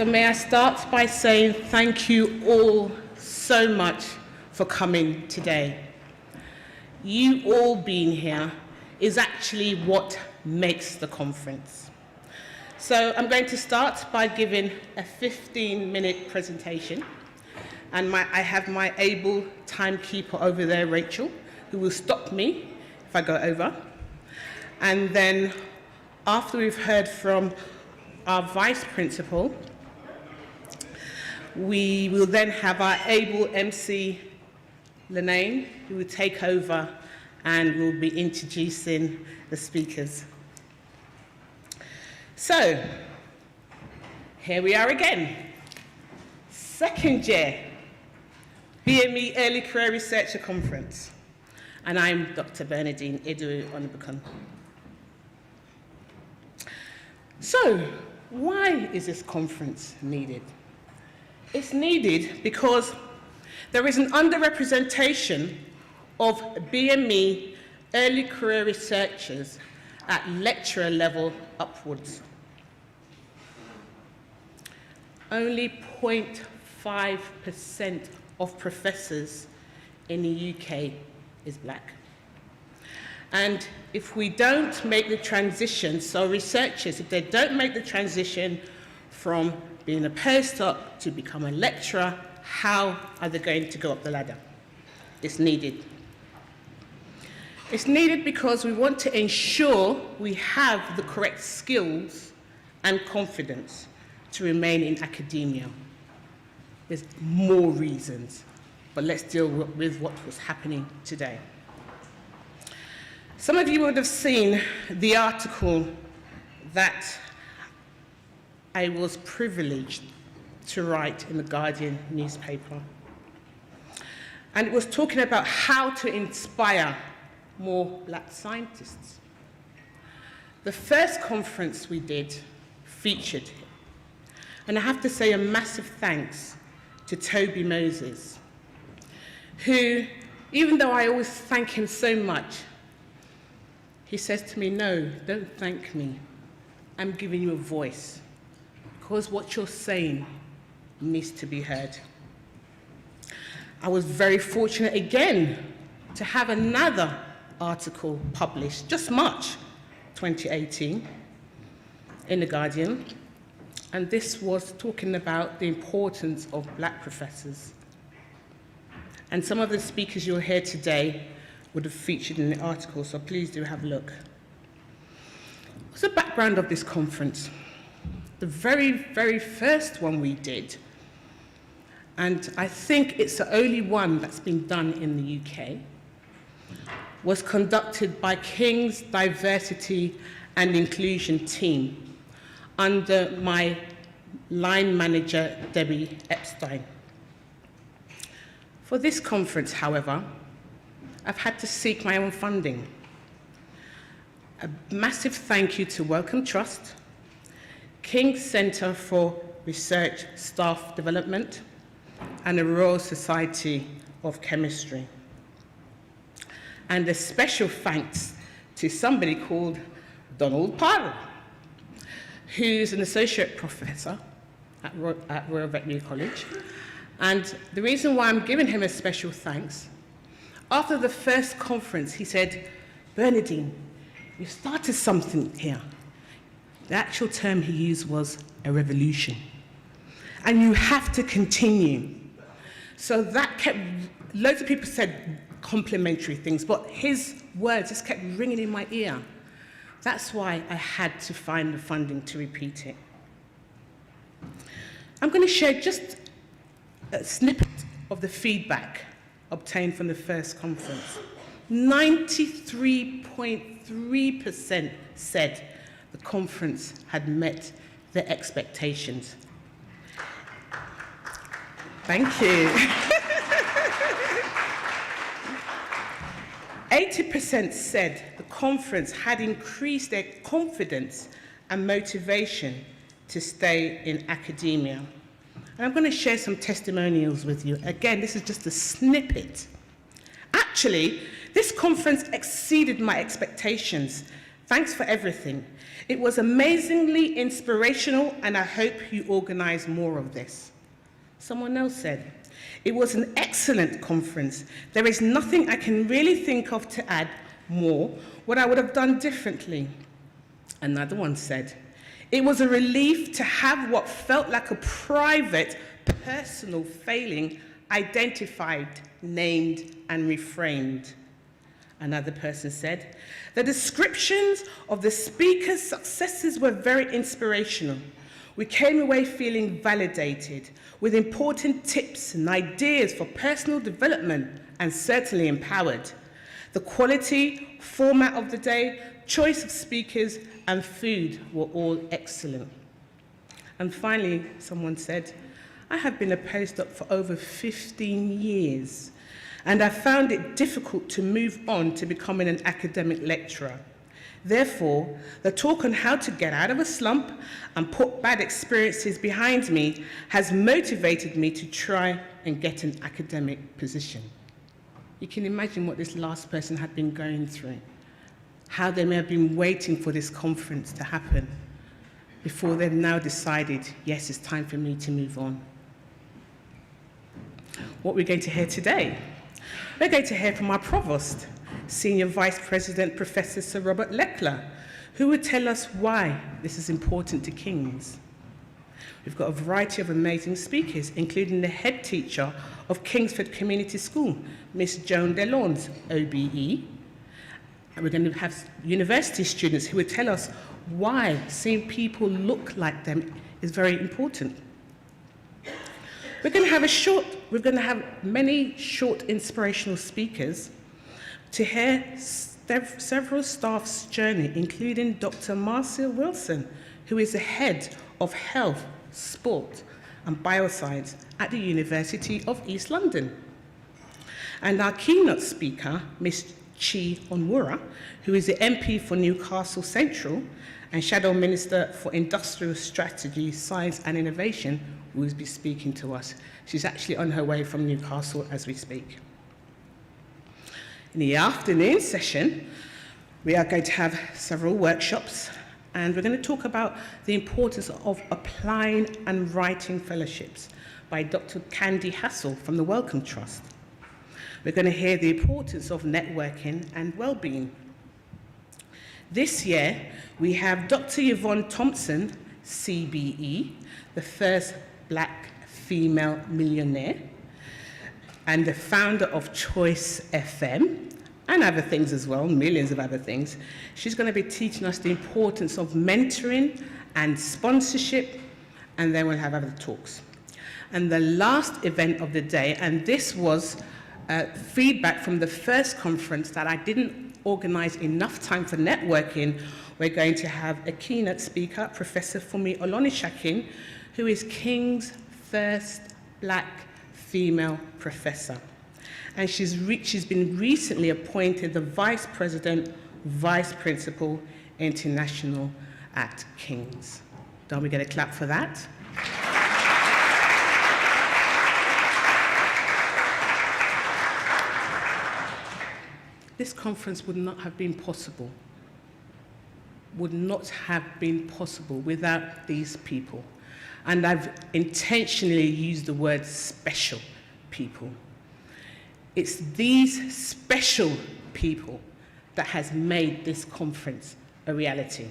So may I start by saying thank you all so much for coming today. You all being here is actually what makes the conference. So I'm going to start by giving a 15-minute presentation. And I have my able timekeeper over there, Rachel, who will stop me if I go over. And then after we've heard from our vice principal, we will then have our able MC, Lanaine, who will take over and will be introducing the speakers. So, here we are again. Second year, BME Early Career Researcher Conference. And I'm Dr. Bernadine Edu Onibukun. So, why is this conference needed? It's needed because there is an underrepresentation of BME early career researchers at lecturer level upwards. Only 0.5% of professors in the UK is black. And if we don't make the transition, so researchers, if they don't make the transition from being a postdoc to become a lecturer, how are they going to go up the ladder? It's needed. It's needed because we want to ensure we have the correct skills and confidence to remain in academia. There's more reasons, but let's deal with what was happening today. Some of you would have seen the article that I was privileged to write in the Guardian newspaper. And it was talking about how to inspire more black scientists. The first conference we did featured him. And I have to say a massive thanks to Toby Moses, who, even though I always thank him so much, he says to me, no, don't thank me. I'm giving you a voice, because what you're saying needs to be heard. I was very fortunate again to have another article published, just March 2018, in The Guardian, and this was talking about the importance of black professors. And some of the speakers you'll hear today would have featured in the article, so please do have a look. What's the background of this conference? The very, very first one we did, and I think it's the only one that's been done in the UK, was conducted by King's Diversity and Inclusion team under my line manager, Debbie Epstein. For this conference, however, I've had to seek my own funding. A massive thank you to Wellcome Trust, King's Centre for Research Staff Development, and the Royal Society of Chemistry. And a special thanks to somebody called Donald Parle, who's an associate professor at Royal Veterinary College. And the reason why I'm giving him a special thanks, after the first conference, he said, Bernadine, you started something here. The actual term he used was a revolution. And you have to continue. So that kept, loads of people said complimentary things, but his words just kept ringing in my ear. That's why I had to find the funding to repeat it. I'm going to share just a snippet of the feedback obtained from the first conference. 93.3% said the conference had met their expectations. Thank you. 80% said the conference had increased their confidence and motivation to stay in academia. And I'm going to share some testimonials with you. Again, this is just a snippet. Actually, this conference exceeded my expectations Thanks for everything. It was amazingly inspirational, and I hope you organise more of this. Someone else said, it was an excellent conference. There is nothing I can really think of to add more, what I would have done differently. Another one said, it was a relief to have what felt like a private, personal failing identified, named, and reframed. Another person said, the descriptions of the speaker's successes were very inspirational. We came away feeling validated with important tips and ideas for personal development and certainly empowered. The quality, format of the day, choice of speakers, and food were all excellent. And finally, someone said, I have been a postdoc for over 15 years, and I found it difficult to move on to becoming an academic lecturer. Therefore, the talk on how to get out of a slump and put bad experiences behind me has motivated me to try and get an academic position. You can imagine what this last person had been going through, how they may have been waiting for this conference to happen before they've now decided, yes, it's time for me to move on. What we're going to hear today, we're going to hear from our provost, Senior Vice President Professor Sir Robert Leckler, who will tell us why this is important to King's. We've got a variety of amazing speakers, including the head teacher of Kingsford Community School, Miss Joan Delorme's OBE. And we're going to have university students who will tell us why seeing people look like them is very important. We're going to have many short inspirational speakers to hear several staff's journey, including Dr. Marcia Wilson, who is the head of Health, Sport and Bioscience at the University of East London. And our keynote speaker, Ms. Chi Onwurah, who is the MP for Newcastle Central and Shadow Minister for Industrial Strategy, Science and Innovation, will be speaking to us. She's actually on her way from Newcastle as we speak. In the afternoon session, we are going to have several workshops, and we're going to talk about the importance of applying and writing fellowships by Dr. Candy Hassel from the Wellcome Trust. We're going to hear the importance of networking and well-being. This year, we have Dr. Yvonne Thompson, CBE, the first Black female millionaire, and the founder of Choice FM, and other things as well, millions of other things. She's going to be teaching us the importance of mentoring and sponsorship, and then we'll have other talks. And the last event of the day, and this was feedback from the first conference that I didn't organize enough time for networking, we're going to have a keynote speaker, Professor Funmi Olonishakin, who is King's first Black female professor. And she's been recently appointed the Vice President, Vice Principal International at King's. Don't we get a clap for that? This conference would not have been possible without these people. And I've intentionally used the word special people. It's these special people that has made this conference a reality.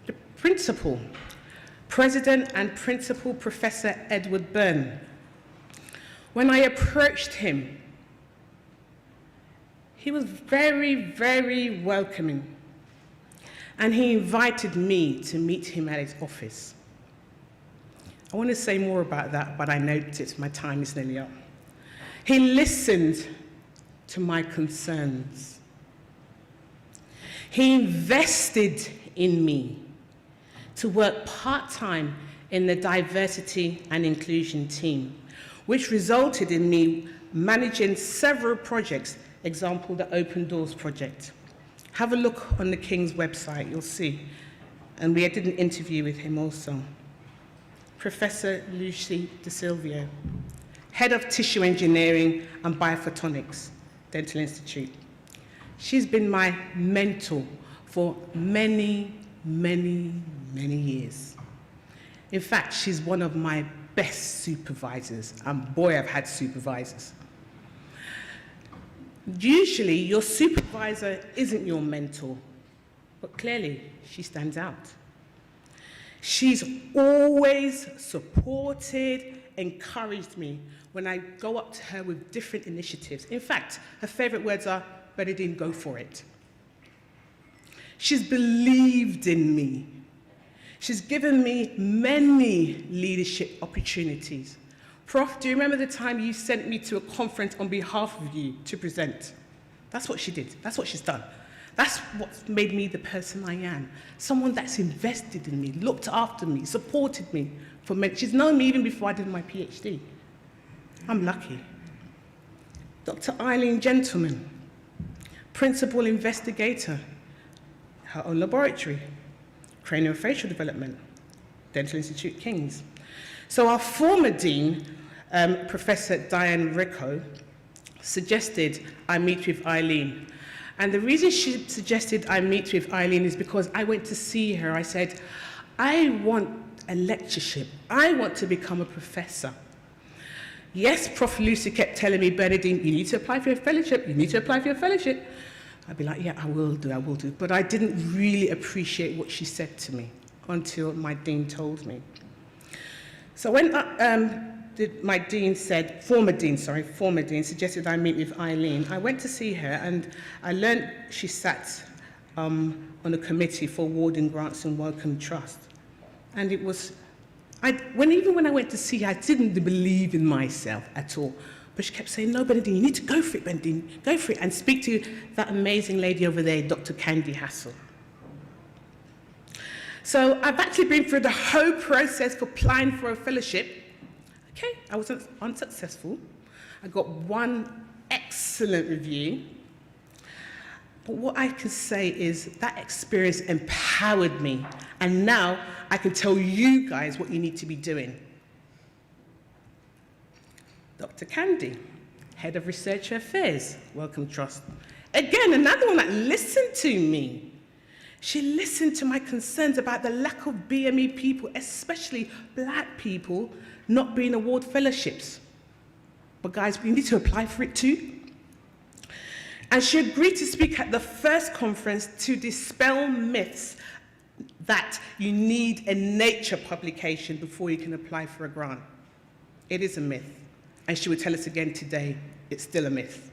The principal, President and Principal Professor Edward Byrne. When I approached him, he was very, very welcoming. And he invited me to meet him at his office. I want to say more about that, but I noticed my time is nearly up. He listened to my concerns. He invested in me to work part-time in the diversity and inclusion team, which resulted in me managing several projects, example, the Open Doors project. Have a look on the King's website, you'll see. And we did an interview with him also. Professor Lucy De Silvio, Head of Tissue Engineering and Biophotonics, Dental Institute. She's been my mentor for many, many, many years. In fact, she's one of my best supervisors, and boy, I've had supervisors. Usually, your supervisor isn't your mentor, but clearly, she stands out. She's always supported, encouraged me when I go up to her with different initiatives. In fact, her favorite words are, "Bernadine, go for it." She's believed in me. She's given me many leadership opportunities. Prof, do you remember the time you sent me to a conference on behalf of you to present? That's what she did. That's what she's done. That's what's made me the person I am. Someone that's invested in me, looked after me, supported me. She's known me even before I did my PhD. I'm lucky. Dr. Eileen Gentleman, principal investigator, her own laboratory, craniofacial development, Dental Institute Kings. So our former dean, Professor Diane Rico, suggested I meet with Eileen. And the reason she suggested I meet with Eileen is because I went to see her. I said, I want a lectureship. I want to become a professor. Yes, Prof. Lucy kept telling me, Bernadine, you need to apply for your fellowship. You need to apply for your fellowship. I'd be like, yeah, I will do. But I didn't really appreciate what she said to me until my dean told me. So when my dean said, former dean suggested I meet with Eileen, I went to see her and I learned she sat on a committee for awarding grants and Wellcome Trust. And it was, even when I went to see her, I didn't believe in myself at all. But she kept saying, no, Bernadine, you need to go for it, Bernadine, go for it, and speak to that amazing lady over there, Dr. Candy Hassel. So I've actually been through the whole process for applying for a fellowship. Okay, I was unsuccessful. I got one excellent review. But what I can say is that experience empowered me. And now I can tell you guys what you need to be doing. Dr. Candy, Head of Research Affairs, Wellcome Trust. Again, another one that listened to me. She listened to my concerns about the lack of BME people, especially black people, not being awarded fellowships. But guys, we need to apply for it too. And she agreed to speak at the first conference to dispel myths that you need a Nature publication before you can apply for a grant. It is a myth. And she would tell us again today, it's still a myth.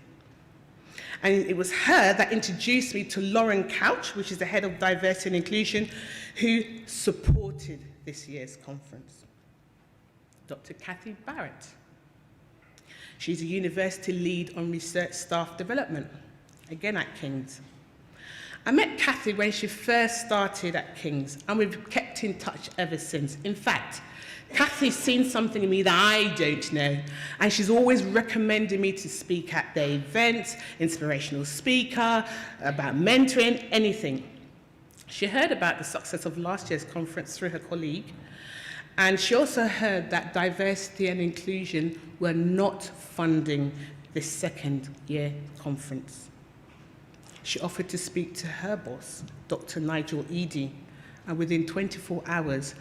And it was her that introduced me to Lauren Couch, which is the head of diversity and inclusion, who supported this year's conference. Dr. Kathy Barrett. She's a university lead on research staff development, again at King's. I met Kathy when she first started at King's, and we've kept in touch ever since. In fact, Kathy's seen something in me that I don't know, and she's always recommended me to speak at the events, inspirational speaker, about mentoring, anything. She heard about the success of last year's conference through her colleague, and she also heard that diversity and inclusion were not funding this second year conference. She offered to speak to her boss, Dr. Nigel Eady, and within 24 hours,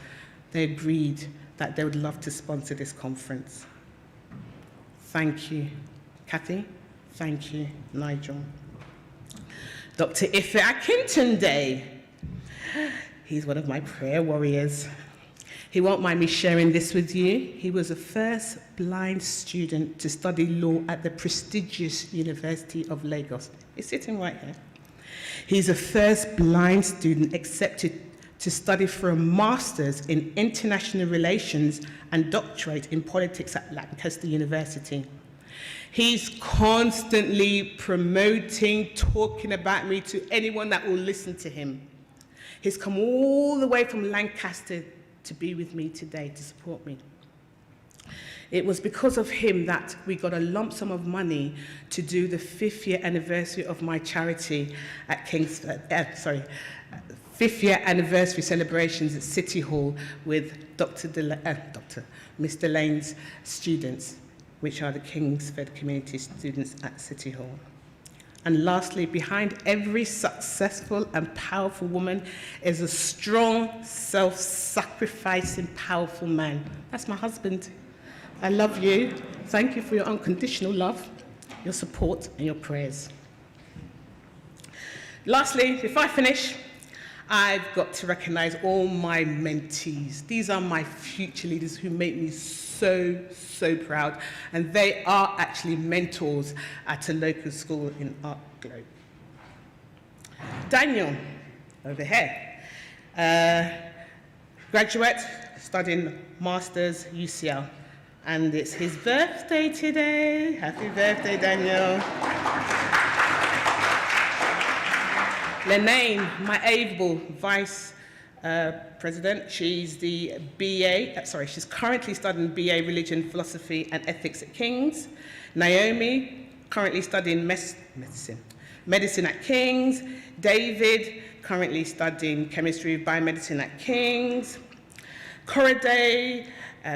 they agreed that they would love to sponsor this conference. Thank you, Kathy. Thank you, Nigel. Dr. Ife Akintunde. He's one of my prayer warriors. He won't mind me sharing this with you. He was the first blind student to study law at the prestigious University of Lagos. He's sitting right here. He's the first blind student accepted to study for a master's in international relations and doctorate in politics at Lancaster University. He's constantly promoting, talking about me to anyone that will listen to him. He's come all the way from Lancaster to be with me today, to support me. It was because of him that we got a lump sum of money to do the 5th year anniversary of my charity at King's, 5th year anniversary celebrations at City Hall with Miss Delane's students, which are the Kingsford community students at City Hall. And lastly, behind every successful and powerful woman is a strong, self-sacrificing, powerful man. That's my husband. I love you. Thank you for your unconditional love, your support, and your prayers. Lastly, before I finish, I've got to recognize all my mentees. These are my future leaders who make me so, so proud. And they are actually mentors at a local school in Art Globe. Daniel, over here, graduate, studying Masters UCL. And it's his birthday today. Happy birthday, Daniel. Lenaine, my able vice president, she's the she's currently studying BA Religion, Philosophy and Ethics at King's. Naomi, currently studying medicine at King's. David, currently studying chemistry, biomedicine at King's. Corriday,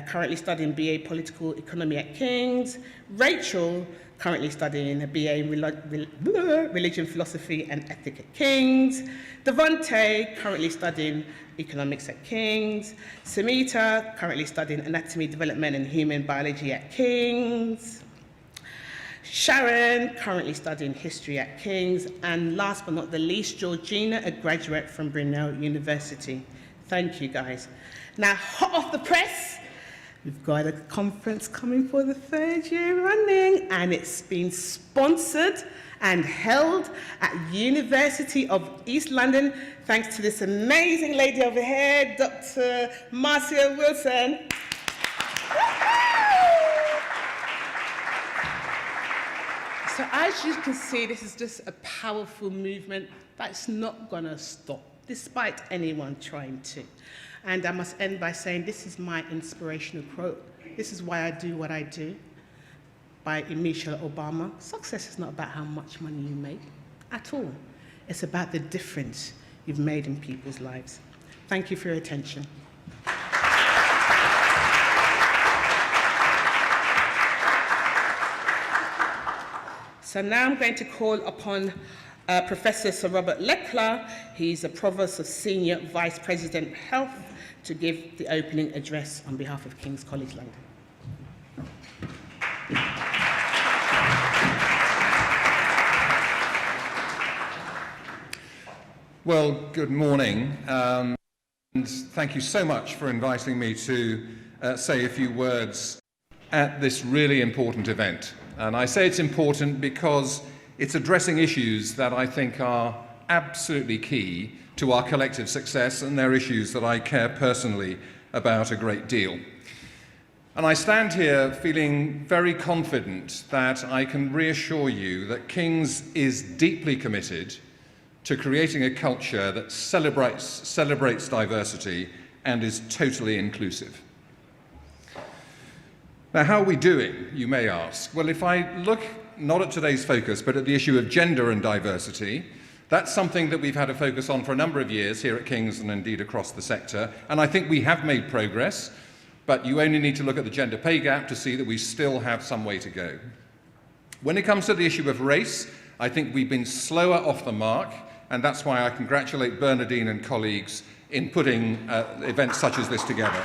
currently studying BA Political Economy at King's. Rachel, currently studying a BA in Religion, Philosophy and Ethics at King's. Devonte, currently studying Economics at King's. Samita, currently studying Anatomy, Development and Human Biology at King's. Sharon, currently studying History at King's. And last but not the least, Georgina, a graduate from Brunel University. Thank you, guys. Now, hot off the press, we've got a conference coming for the 3rd year running, and it's been sponsored and held at University of East London, thanks to this amazing lady over here, Dr. Marcia Wilson. So as you can see, this is just a powerful movement that's not gonna stop, despite anyone trying to. And I must end by saying this is my inspirational quote. This is why I do what I do, by Michelle Obama. Success is not about how much money you make at all. It's about the difference you've made in people's lives. Thank you for your attention. So now I'm going to call upon Professor Sir Robert Leclerc. He's a Provost of Senior Vice President Health, to give the opening address on behalf of King's College London. Well, good morning, and thank you so much for inviting me to say a few words at this really important event. And I say it's important because it's addressing issues that I think are absolutely key to our collective success, and they're issues that I care personally about a great deal. And I stand here feeling very confident that I can reassure you that King's is deeply committed to creating a culture that celebrates diversity and is totally inclusive. Now, how are we doing, you may ask? Well, if I look not at today's focus, but at the issue of gender and diversity, that's something that we've had a focus on for a number of years here at King's and indeed across the sector, and I think we have made progress, but you only need to look at the gender pay gap to see that we still have some way to go. When it comes to the issue of race, I think we've been slower off the mark, and that's why I congratulate Bernadine and colleagues in putting events such as this together.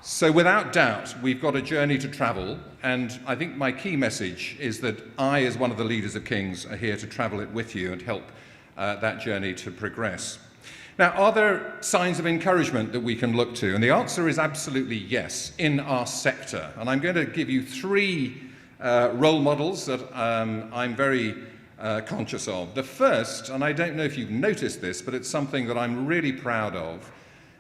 So without doubt, we've got a journey to travel, and I think my key message is that I, as one of the leaders of King's, are here to travel it with you and help that journey to progress. Now, are there signs of encouragement that we can look to? And the answer is absolutely yes, in our sector. And I'm going to give you 3 role models that I'm very conscious of. The first, and I don't know if you've noticed this, but it's something that I'm really proud of,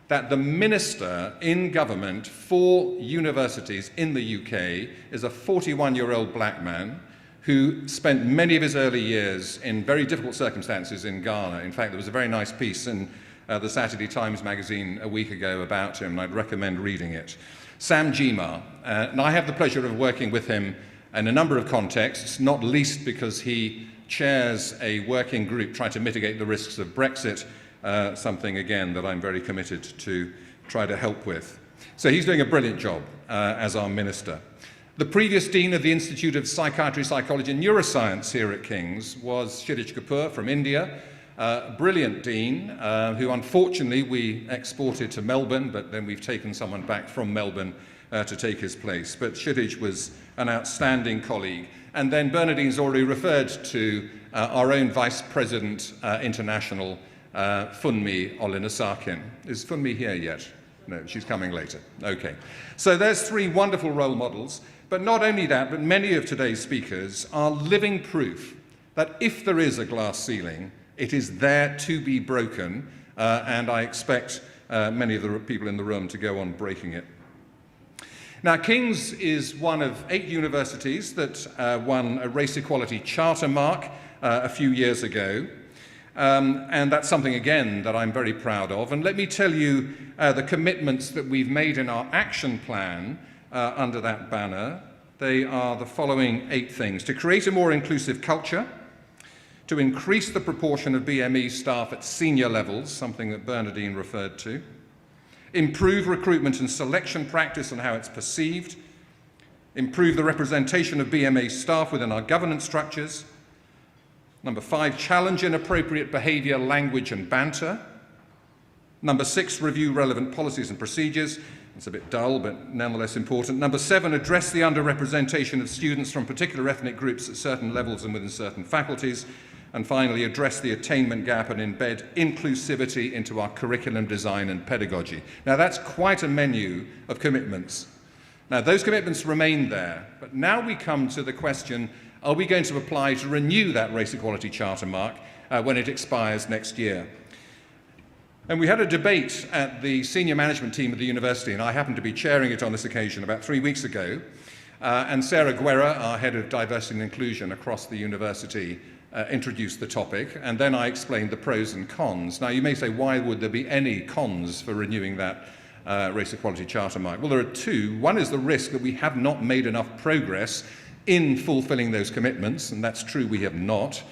that the Minister in government for universities in the UK is a 41-year-old black man who spent many of his early years in very difficult circumstances in Ghana. In fact, there was a very nice piece in the Saturday Times magazine a week ago about him, and I'd recommend reading it. Sam Jima, and I have the pleasure of working with him in a number of contexts, not least because he chairs a working group trying to mitigate the risks of Brexit, something, again, that I'm very committed to try to help with. So he's doing a brilliant job as our minister. The previous Dean of the Institute of Psychiatry, Psychology and Neuroscience here at King's was Kshitij Kapoor from India, a brilliant dean who unfortunately we exported to Melbourne, but then we've taken someone back from Melbourne to take his place. But Kshitij was an outstanding colleague. And then Bernadine's already referred to our own Vice President International, Funmi Olinasakin. Is Funmi here yet? No, she's coming later. Okay. So there's three wonderful role models. But not only that, but many of today's speakers are living proof that if there is a glass ceiling, it is there to be broken, and I expect many of the people in the room to go on breaking it. Now, King's is one of 8 universities that won a race equality charter mark a few years ago. And that's something, again, that I'm very proud of. And let me tell you the commitments that we've made in our action plan under that banner. They are the following 8 things: to create a more inclusive culture, to increase the proportion of BME staff at senior levels, something that Bernadine referred to, improve recruitment and selection practice and how it's perceived, improve the representation of BMA staff within our governance structures. Number 5, challenge inappropriate behaviour, language and banter. Number 6, review relevant policies and procedures. It's a bit dull, but nonetheless important. Number 7, address the underrepresentation of students from particular ethnic groups at certain levels and within certain faculties. And finally, address the attainment gap and embed inclusivity into our curriculum design and pedagogy. Now, that's quite a menu of commitments. Now, those commitments remain there, but now we come to the question, are we going to apply to renew that Race Equality Charter mark when it expires next year? And we had a debate at the senior management team of the university, and I happened to be chairing it on this occasion about 3 weeks ago. And Sarah Guerra, our head of diversity and inclusion across the university, introduced the topic, and then I explained the pros and cons. Now, you may say, why would there be any cons for renewing that Race Equality Charter mark? Well, there are 2. One is the risk that we have not made enough progress in fulfilling those commitments, and that's true, we have not.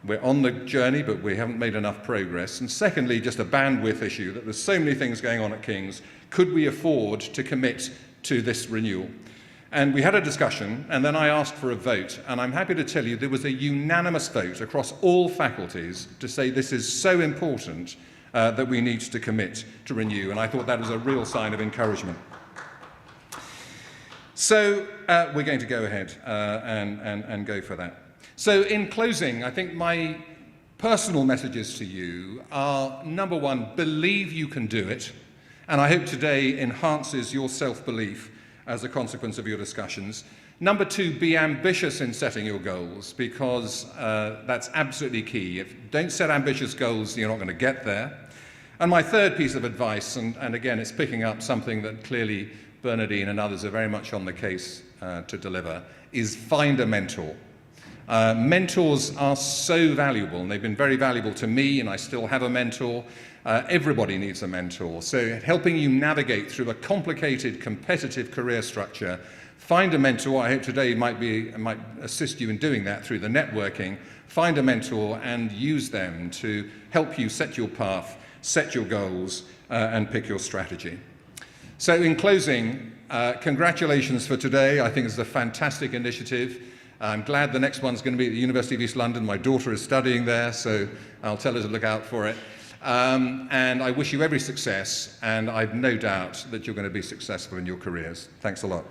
We're on the journey, but we haven't made enough progress. And secondly, just a bandwidth issue, that there's so many things going on at King's. Could we afford to commit to this renewal? And we had a discussion, and then I asked for a vote, and I'm happy to tell you there was a unanimous vote across all faculties to say this is so important that we need to commit to renew, and I thought that was a real sign of encouragement. So we're going to go ahead and go for that. So in closing, I think my personal messages to you are, number 1, believe you can do it, and I hope today enhances your self-belief as a consequence of your discussions. Number 2, be ambitious in setting your goals, because that's absolutely key. If you don't set ambitious goals, you're not going to get there. And my third piece of advice, and again, it's picking up something that clearly Bernadine and others are very much on the case to deliver, is find a mentor. Mentors are so valuable, and they've been very valuable to me, and I still have a mentor. Everybody needs a mentor. So helping you navigate through a complicated, competitive career structure, find a mentor. I hope today might assist you in doing that through the networking. Find a mentor and use them to help you set your path, set your goals, and pick your strategy. So in closing, congratulations for today. I think it's a fantastic initiative. I'm glad the next one's going to be at the University of East London. My daughter is studying there, so I'll tell her to look out for it. And I wish you every success, and I've no doubt that you're going to be successful in your careers. Thanks a lot.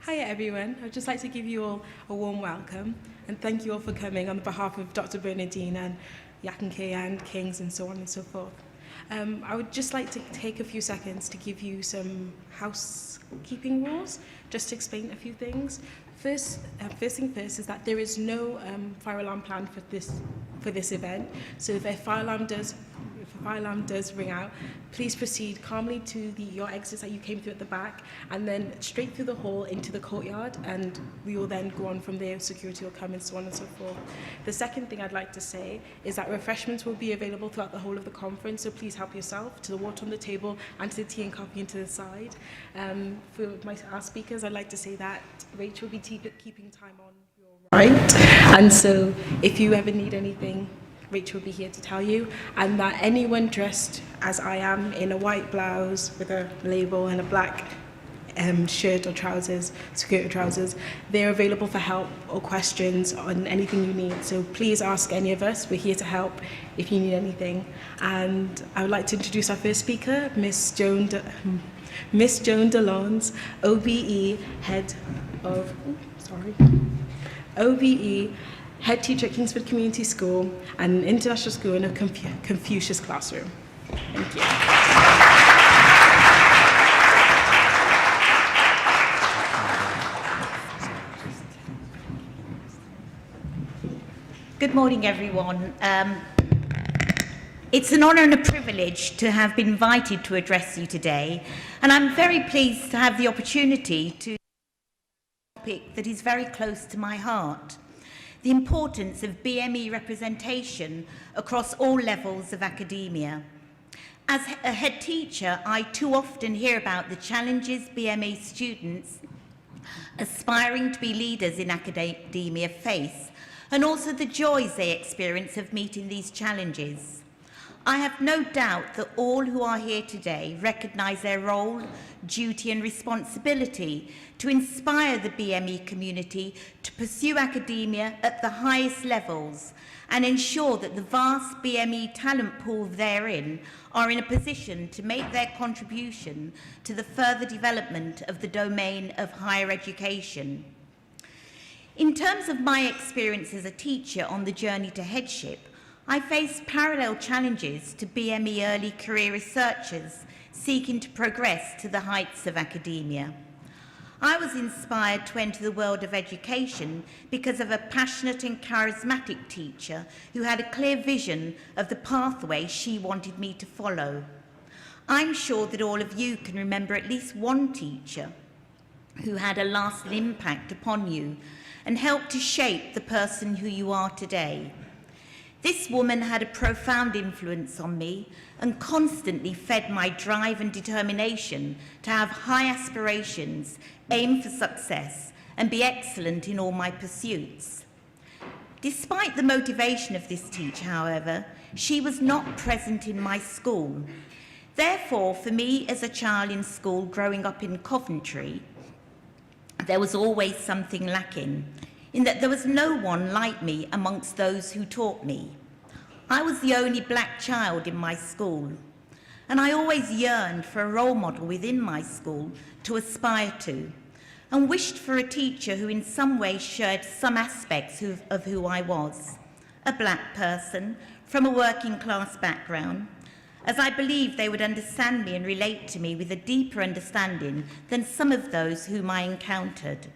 Hi everyone, I'd just like to give you all a warm welcome and thank you all for coming on behalf of Dr. Bernadine and Yakinke and King's and so on and so forth. I would just like to take a few seconds to give you some housekeeping rules, just to explain a few things. First thing first is that there is no fire alarm plan for this event. So if a fire alarm does ring out, please proceed calmly to your exits that you came through at the back, and then straight through the hall into the courtyard, and we will then go on from there. Security will come and so on and so forth. The second thing I'd like to say is that refreshments will be available throughout the whole of the conference, so please help yourself to the water on the table and to the tea and coffee and to the side. For our speakers, I'd like to say that Rachel will be keeping time on your right, And so if you ever need anything, Rachel will be here to tell you. And that anyone dressed as I am in a white blouse with a label and a black shirt or trousers, skirt or trousers, they're available for help or questions on anything you need. So please ask any of us. We're here to help if you need anything. And I would like to introduce our first speaker, Miss Joan DeLons, OBE head of, OBE head teacher at Kingsford Community School and international school in a Confucius classroom. Thank you. Good morning, everyone. It's an honour and a privilege to have been invited to address you today, and I'm very pleased to have the opportunity to a topic that is very close to my heart: the importance of BME representation across all levels of academia. As a head teacher, I too often hear about the challenges BME students aspiring to be leaders in academia face, and also the joys they experience of meeting these challenges. I have no doubt that all who are here today recognise their role, duty and responsibility to inspire the BME community to pursue academia at the highest levels and ensure that the vast BME talent pool therein are in a position to make their contribution to the further development of the domain of higher education. In terms of my experience as a teacher on the journey to headship, I faced parallel challenges to BME early career researchers seeking to progress to the heights of academia. I was inspired to enter the world of education because of a passionate and charismatic teacher who had a clear vision of the pathway she wanted me to follow. I'm sure that all of you can remember at least one teacher who had a lasting impact upon you and helped to shape the person who you are today. This woman had a profound influence on me and constantly fed my drive and determination to have high aspirations, aim for success, and be excellent in all my pursuits. Despite the motivation of this teacher, however, she was not present in my school. Therefore, for me as a child in school growing up in Coventry, there was always something lacking, in that there was no one like me amongst those who taught me. I was the only black child in my school, and I always yearned for a role model within my school to aspire to, and wished for a teacher who in some way shared some aspects of who I was, a black person from a working class background, as I believed they would understand me and relate to me with a deeper understanding than some of those whom I encountered.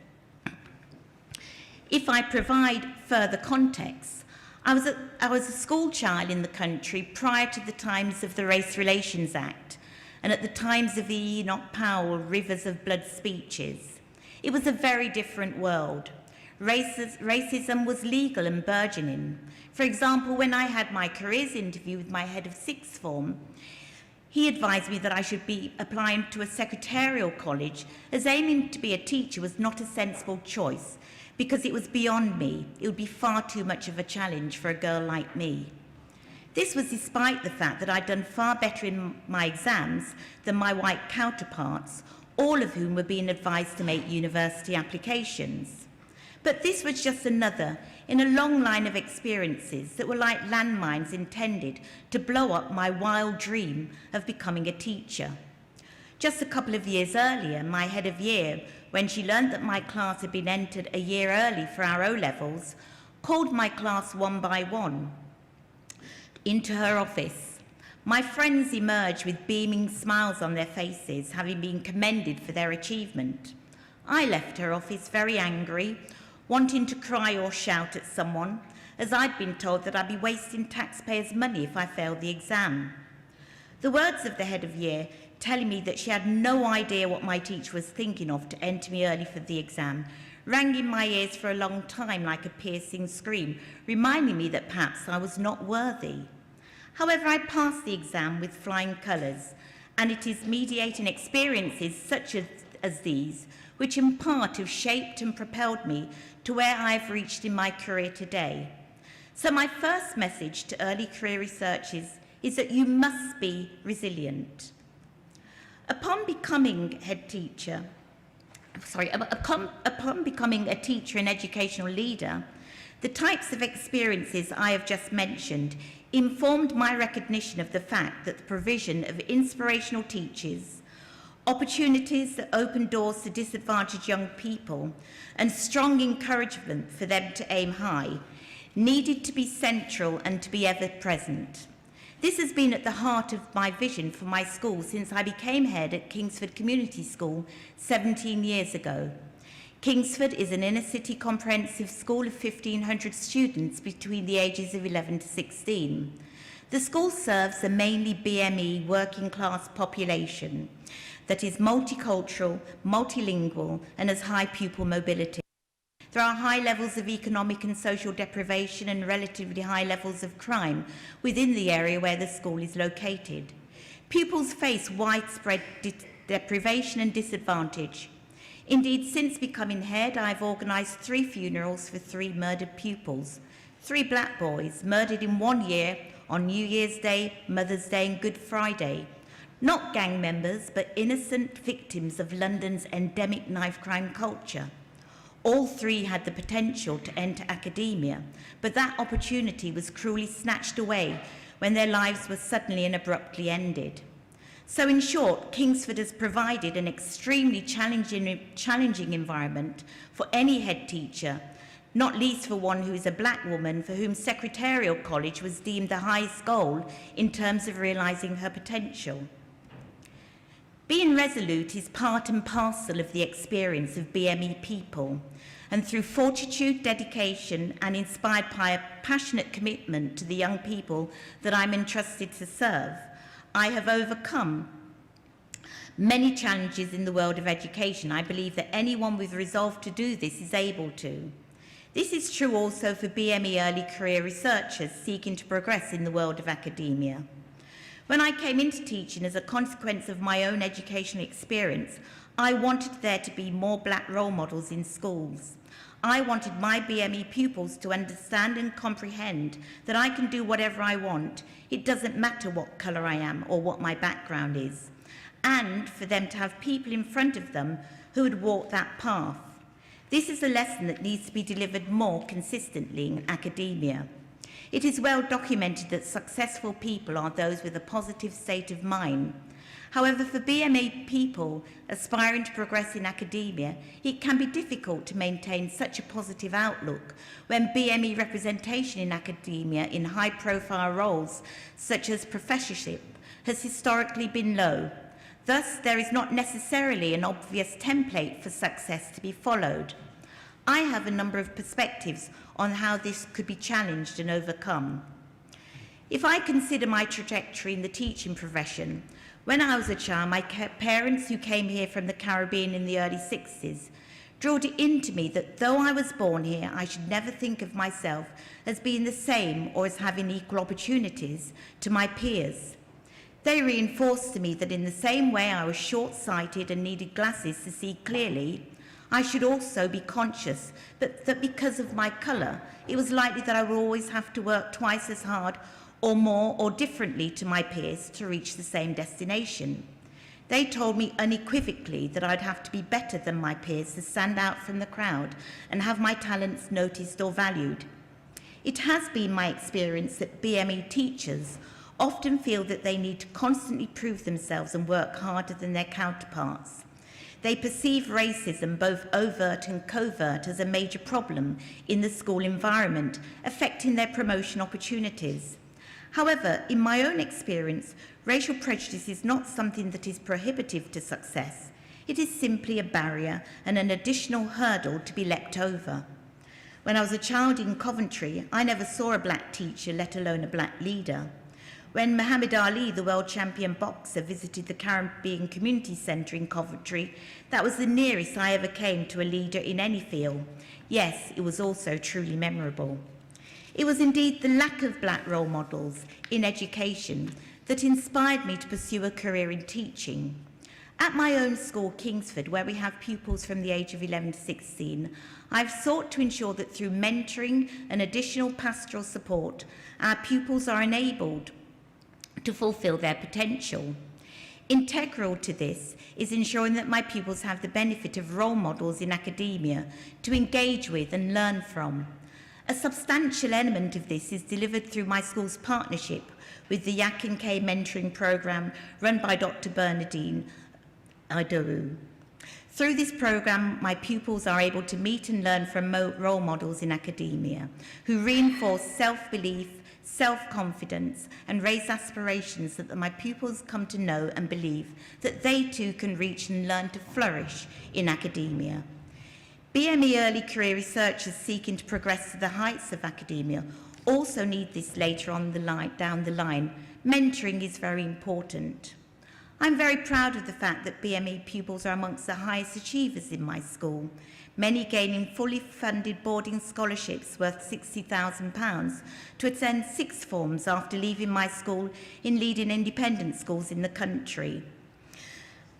If I provide further context, I was a school child in the country prior to the times of the Race Relations Act and at the times of the Enoch Powell Rivers of Blood speeches. It was a very different world. Racism was legal and burgeoning. For example, when I had my careers interview with my head of sixth form, he advised me that I should be applying to a secretarial college, as aiming to be a teacher was not a sensible choice because it was beyond me. It would be far too much of a challenge for a girl like me. This was despite the fact that I'd done far better in my exams than my white counterparts, all of whom were being advised to make university applications. But this was just another in a long line of experiences that were like landmines intended to blow up my wild dream of becoming a teacher. Just a couple of years earlier, my head of year, when she learned that my class had been entered a year early for our O-levels, called my class one by one into her office. My friends emerged with beaming smiles on their faces, having been commended for their achievement. I left her office very angry, wanting to cry or shout at someone, as I'd been told that I'd be wasting taxpayers' money if I failed the exam. The words of the head of year telling me that she had no idea what my teacher was thinking of to enter me early for the exam rang in my ears for a long time like a piercing scream, reminding me that perhaps I was not worthy. However, I passed the exam with flying colours, and it is mediating experiences such as these which in part have shaped and propelled me to where I've reached in my career today. So my first message to early career researchers is that you must be resilient. Upon becoming a teacher and educational leader, the types of experiences I have just mentioned informed my recognition of the fact that the provision of inspirational teachers, opportunities that open doors to disadvantaged young people, and strong encouragement for them to aim high needed to be central and to be ever present. This has been at the heart of my vision for my school since I became head at Kingsford Community School 17 years ago. Kingsford is an inner-city comprehensive school of 1,500 students between the ages of 11 to 16. The school serves a mainly BME working-class population that is multicultural, multilingual, and has high pupil mobility. There are high levels of economic and social deprivation and relatively high levels of crime within the area where the school is located. Pupils face widespread deprivation and disadvantage. Indeed, since becoming head, I've organised 3 funerals for 3 murdered pupils, 3 black boys murdered in 1 year on New Year's Day, Mother's Day and Good Friday. Not gang members, but innocent victims of London's endemic knife crime culture. All 3 had the potential to enter academia, but that opportunity was cruelly snatched away when their lives were suddenly and abruptly ended. So in short, Kingsford has provided an extremely challenging environment for any head teacher, not least for one who is a black woman for whom secretarial college was deemed the highest goal in terms of realising her potential. Being resolute is part and parcel of the experience of BME people, and through fortitude, dedication, and inspired by a passionate commitment to the young people that I'm entrusted to serve, I have overcome many challenges in the world of education. I believe that anyone with resolve to do this is able to. This is true also for BME early career researchers seeking to progress in the world of academia. When I came into teaching as a consequence of my own educational experience, I wanted there to be more black role models in schools. I wanted my BME pupils to understand and comprehend that I can do whatever I want. It doesn't matter what colour I am or what my background is. And for them to have people in front of them who would walk that path. This is a lesson that needs to be delivered more consistently in academia. It is well documented that successful people are those with a positive state of mind. However, for BME people aspiring to progress in academia, it can be difficult to maintain such a positive outlook when BME representation in academia in high-profile roles, such as professorship, has historically been low. Thus, there is not necessarily an obvious template for success to be followed. I have a number of perspectives on how this could be challenged and overcome. If I consider my trajectory in the teaching profession, when I was a child, my parents, who came here from the Caribbean in the early 60s, drilled it into me that though I was born here, I should never think of myself as being the same or as having equal opportunities to my peers. They reinforced to me that in the same way I was short-sighted and needed glasses to see clearly, I should also be conscious that because of my colour, it was likely that I would always have to work twice as hard or more or differently to my peers to reach the same destination. They told me unequivocally that I'd have to be better than my peers to stand out from the crowd and have my talents noticed or valued. It has been my experience that BME teachers often feel that they need to constantly prove themselves and work harder than their counterparts. They perceive racism, both overt and covert, as a major problem in the school environment, affecting their promotion opportunities. However, in my own experience, racial prejudice is not something that is prohibitive to success. It is simply a barrier and an additional hurdle to be leapt over. When I was a child in Coventry, I never saw a black teacher, let alone a black leader. When Muhammad Ali, the world champion boxer, visited the Caribbean Community Centre in Coventry, that was the nearest I ever came to a leader in any field. Yes, it was also truly memorable. It was indeed the lack of black role models in education that inspired me to pursue a career in teaching. At my own school, Kingsford, where we have pupils from the age of 11 to 16, I've sought to ensure that through mentoring and additional pastoral support, our pupils are enabled to fulfil their potential. Integral to this is ensuring that my pupils have the benefit of role models in academia to engage with and learn from. A substantial element of this is delivered through my school's partnership with the Yak and K mentoring programme run by Dr. Bernadine Idowu. Through this programme, my pupils are able to meet and learn from role models in academia who reinforce self-belief, self-confidence and raise aspirations that my pupils come to know and believe that they too can reach and learn to flourish in academia. BME early career researchers seeking to progress to the heights of academia also need this later on down the line. Mentoring is very important. I'm very proud of the fact that BME pupils are amongst the highest achievers in my school, many gaining fully funded boarding scholarships worth £60,000 to attend sixth forms after leaving my school in leading independent schools in the country.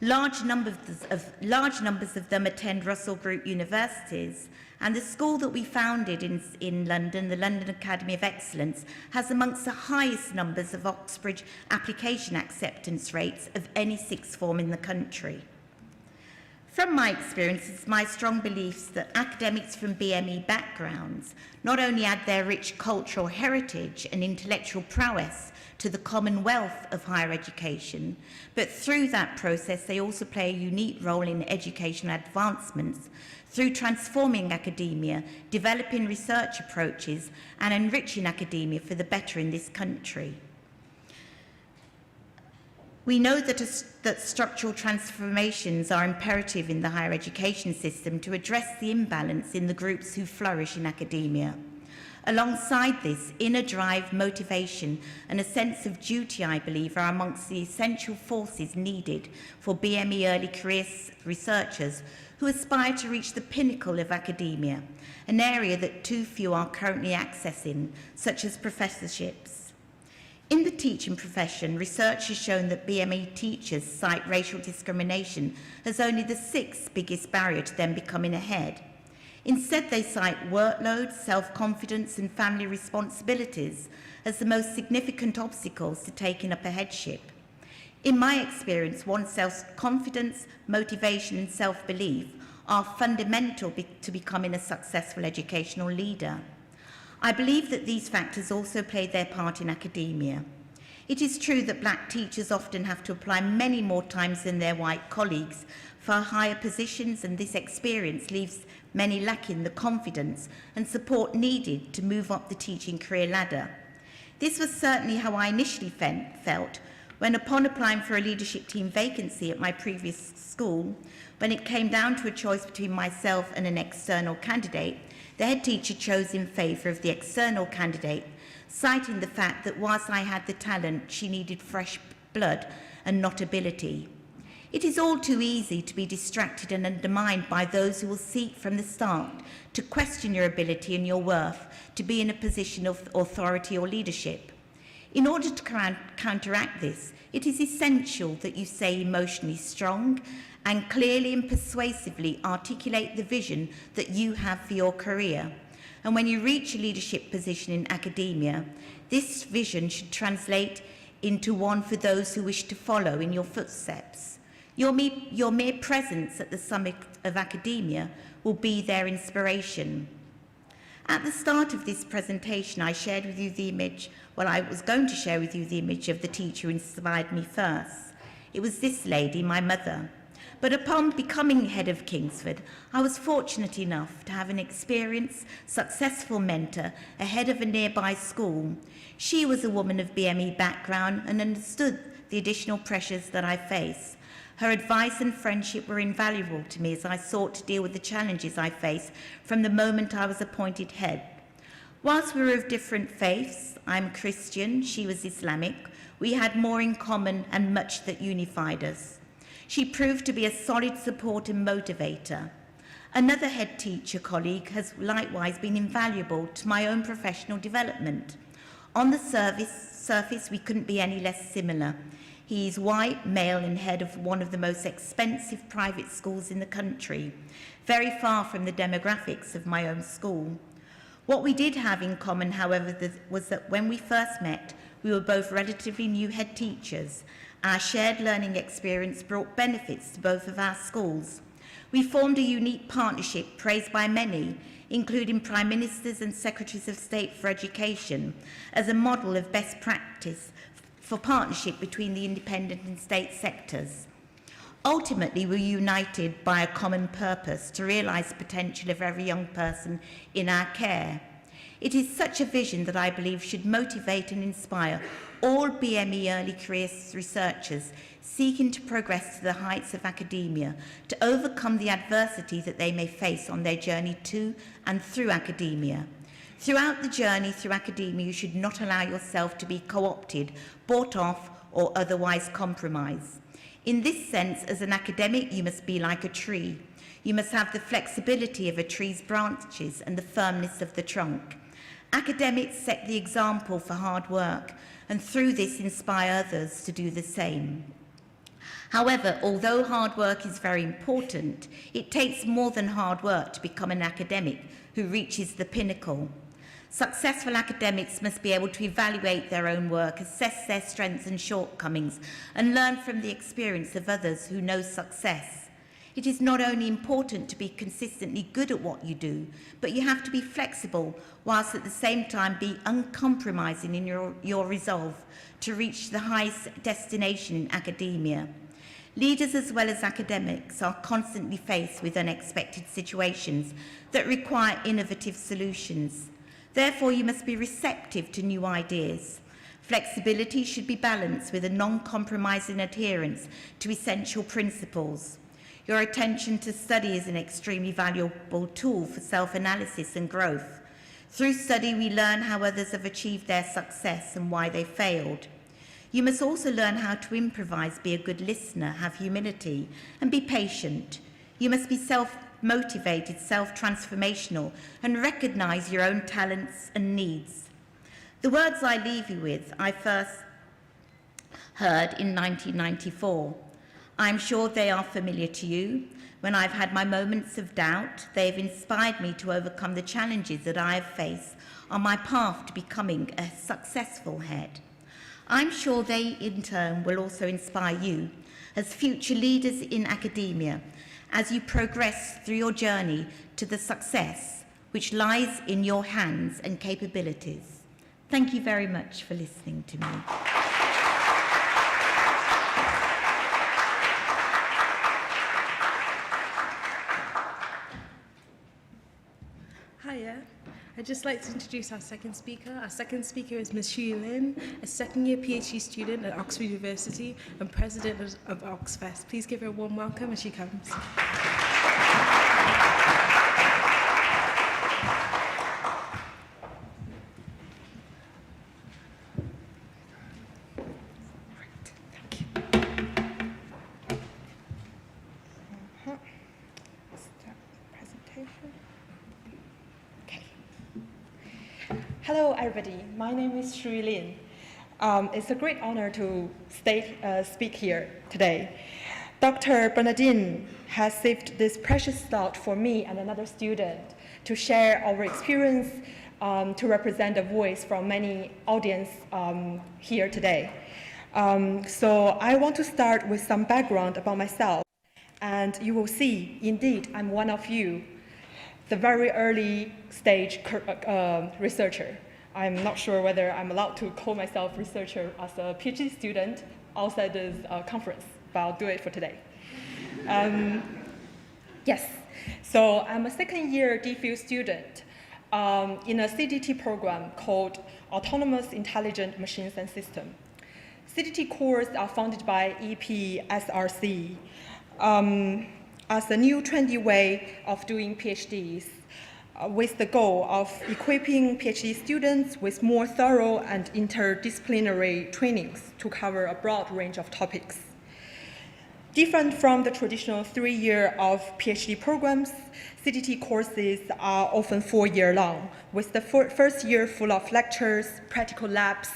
Large numbers of them attend Russell Group universities, and the school that we founded in London, the London Academy of Excellence, has amongst the highest numbers of Oxbridge application acceptance rates of any sixth form in the country. From my experience, it's my strong beliefs that academics from BME backgrounds not only add their rich cultural heritage and intellectual prowess to the commonwealth of higher education, but through that process they also play a unique role in educational advancements through transforming academia, developing research approaches and enriching academia for the better in this country. We know that structural transformations are imperative in the higher education system to address the imbalance in the groups who flourish in academia. Alongside this, inner drive, motivation and a sense of duty, I believe, are amongst the essential forces needed for BME early career researchers who aspire to reach the pinnacle of academia, an area that too few are currently accessing, such as professorships. In the teaching profession, research has shown that BME teachers cite racial discrimination as only the sixth biggest barrier to them becoming ahead. Instead, they cite workload, self-confidence and family responsibilities as the most significant obstacles to taking up a headship. In my experience, one's self-confidence, motivation and self-belief are fundamental to becoming a successful educational leader. I believe that these factors also play their part in academia. It is true that black teachers often have to apply many more times than their white colleagues for higher positions, and this experience leaves many lacking the confidence and support needed to move up the teaching career ladder. This was certainly how I initially felt when, upon applying for a leadership team vacancy at my previous school, when it came down to a choice between myself and an external candidate, the head teacher chose in favour of the external candidate, citing the fact that whilst I had the talent, she needed fresh blood and not ability. It is all too easy to be distracted and undermined by those who will seek from the start to question your ability and your worth to be in a position of authority or leadership. In order to counteract this, it is essential that you stay emotionally strong and clearly and persuasively articulate the vision that you have for your career. And when you reach a leadership position in academia, this vision should translate into one for those who wish to follow in your footsteps. Your mere presence at the summit of academia will be their inspiration. At the start of this presentation, I shared with you the image, I was going to share with you the image of the teacher who inspired me first. It was this lady, my mother. But upon becoming head of Kingsford, I was fortunate enough to have an experienced, successful mentor ahead of a nearby school. She was a woman of BME background and understood the additional pressures that I face. Her advice and friendship were invaluable to me as I sought to deal with the challenges I faced from the moment I was appointed head. Whilst we were of different faiths, I'm Christian, she was Islamic, we had more in common and much that unified us. She proved to be a solid support and motivator. Another head teacher colleague has likewise been invaluable to my own professional development. On the surface, we couldn't be any less similar. He is white, male, and head of one of the most expensive private schools in the country, very far from the demographics of my own school. What we did have in common, however, was that when we first met, we were both relatively new head teachers. Our shared learning experience brought benefits to both of our schools. We formed a unique partnership praised by many, including Prime Ministers and Secretaries of State for Education, as a model of best practice for partnership between the independent and state sectors. Ultimately, we're united by a common purpose to realise the potential of every young person in our care. It is such a vision that I believe should motivate and inspire all BME early careers researchers seeking to progress to the heights of academia, to overcome the adversity that they may face on their journey to and through academia. Throughout the journey through academia, you should not allow yourself to be co-opted, bought off, or otherwise compromised. In this sense, as an academic, you must be like a tree. You must have the flexibility of a tree's branches and the firmness of the trunk. Academics set the example for hard work, and through this inspire others to do the same. However, although hard work is very important, it takes more than hard work to become an academic who reaches the pinnacle. Successful academics must be able to evaluate their own work, assess their strengths and shortcomings, and learn from the experience of others who know success. It is not only important to be consistently good at what you do, but you have to be flexible, whilst at the same time be uncompromising in your resolve to reach the highest destination in academia. Leaders as well as academics are constantly faced with unexpected situations that require innovative solutions. Therefore, you must be receptive to new ideas. Flexibility should be balanced with a non-compromising adherence to essential principles. Your attention to study is an extremely valuable tool for self-analysis and growth. Through study, we learn how others have achieved their success and why they failed. You must also learn how to improvise, be a good listener, have humility, and be patient. You must be self-motivated, self-transformational, and recognise your own talents and needs. The words I leave you with, I first heard in 1994. I'm sure they are familiar to you. When I've had my moments of doubt, they have inspired me to overcome the challenges that I have faced on my path to becoming a successful head. I'm sure they, in turn, will also inspire you as future leaders in academia as you progress through your journey to the success which lies in your hands and capabilities. Thank you very much for listening to me. Hiya. I'd just like to introduce our second speaker. Our second speaker is Ms. Xu Lin, a second-year PhD student at Oxford University and president of Oxfest. Please give her a warm welcome as she comes. Hello, everybody. My name is Xu Lin. It's a great honor to speak here today. Dr. Bernardine has saved this precious slot for me and another student to share our experience, to represent a voice from many audience here today. So I want to start with some background about myself, and you will see, indeed, I'm one of you, the very early stage researcher. I'm not sure whether I'm allowed to call myself researcher as a PhD student outside this conference, but I'll do it for today. Yes, so I'm a second-year DPhil student in a CDT program called Autonomous Intelligent Machines and Systems. CDT courses are funded by EPSRC as a new trendy way of doing PhDs, with the goal of equipping PhD students with more thorough and interdisciplinary trainings to cover a broad range of topics. Different from the traditional 3-year of PhD programs, CDT courses are often 4-year long, with the first year full of lectures, practical labs,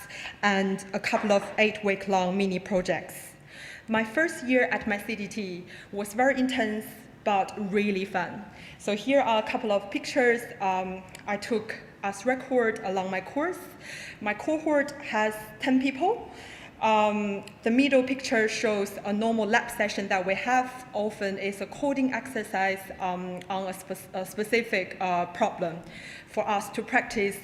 and a couple of 8-week-long mini projects. My first year at my CDT was very intense, but really fun. So here are a couple of pictures I took as record along my course. My cohort has 10 people. The middle picture shows a normal lab session that we have. Often is a coding exercise on a specific problem for us to practice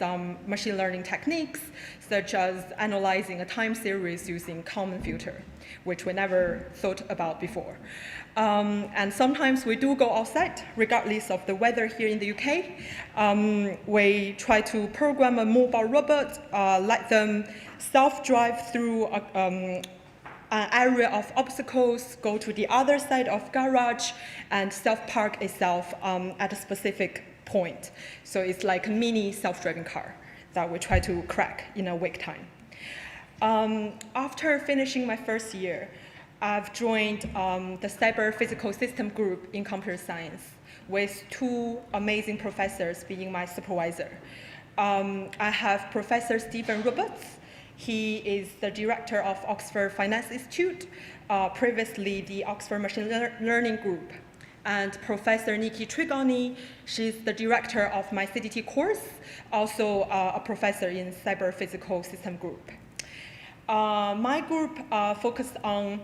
machine learning techniques, such as analyzing a time series using Kalman filter, which we never thought about before. And sometimes we do go outside, regardless of the weather here in the UK. We try to program a mobile robot, let them self-drive through an area of obstacles, go to the other side of garage, and self-park itself at a specific point. So it's like a mini self-driving car that we try to crack in a week time. After finishing my first year, I've joined the Cyber Physical System group in computer science with 2 amazing professors being my supervisor. I have Professor Stephen Roberts. He is the director of Oxford Finance Institute, previously the Oxford Machine Learning Group. And Professor Nikki Trigoni, she's the director of my CDT course, also a professor in Cyber Physical System group. My group focused on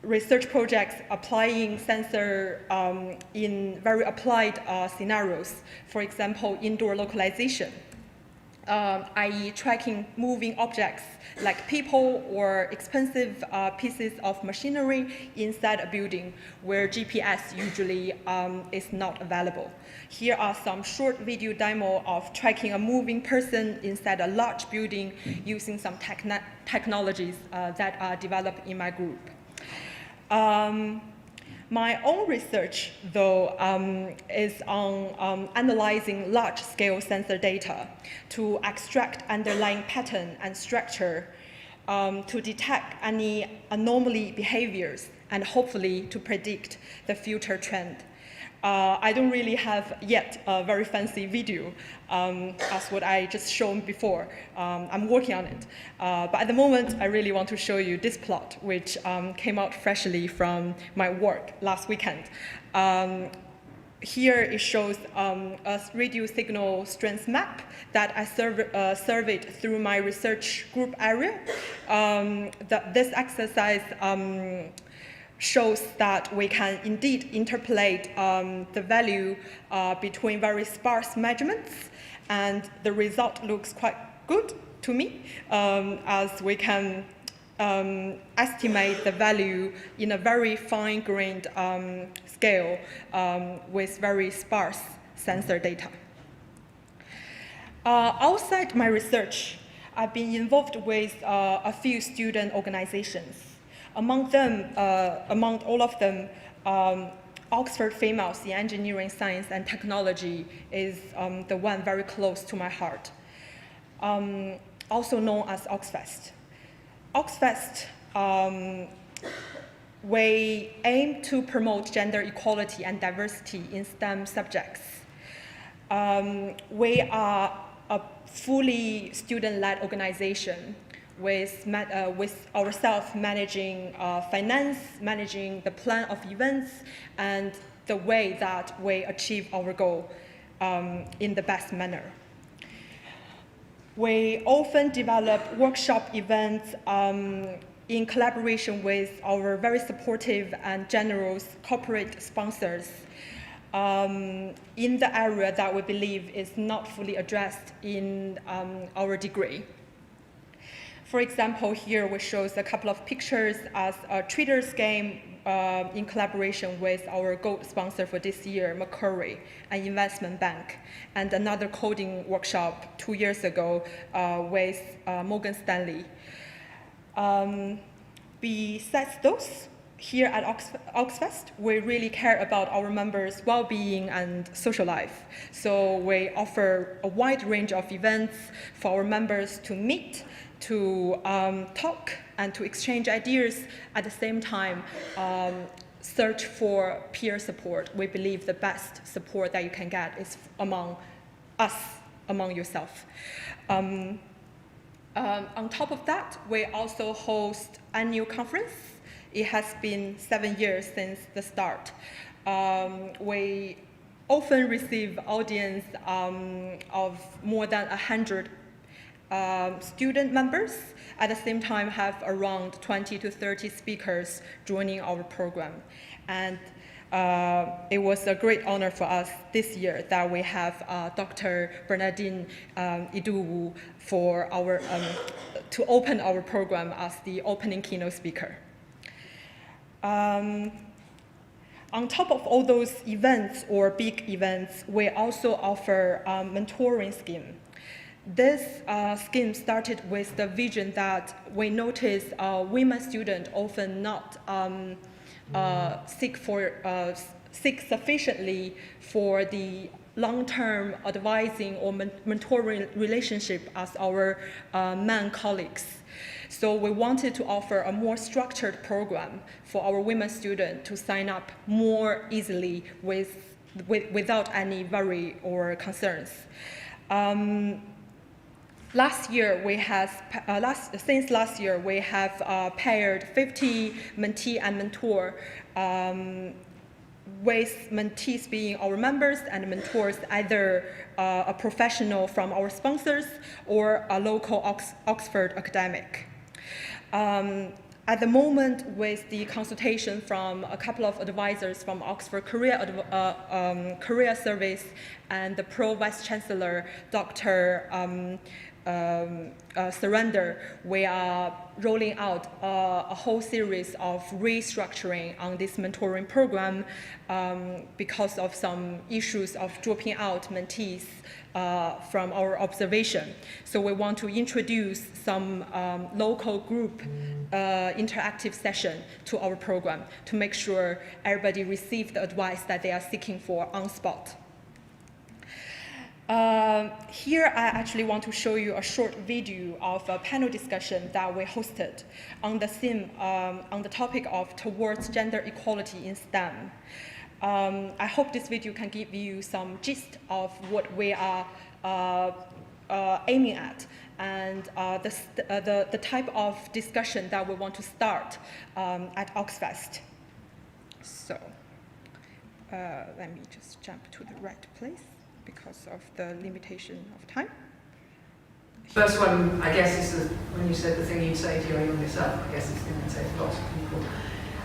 research projects applying sensor in very applied scenarios, for example, indoor localization, i.e. tracking moving objects like people or expensive pieces of machinery inside a building where GPS usually is not available. Here are some short video demo of tracking a moving person inside a large building using some technologies that are developed in my group. My own research, though, is on analyzing large-scale sensor data to extract underlying pattern and structure, to detect any anomaly behaviors, and hopefully to predict the future trend. I don't really have yet a very fancy video as what I just shown before. I'm working on it. But at the moment, I really want to show you this plot, which came out freshly from my work last weekend. Here it shows a radio signal strength map that I surveyed through my research group area. This exercise shows that we can indeed interpolate the value between very sparse measurements, and the result looks quite good to me, as we can estimate the value in a very fine-grained scale with very sparse sensor data. Outside my research, I've been involved with a few student organizations. Among all of them, Oxford Females in Engineering, Science and Technology is the one very close to my heart, also known as Oxfest. Oxfest, we aim to promote gender equality and diversity in STEM subjects. We are a fully student-led organization with ourselves managing finance, managing the plan of events, and the way that we achieve our goal in the best manner. We often develop workshop events in collaboration with our very supportive and generous corporate sponsors in the area that we believe is not fully addressed in our degree. For example, here we show a couple of pictures as a traders game in collaboration with our gold sponsor for this year, Macquarie, an investment bank, and another coding workshop 2 years ago with Morgan Stanley. Besides those, here at Oxfest, we really care about our members' well-being and social life. So we offer a wide range of events for our members to meet to talk and to exchange ideas, at the same time search for peer support. We believe the best support that you can get is among us, among yourself. On top of that, we also host annual conference. It has been 7 years since the start. We often receive audience of more than 100 student members. At the same time, have around 20 to 30 speakers joining our program. And it was a great honor for us this year that we have Dr. Bernardine Iduwu for our, to open our program as the opening keynote speaker. On top of all those events or big events, we also offer a mentoring scheme. This scheme started with the vision that we notice women students often not seek sufficiently for the long-term advising or mentoring relationship as our men colleagues. So we wanted to offer a more structured program for our women students to sign up more easily without any worry or concerns. Last year, since last year, we have paired 50 mentee and mentor, with mentees being our members and mentors either a professional from our sponsors or a local Oxford academic. At the moment, with the consultation from a couple of advisors from Oxford Career Service and the Pro Vice Chancellor, Dr. Surrender, we are rolling out a whole series of restructuring on this mentoring program because of some issues of dropping out mentees from our observation. So we want to introduce some local group interactive session to our program to make sure everybody receives the advice that they are seeking for on spot. Here I actually want to show you a short video of a panel discussion that we hosted on the theme, on the topic of towards gender equality in STEM. I hope this video can give you some gist of what we are aiming at and the type of discussion that we want to start at Oxfest. So let me just jump to the right place because of the limitation of time. First one, I guess, is when you said the thing you'd say to your younger self. I guess it's the thing you'd say to lots of people.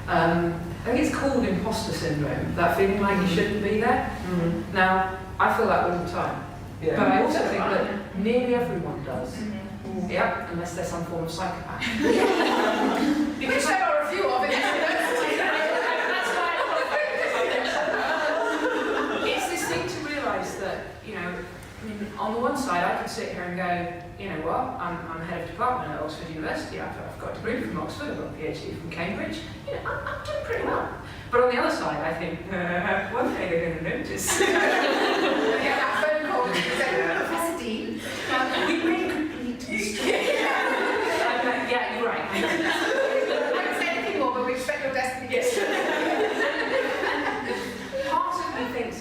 I think it's called imposter syndrome, that feeling like you shouldn't be there. Mm-hmm. Now, I feel that all the time. Yeah. But I also think that nearly everyone does. Mm-hmm. Yeah, unless they're some form of psychopath. Because there are a few of it. It's this thing to realise that, you know, I mean, on the one side, I could sit here and go, you know what, I'm head of department at Oxford University, I've got a degree from Oxford, I've got a PhD from Cambridge, you know, I'm doing pretty well. But on the other side, I think, one day they're going to notice. Get that phone call and say, Professor Dean, we really complete. Yeah, you're right. I don't say anything more, but we respect your destiny. Yes.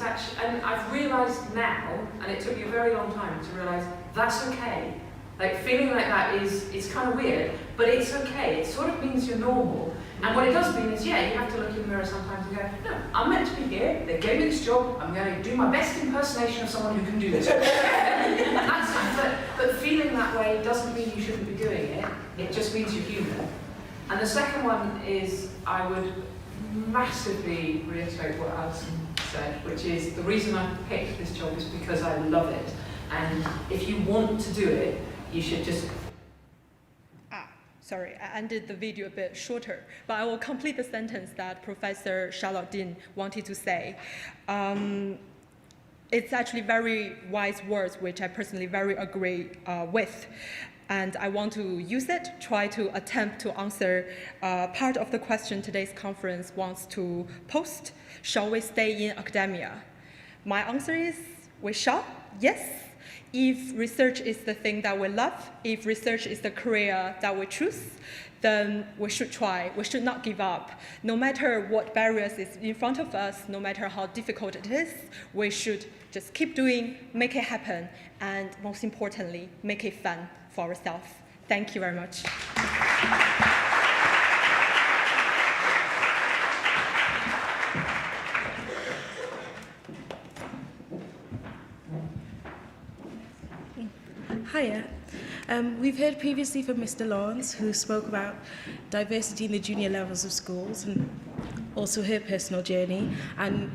Actually, and I've realised now, and it took me a very long time to realise that's okay. Like feeling like that is kind of weird, but it's okay. It sort of means you're normal. And what it does mean is, yeah, you have to look in the mirror sometimes and go, no, I'm meant to be here. They gave me this job. I'm going to do my best impersonation of someone who can do this. but feeling that way doesn't mean you shouldn't be doing it. It just means you're human. And the second one is, I would massively reiterate what Alison said, which is the reason I picked this job is because I love it. And if you want to do it, you should just... Sorry, I ended the video a bit shorter, but I will complete the sentence that Professor Charlotte Dean wanted to say. It's actually very wise words, which I personally very agree with. And I want to use it, try to attempt to answer part of the question today's conference wants to post. Shall we stay in academia? My answer is, we shall, yes. If research is the thing that we love, if research is the career that we choose, then we should try. We should not give up. No matter what barriers is in front of us, no matter how difficult it is, we should just keep doing, make it happen, and most importantly, make it fun for ourselves. Thank you very much. Hiya. We've heard previously from Mr. Lawrence, who spoke about diversity in the junior levels of schools and also her personal journey. And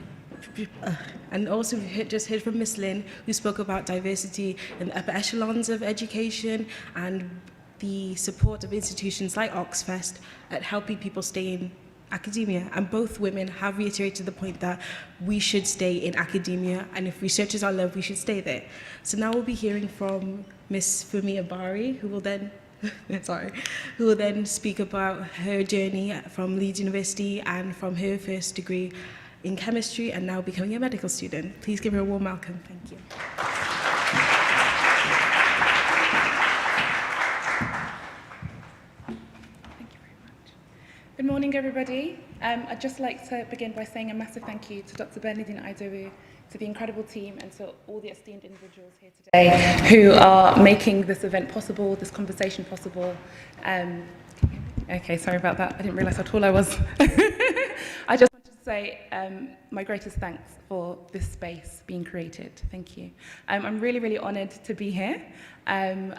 also we've just heard from Miss Lynn, who spoke about diversity in the upper echelons of education and the support of institutions like Oxfest at helping people stay in academia. And both women have reiterated the point that we should stay in academia, and if research is our love, we should stay there. So now we'll be hearing from Miss Fumi Abari, who will then speak about her journey from Leeds University and from her first degree in chemistry and now becoming a medical student. Please give her a warm welcome. Thank you. Good morning, everybody. I'd just like to begin by saying a massive thank you to Dr. Bernadine Aidowu, to the incredible team, and to all the esteemed individuals here today who are making this event possible, this conversation possible. Okay, sorry about that. I didn't realise how tall I was. I just wanted to say my greatest thanks for this space being created. Thank you. I'm really, really honoured to be here. I'm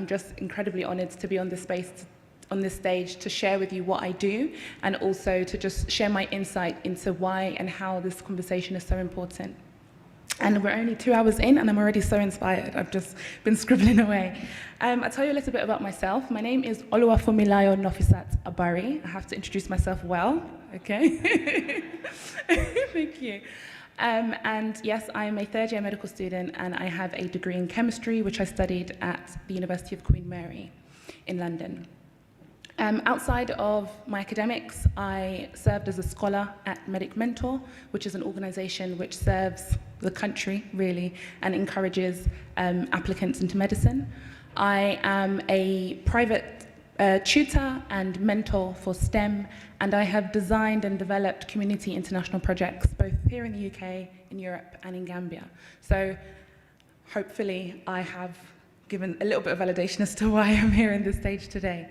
just incredibly honoured to be on this space, on this stage, to share with you what I do, and also to just share my insight into why and how this conversation is so important. And we're only 2 hours in, and I'm already so inspired. I've just been scribbling away. I'll tell you a little bit about myself. My name is Oluwafumilayo Nofisat Abari. I have to introduce myself well, okay? Thank you. And yes, I am a third-year medical student, and I have a degree in chemistry, which I studied at the University of Queen Mary in London. Outside of my academics, I served as a scholar at Medic Mentor, which is an organisation which serves the country, really, and encourages applicants into medicine. I am a private tutor and mentor for STEM, and I have designed and developed community international projects, both here in the UK, in Europe, and in Gambia. So hopefully I have given a little bit of validation as to why I'm here on this stage today.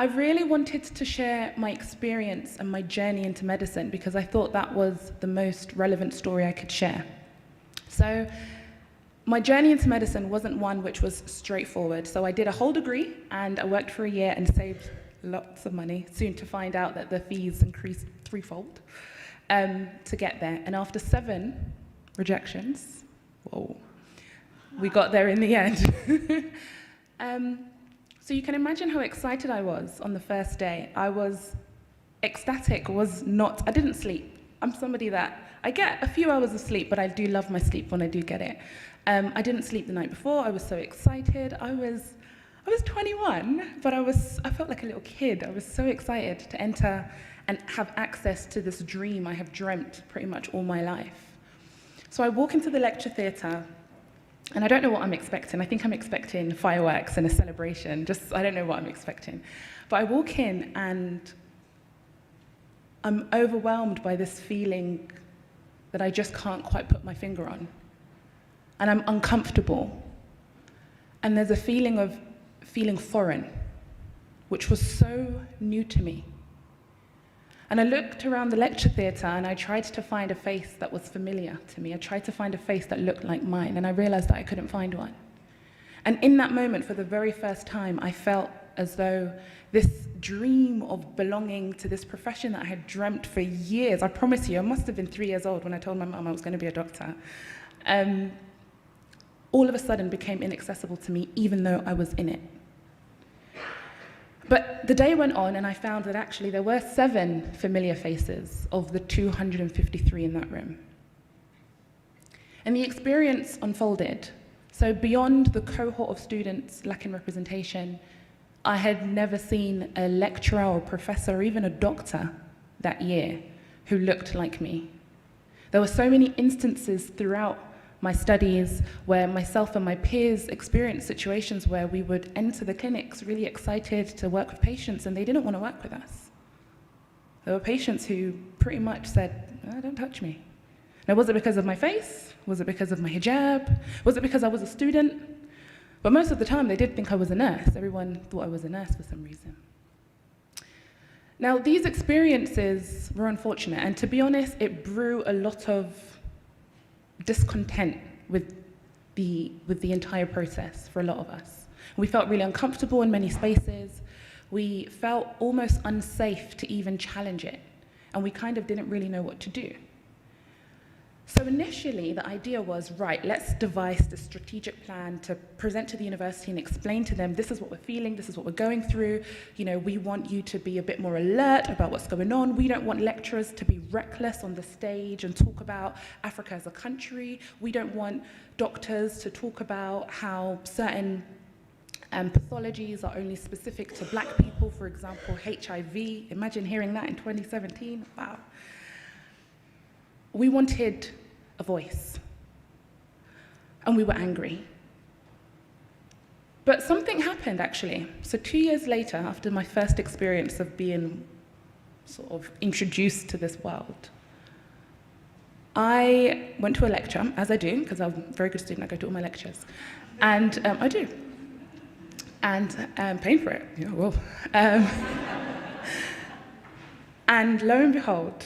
I really wanted to share my experience and my journey into medicine because I thought that was the most relevant story I could share. So my journey into medicine wasn't one which was straightforward. So I did a whole degree and I worked for a year and saved lots of money, soon to find out that the fees increased threefold to get there. And after 7 rejections, whoa, we got there in the end. So you can imagine how excited I was on the first day. I was ecstatic, I didn't sleep. I'm somebody that, I get a few hours of sleep, but I do love my sleep when I do get it. I didn't sleep the night before, I was so excited. I was 21, but I felt like a little kid. I was so excited to enter and have access to this dream I have dreamt pretty much all my life. So I walk into the lecture theatre, and I don't know what I'm expecting. I think I'm expecting fireworks and a celebration. I don't know what I'm expecting. But I walk in and I'm overwhelmed by this feeling that I just can't quite put my finger on. And I'm uncomfortable. And there's a feeling of feeling foreign, which was so new to me. And I looked around the lecture theatre and I tried to find a face that was familiar to me. I tried to find a face that looked like mine, and I realized that I couldn't find one. And in that moment, for the very first time, I felt as though this dream of belonging to this profession that I had dreamt for years, I promise you, I must have been 3 years old when I told my mum I was going to be a doctor, all of a sudden became inaccessible to me, even though I was in it. But the day went on and I found that actually there were 7 familiar faces of the 253 in that room. And the experience unfolded. So beyond the cohort of students lacking representation, I had never seen a lecturer or professor or even a doctor that year who looked like me. There were so many instances throughout my studies, where myself and my peers experienced situations where we would enter the clinics really excited to work with patients, and they didn't want to work with us. There were patients who pretty much said, "Oh, don't touch me." Now, was it because of my face? Was it because of my hijab? Was it because I was a student? But most of the time, they did think I was a nurse. Everyone thought I was a nurse for some reason. Now, these experiences were unfortunate, and to be honest, it brew a lot of discontent with the entire process for a lot of us. We felt really uncomfortable in many spaces. We felt almost unsafe to even challenge it, and we kind of didn't really know what to do. So initially, the idea was, right, let's devise the strategic plan to present to the university and explain to them, this is what we're feeling, this is what we're going through. You know, we want you to be a bit more alert about what's going on. We don't want lecturers to be reckless on the stage and talk about Africa as a country. We don't want doctors to talk about how certain pathologies are only specific to black people, for example, HIV. Imagine hearing that in 2017, wow. We wanted a voice, and we were angry. But something happened, actually. So 2 years later, after my first experience of being sort of introduced to this world, I went to a lecture, as I do, because I'm a very good student, I go to all my lectures, and I do. And I'm paying for it, yeah, well. And lo and behold,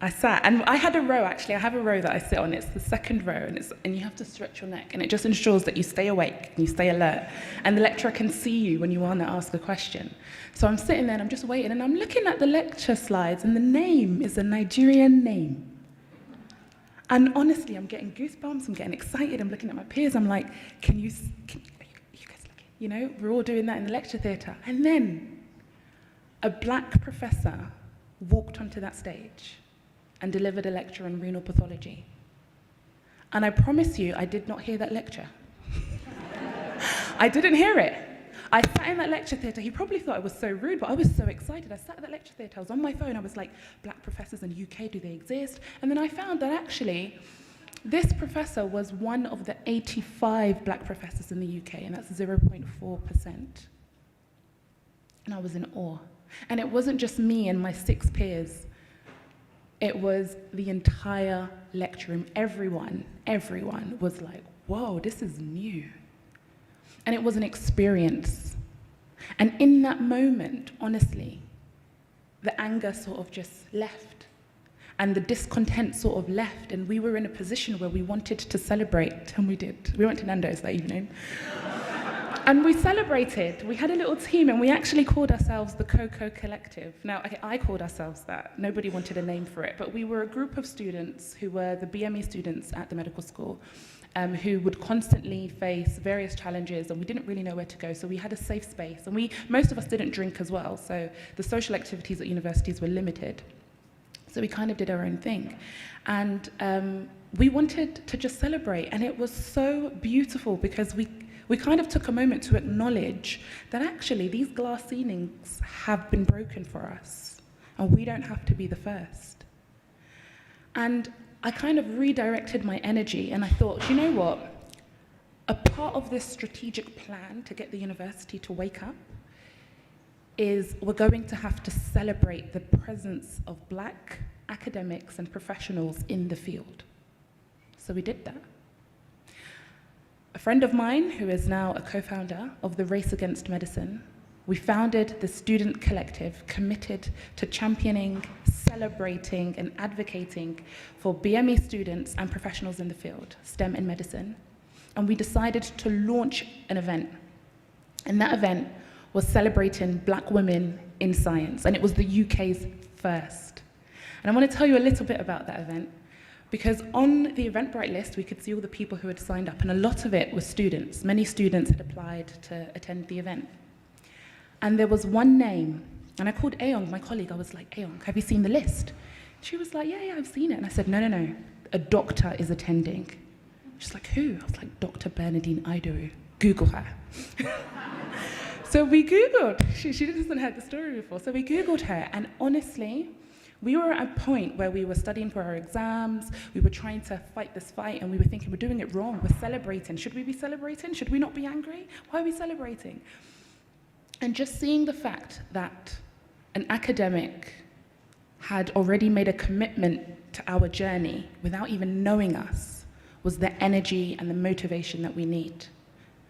I sat, and I had a row, actually. I have a row that I sit on. It's the second row, and you have to stretch your neck, and it just ensures that you stay awake and you stay alert. And the lecturer can see you when you want to ask a question. So I'm sitting there, and I'm just waiting, and I'm looking at the lecture slides, and the name is a Nigerian name. And honestly, I'm getting goosebumps, I'm getting excited, I'm looking at my peers, I'm like, are you guys looking? You know, we're all doing that in the lecture theatre. And then a black professor walked onto that stage and delivered a lecture on renal pathology. And I promise you, I did not hear that lecture. I didn't hear it. I sat in that lecture theatre. He probably thought I was so rude, but I was so excited. I sat at that lecture theatre. I was on my phone. I was like, black professors in the UK, do they exist? And then I found that actually, this professor was one of the 85 black professors in the UK, and that's 0.4%. And I was in awe. And it wasn't just me and my 6 peers. It was the entire lecture room. Everyone was like, whoa, this is new. And it was an experience. And in that moment, honestly, the anger sort of just left. And the discontent sort of left. And we were in a position where we wanted to celebrate, and we did. We went to Nando's that evening. And we celebrated. We had a little team, and we actually called ourselves the Cocoa Collective. Now, I called ourselves that. Nobody wanted a name for it, but we were a group of students who were the BME students at the medical school, who would constantly face various challenges, and we didn't really know where to go, so we had a safe space. And most of us didn't drink as well, so the social activities at universities were limited. So we kind of did our own thing. And we wanted to just celebrate, and it was so beautiful because we kind of took a moment to acknowledge that actually these glass ceilings have been broken for us, and we don't have to be the first. And I kind of redirected my energy, and I thought, you know what? A part of this strategic plan to get the university to wake up is we're going to have to celebrate the presence of black academics and professionals in the field. So we did that. A friend of mine, who is now a co-founder of the Race Against Medicine, we founded the Student Collective committed to championing, celebrating, and advocating for BME students and professionals in the field, STEM and medicine. And we decided to launch an event. And that event was celebrating black women in science, and it was the UK's first. And I want to tell you a little bit about that event, because on the Eventbrite list, we could see all the people who had signed up, and a lot of it was students. Many students had applied to attend the event. And there was one name, and I called Aong, my colleague. I was like, Aong, have you seen the list? She was like, yeah, I've seen it. And I said, no, a doctor is attending. She's like, who? I was like, Dr. Bernadine Idowu. Google her. So we Googled. She hasn't heard the story before. So we Googled her, and honestly, We were at a point where we were studying for our exams, we were trying to fight this fight, and we were thinking, we're doing it wrong, we're celebrating. Should we be celebrating? Should we not be angry? Why are we celebrating? And just seeing the fact that an academic had already made a commitment to our journey without even knowing us was the energy and the motivation that we need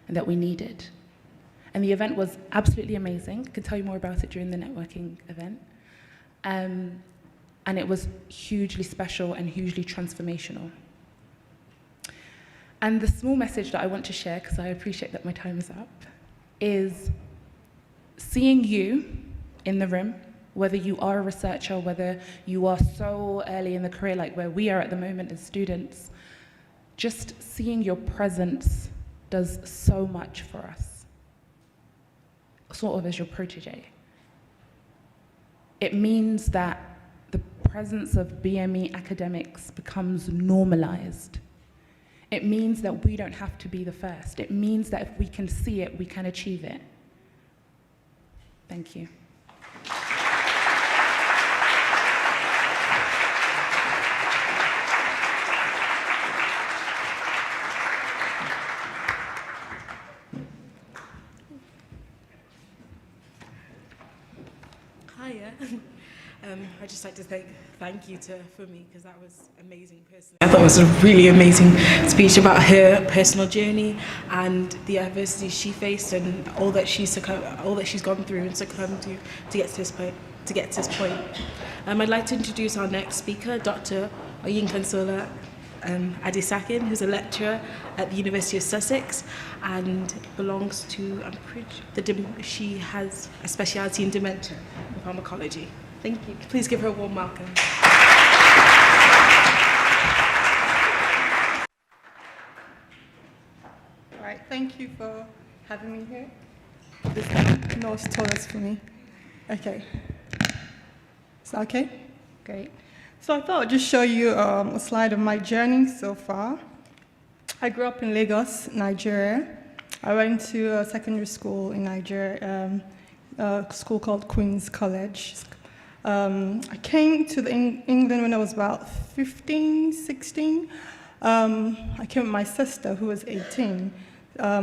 and that we needed. And the event was absolutely amazing. I can tell you more about it during the networking event. And it was hugely special and hugely transformational. And the small message that I want to share, because I appreciate that my time is up, is seeing you in the room, whether you are a researcher, whether you are so early in the career like where we are at the moment as students, just seeing your presence does so much for us, sort of as your protege. It means that the presence of BME academics becomes normalized. It means that we don't have to be the first. It means that if we can see it, we can achieve it. Thank you. Hiya. I'd just like to thank you to Fumi, because that was amazing personally. I thought it was a really amazing speech about her personal journey and the adversity she faced and all that she's gone through and succumbed to get to this point. I'd like to introduce our next speaker, Dr. Oyinkansola Adesakin, who's a lecturer at the University of Sussex and belongs to she has a speciality in dementia and pharmacology. Thank you. Please give her a warm welcome. All right, thank you for having me here. This no toilets for me. Okay. Is that okay? Great. So I thought I'd just show you a slide of my journey so far. I grew up in Lagos, Nigeria. I went to a secondary school in Nigeria, a school called Queen's College. I came to England when I was about 15, 16. I came with my sister, who was 18.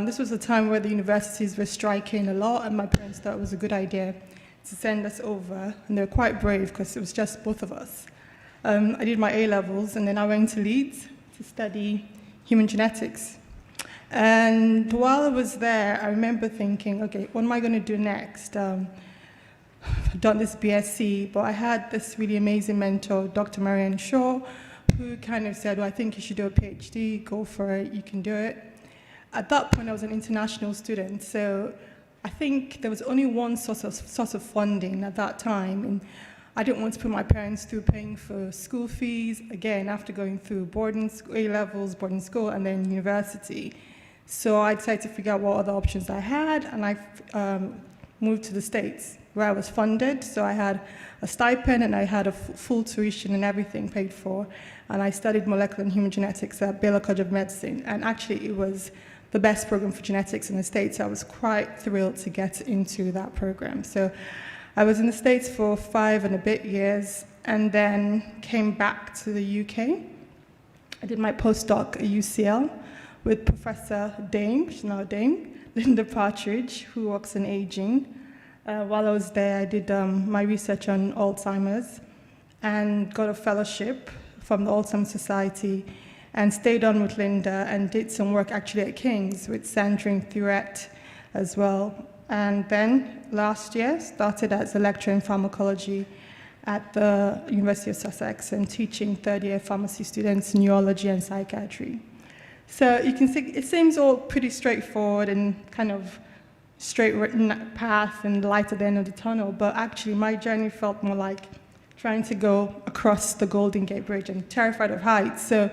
This was a time where the universities were striking a lot, and my parents thought it was a good idea to send us over. And they were quite brave, because it was just both of us. I did my A-levels, and then I went to Leeds to study human genetics. And while I was there, I remember thinking, okay, what am I going to do next? I've done this BSc, but I had this really amazing mentor, Dr. Marianne Shaw, who kind of said, well, I think you should do a PhD, go for it, you can do it. At that point, I was an international student, so I think there was only one source of funding at that time, and I didn't want to put my parents through paying for school fees, again, after going through boarding school, A-levels, boarding school, and then university. So I decided to figure out what other options I had, and I moved to the States, where I was funded. So I had a stipend, and I had a full tuition and everything paid for. And I studied molecular and human genetics at Baylor College of Medicine. And actually, it was the best program for genetics in the States. So I was quite thrilled to get into that program. So I was in the States for 5 and a bit years, and then came back to the UK. I did my postdoc at UCL with Professor Dame, she's now Dame, Linda Partridge, who works in aging. While I was there, I did my research on Alzheimer's and got a fellowship from the Alzheimer's Society, and stayed on with Linda and did some work actually at King's with Sandrine Thuret as well. And then last year, started as a lecturer in pharmacology at the University of Sussex and teaching third-year pharmacy students neurology and psychiatry. So you can see it seems all pretty straightforward and kind of straight path and light at the end of the tunnel, but actually my journey felt more like trying to go across the Golden Gate Bridge and terrified of heights. So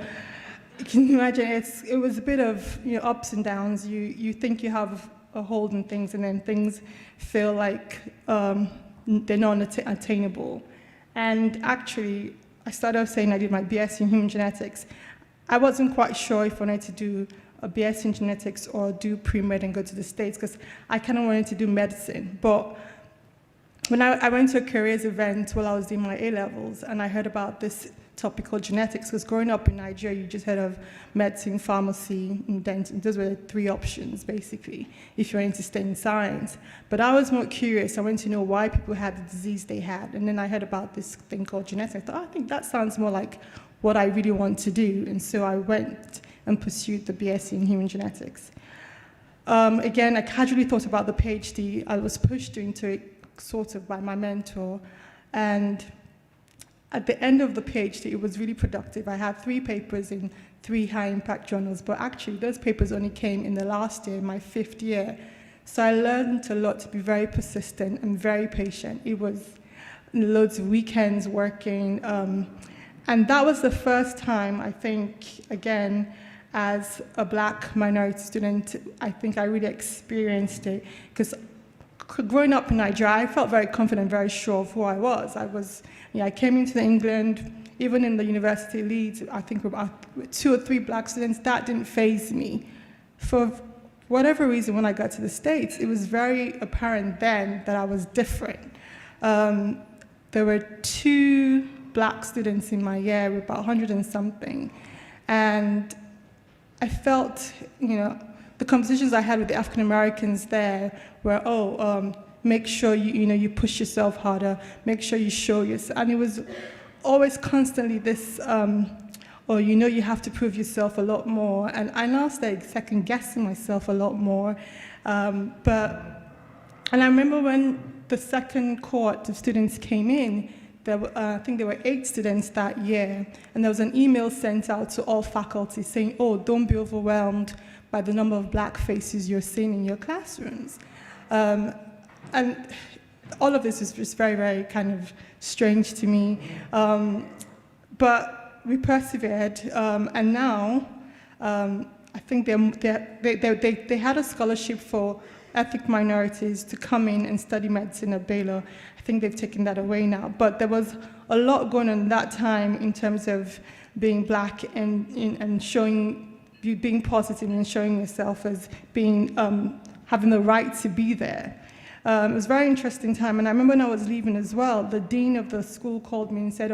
you can imagine it was a bit of ups and downs. You think you have a hold on things, and then things feel like they're not attainable. And actually, I started off saying I did my BSc in human genetics. I wasn't quite sure if I wanted to do a BSc in genetics or do pre-med and go to the States, because I kind of wanted to do medicine. But when I went to a careers event while I was doing my A-levels, and I heard about this topic called genetics, because growing up in Nigeria, you just heard of medicine, pharmacy, and dental. Those were the three options, basically, if you wanted to stay in science. But I was more curious. I wanted to know why people had the disease they had. And then I heard about this thing called genetics. I thought, I think that sounds more like what I really want to do. And so I went and pursued the BSc in human genetics. Again, I casually thought about the PhD. I was pushed into it sort of by my mentor. And at the end of the PhD, it was really productive. I had 3 papers in 3 high-impact journals, but actually those papers only came in the last year, my 5th year. So I learned a lot to be very persistent and very patient. It was loads of weekends working. And that was the first time, I think, again, as a Black minority student, I think I really experienced it. Because growing up in Nigeria, I felt very confident, very sure of who I was. I came into England, even in the University of Leeds, I think about 2 or 3 Black students. That didn't faze me. For whatever reason, when I got to the States, it was very apparent then that I was different. There were 2 Black students in my year, about 100 and something. And I felt, the conversations I had with the African Americans there were, make sure you push yourself harder, make sure you show yourself. And it was always constantly this, you have to prove yourself a lot more. And I now started second guessing myself a lot more. And I remember when the second cohort of students came in, I think there were 8 students that year, and there was an email sent out to all faculty saying, don't be overwhelmed by the number of Black faces you're seeing in your classrooms. And all of this is just very, very kind of strange to me. But we persevered, and now I think they had a scholarship for ethnic minorities to come in and study medicine at Baylor. I think they've taken that away now. But there was a lot going on that time in terms of being Black and being positive and showing yourself as being having the right to be there. It was a very interesting time, and I remember when I was leaving as well, the dean of the school called me and said,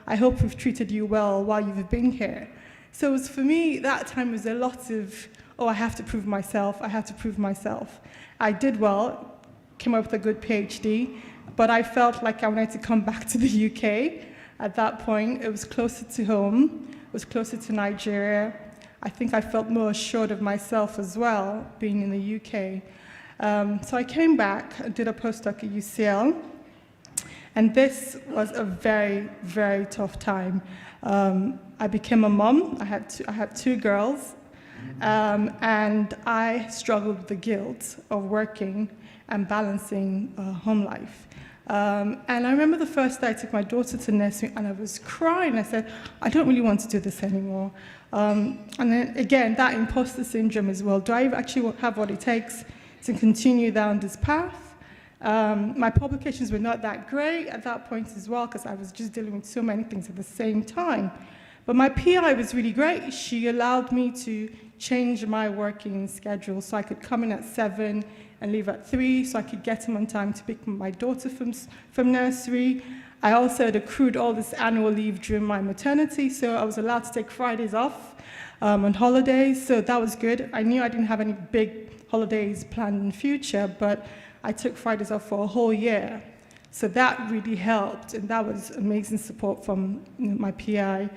I hope we've treated you well while you've been here. So it was, for me, that time was a lot of, I have to prove myself, I have to prove myself. I did well, came up with a good PhD, but I felt like I wanted to come back to the UK. At that point, it was closer to home, it was closer to Nigeria. I think I felt more assured of myself as well, being in the UK. So I came back, I did a postdoc at UCL, and this was a very, very tough time. I became a mom, I had 2 girls, and I struggled with the guilt of working and balancing home life. And I remember the first day I took my daughter to nursery and I was crying. I said, I don't really want to do this anymore. And then again, that imposter syndrome as well. Do I actually have what it takes to continue down this path? My publications were not that great at that point as well, because I was just dealing with so many things at the same time. But my PI was really great. She allowed me to change my working schedule so I could come in at 7 and leave at 3, so I could get him on time to pick my daughter from nursery. I also had accrued all this annual leave during my maternity, so I was allowed to take Fridays off on holidays, so that was good. I knew I didn't have any big holidays planned in the future, but I took Fridays off for a whole year. So that really helped, and that was amazing support from my PI.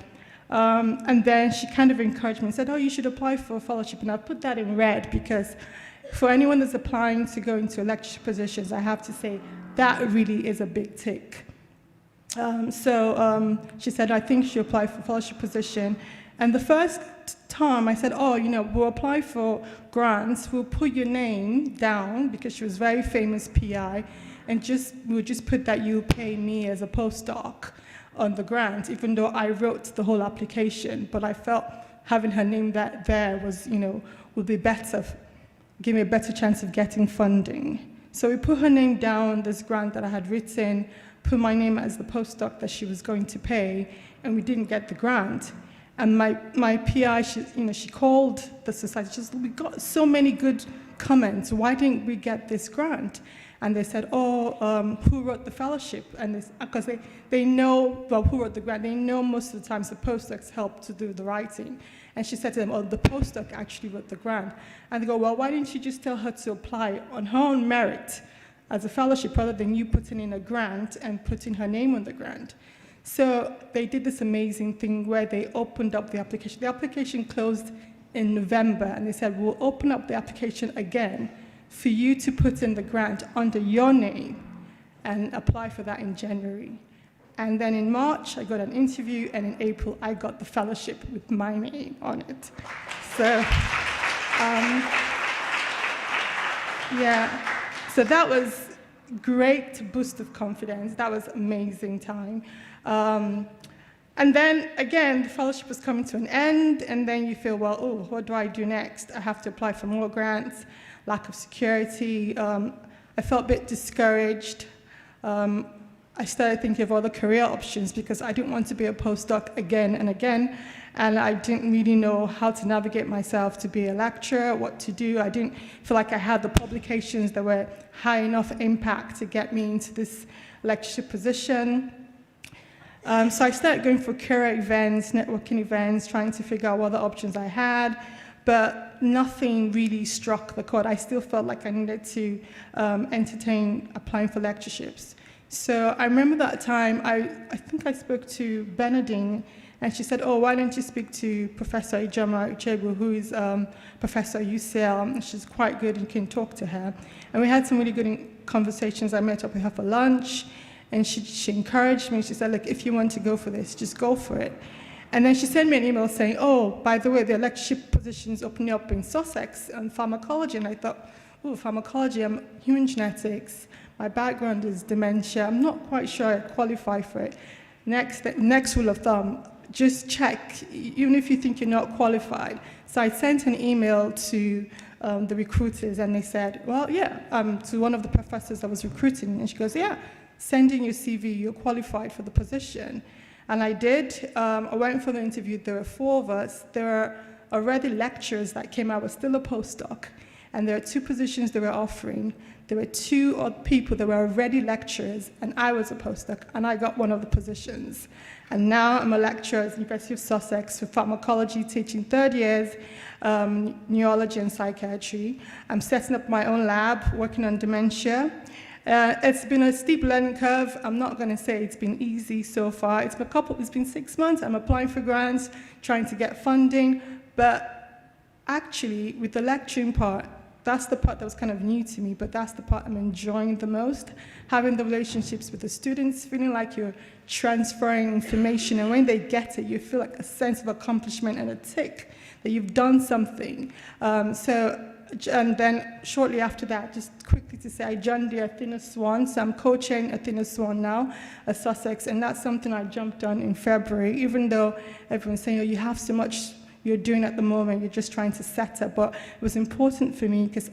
And then she kind of encouraged me and said, you should apply for a fellowship. And I put that in red because for anyone that's applying to go into lectureship positions, I have to say that really is a big tick. She said, I think she applied for a fellowship position. And the first time I said, we'll apply for grants, we'll put your name down, because she was a very famous PI, and we'll just put that you pay me as a postdoc on the grant, even though I wrote the whole application. But I felt having her name there was, would be better, give me a better chance of getting funding. So we put her name down, this grant that I had written, put my name as the postdoc that she was going to pay, and we didn't get the grant. And my PI, she called the society. She said, we got so many good comments. Why didn't we get this grant? And they said, oh, who wrote the fellowship? And because they know, well, who wrote the grant? They know most of the times the postdocs help to do the writing. And she said to them, oh, the postdoc actually wrote the grant. And they go, well, why didn't you just tell her to apply on her own merit as a fellowship rather than you putting in a grant and putting her name on the grant? So they did this amazing thing where they opened up the application. The application closed in November, and they said, we'll open up the application again for you to put in the grant under your name and apply for that in January. And then in March, I got an interview, and in April, I got the fellowship with my name on it. So, yeah, so that was great boost of confidence. That was amazing time. And then, again, the fellowship was coming to an end, and then you feel, well, oh, what do I do next? I have to apply for more grants, lack of security. I felt a bit discouraged. I started thinking of other career options because I didn't want to be a postdoc again and again, and I didn't really know how to navigate myself to be a lecturer, what to do. I didn't feel like I had the publications that were high enough impact to get me into this lectureship position. So I started going for career events, networking events, trying to figure out what other options I had, but nothing really struck the chord. I still felt like I needed to entertain applying for lectureships. So I remember that time, I think I spoke to Bernadine, and she said, oh, why don't you speak to Professor Ijoma Uchegbu, who is professor at UCL. She's quite good, and you can talk to her. And we had some really good conversations. I met up with her for lunch, and she encouraged me. She said, look, if you want to go for this, just go for it. And then she sent me an email saying, oh, by the way, there are lectureship positions opening up in Sussex on pharmacology. And I thought, oh, pharmacology, I'm human genetics. My background is dementia. I'm not quite sure I qualify for it. Next rule of thumb, just check, even if you think you're not qualified. So I sent an email to the recruiters, and they said, well, yeah, to one of the professors that was recruiting. And she goes, yeah, send in your CV, you're qualified for the position. And I did. I went for the interview. There were 4 of us. There were already lecturers that came out, was still a postdoc. And there are 2 positions they were offering. There were 2 odd people that were already lecturers, and I was a postdoc, and I got one of the positions. And now I'm a lecturer at the University of Sussex for pharmacology, teaching 3rd years, neurology and psychiatry. I'm setting up my own lab, working on dementia. It's been a steep learning curve. I'm not going to say it's been easy so far. It's been 6 months. I'm applying for grants, trying to get funding. But actually, with the lecturing part, that's the part that was kind of new to me, but that's the part I'm enjoying the most. Having the relationships with the students, feeling like you're transferring information, and when they get it, you feel like a sense of accomplishment and a tick that you've done something. And then shortly after that, just quickly to say, I joined the Athena Swan, so I'm co-chairing Athena Swan now at Sussex, and that's something I jumped on in February, even though everyone's saying, oh, you have so much you're doing at the moment, you're just trying to set up. But it was important for me because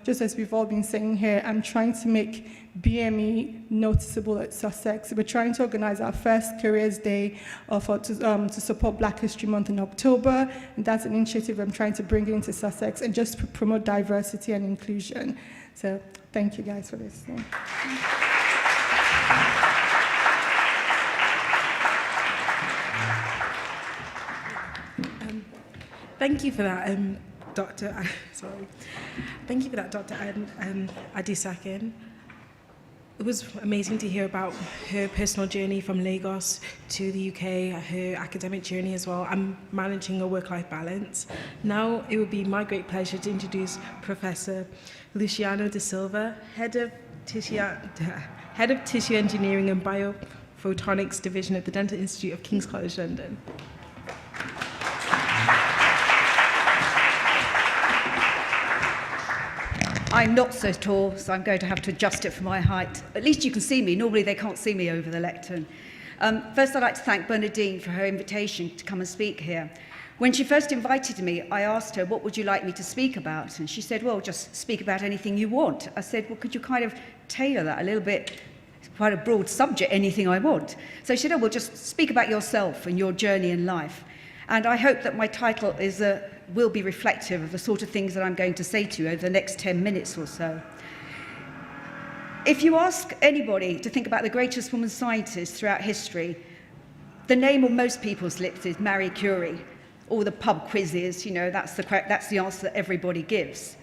just as we've all been saying here, I'm trying to make BME noticeable at Sussex. We're trying to organize our first Careers Day to support Black History Month in October, and that's an initiative I'm trying to bring into Sussex and just promote diversity and inclusion. So thank you guys for this. Thank you for that, Dr. Thank you for that, Dr. Adisakin. It was amazing to hear about her personal journey from Lagos to the UK, her academic journey as well. I'm managing a work-life balance. Now it would be my great pleasure to introduce Professor Luciano da Silva, Head of Tissue Engineering and Biophotonics Division at the Dental Institute of King's College London. I'm not so tall, so I'm going to have to adjust it for my height. At least you can see me. Normally they can't see me over the lectern. First, I'd like to thank Bernadine for her invitation to come and speak here. When she first invited me, I asked her, what would you like me to speak about? And she said, well, just speak about anything you want. I said, well, could you kind of tailor that a little bit? It's quite a broad subject, anything I want. So she said, oh, well, just speak about yourself and your journey in life. And I hope that my title will be reflective of the sort of things that I'm going to say to you over the next 10 minutes or so. If you ask anybody to think about the greatest woman scientist throughout history, the name on most people's lips is Marie Curie. All the pub quizzes, that's the answer that everybody gives.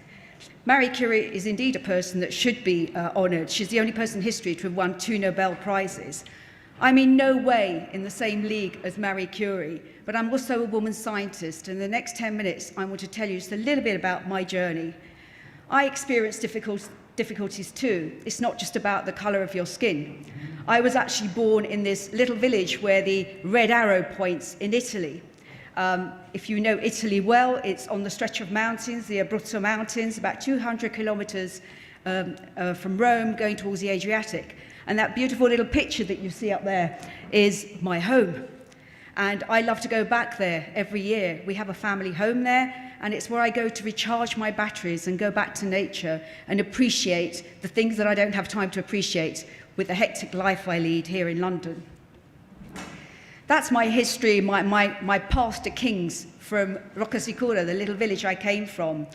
Marie Curie is indeed a person that should be honoured. She's the only person in history to have won 2 Nobel Prizes. I'm in no way in the same league as Marie Curie, but I'm also a woman scientist, and in the next 10 minutes I want to tell you just a little bit about my journey. I experienced difficulties too. It's not just about the colour of your skin. I was actually born in this little village where the red arrow points in Italy. If you know Italy well, it's on the stretch of mountains, the Abruzzo Mountains, about 200 kilometres from Rome, going towards the Adriatic. And that beautiful little picture that you see up there is my home. And I love to go back there every year. We have a family home there, and it's where I go to recharge my batteries and go back to nature and appreciate the things that I don't have time to appreciate with the hectic life I lead here in London. That's my history, my path to Kings from Roccasicura, the little village I came from.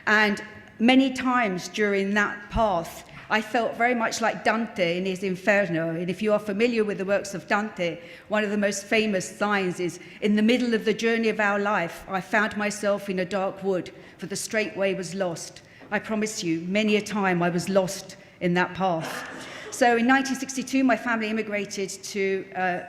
And many times during that path, I felt very much like Dante in his Inferno. And if you are familiar with the works of Dante, one of the most famous lines is, "In the middle of the journey of our life, I found myself in a dark wood, for the straight way was lost." I promise you, many a time I was lost in that path. So in 1962, my family immigrated to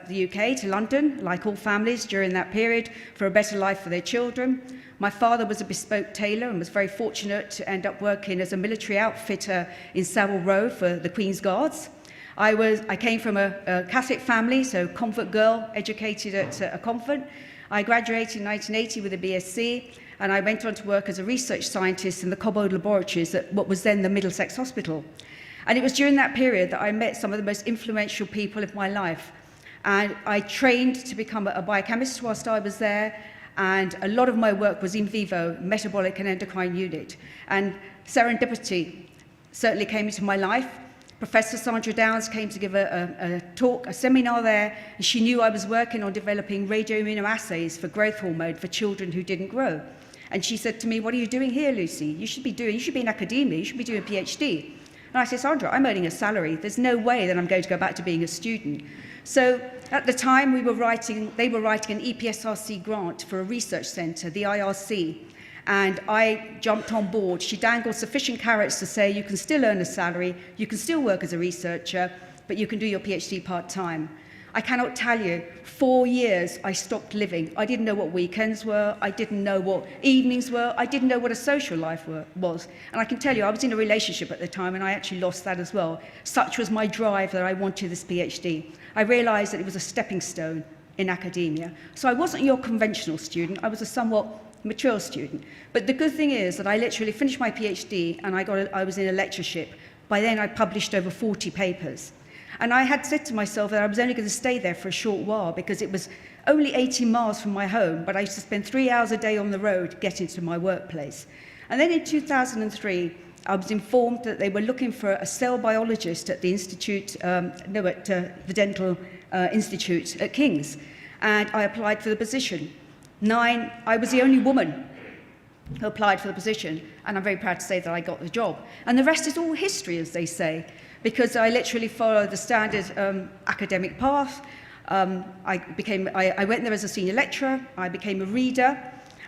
the UK, to London, like all families during that period, for a better life for their children. My father was a bespoke tailor and was very fortunate to end up working as a military outfitter in Savile Row for the Queen's Guards. I came from a Catholic family, so convent girl, educated at a convent. I graduated in 1980 with a BSc, and I went on to work as a research scientist in the Cobbold laboratories at what was then the Middlesex Hospital. And it was during that period that I met some of the most influential people of my life. And I trained to become a biochemist whilst I was there, and a lot of my work was in vivo, metabolic and endocrine unit. And serendipity certainly came into my life. Professor Sandra Downs came to give a talk, a seminar there, and she knew I was working on developing radioimmunoassays for growth hormone for children who didn't grow. And she said to me, "What are you doing here, Lucy? You should be in academia, you should be doing a PhD. And I said, "Sandra, I'm earning a salary. There's no way that I'm going to go back to being a student." So at the time they were writing an EPSRC grant for a research centre, the IRC, and I jumped on board. She dangled sufficient carrots to say, you can still earn a salary, you can still work as a researcher, but you can do your PhD part-time. I cannot tell you, 4 years I stopped living. I didn't know what weekends were, I didn't know what evenings were, I didn't know what a social life was. And I can tell you, I was in a relationship at the time and I actually lost that as well. Such was my drive that I wanted this PhD. I realised that it was a stepping stone in academia. So I wasn't your conventional student, I was a somewhat mature student. But the good thing is that I literally finished my PhD and I was in a lectureship. By then I published over 40 papers. And I had said to myself that I was only going to stay there for a short while because it was only 18 miles from my home, but I used to spend 3 hours a day on the road getting to my workplace. And then in 2003, I was informed that they were looking for a cell biologist at the institute, the Dental Institute at King's. And I applied for the position. I was the only woman who applied for the position, and I'm very proud to say that I got the job. And the rest is all history, as they say, because I literally followed the standard academic path. I went there as a senior lecturer, I became a reader,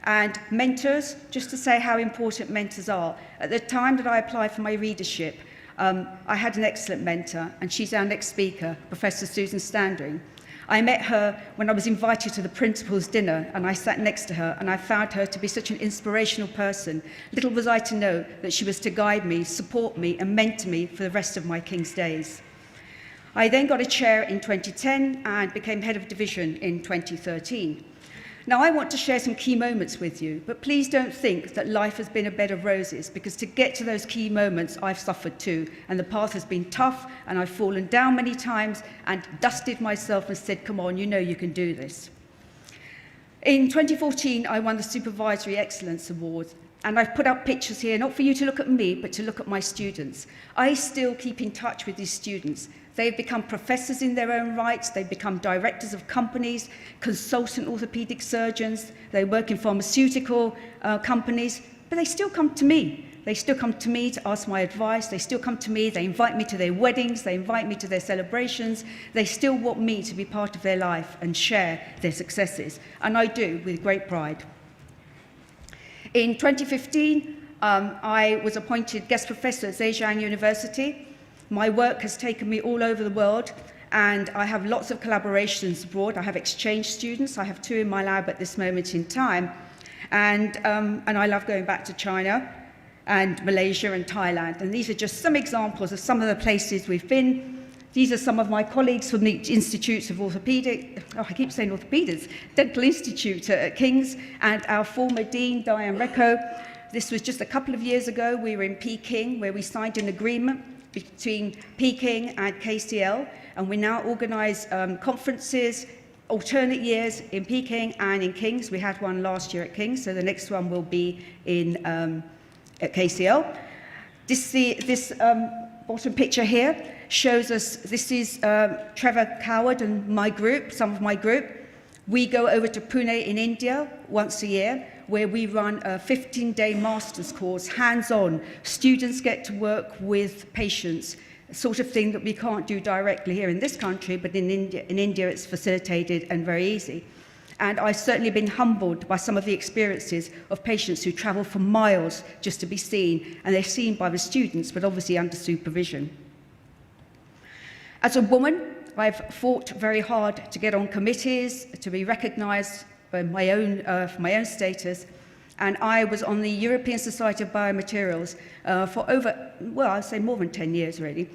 and mentors, just to say how important mentors are. At the time that I applied for my readership, I had an excellent mentor, and she's our next speaker, Professor Susan Standring. I met her when I was invited to the principal's dinner, and I sat next to her, and I found her to be such an inspirational person. Little was I to know that she was to guide me, support me, and mentor me for the rest of my King's days. I then got a chair in 2010 and became head of division in 2013. Now, I want to share some key moments with you, but please don't think that life has been a bed of roses, because to get to those key moments, I've suffered too, and the path has been tough, and I've fallen down many times and dusted myself and said, come on, you know you can do this. In 2014, I won the Supervisory Excellence Award, and I've put up pictures here, not for you to look at me, but to look at my students. I still keep in touch with these students. They've become professors in their own rights, they've become directors of companies, consultant orthopedic surgeons, they work in pharmaceutical companies, but they still come to me They still come to me to ask my advice. They still come to me. They invite me to their weddings. They invite me to their celebrations. They still want me to be part of their life and share their successes. And I do with great pride. In 2015, I was appointed guest professor at Zhejiang University. My work has taken me all over the world, and I have lots of collaborations abroad. I have exchange students. I have 2 in my lab at this moment in time. And I love going back to China and Malaysia and Thailand. And these are just some examples of some of the places we've been. These are some of my colleagues from the Institutes of Dental Institute at King's, and our former Dean, Diane Recco. This was just a couple of years ago. We were in Peking, where we signed an agreement between Peking and KCL, and we now organise conferences, alternate years in Peking and in King's. We had one last year at King's, so the next one will be in at KCL. This bottom picture here shows us, this is Trevor Coward and my group, some of my group. We go over to Pune in India once a year, where we run a 15-day master's course, hands-on. Students get to work with patients, sort of thing that we can't do directly here in this country, but in India it's facilitated and very easy. And I've certainly been humbled by some of the experiences of patients who travel for miles just to be seen, and they're seen by the students, but obviously under supervision. As a woman, I've fought very hard to get on committees, to be recognised by my own status, and I was on the European Society of Biomaterials for over, well, I'd say more than 10 years really.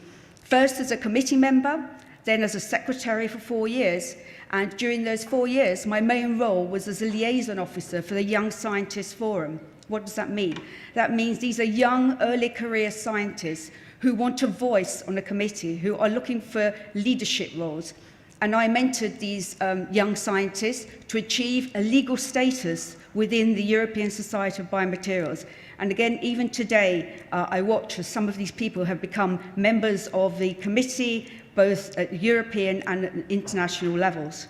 First as a committee member, then as a secretary for 4 years, and during those 4 years, my main role was as a liaison officer for the Young Scientists Forum. What does that mean? That means these are young, early career scientists who want a voice on a committee, who are looking for leadership roles. And I mentored these young scientists to achieve a legal status within the European Society of Biomaterials. And again, even today, I watch as some of these people have become members of the committee, both at European and at international levels.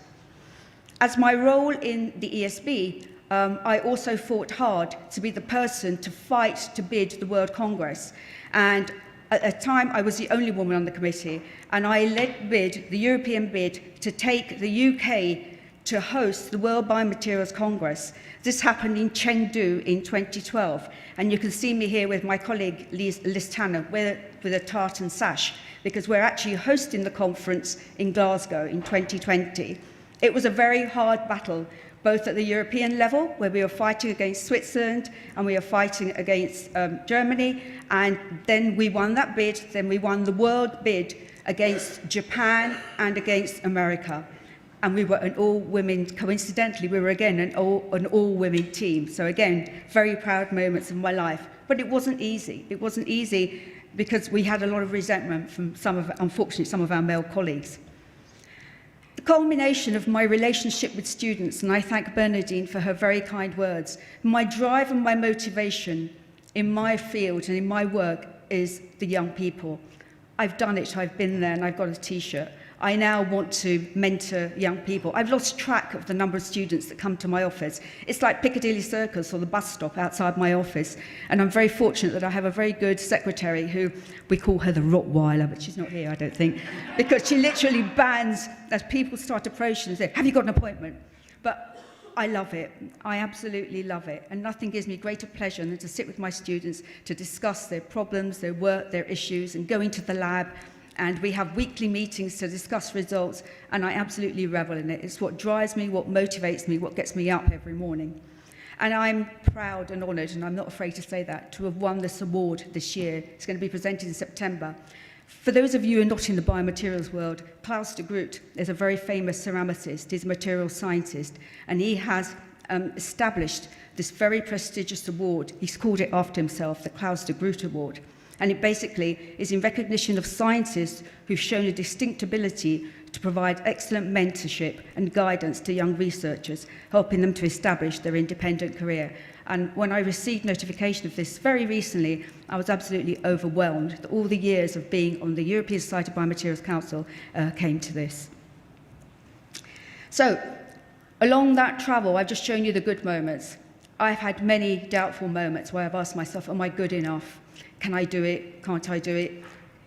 As my role in the ESB, I also fought hard to be the person to fight to bid the World Congress. And at the time, I was the only woman on the committee, and I led the European bid to take the UK to host the World Biomaterials Congress. This happened in Chengdu in 2012, and you can see me here with my colleague Liz Tanner with a tartan sash, because we're actually hosting the conference in Glasgow in 2020. It was a very hard battle, both at the European level, where we were fighting against Switzerland and we were fighting against Germany, and then we won that bid. Then we won the world bid against Japan and against America. And we were an all-women, coincidentally, we were again an all-women team. So again, very proud moments of my life. But it wasn't easy. It wasn't easy because we had a lot of resentment from unfortunately, some of our male colleagues. The culmination of my relationship with students, and I thank Bernadine for her very kind words, my drive and my motivation in my field and in my work is the young people. I've done it, I've been there, and I've got a t-shirt. I now want to mentor young people. I've lost track of the number of students that come to my office. It's like Piccadilly Circus or the bus stop outside my office. And I'm very fortunate that I have a very good secretary who, we call her the Rottweiler, but she's not here, I don't think, because she literally bands as people start approaching and say, have you got an appointment? But I love it. I absolutely love it. And nothing gives me greater pleasure than to sit with my students to discuss their problems, their work, their issues, and go into the lab. And we have weekly meetings to discuss results, and I absolutely revel in it. It's what drives me, what motivates me, what gets me up every morning. And I'm proud and honoured, and I'm not afraid to say that, to have won this award this year. It's going to be presented in September. For those of you who are not in the biomaterials world, Klaus de Groot is a very famous ceramicist. He's a materials scientist, and he has established this very prestigious award. He's called it after himself, the Klaus de Groot Award. And it basically is in recognition of scientists who've shown a distinct ability to provide excellent mentorship and guidance to young researchers, helping them to establish their independent career. And when I received notification of this very recently, I was absolutely overwhelmed that all the years of being on the European Society of Biomaterials Council came to this. So, along that travel, I've just shown you the good moments. I've had many doubtful moments where I've asked myself, am I good enough? Can I do it? Can't I do it?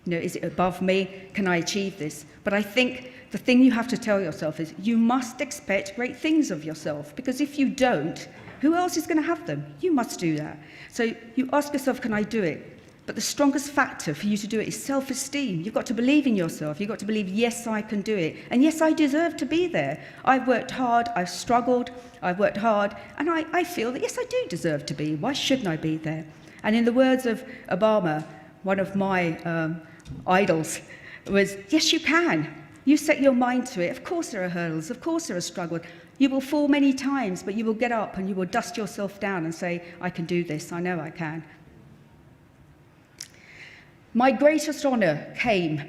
You know, is it above me? Can I achieve this? But I think the thing you have to tell yourself is you must expect great things of yourself, because if you don't, who else is going to have them? You must do that. So you ask yourself, can I do it? But the strongest factor for you to do it is self-esteem. You've got to believe in yourself. You've got to believe, yes, I can do it. And yes, I deserve to be there. I've worked hard, I've struggled, I've worked hard, and I feel that, yes, I do deserve to be. Why shouldn't I be there? And in the words of Obama, one of my idols, was, yes, you can. You set your mind to it. Of course there are hurdles. Of course there are struggles. You will fall many times, but you will get up and you will dust yourself down and say, I can do this. I know I can. My greatest honour came,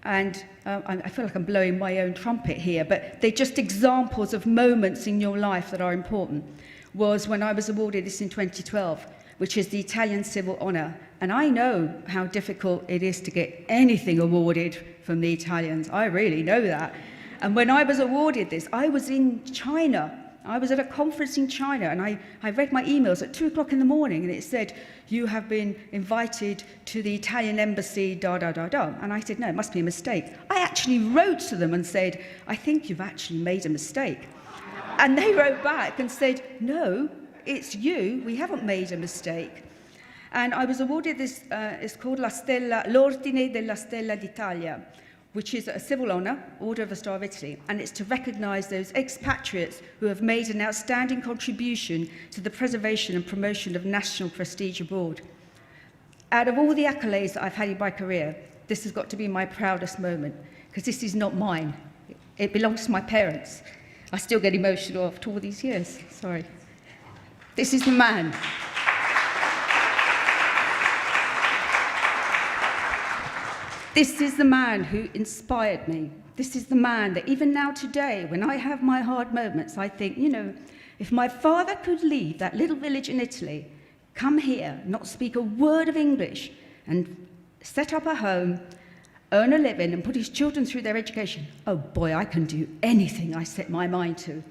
and I feel like I'm blowing my own trumpet here, but they're just examples of moments in your life that are important, was when I was awarded this in 2012, which is the Italian Civil Honour. And I know how difficult it is to get anything awarded from the Italians. I really know that. And when I was awarded this, I was in China. I was at a conference in China, and I read my emails at 2 o'clock in the morning, and it said, you have been invited to the Italian embassy, da-da-da-da. And I said, no, it must be a mistake. I actually wrote to them and said, I think you've actually made a mistake. And they wrote back and said, no, it's you. We haven't made a mistake. And I was awarded this, it's called l'Ordine della Stella d'Italia, which is a civil honour, Order of the Star of Italy, and it's to recognise those expatriates who have made an outstanding contribution to the preservation and promotion of national prestige abroad. Out of all the accolades that I've had in my career, this has got to be my proudest moment, because this is not mine. It belongs to my parents. I still get emotional after all these years, sorry. This is the man. This is the man who inspired me. This is the man that even now today, when I have my hard moments, I think, you know, if my father could leave that little village in Italy, come here, not speak a word of English, and set up a home, earn a living, and put his children through their education, oh boy, I can do anything I set my mind to.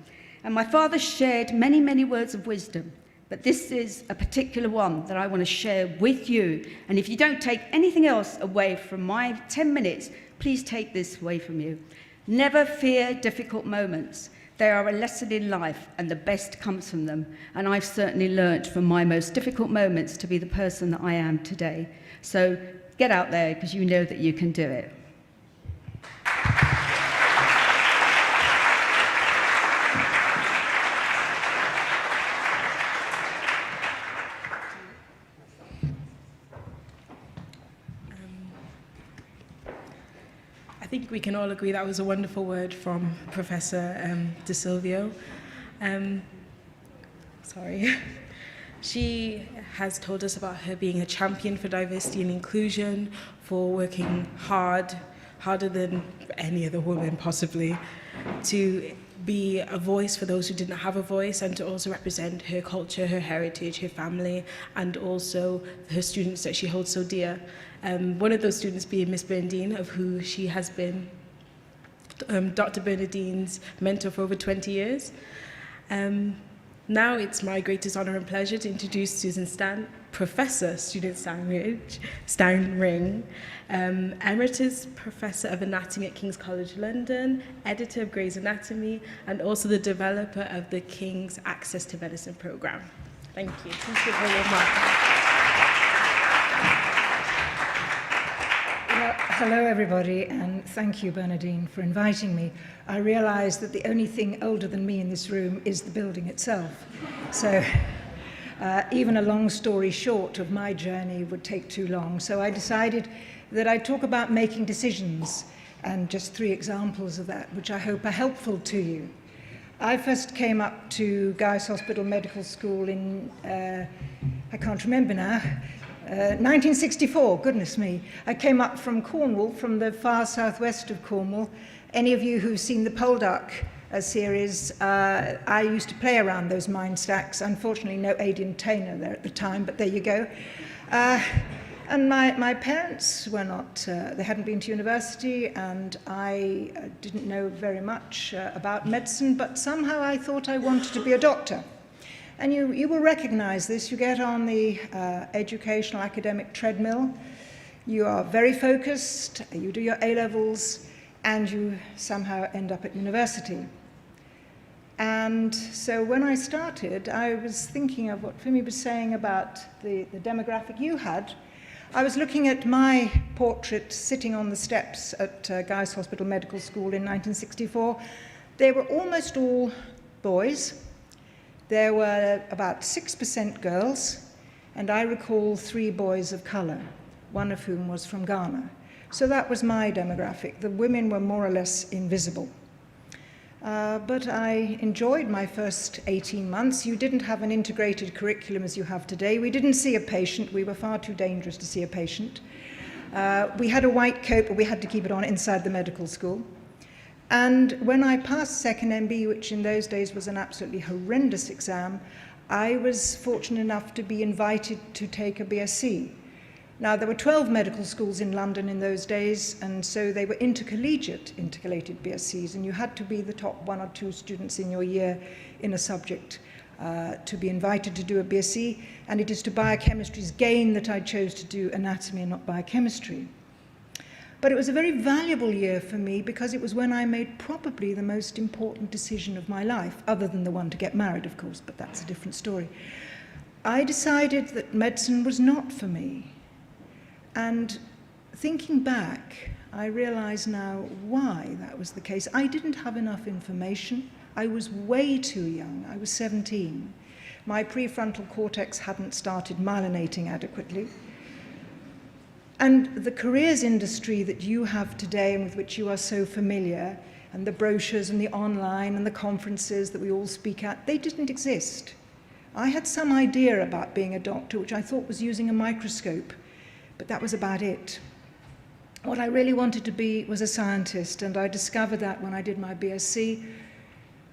And my father shared many, many words of wisdom. But this is a particular one that I want to share with you. And if you don't take anything else away from my 10 minutes, please take this away from you. Never fear difficult moments. They are a lesson in life, and the best comes from them. And I've certainly learnt from my most difficult moments to be the person that I am today. So get out there, because you know that you can do it. I think we can all agree that was a wonderful word from Professor De Silvio. She has told us about her being a champion for diversity and inclusion, for working harder than any other woman possibly, to be a voice for those who didn't have a voice, and to also represent her culture, her heritage, her family, and also her students that she holds so dear. One of those students being Miss Bernadine, of who she has been Dr. Bernadine's mentor for over 20 years. Now it's my greatest honour and pleasure to introduce Professor Susan Stanring, Emeritus Professor of Anatomy at King's College London, Editor of Gray's Anatomy, and also the developer of the King's Access to Medicine programme. Thank you. Please give her a warm welcome. Hello, everybody, and thank you, Bernadine, for inviting me. I realise that the only thing older than me in this room is the building itself. So even a long story short of my journey would take too long. So I decided that I'd talk about making decisions, and just 3 examples of that, which I hope are helpful to you. I first came up to Guy's Hospital Medical School in, I can't remember now, 1964, goodness me. I came up from Cornwall, from the far southwest of Cornwall. Any of you who've seen the Poldark series, I used to play around those mine stacks. Unfortunately, no Aidan Taylor there at the time, but there you go. And my parents were not, they hadn't been to university, and I didn't know very much about medicine, but somehow I thought I wanted to be a doctor. And you will recognize this. You get on the educational academic treadmill, you are very focused, you do your A-levels, and you somehow end up at university. And so when I started, I was thinking of what Fumi was saying about the demographic you had. I was looking at my portrait sitting on the steps at Guy's Hospital Medical School in 1964. They were almost all boys. There were about 6% girls, and I recall 3 boys of colour, one of whom was from Ghana. So that was my demographic. The women were more or less invisible. But I enjoyed my first 18 months. You didn't have an integrated curriculum as you have today. We didn't see a patient. We were far too dangerous to see a patient. We had a white coat, but we had to keep it on inside the medical school. And when I passed second MB, which in those days was an absolutely horrendous exam, I was fortunate enough to be invited to take a BSc. Now, there were 12 medical schools in London in those days, and so they were intercollegiate, intercalated BScs, and you had to be the top 1 or 2 students in your year in a subject to be invited to do a BSc, and it is to biochemistry's gain that I chose to do anatomy and not biochemistry. But it was a very valuable year for me because it was when I made probably the most important decision of my life, other than the one to get married, of course, but that's a different story. I decided that medicine was not for me. And thinking back, I realize now why that was the case. I didn't have enough information. I was way too young. I was 17. My prefrontal cortex hadn't started myelinating adequately. And the careers industry that you have today and with which you are so familiar, and the brochures and the online and the conferences that we all speak at, they didn't exist. I had some idea about being a doctor, which I thought was using a microscope, but that was about it. What I really wanted to be was a scientist, and I discovered that when I did my BSc,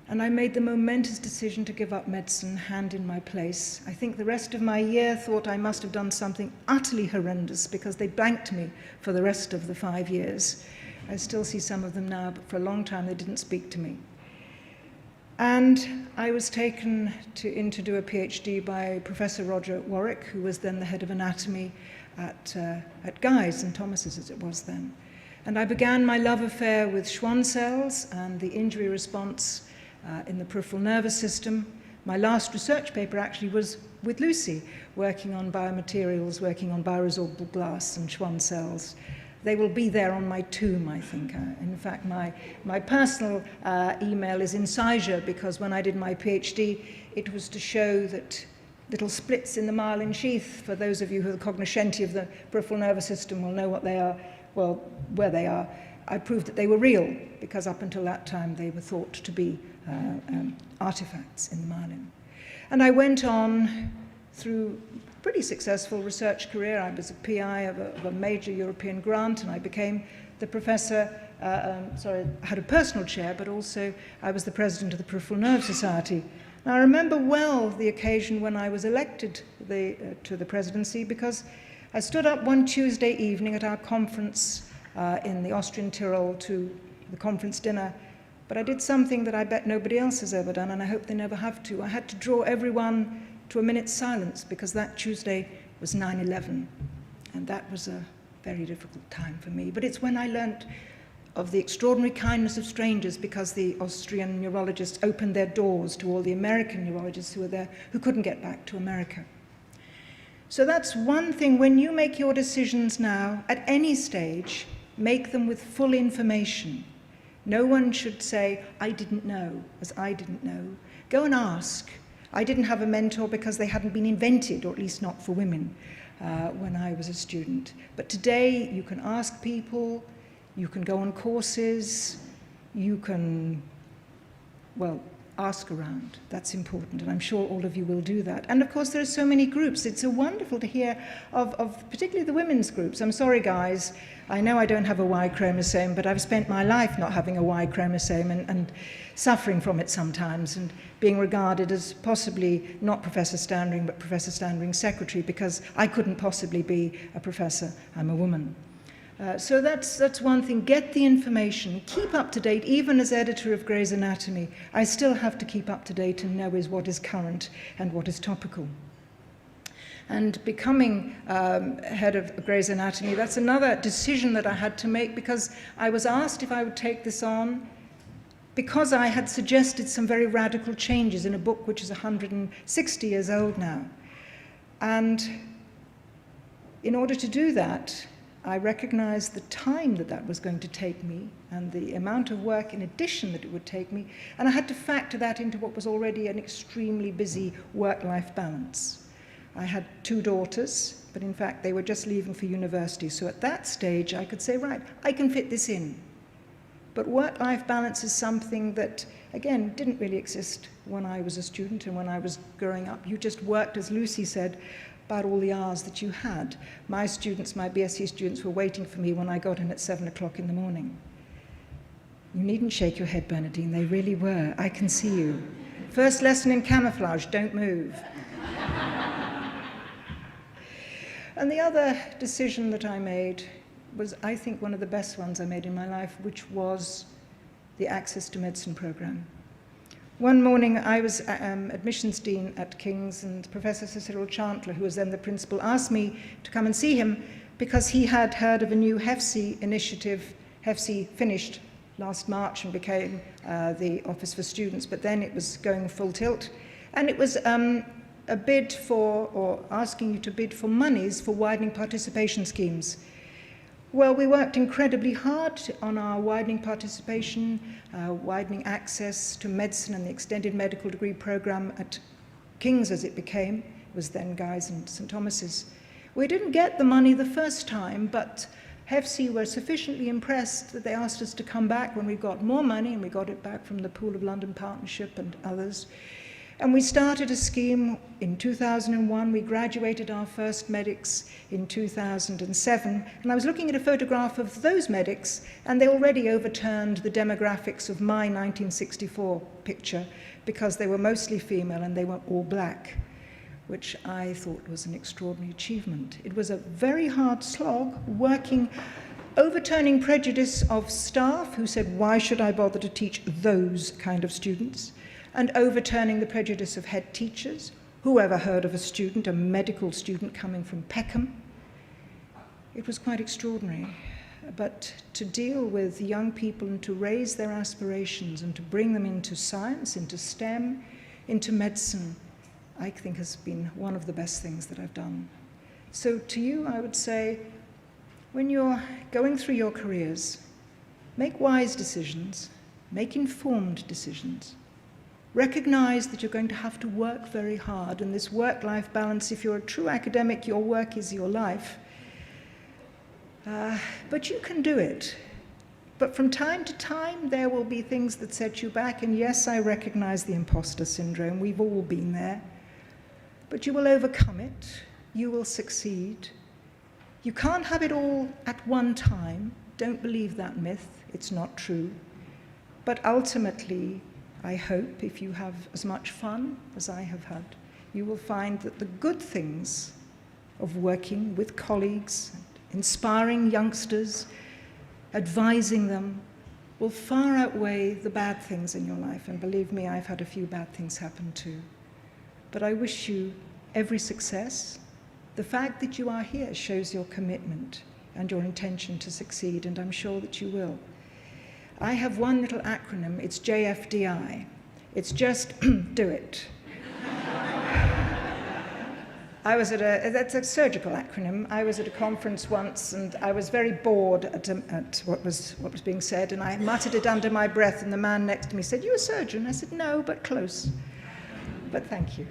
and I made the momentous decision to give up medicine, hand in my place. I think the rest of my year thought I must have done something utterly horrendous because they blanked me for the rest of the 5 years. I still see some of them now, but for a long time they didn't speak to me. And I was taken in to do a PhD by Professor Roger Warwick, who was then the head of anatomy at Guy's and Thomas's as it was then. And I began my love affair with Schwann cells and the injury response in the peripheral nervous system. My last research paper actually was with Lucy, working on biomaterials, working on bioresorbable glass and Schwann cells. They will be there on my tomb, I think. In fact, my personal email is incisure, because when I did my PhD, it was to show that little splits in the myelin sheath, for those of you who are the cognoscenti of the peripheral nervous system will know what they are, well, where they are. I proved that they were real, because up until that time they were thought to be artifacts in the myelin. And I went on through a pretty successful research career. I was a PI of a major European grant, and I became the professor, I had a personal chair, but also I was the president of the Peripheral Nerve Society. Now, I remember well the occasion when I was elected to the presidency, because I stood up one Tuesday evening at our conference in the Austrian Tyrol to the conference dinner, but I did something that I bet nobody else has ever done, and I hope they never have to. I had to draw everyone to a minute's silence, because that Tuesday was 9/11, and that was a very difficult time for me. But it's when I learnt of the extraordinary kindness of strangers, because the Austrian neurologists opened their doors to all the American neurologists who were there, who couldn't get back to America. So that's one thing. When you make your decisions now, at any stage, make them with full information. No one should say, I didn't know, as I didn't know. Go and ask. I didn't have a mentor because they hadn't been invented, or at least not for women, when I was a student. But today, you can ask people, you can go on courses, you can, well, ask around. That's important, and I'm sure all of you will do that. And of course, there are so many groups. It's so wonderful to hear of particularly the women's groups. I'm sorry, guys, I know I don't have a Y chromosome, but I've spent my life not having a Y chromosome and suffering from it sometimes, and being regarded as possibly not Professor Standring, but Professor Standring's secretary, because I couldn't possibly be a professor. I'm a woman. So that's one thing. Get the information. Keep up to date. Even as editor of Grey's Anatomy, I still have to keep up to date and know what is current and what is topical. And becoming head of Grey's Anatomy, that's another decision that I had to make, because I was asked if I would take this on because I had suggested some very radical changes in a book which is 160 years old now. And in order to do that, I recognized the time that was going to take me and the amount of work in addition that it would take me, and I had to factor that into what was already an extremely busy work-life balance. I had 2 daughters, but in fact they were just leaving for university, so at that stage I could say, right, I can fit this in. But work-life balance is something that, again, didn't really exist when I was a student and when I was growing up. You just worked, as Lucy said, about all the hours that you had. My students, my BSc students, were waiting for me when I got in at 7 o'clock in the morning. You needn't shake your head, Bernadine, they really were. I can see you. First lesson in camouflage, don't move. And the other decision that I made was, I think, one of the best ones I made in my life, which was the Access to Medicine program. One morning, I was admissions dean at King's, and Professor Sir Cyril Chantler, who was then the principal, asked me to come and see him because he had heard of a new HEFC initiative. HEFC finished last March and became the Office for Students, but then it was going full tilt. And it was a bid for, or asking you to bid for monies for widening participation schemes. Well, we worked incredibly hard on our widening participation, widening access to medicine and the extended medical degree program at King's, as it became. It was then Guy's and St Thomas's. We didn't get the money the first time, but HEFC were sufficiently impressed that they asked us to come back when we got more money, and we got it back from the Pool of London Partnership and others. And we started a scheme in 2001. We graduated our first medics in 2007. And I was looking at a photograph of those medics, and they already overturned the demographics of my 1964 picture, because they were mostly female and they were all black, which I thought was an extraordinary achievement. It was a very hard slog, overturning prejudice of staff who said, why should I bother to teach those kind of students? And overturning the prejudice of head teachers. Who ever heard of a medical student coming from Peckham? It was quite extraordinary. But to deal with young people and to raise their aspirations and to bring them into science, into STEM, into medicine, I think has been one of the best things that I've done. So to you, I would say, when you're going through your careers, make wise decisions, make informed decisions. Recognize that you're going to have to work very hard, and this work-life balance, if you're a true academic, your work is your life. But you can do it. But from time to time, there will be things that set you back, and yes, I recognize the imposter syndrome. We've all been there. But you will overcome it. You will succeed. You can't have it all at one time. Don't believe that myth. It's not true. But ultimately, I hope, if you have as much fun as I have had, you will find that the good things of working with colleagues, inspiring youngsters, advising them, will far outweigh the bad things in your life. And believe me, I've had a few bad things happen too. But I wish you every success. The fact that you are here shows your commitment and your intention to succeed, and I'm sure that you will. I have one little acronym, it's JFDI. It's just do it. That's a surgical acronym. I was at a conference once and I was very bored at what was being said, and I muttered it under my breath, and the man next to me said, "You a surgeon?" I said, "No, but close." But thank you.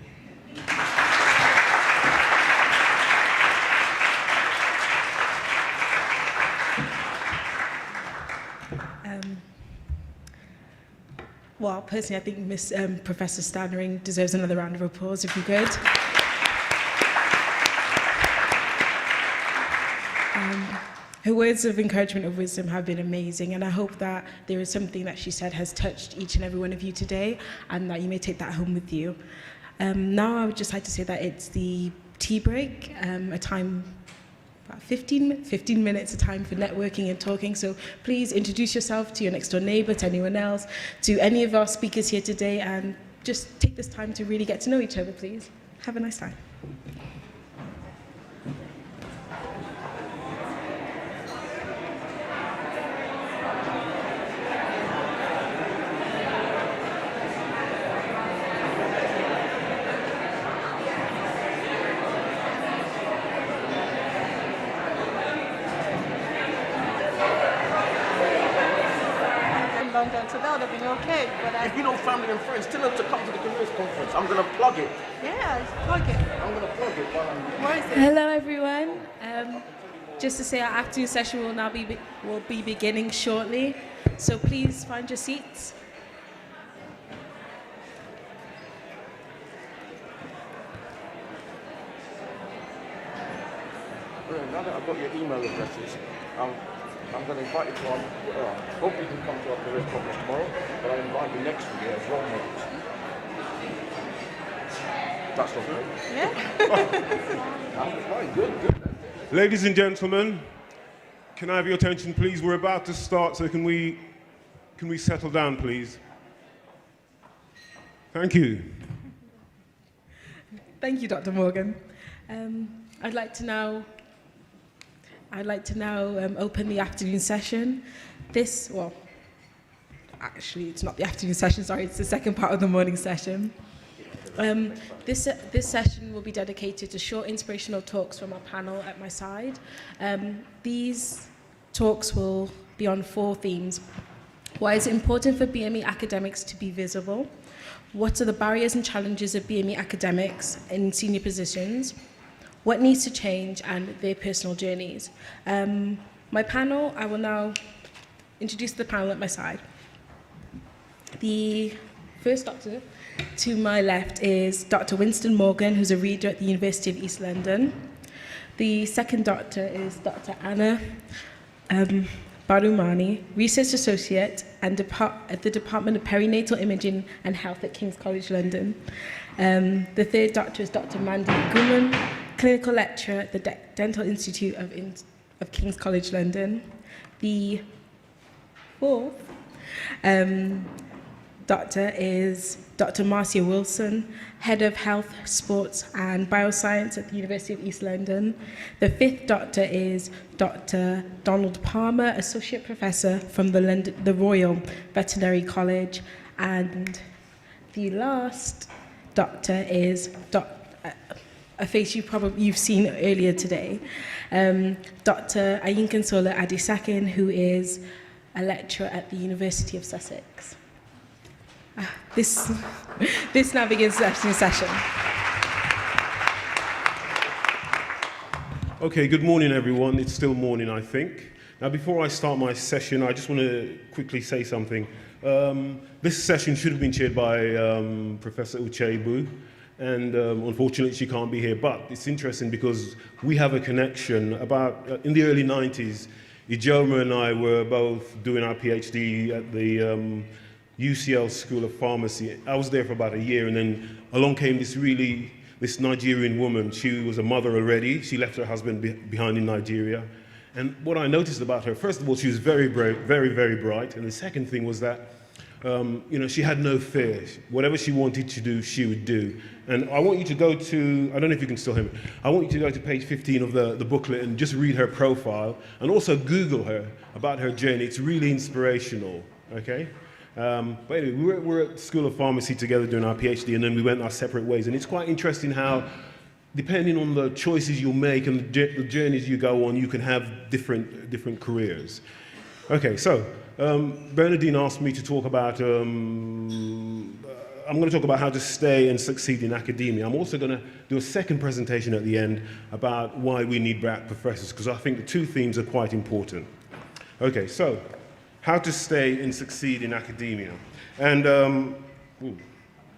Well, personally, I think Professor Stannering deserves another round of applause, if you could. Her words of encouragement of wisdom have been amazing, and I hope that there is something that she said has touched each and every one of you today, and that you may take that home with you. Now I would just like to say that it's the tea break, a time about 15 minutes of time for networking and talking. So please introduce yourself to your next door neighbour, to anyone else, to any of our speakers here today, and just take this time to really get to know each other, please. Have a nice time. London, so that would have been okay. But if you know family and friends, tell them to come to the careers conference. I'm going to plug it. Yeah, plug it. I'm going to plug it while I'm here. Where is it? Hello, everyone. Just to say, our afternoon session will be beginning shortly. So please find your seats. Now that I've got your email addresses, I'm going to invite you to our, hope you can come to our careers conference tomorrow, but I invite you next week as role models. That's okay. Yeah. That's fine, good. Ladies and gentlemen, can I have your attention, please? We're about to start, so can we settle down, please? Thank you. Thank you, Dr. Morgan. I'd like to now open the afternoon session. Actually, it's not the afternoon session, sorry, it's the second part of the morning session. This session will be dedicated to short inspirational talks from our panel at my side. These talks will be on 4 themes. Why is it important for BME academics to be visible? What are the barriers and challenges of BME academics in senior positions? What needs to change, and their personal journeys. My panel, I will now introduce the panel at my side. The first doctor to my left is Dr. Winston Morgan, who's a reader at the University of East London. The second doctor is Dr. Anna Barumani, Research Associate at the Department of Perinatal Imaging and Health at King's College London. The third doctor is Dr. Mandy Guman, Clinical Lecturer at the Dental Institute of King's College London. The fourth doctor is Dr. Marcia Wilson, Head of Health, Sports and Bioscience at the University of East London. The fifth doctor is Dr. Donald Palmer, Associate Professor from the Royal Veterinary College. And the last doctor is a face you've seen earlier today, Dr. Ayinkansola Adisakin, who is a lecturer at the University of Sussex. This now begins the afternoon session. Okay, good morning, everyone. It's still morning, I think. Now, before I start my session, I just want to quickly say something. This session should have been chaired by Professor Uchebu, and unfortunately she can't be here. But it's interesting because we have a connection. In the early 90s, Ijoma and I were both doing our PhD at the UCL School of Pharmacy. I was there for about a year, and then along came this Nigerian woman. She was a mother already. She left her husband behind in Nigeria. And what I noticed about her, first of all, she was very, very, very, very bright. And the second thing was that, she had no fear. Whatever she wanted to do, she would do. And I want you to go to, I don't know if you can still hear me, I want you to go to page 15 of the booklet and just read her profile, and also Google her, about her journey. It's really inspirational, okay? But anyway, we were at the School of Pharmacy together doing our PhD, and then we went our separate ways. And it's quite interesting how, depending on the choices you make and the journeys you go on, you can have different careers. Okay, so Bernadine asked me to talk about, I'm going to talk about how to stay and succeed in academia. I'm also going to do a second presentation at the end about why we need black professors, because I think the two themes are quite important. Okay, so how to stay and succeed in academia. And,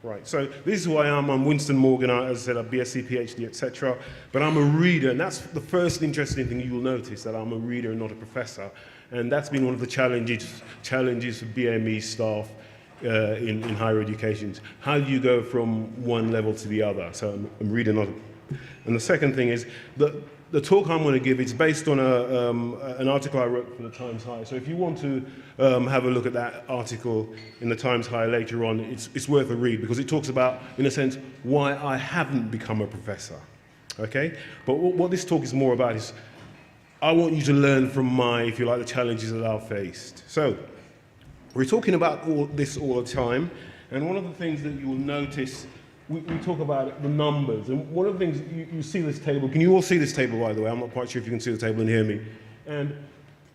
right, so this is who I am. I'm Winston Morgan, as I said, a BSc, PhD, etc. But I'm a reader, and that's the first interesting thing you'll notice, that I'm a reader and not a professor. And that's been one of the challenges for BME staff in higher education. How do you go from one level to the other? So I'm a reader, not And the second thing is that the talk I'm going to give is based on an article I wrote for the Times High. So if you want to have a look at that article in the Times High later on, it's worth a read because it talks about, in a sense, why I haven't become a professor. Okay? But what this talk is more about is I want you to learn from if you like, the challenges that I've faced. So we're talking about this all the time, and one of the things that you'll notice, we talk about the numbers, and one of the things, you see this table. Can you all see this table, by the way? I'm not quite sure if you can see the table and hear me. And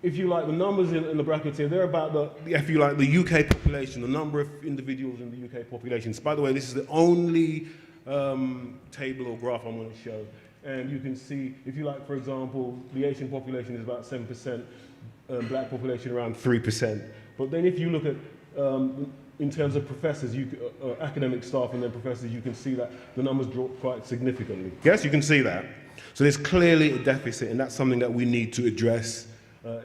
if you like, the numbers in the brackets here, they're about if you like, the UK population, the number of individuals in the UK population. By the way, this is the only table or graph I'm going to show. And you can see, if you like, for example, the Asian population is about 7%, black population around 3%. But then if you look at in terms of professors, academic staff and then professors, you can see that the numbers drop quite significantly. Yes, you can see that. So there's clearly a deficit, and that's something that we need to address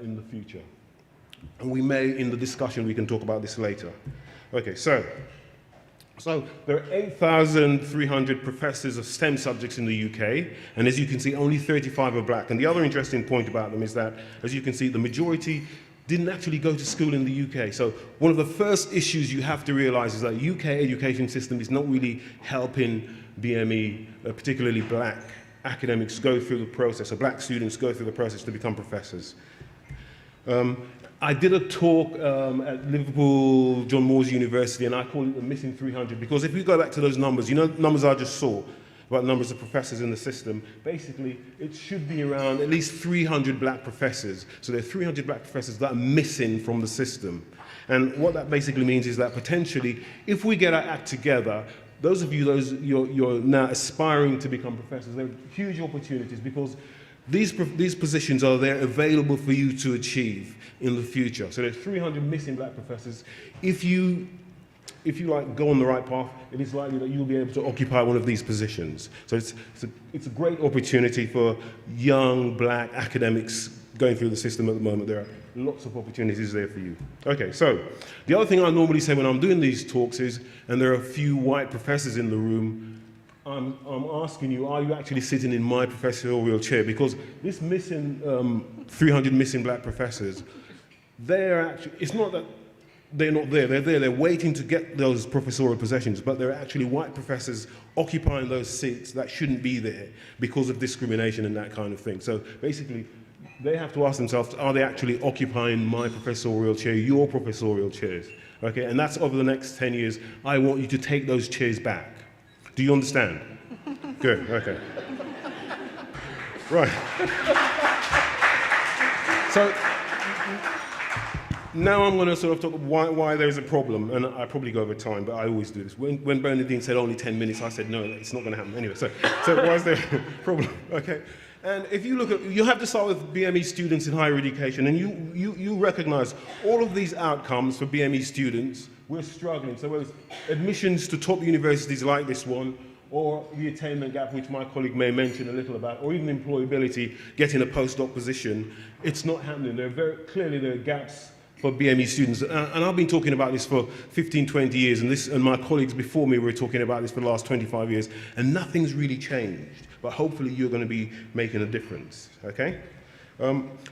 in the future. And we may, in the discussion, we can talk about this later. Okay, so there are 8,300 professors of STEM subjects in the UK, and as you can see, only 35 are black. And the other interesting point about them is that, as you can see, the majority didn't actually go to school in the UK. So one of the first issues you have to realize is that the UK education system is not really helping BME, particularly black academics, go through the process, or black students go through the process to become professors. I did a talk at Liverpool John Moores University, and I call it the missing 300, because if we go back to those numbers, you know, numbers I just saw, about numbers of professors in the system, basically it should be around at least 300 black professors. So there are 300 black professors that are missing from the system. And what that basically means is that potentially, if we get our act together, those of you, you're now aspiring to become professors, there are huge opportunities because these positions are there available for you to achieve in the future. So there's 300 missing black professors. If you like go on the right path, it is likely that you'll be able to occupy one of these positions. So it's a great opportunity for young black academics going through the system at the moment. There are lots of opportunities there for you. Okay, so the other thing I normally say when I'm doing these talks is, and there are a few white professors in the room, I'm asking you, are you actually sitting in my professorial chair? Because this missing, 300 missing black professors, they're actually, it's not that they're not there, they're waiting to get those professorial positions, but there are actually white professors occupying those seats that shouldn't be there because of discrimination and that kind of thing. So basically, they have to ask themselves, are they actually occupying my professorial chair, your professorial chairs? Okay, and that's over the next 10 years. I want you to take those chairs back. Do you understand? Good, okay. Right. So, now I'm going to sort of talk about why there's a problem, and I probably go over time, but I always do this. When Bernadine said only 10 minutes, I said, no, it's not going to happen. Anyway, so why is there a problem? Okay. And if you look at, you have to start with BME students in higher education, and you recognize all of these outcomes for BME students, we're struggling. So whether it's admissions to top universities like this one, or the attainment gap, which my colleague may mention a little about, or even employability, getting a postdoc position, it's not happening. There are gaps for BME students. And I've been talking about this for 15, 20 years, and my colleagues before me were talking about this for the last 25 years, and nothing's really changed. But hopefully you're going to be making a difference, okay?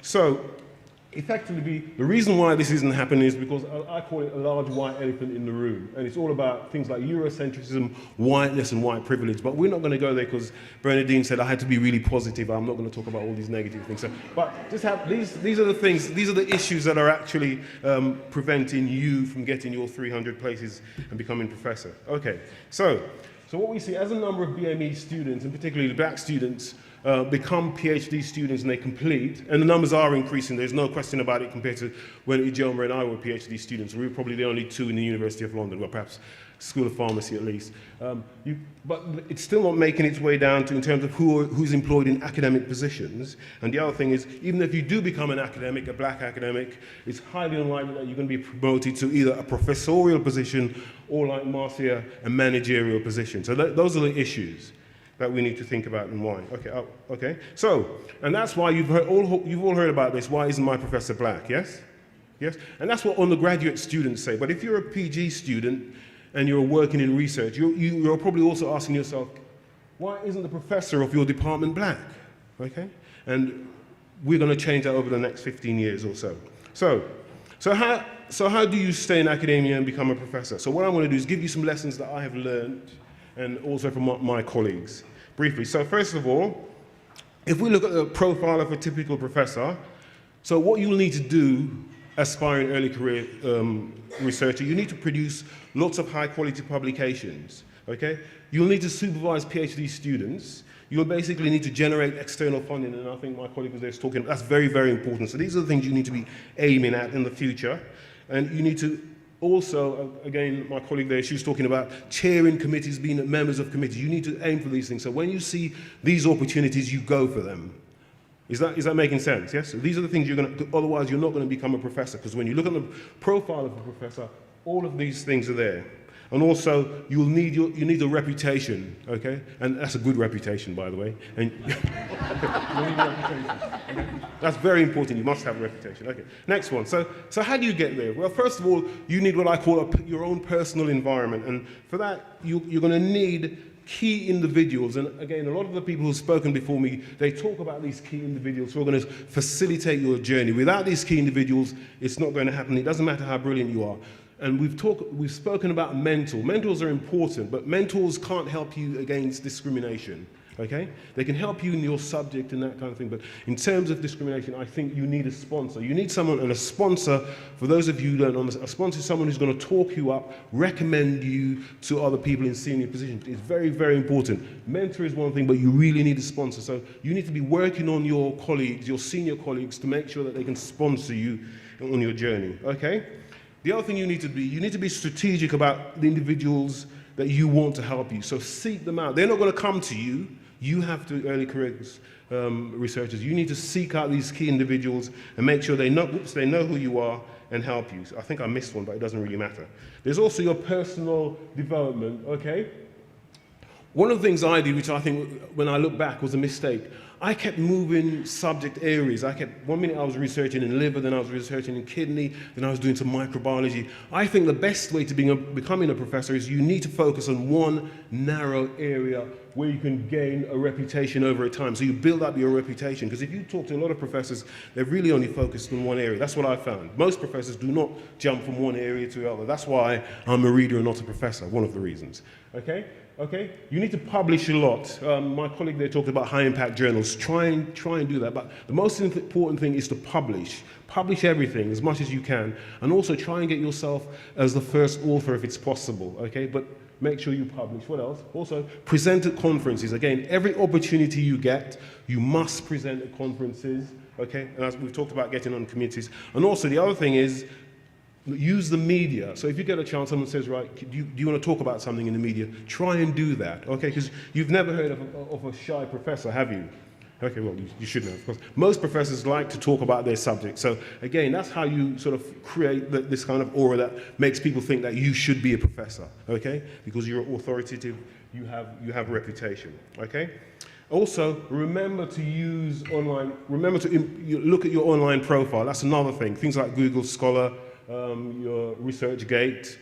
So, effectively, the reason why this isn't happening is because I call it a large white elephant in the room. And it's all about things like Eurocentrism, whiteness, and white privilege. But we're not going to go there because Bernadine said I had to be really positive. I'm not going to talk about all these negative things. So, but just have, these are the things, these are the issues that are actually preventing you from getting your 300 places and becoming professor. Okay, so what we see as a number of BME students, and particularly black students, become PhD students and they complete, and the numbers are increasing, there's no question about it compared to when Ijoma and I were PhD students. We were probably the only two in the University of London, well perhaps School of Pharmacy at least. But it's still not making its way down to in terms of who's employed in academic positions. And the other thing is, even if you do become an academic, a black academic, it's highly unlikely that you're going to be promoted to either a professorial position or, like Marcia, a managerial position. So those are the issues that we need to think about and why. Okay. So, and that's why you've all heard about this. Why isn't my professor black? Yes? Yes? And that's what undergraduate students say. But if you're a PG student and you're working in research, you're probably also asking yourself, Why isn't the professor of your department black? Okay? And we're going to change that over the next 15 years or so. So how do you stay in academia and become a professor? So what I want to do is give you some lessons that I have learned and also from my colleagues, briefly. So first of all, if we look at the profile of a typical professor, so what you'll need to do, aspiring early career researcher, you need to produce lots of high quality publications, okay? You'll need to supervise PhD students. You'll basically need to generate external funding, and I think my colleague was there talking about that's very, very important. So these are the things you need to be aiming at in the future. And you need to also, again, my colleague there, she was talking about chairing committees, being members of committees. You need to aim for these things. So when you see these opportunities, you go for them. Is that making sense? Yes? So these are the things you're going to, otherwise you're not going to become a professor, because when you look at the profile of a professor, all of these things are there. And also, you need a reputation, okay? And that's a good reputation, by the way. And you need a reputation. That's very important. You must have a reputation. Okay. Next one. So how do you get there? Well, first of all, you need what I call your own personal environment. And for that, you're going to need key individuals. And again, a lot of the people who've spoken before me, they talk about these key individuals who are going to facilitate your journey. Without these key individuals, it's not going to happen. It doesn't matter how brilliant you are. And we've spoken about mentors. Mentors are important, but mentors can't help you against discrimination, okay? They can help you in your subject and that kind of thing, but in terms of discrimination, I think you need a sponsor. You need someone, and a sponsor, for those of you who don't understand, a sponsor is someone who's going to talk you up, recommend you to other people in senior positions. It's very, very important. Mentor is one thing, but you really need a sponsor. So you need to be working on your colleagues, your senior colleagues, to make sure that they can sponsor you on your journey, okay? The other thing you need to be strategic about the individuals that you want to help you. So seek them out. They're not going to come to you. You have to, early careers researchers, you need to seek out these key individuals and make sure they know who you are and help you. So I think I missed one, but it doesn't really matter. There's also your personal development, okay? One of the things I did, which I think when I look back was a mistake, I kept moving subject areas. One minute I was researching in liver, then I was researching in kidney, then I was doing some microbiology. I think the best way to becoming a professor is you need to focus on one narrow area where you can gain a reputation over time. So you build up your reputation. Because if you talk to a lot of professors, they're really only focused on one area. That's what I found. Most professors do not jump from one area to the other. That's why I'm a reader and not a professor, one of the reasons. Okay? Okay, you need to publish a lot. My colleague there talked about high-impact journals. Try and do that. But the most important thing is to publish. Publish everything as much as you can, and also try and get yourself as the first author if it's possible. Okay, but make sure you publish. What else? Also, present at conferences. Again, every opportunity you get, you must present at conferences. Okay, and as we've talked about getting on committees. And also, the other thing is, use the media. So if you get a chance, someone says, right, do you want to talk about something in the media? Try and do that, okay? Because you've never heard of a shy professor, have you? Okay, well, you should know, of course. Most professors like to talk about their subject. So again, that's how you sort of create this kind of aura that makes people think that you should be a professor, okay? Because you're authoritative, you have reputation, okay? Also, remember to use online, look at your online profile. That's another thing. Things like Google Scholar, your ResearchGate.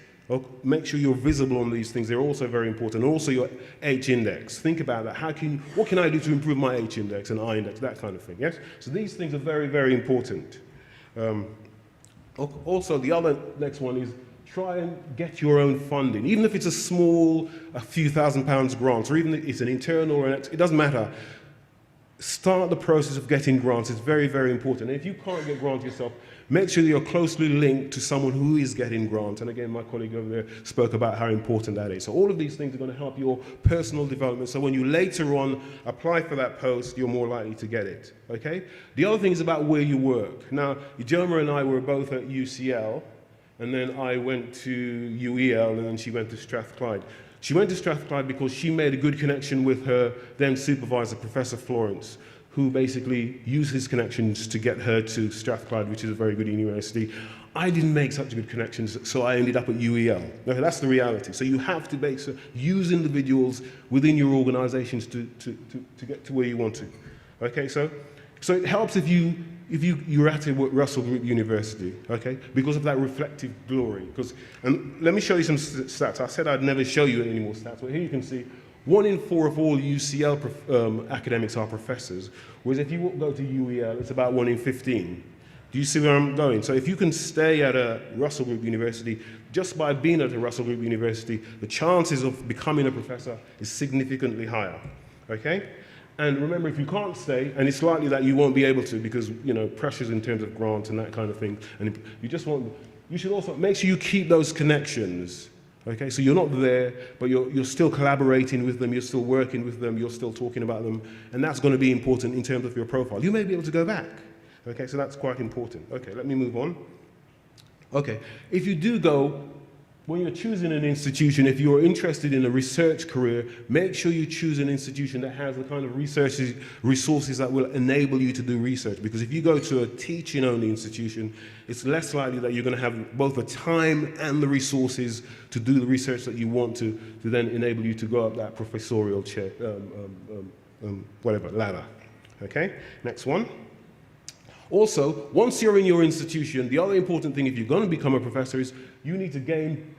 Make sure you're visible on these things. They're also very important. And also your H-index. Think about that. What can I do to improve my H-index and I-index, that kind of thing, yes? So these things are very, very important. Also, the next one is try and get your own funding. Even if it's a few £1,000s grant, or even if it's an internal, or it doesn't matter. Start the process of getting grants. It's very, very important. And if you can't get grants yourself, make sure you're closely linked to someone who is getting grants. And again, my colleague over there spoke about how important that is. So all of these things are going to help your personal development. So when you later on apply for that post, you're more likely to get it. Okay? The other thing is about where you work. Now, Ijoma and I were both at UCL, and then I went to UEL, and then she went to Strathclyde. She went to Strathclyde because she made a good connection with her then supervisor, Professor Florence, who basically used his connections to get her to Strathclyde, which is a very good university. I didn't make such good connections, so I ended up at UEL. Okay, that's the reality. So you have to use individuals within your organizations to get to where you want to. Okay, so it helps if you're at a Russell Group University, okay, because of that reflective glory. And let me show you some stats. I said I'd never show you any more stats, but here you can see 1 in 4 of all UCL academics are professors, whereas if you go to UEL, it's about 1 in 15. Do you see where I'm going? So if you can stay at a Russell Group University, just by being at a Russell Group University, the chances of becoming a professor is significantly higher, okay? And remember, if you can't stay, and it's likely that you won't be able to because, pressures in terms of grants and that kind of thing, and you should also make sure you keep those connections, okay? So you're not there, but you're still collaborating with them, you're still working with them, you're still talking about them, and that's going to be important in terms of your profile. You may be able to go back, okay? So that's quite important. Okay, let me move on. Okay, if you do go, when you're choosing an institution, if you're interested in a research career, make sure you choose an institution that has the kind of resources that will enable you to do research. Because if you go to a teaching-only institution, it's less likely that you're going to have both the time and the resources to do the research that you want to then enable you to go up that professorial chair, ladder. Okay, next one. Also, once you're in your institution, the other important thing if you're going to become a professor is you need to gain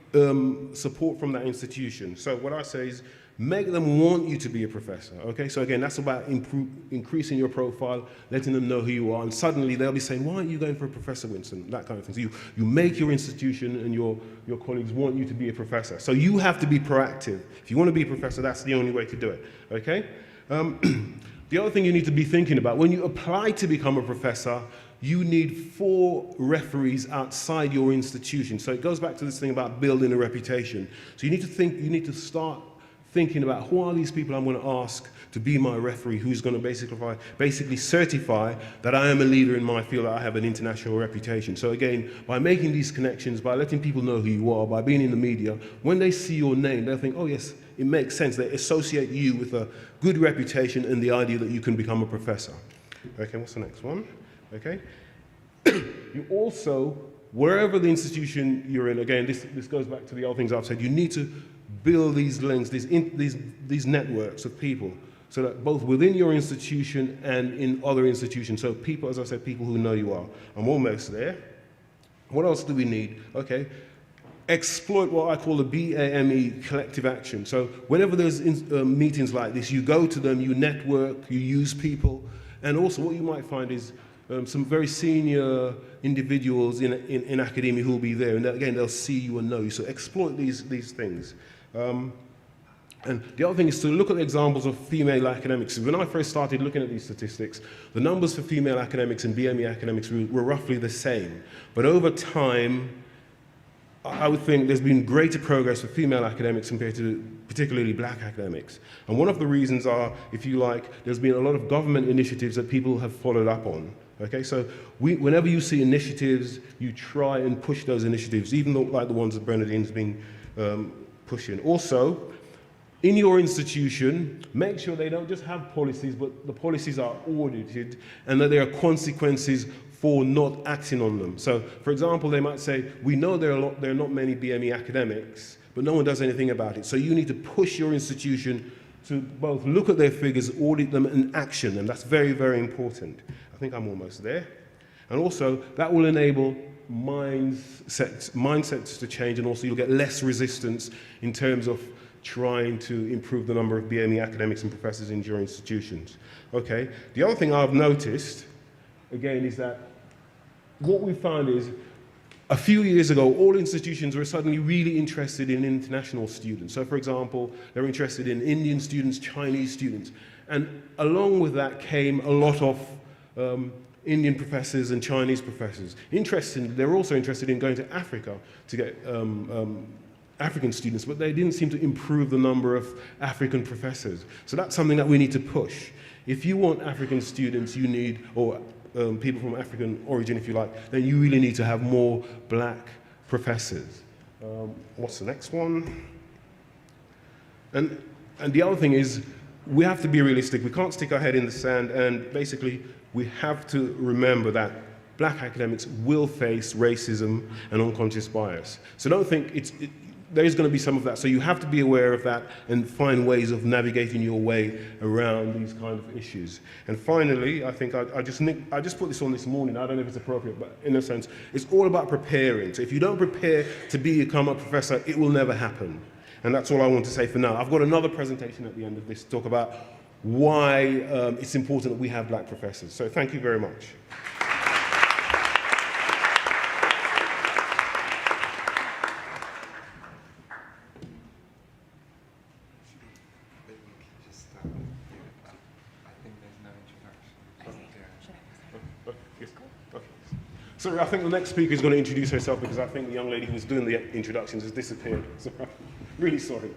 support from that institution. So what I say is make them want you to be a professor, okay? So again, that's about increasing your profile, letting them know who you are, and suddenly they'll be saying, why aren't you going for a professor, Winston? That kind of thing. So you make your institution and your colleagues want you to be a professor. So you have to be proactive. If you want to be a professor, that's the only way to do it, okay? The other thing you need to be thinking about, when you apply to become a professor, you need 4 referees outside your institution. So it goes back to this thing about building a reputation. So you need to start thinking about who are these people I'm going to ask to be my referee, who's going to basically certify that I am a leader in my field, that I have an international reputation. So again, by making these connections, by letting people know who you are, by being in the media, when they see your name, they'll think, oh yes, it makes sense. They associate you with a good reputation and the idea that you can become a professor. Okay, what's the next one? Okay. You also, wherever the institution you're in, again, this goes back to the other things I've said, you need to build these links, these networks of people, so that both within your institution and in other institutions, so people, as I said, people who know you are. I'm almost there. What else do we need? Okay. Exploit what I call the BME collective action. So whenever there's meetings like this, you go to them, you network, you use people, and also what you might find is some very senior individuals in academia who will be there, and again, they'll see you and know you. So exploit these things. And the other thing is to look at the examples of female academics. When I first started looking at these statistics, the numbers for female academics and BME academics were roughly the same. But over time, I would think there's been greater progress for female academics compared to particularly black academics. And one of the reasons are, if you like, there's been a lot of government initiatives that people have followed up on. Okay, so whenever you see initiatives, you try and push those initiatives, even though, like the ones that Bernadine's been pushing. Also, in your institution, make sure they don't just have policies, but the policies are audited and that there are consequences for not acting on them. So, for example, they might say, we know there are not many BME academics, but no one does anything about it. So you need to push your institution to both look at their figures, audit them, and action them. That's very, very important. I think I'm almost there. And also, that will enable mindsets to change, and also you'll get less resistance in terms of trying to improve the number of BME academics and professors in your institutions. Okay, the other thing I've noticed, again, is that what we found is a few years ago, all institutions were suddenly really interested in international students. So, for example, they're interested in Indian students, Chinese students. And along with that came a lot of Indian professors and Chinese professors. Interestingly, they're also interested in going to Africa to get African students, but they didn't seem to improve the number of African professors. So that's something that we need to push. If you want African students, you need, or people from African origin, if you like, then you really need to have more black professors. What's the next one? And the other thing is, we have to be realistic. We can't stick our head in the sand, and basically, we have to remember that black academics will face racism and unconscious bias. So don't think there is going to be some of that. So you have to be aware of that and find ways of navigating your way around these kind of issues. And finally, I think I just put this on this morning. I don't know if it's appropriate, but in a sense, it's all about preparing. So if you don't prepare to become a professor, it will never happen. And that's all I want to say for now. I've got another presentation at the end of this to talk about why it's important that we have black professors. So thank you very much. Sorry, I think the next speaker is going to introduce herself because I think the young lady who was doing the introductions has disappeared. So I'm really sorry.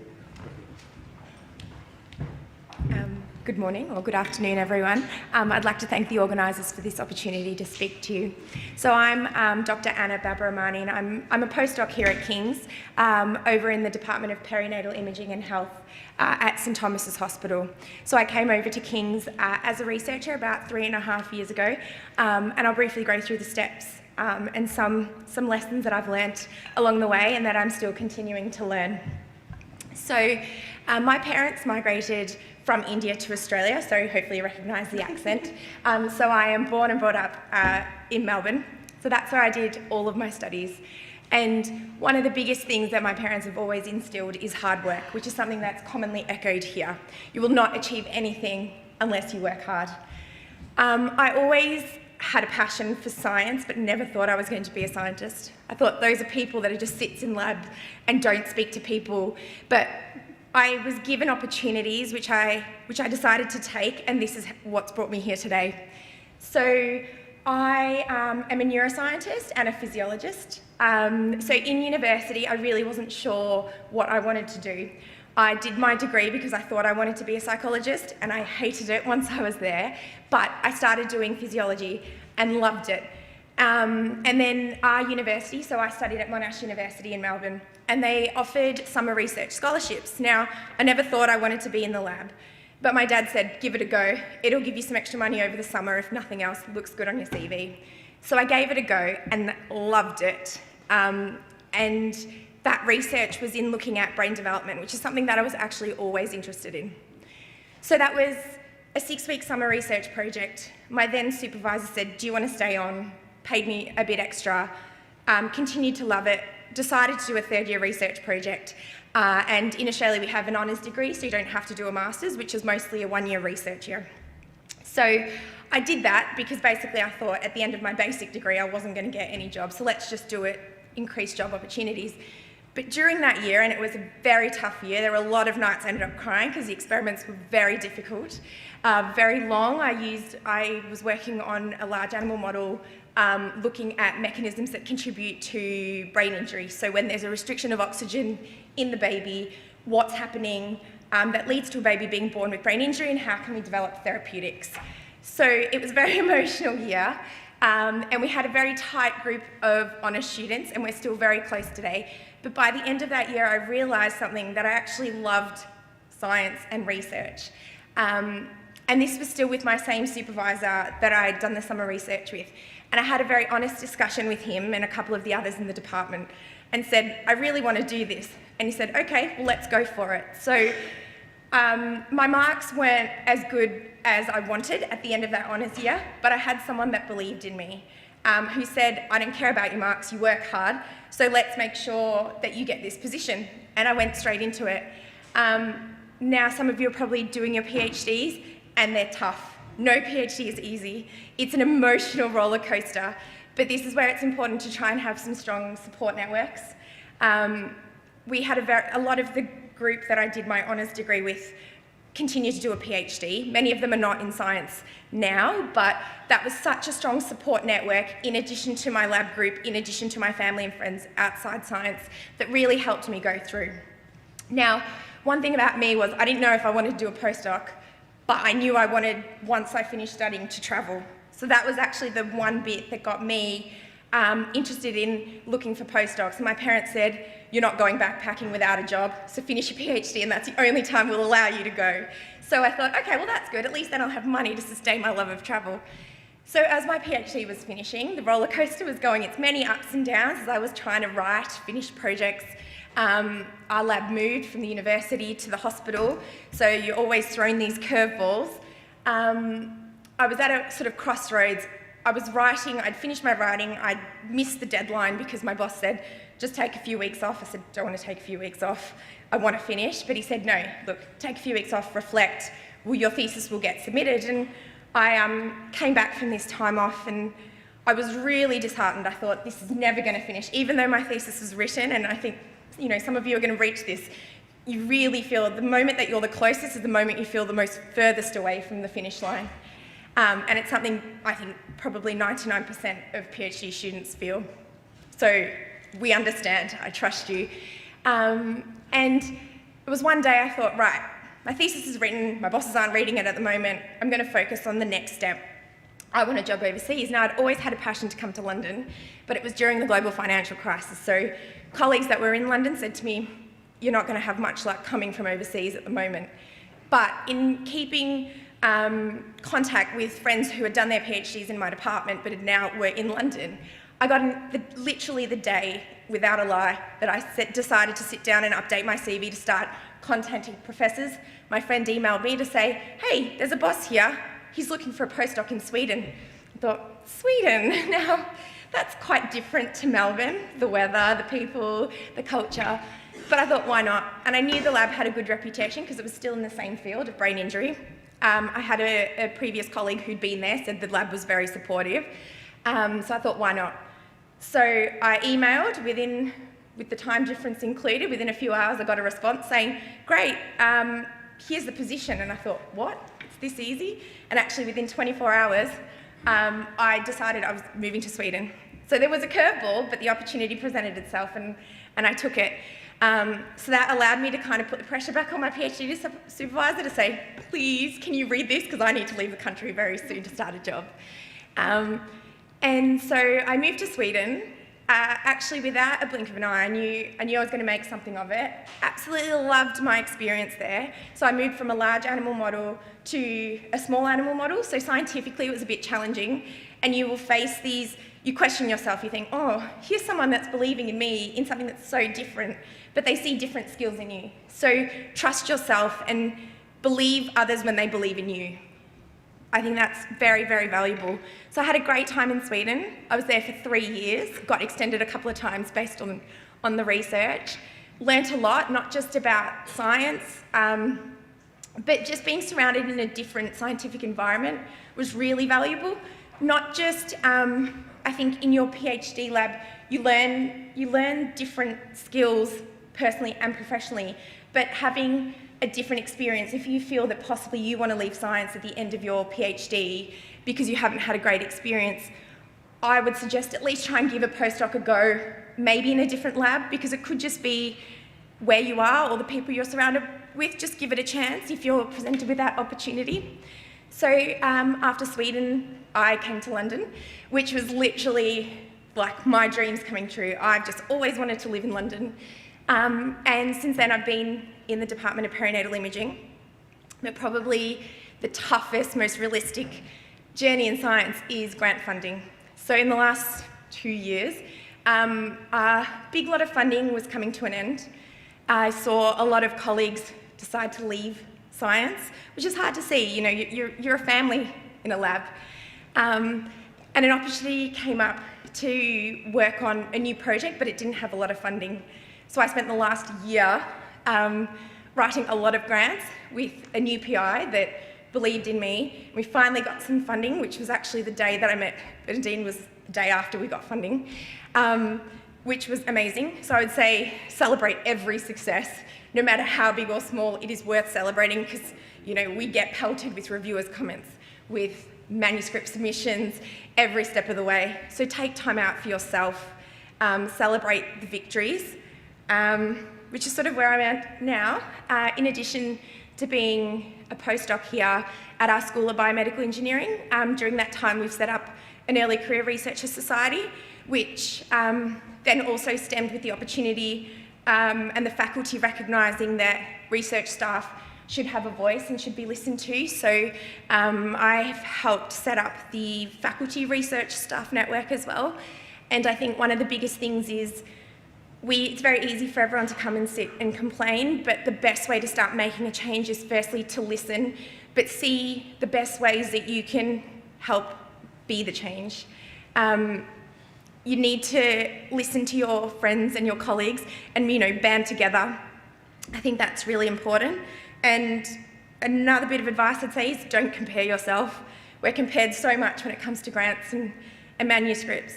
Good morning or good afternoon, everyone. I'd like to thank the organisers for this opportunity to speak to you. So I'm Dr. Anna Babaramani, and I'm a postdoc here at King's over in the Department of Perinatal Imaging and Health at St Thomas's Hospital. So I came over to King's as a researcher about 3.5 years ago, and I'll briefly go through the steps and some lessons that I've learnt along the way and that I'm still continuing to learn. So my parents migrated from India to Australia, so hopefully you recognise the accent. So I am born and brought up in Melbourne, so that's where I did all of my studies. And one of the biggest things that my parents have always instilled is hard work, which is something that's commonly echoed here. You will not achieve anything unless you work hard. I always had a passion for science, but never thought I was going to be a scientist. I thought those are people that just sits in lab and don't speak to people. But I was given opportunities which I decided to take, and this is what's brought me here today. So I am a neuroscientist and a physiologist. So in university, I really wasn't sure what I wanted to do. I did my degree because I thought I wanted to be a psychologist, and I hated it once I was there, but I started doing physiology and loved it. And then our university, so I studied at Monash University in Melbourne, and they offered summer research scholarships. Now, I never thought I wanted to be in the lab, but my dad said, give it a go. It'll give you some extra money over the summer if nothing else looks good on your CV. So I gave it a go and loved it. And that research was in looking at brain development, which is something that I was actually always interested in. So that was a 6-week summer research project. My then supervisor said, do you want to stay on? Paid me a bit extra, continued to love it, decided to do a 3rd-year research project. And in Australia, we have an honours degree, so you don't have to do a master's, which is mostly a 1-year research year. So I did that because basically I thought at the end of my basic degree, I wasn't going to get any job, so let's just do it, increase job opportunities. But during that year, and it was a very tough year, there were a lot of nights I ended up crying because the experiments were very difficult, very long. I was working on a large animal model looking at mechanisms that contribute to brain injury. So when there's a restriction of oxygen in the baby, what's happening that leads to a baby being born with brain injury, and how can we develop therapeutics? So it was a very emotional year, and we had a very tight group of honours students, and we're still very close today. But by the end of that year, I realised something, that I actually loved science and research. And this was still with my same supervisor that I'd done the summer research with. And I had a very honest discussion with him and a couple of the others in the department and said, I really want to do this. And he said, okay, well, let's go for it. So my marks weren't as good as I wanted at the end of that honours year, but I had someone that believed in me, who said, I don't care about your marks, you work hard, so let's make sure that you get this position. And I went straight into it. Now some of you are probably doing your PhDs, and they're tough. No PhD is easy. It's an emotional roller coaster, but this is where it's important to try and have some strong support networks. We had a lot of the group that I did my honours degree with continue to do a PhD. Many of them are not in science now, but that was such a strong support network in addition to my lab group, in addition to my family and friends outside science, that really helped me go through. Now, one thing about me was I didn't know if I wanted to do a postdoc, but I knew I wanted, once I finished studying, to travel. So that was actually the one bit that got me interested in looking for postdocs. And my parents said, you're not going backpacking without a job, so finish your PhD and that's the only time we'll allow you to go. So I thought, okay, well that's good, at least then I'll have money to sustain my love of travel. So as my PhD was finishing, the roller coaster was going its many ups and downs as I was trying to write, finish projects. Our lab moved from the university to the hospital, so you're always thrown these curveballs. I was at a sort of crossroads. I was writing, I'd finished my writing, I'd missed the deadline because my boss said, just take a few weeks off. I said, don't want to take a few weeks off. I want to finish. But he said, no, look, take a few weeks off, reflect. Well, your thesis will get submitted. And I came back from this time off and I was really disheartened. I thought, this is never going to finish, even though my thesis was written. And I think, some of you are going to reach this. You really feel the moment that you're the closest is the moment you feel the most furthest away from the finish line. And it's something I think probably 99% of PhD students feel. So we understand, I trust you. And it was one day I thought, right, my thesis is written, my bosses aren't reading it at the moment, I'm going to focus on the next step. I want a job overseas. Now, I'd always had a passion to come to London, but it was during the global financial crisis. So colleagues that were in London said to me, you're not going to have much luck coming from overseas at the moment. But in keeping contact with friends who had done their PhDs in my department but now were in London, I got literally the day, without a lie, that I decided to sit down and update my CV to start contacting professors. My friend emailed me to say, hey, there's a boss here. He's looking for a postdoc in Sweden. I thought, Sweden? Now, that's quite different to Melbourne, the weather, the people, the culture. But I thought, why not? And I knew the lab had a good reputation because it was still in the same field of brain injury. I had a previous colleague who'd been there, said the lab was very supportive. So I thought, why not? So I emailed with the time difference included, within a few hours I got a response saying, great, here's the position. And I thought, what? It's this easy? And actually within 24 hours, I decided I was moving to Sweden. So there was a curveball, but the opportunity presented itself and I took it. So that allowed me to kind of put the pressure back on my PhD supervisor to say, please, can you read this? Because I need to leave the country very soon to start a job. And so I moved to Sweden, actually without a blink of an eye. I knew I was going to make something of it. Absolutely loved my experience there. So I moved from a large animal model to a small animal model. So scientifically it was a bit challenging. And you will face these, you question yourself, you think, oh, here's someone that's believing in me in something that's so different, but they see different skills in you. So trust yourself and believe others when they believe in you. I think that's very, very valuable. So I had a great time in Sweden. I was there for 3 years, got extended a couple of times based on the research. Learnt a lot, not just about science, but just being surrounded in a different scientific environment was really valuable. Not just, I think in your PhD lab, you learn different skills personally and professionally, but having a different experience, if you feel that possibly you want to leave science at the end of your PhD because you haven't had a great experience, I would suggest at least try and give a postdoc a go, maybe in a different lab, because it could just be where you are or the people you're surrounded with. Just give it a chance if you're presented with that opportunity. So after Sweden, I came to London, which was literally like my dreams coming true. I've just always wanted to live in London. And since then I've been in the Department of Perinatal Imaging. But probably the toughest, most realistic journey in science is grant funding. So in the last 2 years, a big lot of funding was coming to an end. I saw a lot of colleagues decide to leave science, which is hard to see. You know, you're a family in a lab. And an opportunity came up to work on a new project, but it didn't have a lot of funding. So I spent the last year writing a lot of grants with a new PI that believed in me. We finally got some funding, which was actually the day that I met Bernadine, was the day after we got funding, which was amazing. So I would say celebrate every success, no matter how big or small. It is worth celebrating because, you know, we get pelted with reviewers' comments, with manuscript submissions every step of the way. So take time out for yourself, celebrate the victories, which is sort of where I'm at now. In addition to being a postdoc here at our School of Biomedical Engineering, during that time we've set up an Early Career Researcher Society, which then also stemmed with the opportunity and the faculty recognising that research staff should have a voice and should be listened to. So I've helped set up the Faculty Research Staff Network as well. And I think one of the biggest things is it's very easy for everyone to come and sit and complain, but the best way to start making a change is firstly to listen, but see the best ways that you can help be the change. you need to listen to your friends and your colleagues and, you know, band together. I think that's really important. And another bit of advice I'd say is don't compare yourself. We're compared so much when it comes to grants and manuscripts.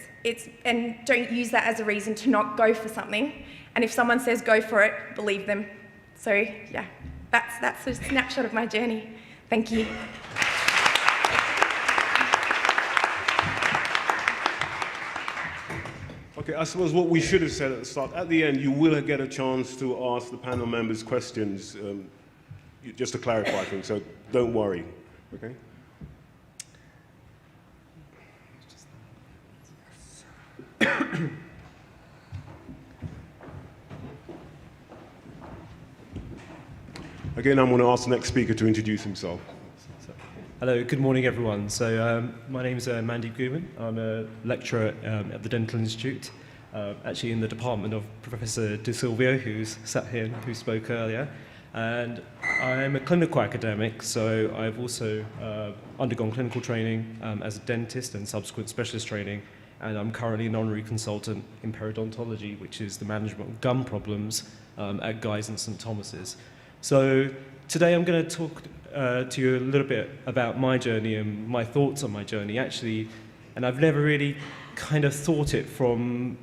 And don't use that as a reason to not go for something. And if someone says go for it, believe them. So yeah, that's a snapshot of my journey. Thank you. Okay, I suppose what we should have said at the start, at the end, you will get a chance to ask the panel members questions, just to clarify things, so don't worry, okay? Again, I'm going to ask the next speaker to introduce himself. Hello, good morning everyone. So my name is Mandeep Guman. I'm a lecturer at the Dental Institute, actually in the department of Professor De Silvio, who's sat here and who spoke earlier. And I'm a clinical academic, so I've also undergone clinical training as a dentist and subsequent specialist training. And I'm currently an honorary consultant in periodontology, which is the management of gum problems at Guy's and St Thomas's. So today I'm going to talk to you a little bit about my journey and my thoughts on my journey, actually. And I've never really kind of thought it from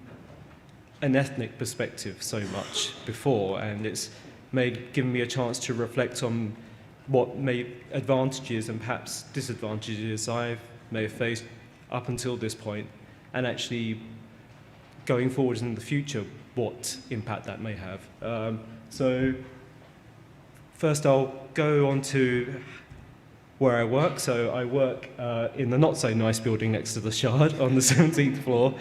an ethnic perspective so much before, and it's given me a chance to reflect on what advantages and perhaps disadvantages I may have faced up until this point, and actually going forward in the future, what impact that may have. So first I'll go on to where I work. So I work in the not so nice building next to the Shard on the 17th floor.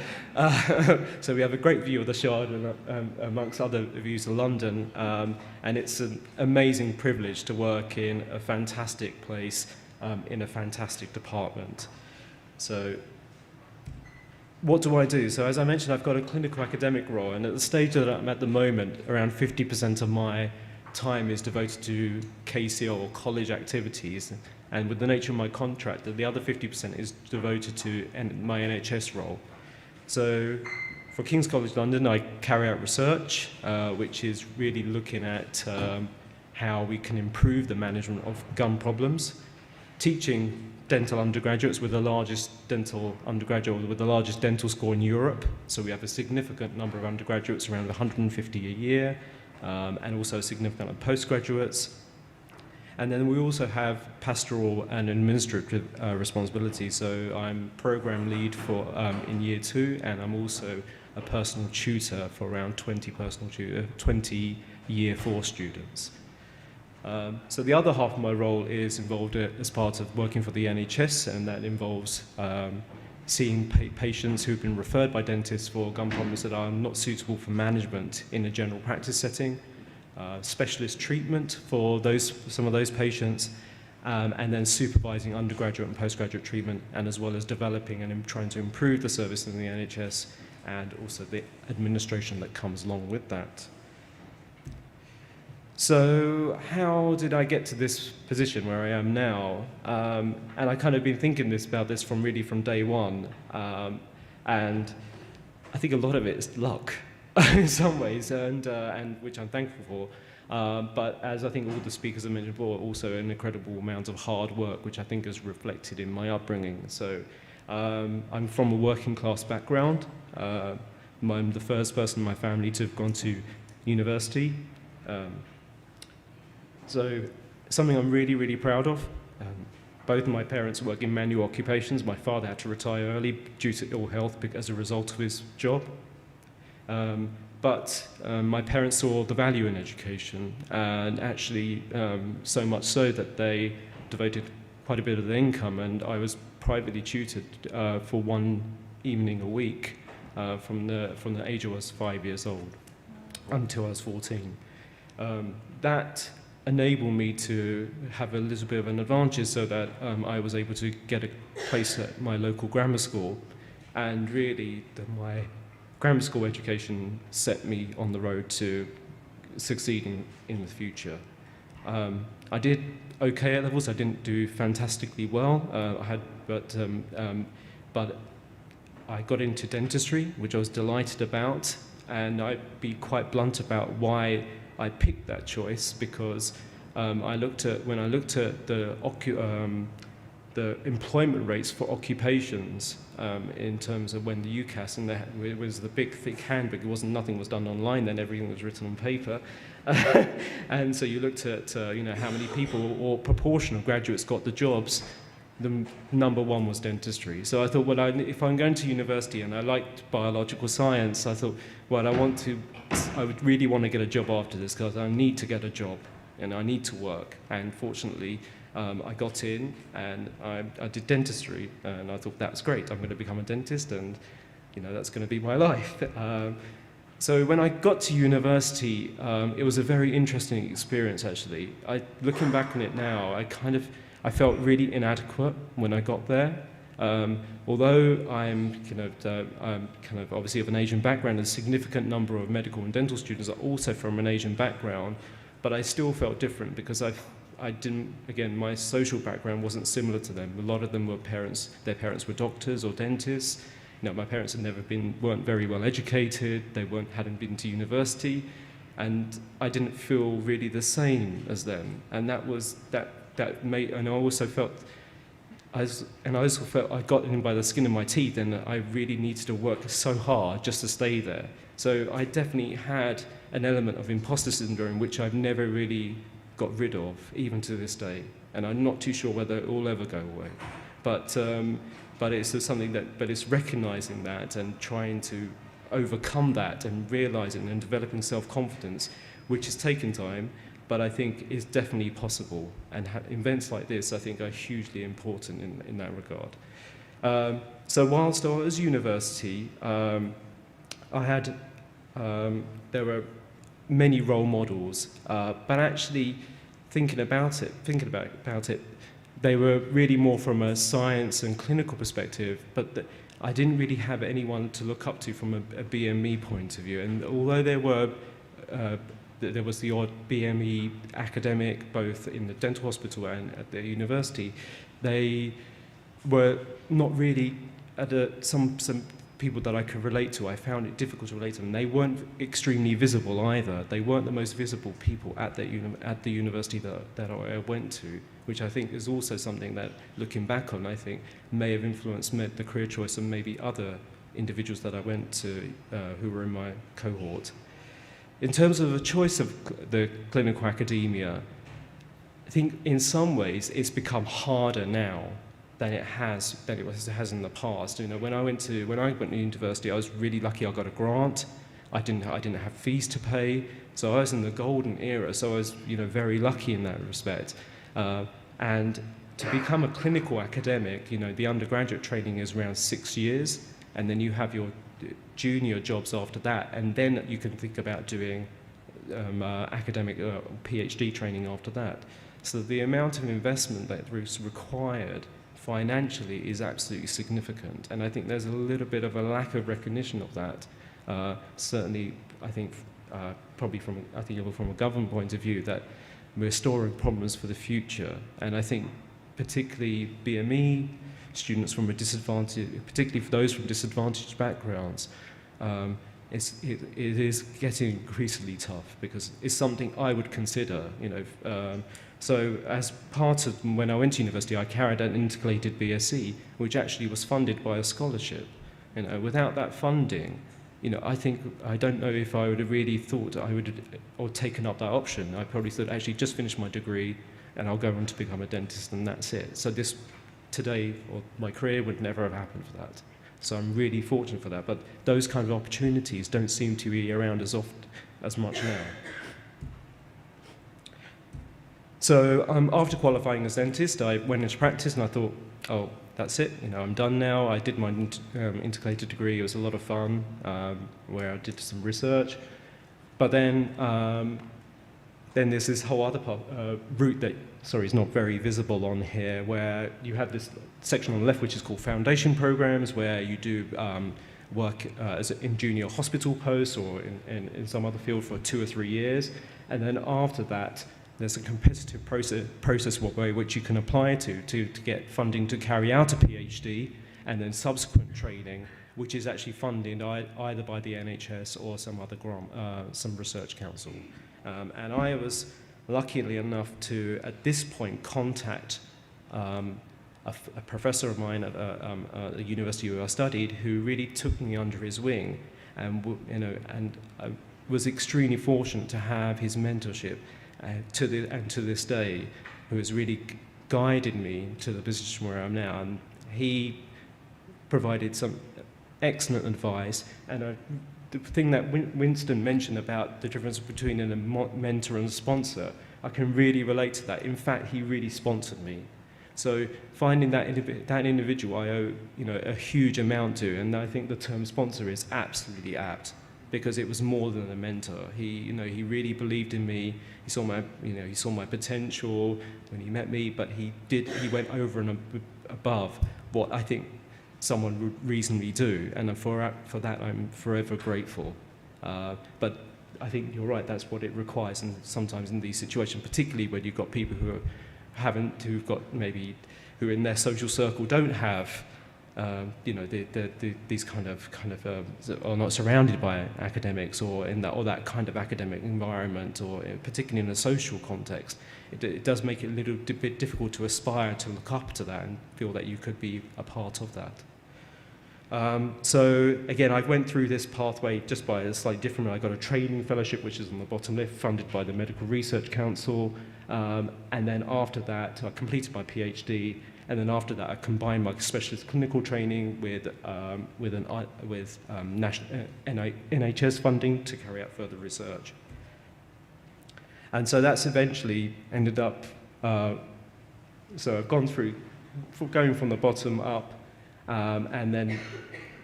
So we have a great view of the Shard and amongst other views of London. And it's an amazing privilege to work in a fantastic place, in a fantastic department. So what do I do? So as I mentioned, I've got a clinical academic role, and at the stage that I'm at the moment, around 50% of my time is devoted to KCO or college activities, and with the nature of my contract, the other 50% is devoted to my NHS role. So for King's College London, I carry out research, which is really looking at how we can improve the management of gum problems, teaching dental undergraduates with the largest dental undergraduate with the largest dental score in Europe. So we have a significant number of undergraduates, around 150 a year, and also a significant number of postgraduates. And then we also have pastoral and administrative responsibilities. So I'm program lead for in year 2, and I'm also a personal tutor for around 20 year 4 students. So the other half of my role is involved as part of working for the NHS, and that involves seeing patients who've been referred by dentists for gum problems that are not suitable for management in a general practice setting, specialist treatment for some of those patients, and then supervising undergraduate and postgraduate treatment, and as well as developing and trying to improve the service in the NHS, and also the administration that comes along with that. So how did I get to this position where I am now? And I kind of been thinking about this from day one. And I think a lot of it is luck in some ways, and which I'm thankful for. But as I think all the speakers have mentioned before, also an incredible amount of hard work, which I think is reflected in my upbringing. So I'm from a working class background. I'm the first person in my family to have gone to university. So something I'm really, really proud of. Both of my parents work in manual occupations. My father had to retire early due to ill health as a result of his job. But my parents saw the value in education, and actually so much so that they devoted quite a bit of their income, and I was privately tutored for one evening a week from the age I was 5 years old until I was 14. That enabled me to have a little bit of an advantage, so that I was able to get a place at my local grammar school, and really my grammar school education set me on the road to succeeding in the future. I did okay at levels. I didn't do fantastically well. But I got into dentistry, which I was delighted about, and I'd be quite blunt about why I picked that choice, because when I looked at the employment rates for occupations in terms of when the UCAS, and it was the big thick handbook, nothing was done online then, everything was written on paper. And so you looked at how many people or proportion of graduates got the jobs. The number one was dentistry. So I thought, well, if I'm going to university and I liked biological science, I thought, well, I would really want to get a job after this, because I need to get a job and I need to work. And fortunately, I got in and I did dentistry, and I thought, that's great, I'm going to become a dentist, and that's going to be my life. So when I got to university, it was a very interesting experience, actually. Looking back on it now, I felt really inadequate when I got there. Although I'm kind of obviously of an Asian background, a significant number of medical and dental students are also from an Asian background, but I still felt different because my social background wasn't similar to them. A lot of them their parents were doctors or dentists. My parents weren't very well educated, they hadn't been to university, and I didn't feel really the same as them. And and I also felt I got in by the skin of my teeth, and I really needed to work so hard just to stay there. So I definitely had an element of imposter syndrome, which I've never really got rid of, even to this day. And I'm not too sure whether it will ever go away. But it's something but it's recognizing that and trying to overcome that and realizing and developing self-confidence, which has taken time, but I think is definitely possible. And events like this, I think, are hugely important in that regard. So whilst I was at university, there were many role models, but actually thinking about it, they were really more from a science and clinical perspective, but I didn't really have anyone to look up to from a BME point of view. And although there was the odd BME academic, both in the dental hospital and at the university, they were not really some people that I could relate to. I found it difficult to relate to them. They weren't extremely visible either. They weren't the most visible people at the university that I went to, which I think is also something that, looking back on, I think may have influenced the career choice of maybe other individuals that I went to who were in my cohort. In terms of the choice of the clinical academia, I think in some ways it's become harder now than it has in the past. When I went to university, I was really lucky. I got a grant. I didn't have fees to pay, so I was in the golden era. So I was very lucky in that respect. And to become a clinical academic, the undergraduate training is around 6 years, and then you have your junior jobs after that, and then you can think about doing academic PhD training after that. So the amount of investment that is required financially is absolutely significant, and I think there's a little bit of a lack of recognition of that. Certainly, I think probably from a government point of view, that we're storing problems for the future, and I think particularly BME students from particularly for those from disadvantaged backgrounds, it is getting increasingly tough, because it's something I would consider, So as part of when I went to university, I carried an integrated BSc, which actually was funded by a scholarship. Without that funding, I don't know if I would have really thought or taken up that option. I probably thought, actually, just finish my degree and I'll go on to become a dentist, and that's it. So this today, or my career, would never have happened for that. So I'm really fortunate for that. But those kind of opportunities don't seem to be around as much now. So after qualifying as dentist, I went into practice and I thought, oh, that's it, I'm done now. I did my integrated degree. It was a lot of fun, where I did some research. But then there's this whole other route that, is not very visible on here, where you have this section on the left which is called foundation programs, where you do work in junior hospital posts or in some other field for 2 or 3 years. And then after that, there's a competitive process way which you can apply to get funding to carry out a PhD, and then subsequent training, which is actually funded either by the NHS or some other grant, some research council. And I was luckily enough to, at this point, contact a professor of mine at the university where I studied, who really took me under his wing, and I was extremely fortunate to have his mentorship, to this day, who has really guided me to the position where I'm now. And he provided some excellent advice, and the thing that Winston mentioned about the difference between a mentor and a sponsor, I can really relate to that. In fact, he really sponsored me. So finding that individual I owe a huge amount to, and I think the term sponsor is absolutely apt, because it was more than a mentor. He really believed in me. He saw my potential when he met me, but he went over and above what I think someone would reasonably do, and for that I'm forever grateful. But I think you're right, that's what it requires, and sometimes in these situations, particularly when you've got people who in their social circle don't have these kind of are not surrounded by academics, or that kind of academic environment, or particularly in a social context, it does make it a little bit difficult to aspire to look up to that and feel that you could be a part of that. So again, I went through this pathway just by a slightly different. I got a training fellowship, which is on the bottom left, funded by the Medical Research Council, and then after that, I completed my PhD. And then after that, I combined my specialist clinical training with national NHS funding to carry out further research. And so that's eventually ended up. So I've gone through, going from the bottom up, and then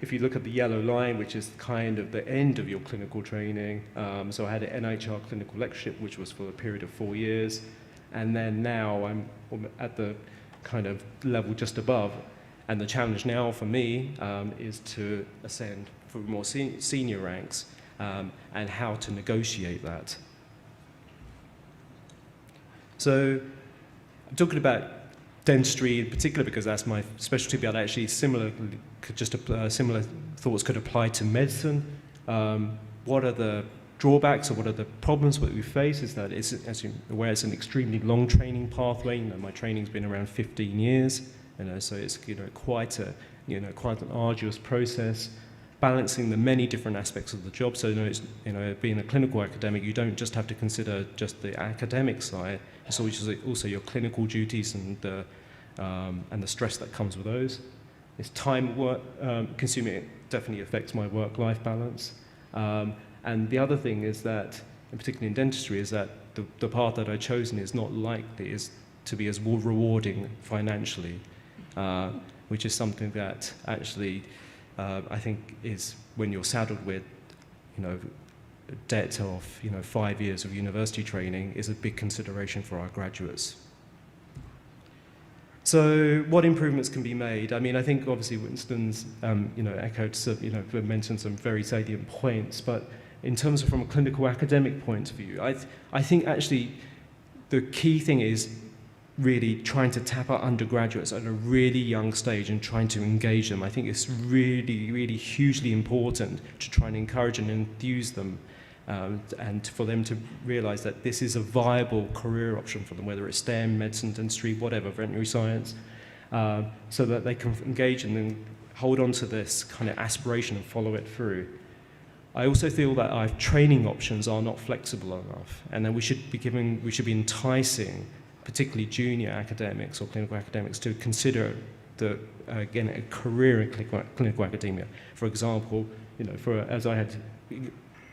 if you look at the yellow line, which is kind of the end of your clinical training. So I had an NHR clinical lectureship, which was for a period of 4 years, and then now I'm at the kind of level just above, and the challenge now for me is to ascend for more senior ranks, and how to negotiate that. So I'm talking about dentistry in particular because that's my specialty, but actually similar thoughts could apply to medicine. What are the drawbacks, or what are the problems that we face? Is that it's, as you're aware, it's an extremely long training pathway. My training's been around 15 years, so it's quite an arduous process, balancing the many different aspects of the job. So being a clinical academic, you don't just have to consider just the academic side. It's also your clinical duties and the stress that comes with those. It's time work consuming. It definitely affects my work-life balance. And the other thing is that, and particularly in dentistry, is that the path that I've chosen is not likely to be as rewarding financially, which is something that actually I think is, when you're saddled with, debt of 5 years of university training, is a big consideration for our graduates. So what improvements can be made? I mean, I think obviously Winston's echoed, mentioned some very salient points, but in terms of from a clinical academic point of view, I think actually the key thing is really trying to tap our undergraduates at a really young stage and trying to engage them. I think it's really, really hugely important to try and encourage and enthuse them, and for them to realise that this is a viable career option for them, whether it's STEM, medicine, dentistry, whatever, veterinary science, so that they can engage and then hold on to this kind of aspiration and follow it through. I also feel that our training options are not flexible enough, and then we should be enticing particularly junior academics or clinical academics to consider again a career in clinical academia. For example, as I had,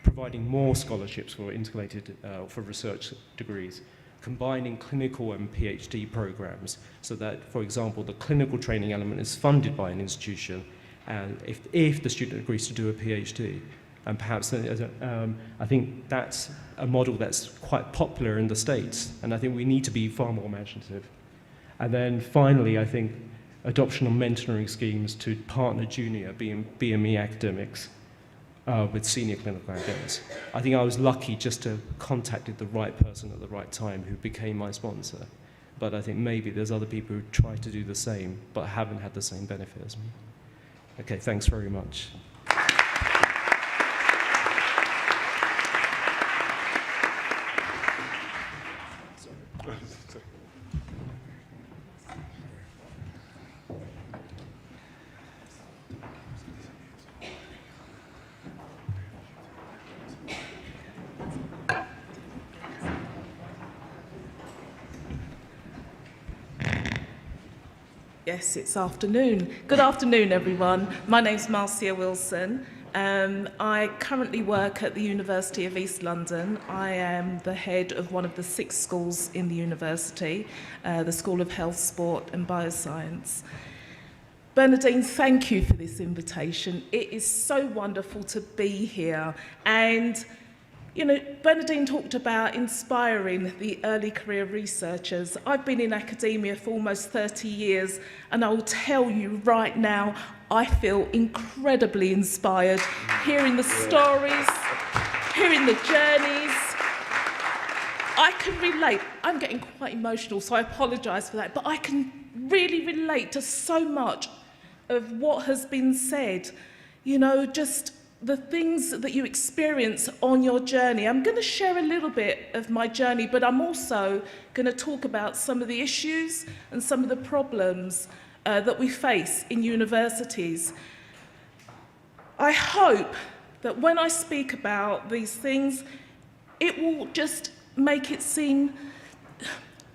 providing more scholarships for integrated for research degrees, combining clinical and PhD programs, so that, for example, the clinical training element is funded by an institution, and if the student agrees to do a PhD. And perhaps I think that's a model that's quite popular in the States, and I think we need to be far more imaginative. And then finally, I think adoption of mentoring schemes to partner junior BME academics with senior clinical academics. I think I was lucky just to contacted the right person at the right time who became my sponsor. But I think maybe there's other people who try to do the same but haven't had the same benefit as me. Okay, thanks very much. Yes, it's afternoon. Good afternoon, everyone. My name's Marcia Wilson. I currently work at the University of East London. I am the head of one of the 6 schools in the university, the School of Health, Sport and Bioscience. Bernadine, thank you for this invitation. It is so wonderful to be here. And you know, Bernadine talked about inspiring the early career researchers. I've been in academia for almost 30 years, and I will tell you right now, I feel incredibly inspired hearing the stories, hearing the journeys. I can relate. I'm getting quite emotional, so I apologise for that, but I can really relate to so much of what has been said. You know, just the things that you experience on your journey. I'm going to share a little bit of my journey, but I'm also going to talk about some of the issues and some of the problems that we face in universities. I hope that when I speak about these things, it will just make it seem,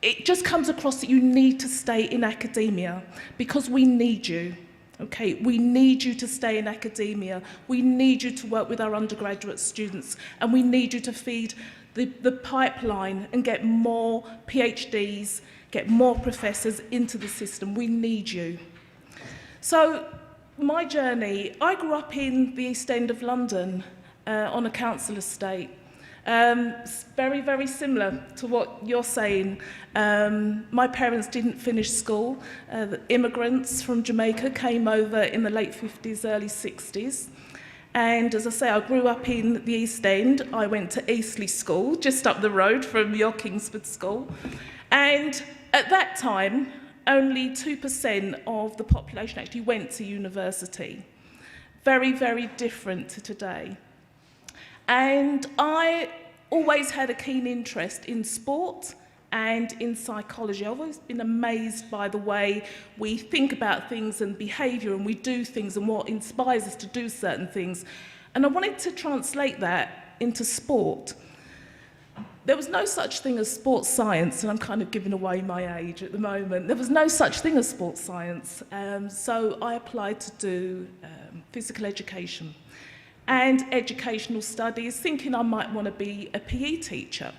it just comes across that you need to stay in academia because we need you. Okay, we need you to stay in academia. We need you to work with our undergraduate students, and we need you to feed the pipeline and get more PhDs, get more professors into the system. We need you. So my journey, I grew up in the East End of London on a council estate. Very, very similar to what you're saying. My parents didn't finish school. The immigrants from Jamaica came over in the late 50s, early 60s. And as I say, I grew up in the East End. I went to Eastleigh School, just up the road from your Kingsford School. And at that time, only 2% of the population actually went to university. Very, very different to today. And I always had a keen interest in sport and in psychology. I've always been amazed by the way we think about things and behaviour, and we do things, and what inspires us to do certain things. And I wanted to translate that into sport. There was no such thing as sports science, and I'm kind of giving away my age at the moment. There was no such thing as sports science, so I applied to do physical education and educational studies, thinking I might want to be a PE teacher.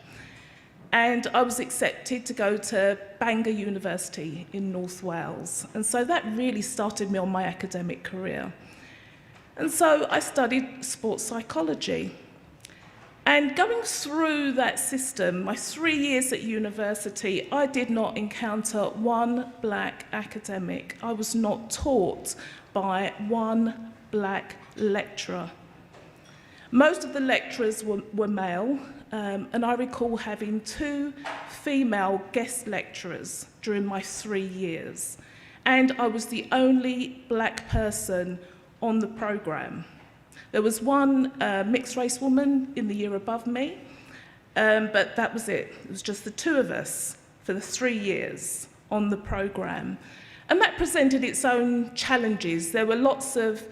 And I was accepted to go to Bangor University in North Wales. And so that really started me on my academic career. And so I studied sports psychology. And going through that system, my 3 years at university, I did not encounter one black academic. I was not taught by one black lecturer. Most of the lecturers were male, and I recall having 2 female guest lecturers during my 3 years. And I was the only black person on the programme. There was one mixed-race woman in the year above me, but that was it. It was just the 2 of us for the 3 years on the programme. And that presented its own challenges. There were lots of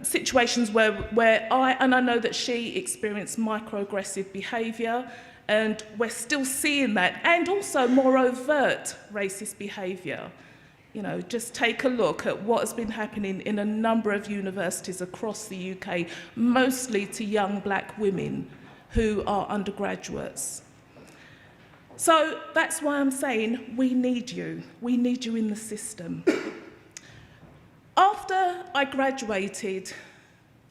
situations where I know that she experienced microaggressive behaviour, and we're still seeing that, and also more overt racist behaviour. You know, just take a look at what has been happening in a number of universities across the UK, mostly to young black women who are undergraduates. So that's why I'm saying we need you. We need you in the system. After I graduated,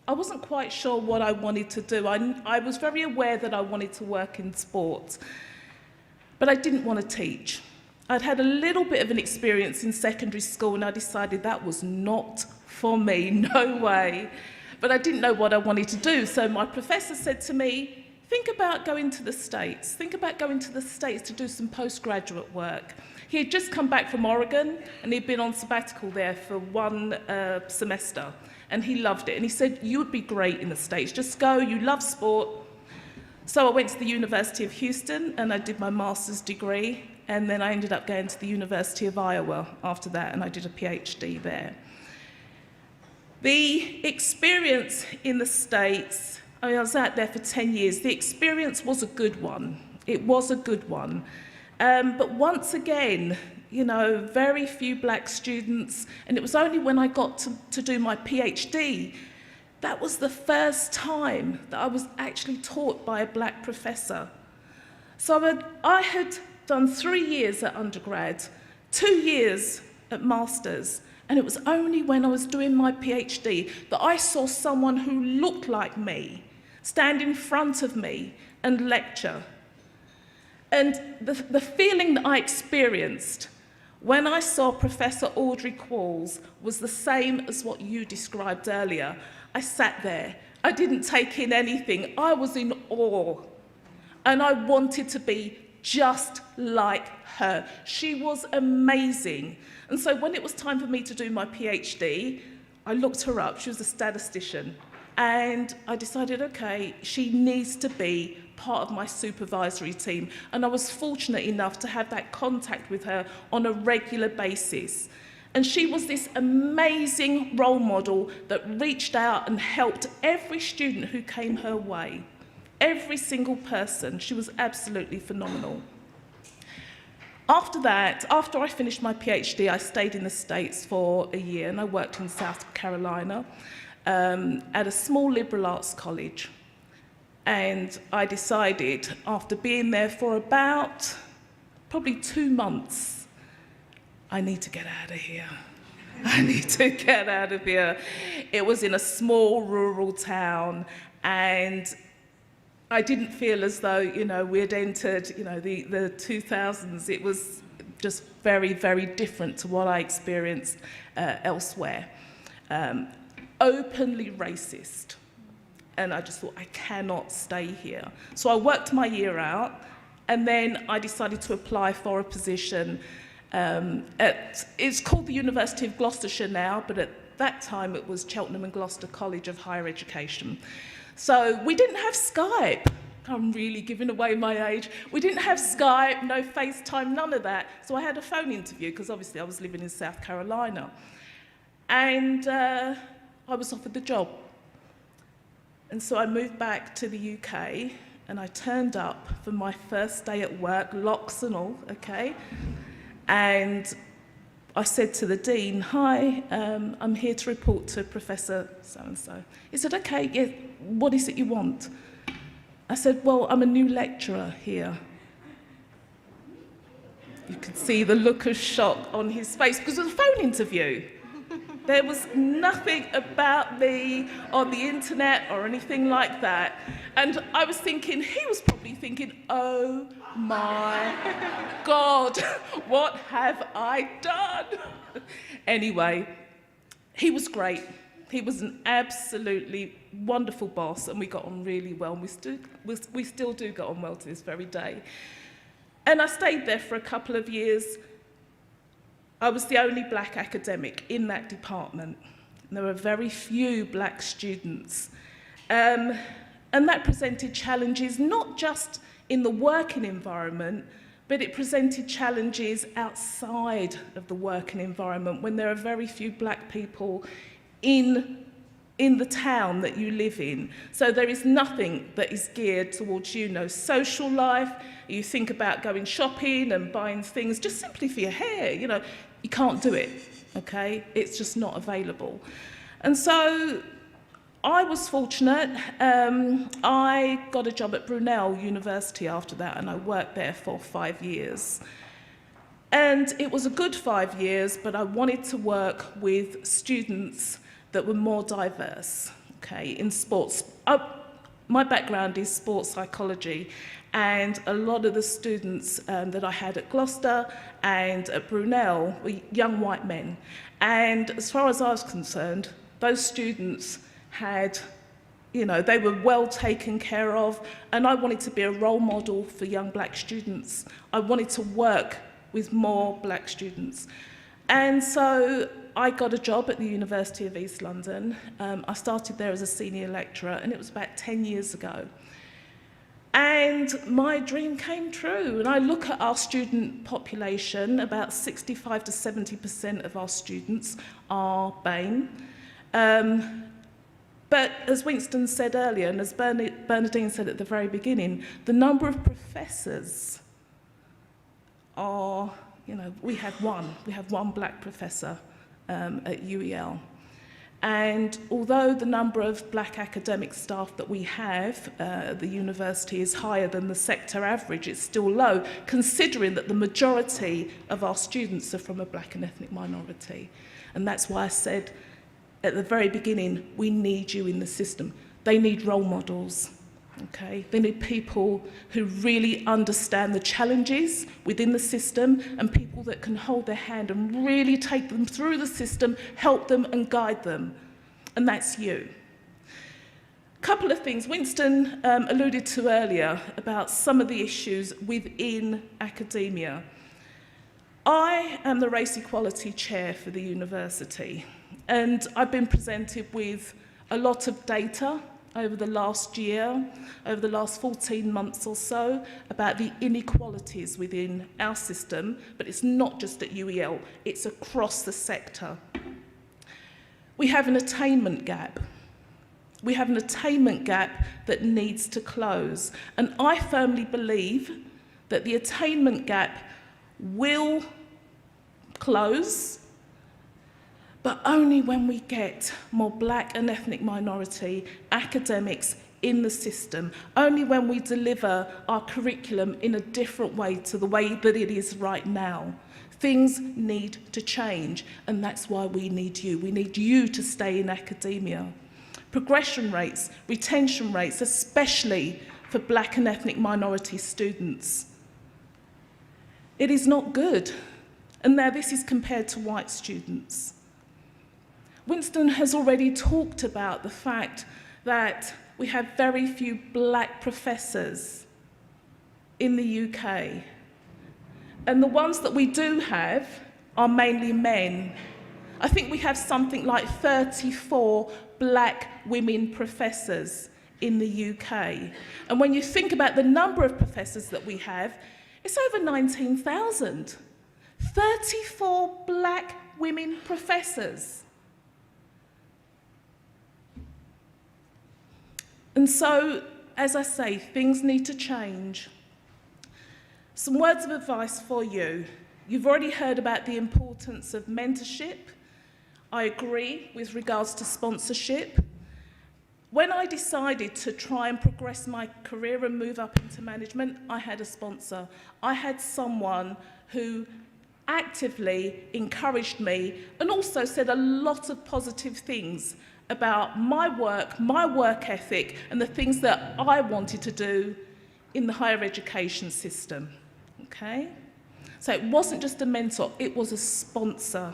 I wasn't quite sure what I wanted to do. I was very aware that I wanted to work in sport, but I didn't want to teach. I'd had a little bit of an experience in secondary school, and I decided that was not for me, no way. But I didn't know what I wanted to do, so my professor said to me, think about going to the States. Think about going to the States to do some postgraduate work. He had just come back from Oregon, and he'd been on sabbatical there for one semester, and he loved it. And he said, you would be great in the States. Just go, you love sport. So I went to the University of Houston, and I did my master's degree, and then I ended up going to the University of Iowa after that, and I did a PhD there. The experience in the States, I mean, I was out there for 10 years. The experience was a good one. It was a good one. But once again, you know, very few black students, and it was only when I got to do my PhD, that was the first time that I was actually taught by a black professor. So I had done 3 years at undergrad, 2 years at master's, and it was only when I was doing my PhD that I saw someone who looked like me stand in front of me and lecture. And the feeling that I experienced when I saw Professor Audrey Qualls was the same as what you described earlier. I sat there. I didn't take in anything. I was in awe. And I wanted to be just like her. She was amazing. And so when it was time for me to do my PhD, I looked her up. She was a statistician. And I decided, okay, she needs to be part of my supervisory team. And I was fortunate enough to have that contact with her on a regular basis. And she was this amazing role model that reached out and helped every student who came her way. Every single person. She was absolutely phenomenal. After that, after I finished my PhD, I stayed in the States for a year, and I worked in South Carolina at a small liberal arts college. And I decided, after being there for about probably 2 months, I need to get out of here. I need to get out of here. It was in a small rural town, and I didn't feel as though, you know, we had entered, you know, the 2000s. It was just very, very different to what I experienced elsewhere. Openly racist. And I just thought, I cannot stay here. So I worked my year out, and then I decided to apply for a position it's called the University of Gloucestershire now, but at that time it was Cheltenham and Gloucester College of Higher Education. So we didn't have Skype. I'm really giving away my age. We didn't have Skype, no FaceTime, none of that. So I had a phone interview, because obviously I was living in South Carolina. And I was offered the job. And so I moved back to the UK, and I turned up for my first day at work, locks and all, okay? And I said to the dean, hi, I'm here to report to Professor so-and-so. He said, okay, yeah, what is it you want? I said, well, I'm a new lecturer here. You could see the look of shock on his face, because it was a phone interview. There was nothing about me on the internet or anything like that. And I was thinking, he was probably thinking, oh my God, what have I done? Anyway, he was great. He was an absolutely wonderful boss, and we got on really well. And we still do get on well to this very day. And I stayed there for a couple of years. I was the only black academic in that department. There were very few black students. And that presented challenges not just in the working environment, but it presented challenges outside of the working environment when there are very few black people in the town that you live in. So there is nothing that is geared towards, you know, social life. You think about going shopping and buying things just simply for your hair, you know, you can't do it, okay? It's just not available. And so I was fortunate. I got a job at Brunel University after that, and I worked there for 5 years. And it was a good 5 years, but I wanted to work with students that were more diverse, okay, in sports. My background is sports psychology, and a lot of the students that I had at Gloucester and at Brunel were young white men. And as far as I was concerned, those students had, they were well taken care of, and I wanted to be a role model for young black students. I wanted to work with more black students. And so I got a job at the University of East London. I started there as a senior lecturer, and it was about 10 years ago. And my dream came true. And I look at our student population, about 65 to 70% of our students are BAME. But as Winston said earlier, and as Bernadine said at the very beginning, the number of professors are, we have one black professor at UEL. And although the number of black academic staff that we have at the university is higher than the sector average, it's still low, considering that the majority of our students are from a black and ethnic minority. And that's why I said at the very beginning, we need you in the system. They need role models, okay? They need people who really understand the challenges within the system and people that can hold their hand and really take them through the system, help them and guide them. And that's you. A couple of things Winston alluded to earlier about some of the issues within academia. I am the Race Equality Chair for the university, and I've been presented with a lot of data over the last year, over the last 14 months or so, about the inequalities within our system, but it's not just at UEL, it's across the sector. We have an attainment gap. We have an attainment gap that needs to close, and I firmly believe that the attainment gap will close, but only when we get more black and ethnic minority academics in the system, only when we deliver our curriculum in a different way to the way that it is right now. Things need to change, and that's why we need you. We need you to stay in academia. Progression rates, retention rates, especially for black and ethnic minority students. It is not good. And now this is compared to white students. Winston has already talked about the fact that we have very few black professors in the UK. And the ones that we do have are mainly men. I think we have something like 34 black women professors in the UK. And when you think about the number of professors that we have, it's over 19,000. 34 black women professors. And so, as I say, things need to change. Some words of advice for you. You've already heard about the importance of mentorship. I agree with regards to sponsorship. When I decided to try and progress my career and move up into management, I had a sponsor. I had someone who actively encouraged me and also said a lot of positive things about my work ethic, and the things that I wanted to do in the higher education system, okay? So it wasn't just a mentor, it was a sponsor.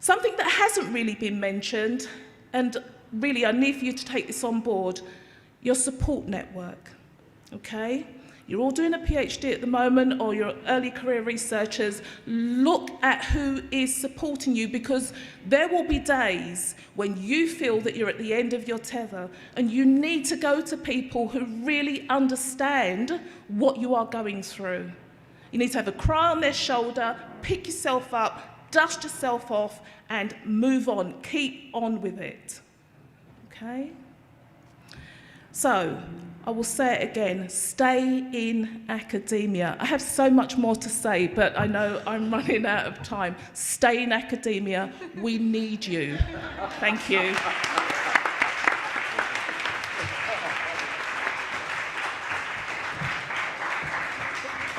Something that hasn't really been mentioned, and really I need for you to take this on board, your support network, okay? You're all doing a PhD at the moment, or you're early career researchers. Look at who is supporting you, because there will be days when you feel that you're at the end of your tether and you need to go to people who really understand what you are going through. You need to have a cry on their shoulder, pick yourself up, dust yourself off and move on. Keep on with it, okay? So, I will say it again, stay in academia. I have so much more to say, but I know I'm running out of time. Stay in academia. We need you. Thank you.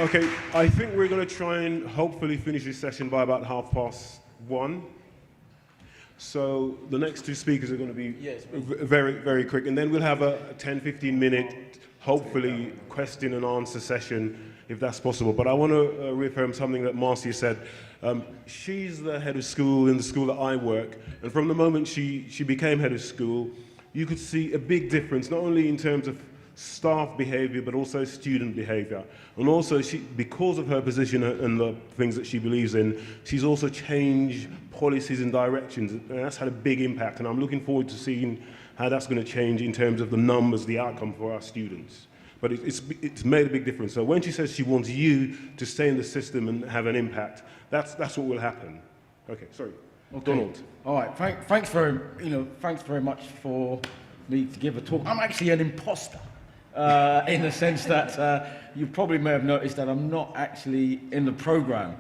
Okay, I think we're going to try and hopefully finish this session by about 1:30. So the next two speakers are going to be very, very quick, and then we'll have a 10-15 minute, hopefully, question and answer session, if that's possible. But I want to reaffirm something that Marcia said. She's the head of school in the school that I work, and from the moment she became head of school, you could see a big difference, not only in terms of staff behavior, but also student behavior. And also, because of her position and the things that she believes in, she's also changed policies and directions, and that's had a big impact. And I'm looking forward to seeing how that's going to change in terms of the numbers, the outcome for our students. But it's made a big difference. So when she says she wants you to stay in the system and have an impact, that's what will happen. Okay, sorry. Okay. Donald. All right. Thanks very much for me to give a talk. I'm actually an imposter in the sense that you probably may have noticed that I'm not actually in the program.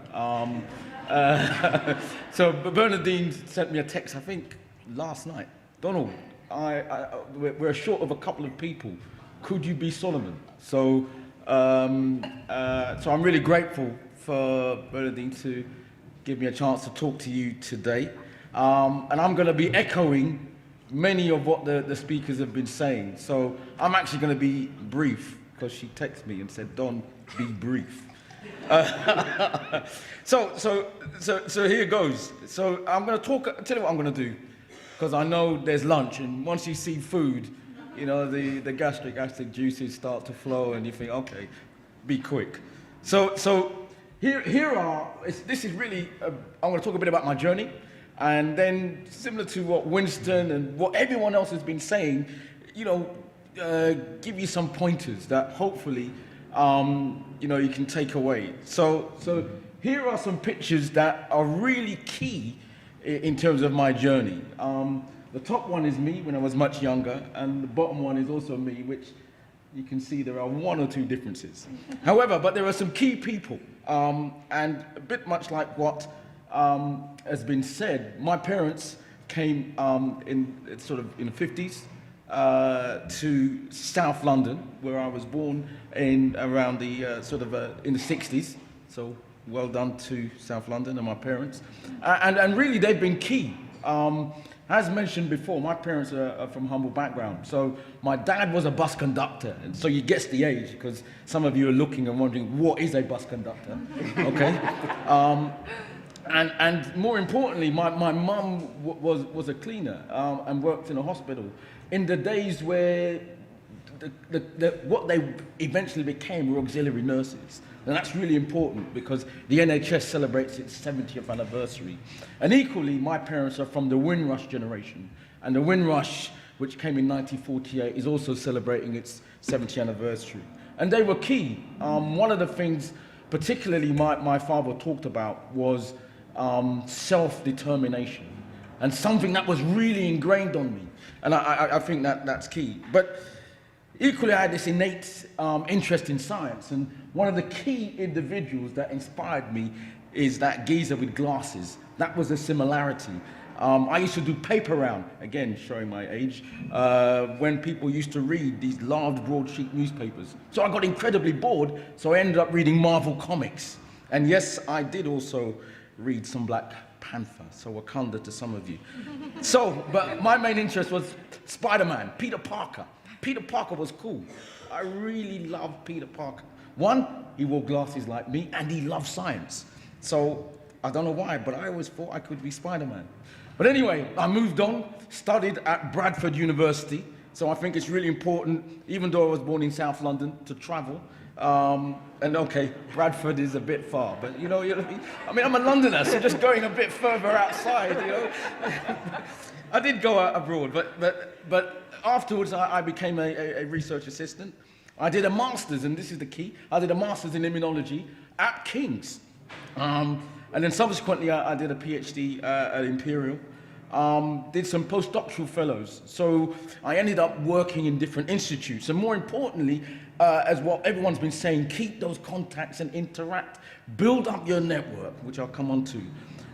So Bernadine sent me a text, I think, last night. Donald, we're short of a couple of people. Could you be Solomon? So I'm really grateful for Bernadine to give me a chance to talk to you today. And I'm going to be echoing many of what the speakers have been saying. So I'm actually going to be brief, because she texted me and said, Don, be brief. So here goes. So I'm going to tell you what I'm going to do, because I know there's lunch, and once you see food, you know, the gastric acid juices start to flow, and you think, okay, be quick. So this is really, I'm going to talk a bit about my journey, and then similar to what Winston and what everyone else has been saying, you know, give you some pointers that hopefully, you know, you can take away. So here are some pictures that are really key in terms of my journey. The top one is me when I was much younger, and the bottom one is also me, which you can see there are one or two differences. However, but there are some key people, and a bit much like what has been said, my parents came in the 50s to South London, where I was born in around the in the 60s. So well done to South London and my parents, and really they've been key. As mentioned before, my parents are from humble background. So my dad was a bus conductor, and so you guess the age, because some of you are looking and wondering, what is a bus conductor? Okay. And more importantly, my mum was a cleaner and worked in a hospital in the days where what they eventually became were auxiliary nurses. And that's really important, because the NHS celebrates its 70th anniversary. And equally, my parents are from the Windrush generation. And the Windrush, which came in 1948, is also celebrating its 70th anniversary. And they were key. One of the things, particularly my father talked about, was self-determination. And something that was really ingrained on me. And I think that's key. But equally, I had this innate interest in science, and one of the key individuals that inspired me is that geezer with glasses. That was a similarity. I used to do paper round, again showing my age, when people used to read these large broadsheet newspapers. So I got incredibly bored, so I ended up reading Marvel Comics. And yes, I did also read some Black Panther, so Wakanda to some of you. But my main interest was Spider-Man, Peter Parker. Peter Parker was cool. I really loved Peter Parker. One, he wore glasses like me, and he loved science. So I don't know why, but I always thought I could be Spider-Man. But anyway, I moved on, studied at Bradford University. So I think it's really important, even though I was born in South London, to travel. And okay, Bradford is a bit far, but you know, I mean, I'm a Londoner, so just going a bit further outside, you know. I did go out abroad, but afterwards I became a research assistant. I did a master's, and this is the key, I did a master's in immunology at King's. And then subsequently I did a PhD at Imperial. Did some postdoctoral fellows. So I ended up working in different institutes, and more importantly, as what everyone's been saying, keep those contacts and interact, build up your network, which I'll come on to.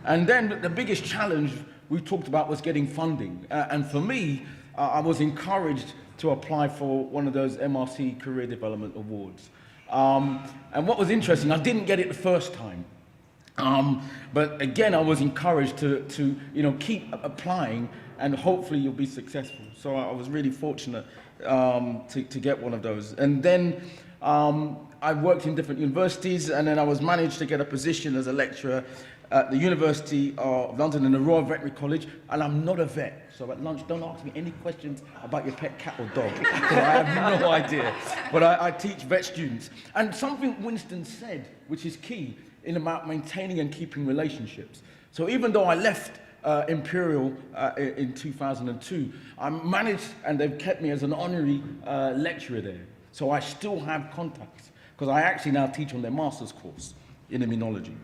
And then the biggest challenge we talked about was getting funding. And for me, I was encouraged to apply for one of those MRC Career Development Awards. And what was interesting, I didn't get it the first time. But again, I was encouraged to keep applying, and hopefully you'll be successful. So I was really fortunate to get one of those. And then I worked in different universities, and then I was managed to get a position as a lecturer at the University of London in the Royal Veterinary College, and I'm not a vet. So at lunch, don't ask me any questions about your pet cat or dog, because I have no idea. But I teach vet students. And something Winston said, which is key, in about maintaining and keeping relationships. So even though I left Imperial in 2002, I managed, and they've kept me as an honorary lecturer there. So I still have contacts, because I actually now teach on their master's course in immunology.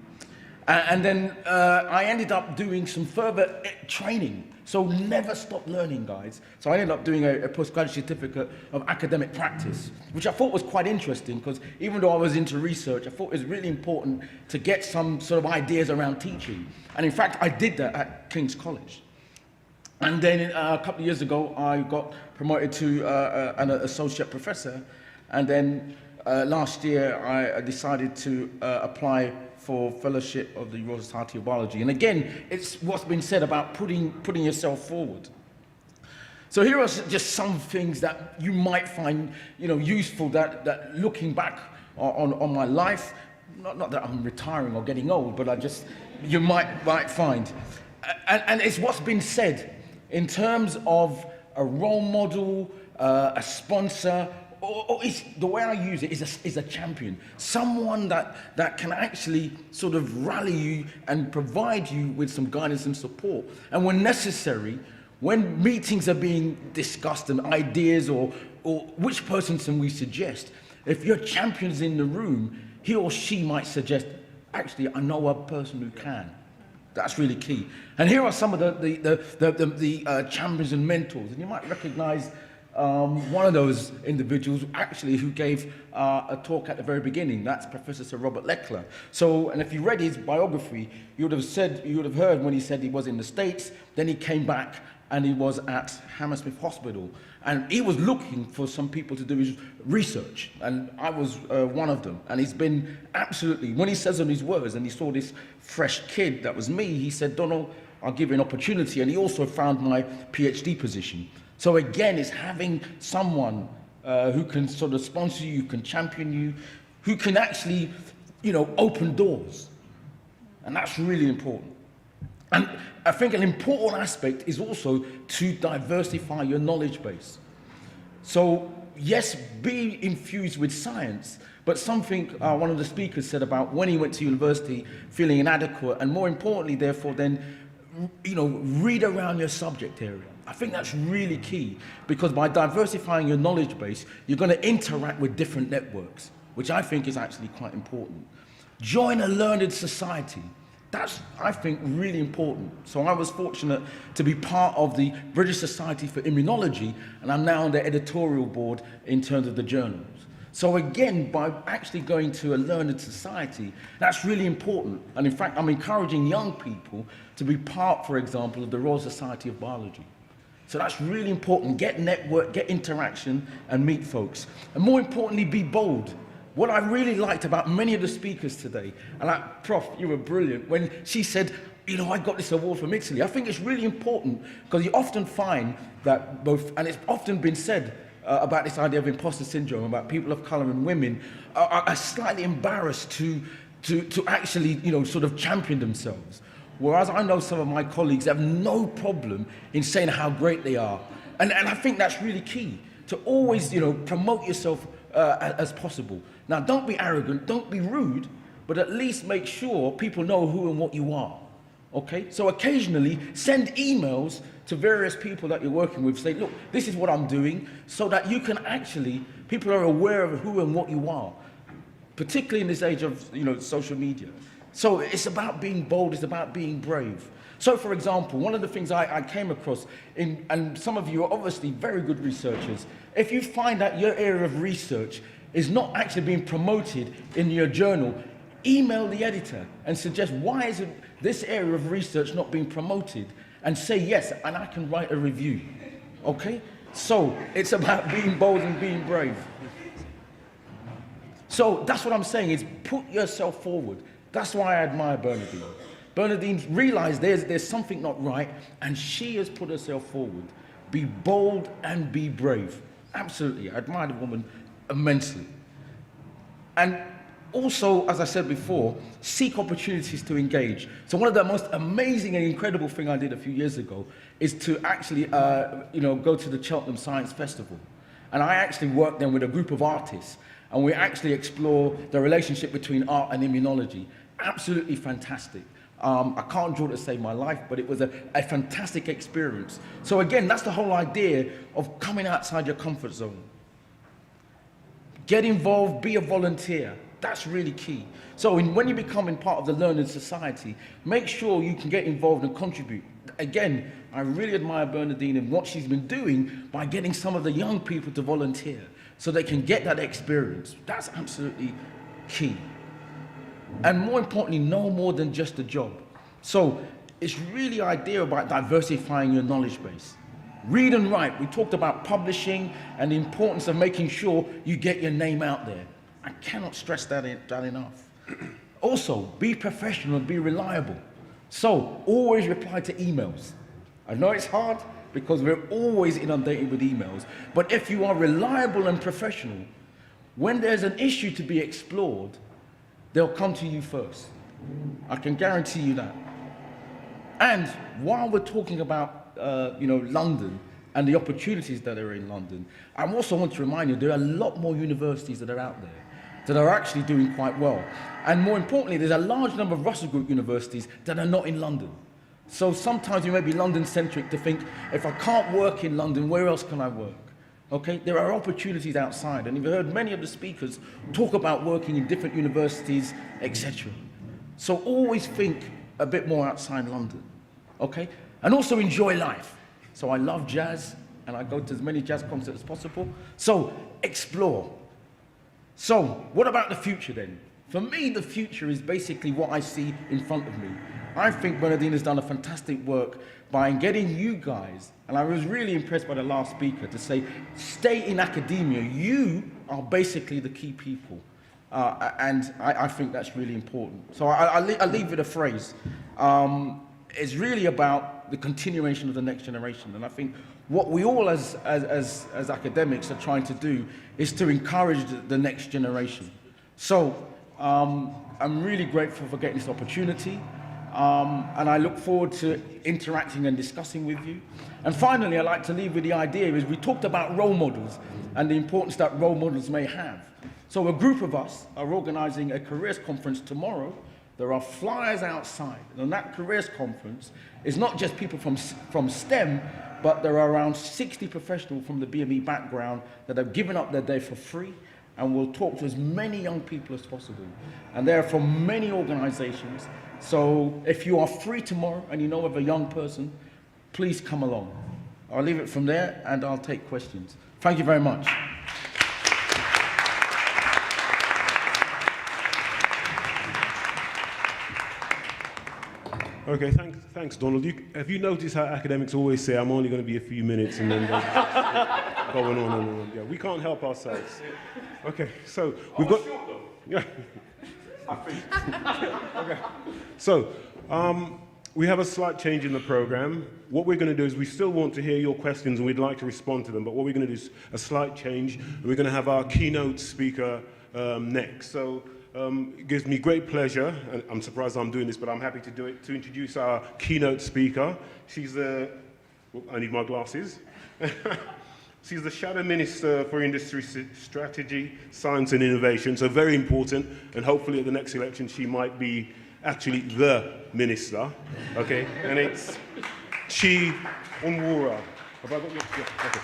And then I ended up doing some further training. So never stop learning, guys. So I ended up doing a postgraduate certificate of academic practice, which I thought was quite interesting, because even though I was into research, I thought it was really important to get some sort of ideas around teaching. And in fact, I did that at King's College. And then a couple of years ago, I got promoted to an associate professor. And then last year, I decided to apply for fellowship of the Royal Society of Biology. And again, it's what's been said about putting yourself forward. So here are just some things that you might find, useful that looking back on my life, not that I'm retiring or getting old, but you might find. And it's what's been said in terms of a role model, a sponsor, or the way I use it is a champion, someone that can actually sort of rally you and provide you with some guidance and support. And when necessary, when meetings are being discussed and ideas or which person can we suggest, if your champion's in the room, he or she might suggest, actually, I know a person who can. That's really key. And here are some of the champions and mentors, and you might recognize one of those individuals actually who gave a talk at the very beginning. That's Professor Sir Robert Leckler. So, and if you read his biography, you would have heard when he said he was in the States, then he came back and he was at Hammersmith Hospital. And he was looking for some people to do his research, and I was one of them. And he's been absolutely, when he says on his words, and he saw this fresh kid that was me, he said, Donald, I'll give you an opportunity. And he also found my PhD position. So again, it's having someone who can sort of sponsor you, who can champion you, who can actually, open doors. And that's really important. And I think an important aspect is also to diversify your knowledge base. So yes, be infused with science, but something one of the speakers said about when he went to university feeling inadequate, and more importantly, therefore, then, read around your subject area. I think that's really key, because by diversifying your knowledge base, you're going to interact with different networks, which I think is actually quite important. Join a learned society. That's, I think, really important. So I was fortunate to be part of the British Society for Immunology, and I'm now on the editorial board in terms of the journals. So again, by actually going to a learned society, that's really important. And in fact, I'm encouraging young people to be part, for example, of the Royal Society of Biology. So that's really important. Get network, get interaction, and meet folks. And more importantly, be bold. What I really liked about many of the speakers today, and Prof, you were brilliant, when she said, I got this award from Italy. I think it's really important, because you often find that and it's often been said about this idea of imposter syndrome, about people of color and women are slightly embarrassed to actually, sort of champion themselves. Whereas I know some of my colleagues have no problem in saying how great they are. And I think that's really key, to always, promote yourself as possible. Now, don't be arrogant, don't be rude, but at least make sure people know who and what you are, okay? So occasionally, send emails to various people that you're working with, say, look, this is what I'm doing, so that you can actually, people are aware of who and what you are, particularly in this age of, social media. So it's about being bold, it's about being brave. So, for example, one of the things I came across, and some of you are obviously very good researchers, if you find that your area of research is not actually being promoted in your journal, email the editor and suggest, why is this area of research not being promoted? And say yes, and I can write a review, okay? So, it's about being bold and being brave. So, that's what I'm saying, is put yourself forward. That's why I admire Bernadine. Bernadine realized there's something not right, and she has put herself forward. Be bold and be brave. Absolutely, I admire the woman immensely. And also, as I said before, seek opportunities to engage. So one of the most amazing and incredible thing I did a few years ago is to actually, go to the Cheltenham Science Festival. And I actually worked then with a group of artists, and we actually explore the relationship between art and immunology. Absolutely fantastic. I can't draw to save my life, but it was a fantastic experience. So again, that's the whole idea of coming outside your comfort zone. Get involved, be a volunteer. That's really key. So when you're becoming part of the learning society, make sure you can get involved and contribute. Again, I really admire Bernadine and what she's been doing by getting some of the young people to volunteer so they can get that experience. That's absolutely key. And more importantly, no more than just a job. So it's really idea about diversifying your knowledge base. Read and write. We talked about publishing and the importance of making sure you get your name out there. I cannot stress that enough. Also, be professional and be reliable. So always reply to emails. I know it's hard because we're always inundated with emails, but if you are reliable and professional, when there's an issue to be explored, they'll come to you first. I can guarantee you that. And while we're talking about London and the opportunities that are in London, I also want to remind you there are a lot more universities that are out there that are actually doing quite well. And more importantly, there's a large number of Russell Group universities that are not in London. So sometimes you may be London-centric to think, if I can't work in London, where else can I work? Okay, there are opportunities outside, and you've heard many of the speakers talk about working in different universities, etc. So always think a bit more outside London, okay? And also enjoy life. So I love jazz, and I go to as many jazz concerts as possible. So explore. So what about the future then? For me, the future is basically what I see in front of me. I think Bernadine has done a fantastic work by getting you guys, and I was really impressed by the last speaker, to say, stay in academia. You are basically the key people. And I think that's really important. So I'll leave with a phrase. It's really about the continuation of the next generation. And I think what we all as academics are trying to do is to encourage the next generation. So I'm really grateful for getting this opportunity. And I look forward to interacting and discussing with you. And finally, I'd like to leave with the idea is we talked about role models and the importance that role models may have. So a group of us are organizing a careers conference tomorrow. There are flyers outside. And on that careers conference is not just people from STEM, but there are around 60 professionals from the BME background that have given up their day for free, and we'll talk to as many young people as possible. And they're from many organizations. So if you are free tomorrow and you know of a young person, please come along. I'll leave it from there and I'll take questions. Thank you very much. Okay, thanks, Donald. Have you noticed how academics always say, I'm only going to be a few minutes, and then going on and on. Yeah, we can't help ourselves. Okay, so we've got... Yeah. Okay. So, we have a slight change in the program. What we're going to do is we still want to hear your questions and we'd like to respond to them, but what we're going to do is a slight change. And we're going to have our keynote speaker next. So it gives me great pleasure, and I'm surprised I'm doing this, but I'm happy to do it, to introduce our keynote speaker. She's the... I need my glasses. She's the Shadow Minister for Industry Strategy, Science and Innovation, so very important, and hopefully at the next election she might be actually the minister, okay? And it's Chi Onwura. Have I got your... Yeah, okay.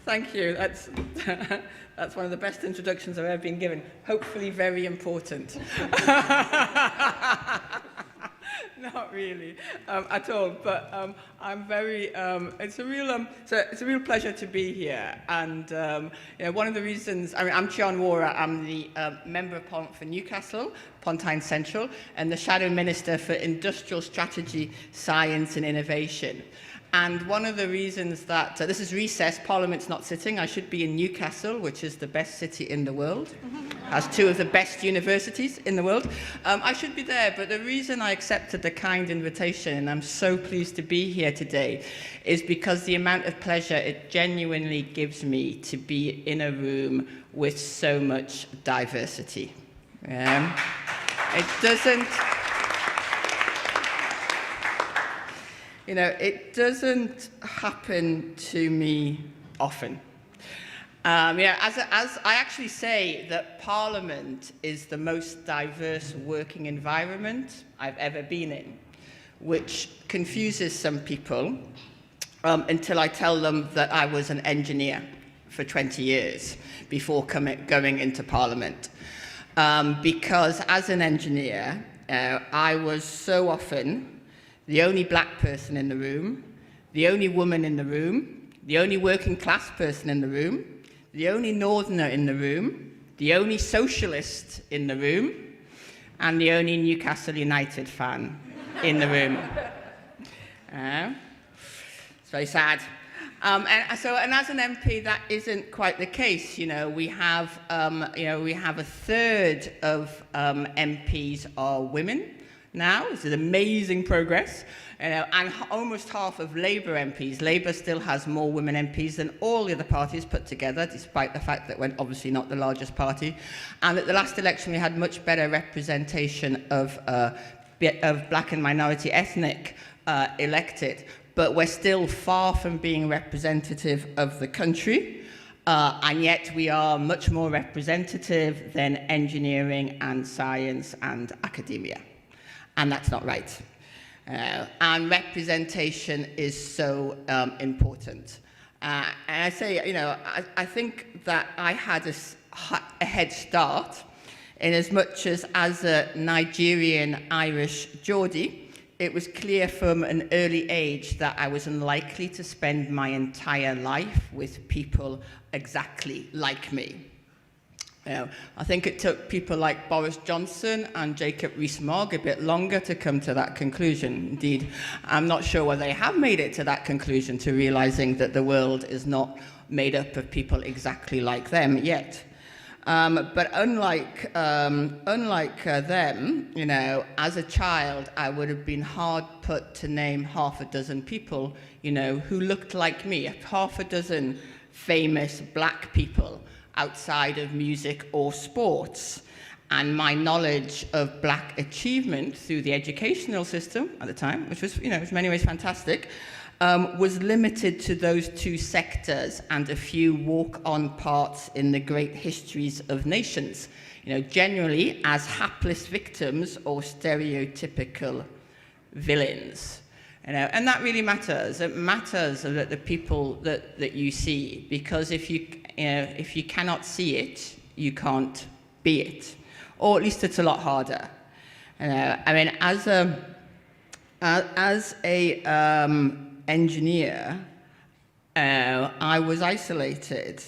Thank you. That's one of the best introductions I've ever been given. Hopefully very important. Not really at all, but I'm very. It's a real pleasure to be here, and one of the reasons. I mean, I'm Chi Onwura. I'm the Member of Parliament for Newcastle, Pontine Central, and the Shadow Minister for Industrial Strategy, Science and Innovation. And one of the reasons that, this is recess, Parliament's not sitting. I should be in Newcastle, which is the best city in the world, has 2 of the best universities in the world. I should be there, but the reason I accepted the kind invitation, and I'm so pleased to be here today, is because the amount of pleasure it genuinely gives me to be in a room with so much diversity. It doesn't... You know, it doesn't happen to me often. As I actually say that Parliament is the most diverse working environment I've ever been in, which confuses some people until I tell them that I was an engineer for 20 years before going into Parliament. Because as an engineer, I was so often the only black person in the room, the only woman in the room, the only working class person in the room, the only northerner in the room, the only socialist in the room, and the only Newcastle United fan in the room. It's very sad. And as an MP, that isn't quite the case. You know, we have a third of MPs are women. Now, this is amazing progress, and almost half of Labour MPs. Labour still has more women MPs than all the other parties put together, despite the fact that we're obviously not the largest party. And at the last election, we had much better representation of black and minority ethnic elected, but we're still far from being representative of the country. And yet we are much more representative than engineering and science and academia. And that's not right. And representation is so important. And I say, you know, I think that I had a head start in as much as a Nigerian Irish Geordie, it was clear from an early age that I was unlikely to spend my entire life with people exactly like me. I think it took people like Boris Johnson and Jacob Rees-Mogg a bit longer to come to that conclusion. Indeed, I'm not sure whether they have made it to that conclusion, to realizing that the world is not made up of people exactly like them yet. But unlike them, you know, as a child, I would have been hard put to name half a dozen people, you know, who looked like me, half a dozen famous black people outside of music or sports. And my knowledge of black achievement through the educational system at the time, which was, you know, in many ways fantastic, was limited to those 2 sectors and a few walk-on parts in the great histories of nations, you know, generally as hapless victims or stereotypical villains. You know, and that really matters. It matters that the people that you see, because if you cannot see it, you can't be it, or at least it's a lot harder. I mean, as a engineer, I was isolated.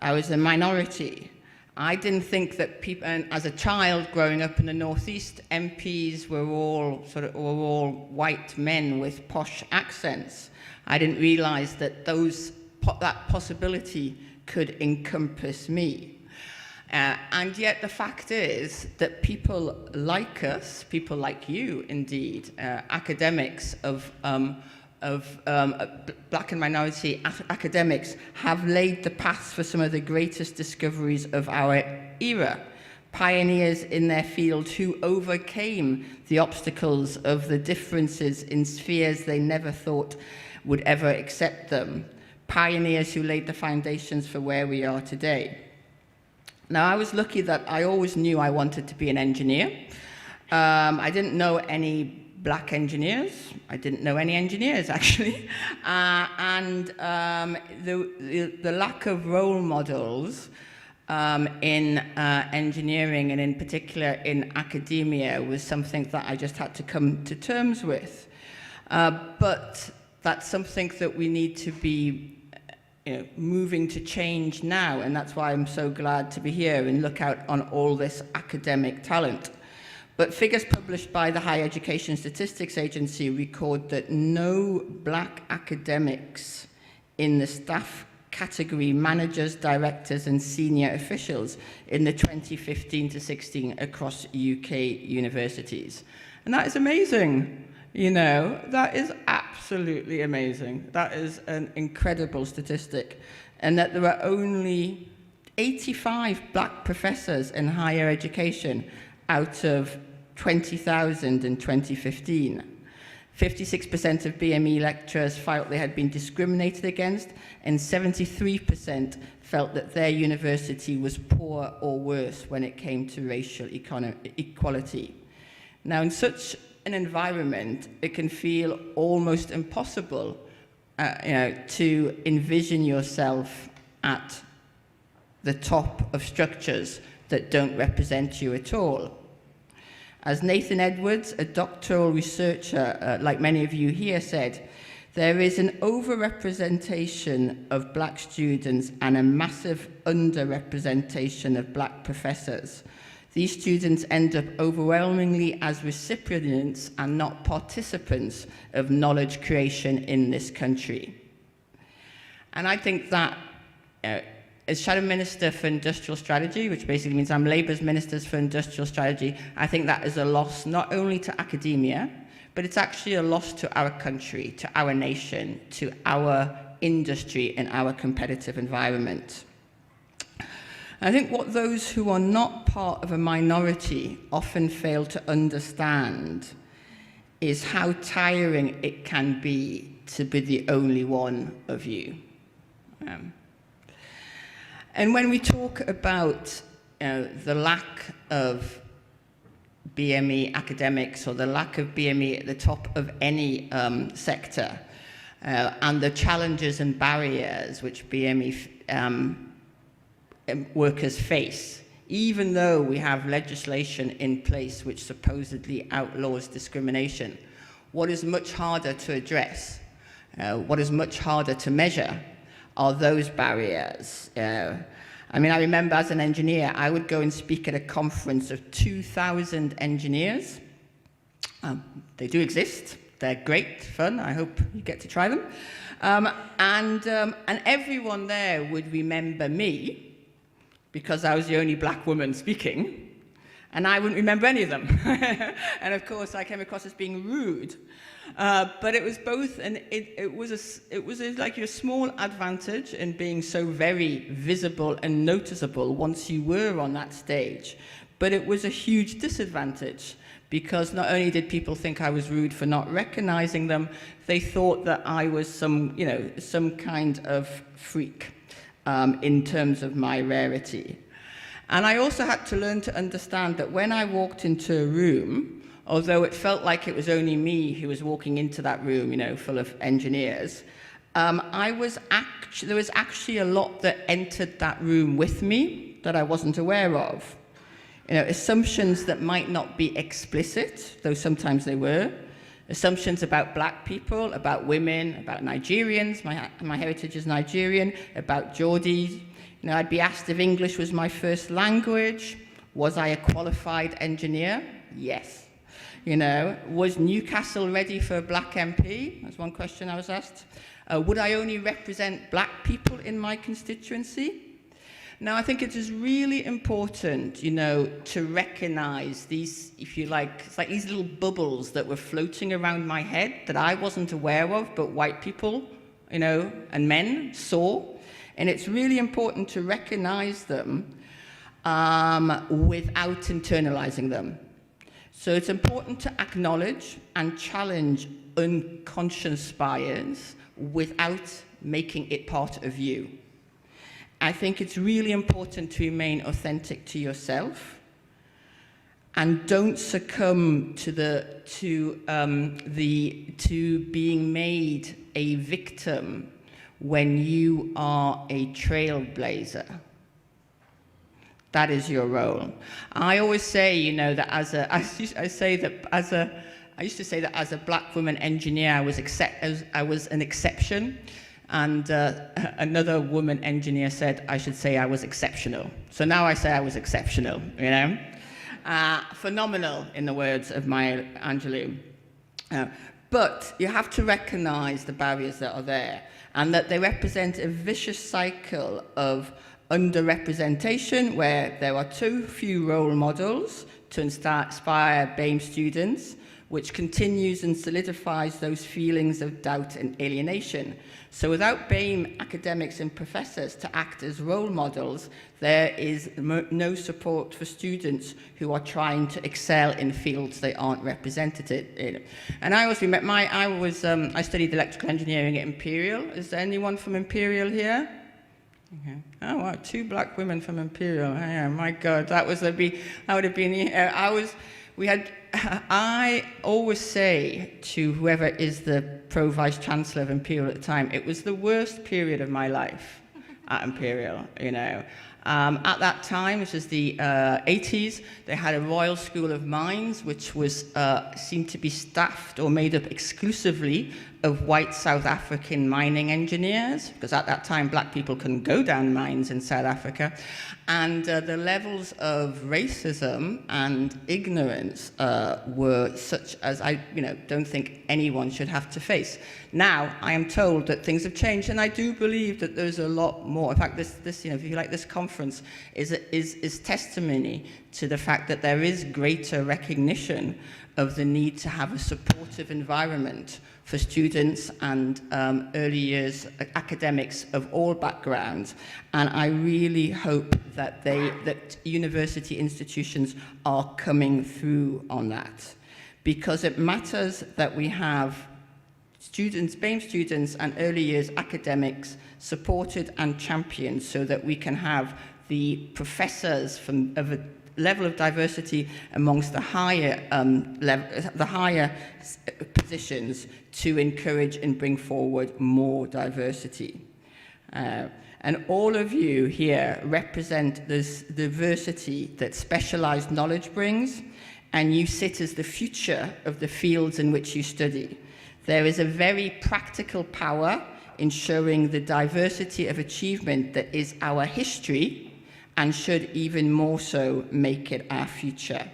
I was a minority. I didn't think that people, and as a child growing up in the Northeast, MPs were all white men with posh accents. I didn't realize that that possibility could encompass me. And yet the fact is that people like us, people like you indeed, academics of black and minority academics, have laid the path for some of the greatest discoveries of our era. Pioneers in their field who overcame the obstacles of the differences in spheres they never thought would ever accept them. Pioneers who laid the foundations for where we are today. Now, I was lucky that I always knew I wanted to be an engineer. I didn't know any black engineers. I didn't know any engineers, actually. And the lack of role models in engineering, and in particular in academia, was something that I just had to come to terms with. But that's something that we need to be moving to change now, and that's why I'm so glad to be here and look out on all this academic talent. But figures published by the Higher Education Statistics Agency record that no black academics in the staff category, managers, directors and senior officials in the 2015 to 16 across UK universities. And that is amazing, you know, that is absolutely amazing. That is an incredible statistic. And that there are only 85 black professors in higher education out of 20,000 in 2015. 56% of BME lecturers felt they had been discriminated against, and 73% felt that their university was poor or worse when it came to racial equality. Now, in such an environment, it can feel almost impossible to envision yourself at the top of structures that don't represent you at all. As Nathan Edwards, a doctoral researcher, like many of you here, said, there is an overrepresentation of black students and a massive underrepresentation of black professors. These students end up overwhelmingly as recipients and not participants of knowledge creation in this country. And I think that as Shadow Minister for Industrial Strategy, which basically means I'm Labour's Minister for Industrial Strategy, I think that is a loss not only to academia, but it's actually a loss to our country, to our nation, to our industry and our competitive environment. I think what those who are not part of a minority often fail to understand is how tiring it can be to be the only one of you. And when we talk about the lack of BME academics or the lack of BME at the top of any sector and the challenges and barriers which BME workers face, even though we have legislation in place which supposedly outlaws discrimination, what is much harder to address, what is much harder to measure are those barriers. I mean, I remember as an engineer, I would go and speak at a conference of 2,000 engineers. They do exist. They're great fun. I hope you get to try them. And everyone there would remember me because I was the only black woman speaking, and I wouldn't remember any of them. And of course, I came across as being rude. But it was both, and it was like a small advantage in being so very visible and noticeable once you were on that stage. But it was a huge disadvantage because not only did people think I was rude for not recognizing them, they thought that I was some kind of freak in terms of my rarity. And I also had to learn to understand that when I walked into a room, although it felt like it was only me who was walking into that room, full of engineers, there was actually a lot that entered that room with me that I wasn't aware of. Assumptions that might not be explicit, though sometimes they were. Assumptions about black people, about women, about Nigerians, my heritage is Nigerian, about Geordies. I'd be asked if English was my first language. Was I a qualified engineer? Yes. Was Newcastle ready for a black MP? That's one question I was asked. Would I only represent black people in my constituency? Now, I think it is really important, to recognize these, if you like, it's like these little bubbles that were floating around my head that I wasn't aware of, but white people, and men saw. And it's really important to recognize them without internalizing them. So it's important to acknowledge and challenge unconscious bias without making it part of you. I think it's really important to remain authentic to yourself and don't succumb to being made a victim when you are a trailblazer. That is your role. I always say, that I used to say that as a black woman engineer, I was an exception, and another woman engineer said I should say I was exceptional. So now I say I was exceptional, Phenomenal, in the words of Maya Angelou. But you have to recognise the barriers that are there, and that they represent a vicious cycle of underrepresentation, where there are too few role models to inspire BAME students, which continues and solidifies those feelings of doubt and alienation. So without BAME academics and professors to act as role models, there is no support for students who are trying to excel in fields they aren't represented in. And I always remember, I studied electrical engineering at Imperial. Is there anyone from Imperial here? Okay. Oh wow, 2 black women from Imperial. Oh, yeah, my God, that would have been. I always say to whoever is the Pro-Vice Chancellor of Imperial at the time, it was the worst period of my life at Imperial, you know. At that time, which was the 80s, they had a Royal School of Mines, which was seemed to be staffed or made up exclusively of white South African mining engineers, because at that time black people couldn't go down mines in South Africa. And the levels of racism and ignorance were such as I don't think anyone should have to face. Now, I am told that things have changed, and I do believe that there's a lot more. In fact, this if you like, this conference is testimony to the fact that there is greater recognition of the need to have a supportive environment for students and early years academics of all backgrounds. And I really hope that university institutions are coming through on that, because it matters that we have students, BAME students and early years academics supported and championed, so that we can have the professors of a level of diversity amongst the higher positions to encourage and bring forward more diversity. And all of you here represent this diversity that specialized knowledge brings, and you sit as the future of the fields in which you study. There is a very practical power in showing the diversity of achievement that is our history, and should even more so make it our future.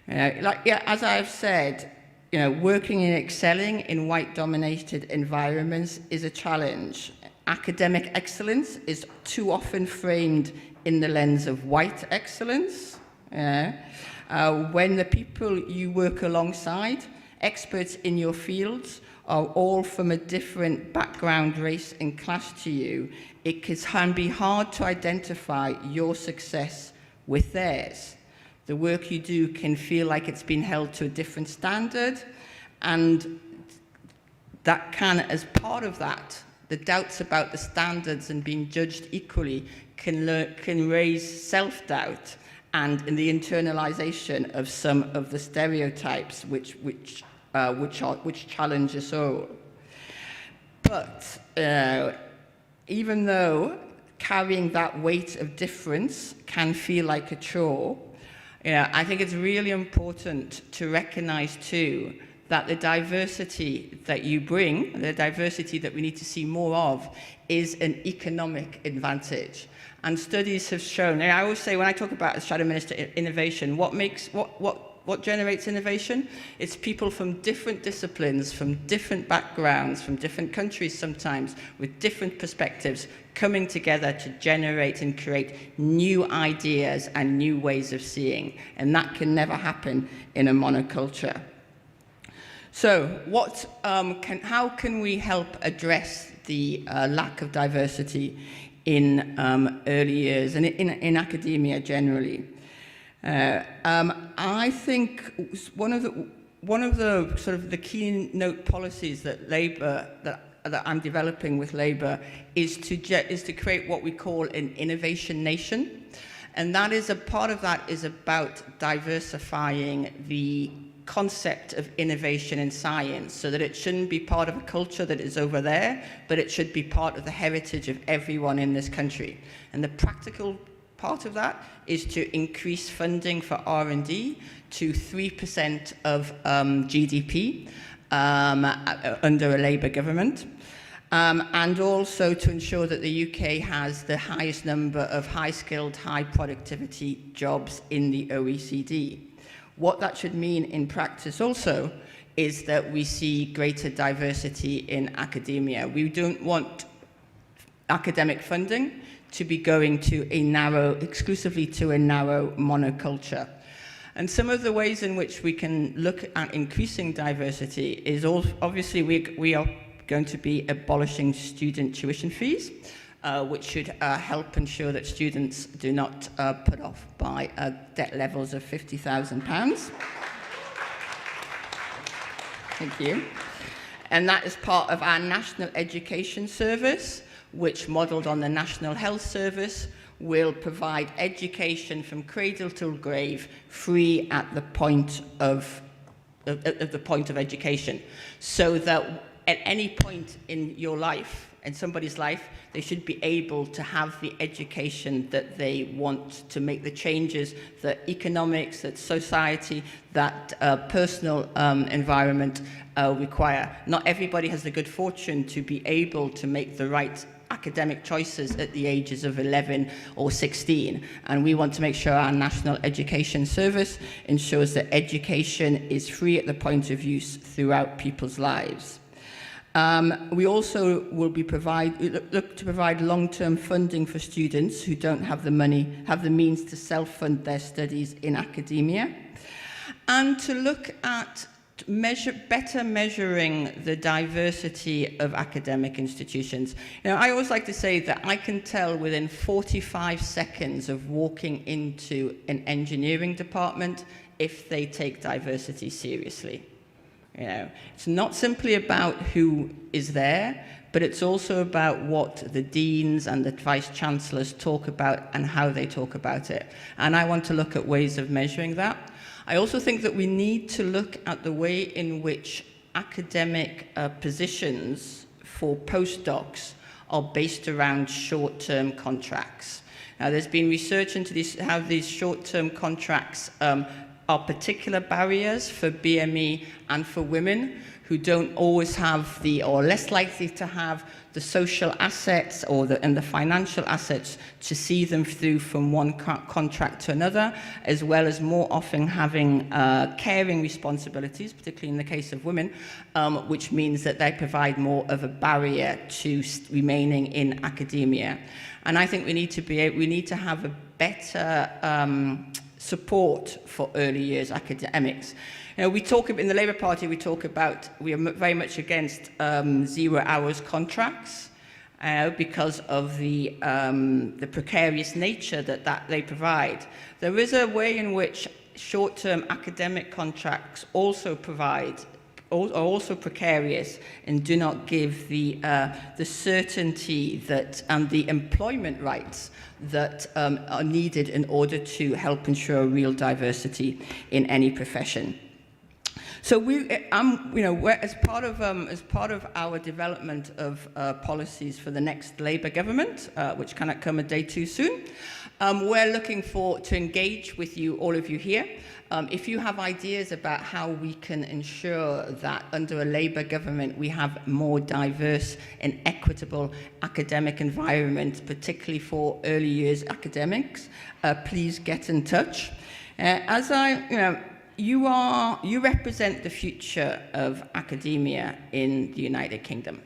As I've said, working and excelling in white-dominated environments is a challenge. Academic excellence is too often framed in the lens of white excellence. When the people you work alongside, experts in your fields, are all from a different background, race, and class to you, it can be hard to identify your success with theirs. The work you do can feel like it's been held to a different standard, and that can, as part of that, the doubts about the standards and being judged equally can raise self-doubt and in the internalization of some of the stereotypes which challenge us all. But even though carrying that weight of difference can feel like a chore, I think it's really important to recognize too that the diversity that you bring, the diversity that we need to see more of, is an economic advantage. And studies have shown, and I always say when I talk about Shadow Minister innovation, what generates innovation? It's people from different disciplines, from different backgrounds, from different countries sometimes, with different perspectives, coming together to generate and create new ideas and new ways of seeing. And that can never happen in a monoculture. So how can we help address the lack of diversity in early years and in academia generally? I think one of the sort of the keynote policies that Labour that I'm developing with Labour is to create what we call an innovation nation, and that is a part of that is about diversifying the concept of innovation in science, so that it shouldn't be part of a culture that is over there, but it should be part of the heritage of everyone in this country. And the practical part of that is to increase funding for R&D to 3% of GDP under a Labour government. and also to ensure that the UK has the highest number of high-skilled, high-productivity jobs in the OECD. What that should mean in practice also is that we see greater diversity in academia. We don't want academic funding to be going to exclusively to a narrow monoculture. And some of the ways in which we can look at increasing diversity is obviously we are going to be abolishing student tuition fees, which should help ensure that students do not put off by debt levels of £50,000. Thank you. And that is part of our National Education Service, which, modelled on the National Health Service, will provide education from cradle to grave, free at the point of education, so that at any point in your life, in somebody's life, they should be able to have the education that they want to make the changes that economics, that society, that personal environment require. Not everybody has the good fortune to be able to make the right academic choices at the ages of 11 or 16, and we want to make sure our National Education Service ensures that education is free at the point of use throughout people's lives. We also will be look to provide long-term funding for students who don't have the means to self-fund their studies in academia, and to look at better measuring the diversity of academic institutions. You know, I always like to say that I can tell within 45 seconds of walking into an engineering department if they take diversity seriously. You know, it's not simply about who is there, but it's also about what the deans and the vice chancellors talk about and how they talk about it. And I want to look at ways of measuring that. I also think that we need to look at the way in which academic positions for postdocs are based around short-term contracts. Now, there's been research into how these short-term contracts are particular barriers for BME and for women who don't always have or less likely to have the social assets and the financial assets to see them through from one contract to another, as well as more often having caring responsibilities, particularly in the case of women, which means that they provide more of a barrier to remaining in academia. And I think we need to have a better support for early years academics. You know, we talk in the Labour Party. We are very much against 0 hours contracts because of the precarious nature that they provide. There is a way in which short-term academic contracts also are also precarious and do not give the certainty and the employment rights that are needed in order to help ensure real diversity in any profession. So as part of our development of policies for the next Labour government, which cannot come a day too soon, we're looking to engage with all of you here. If you have ideas about how we can ensure that under a Labour government we have more diverse and equitable academic environment, particularly for early years academics, please get in touch. You represent the future of academia in the United Kingdom.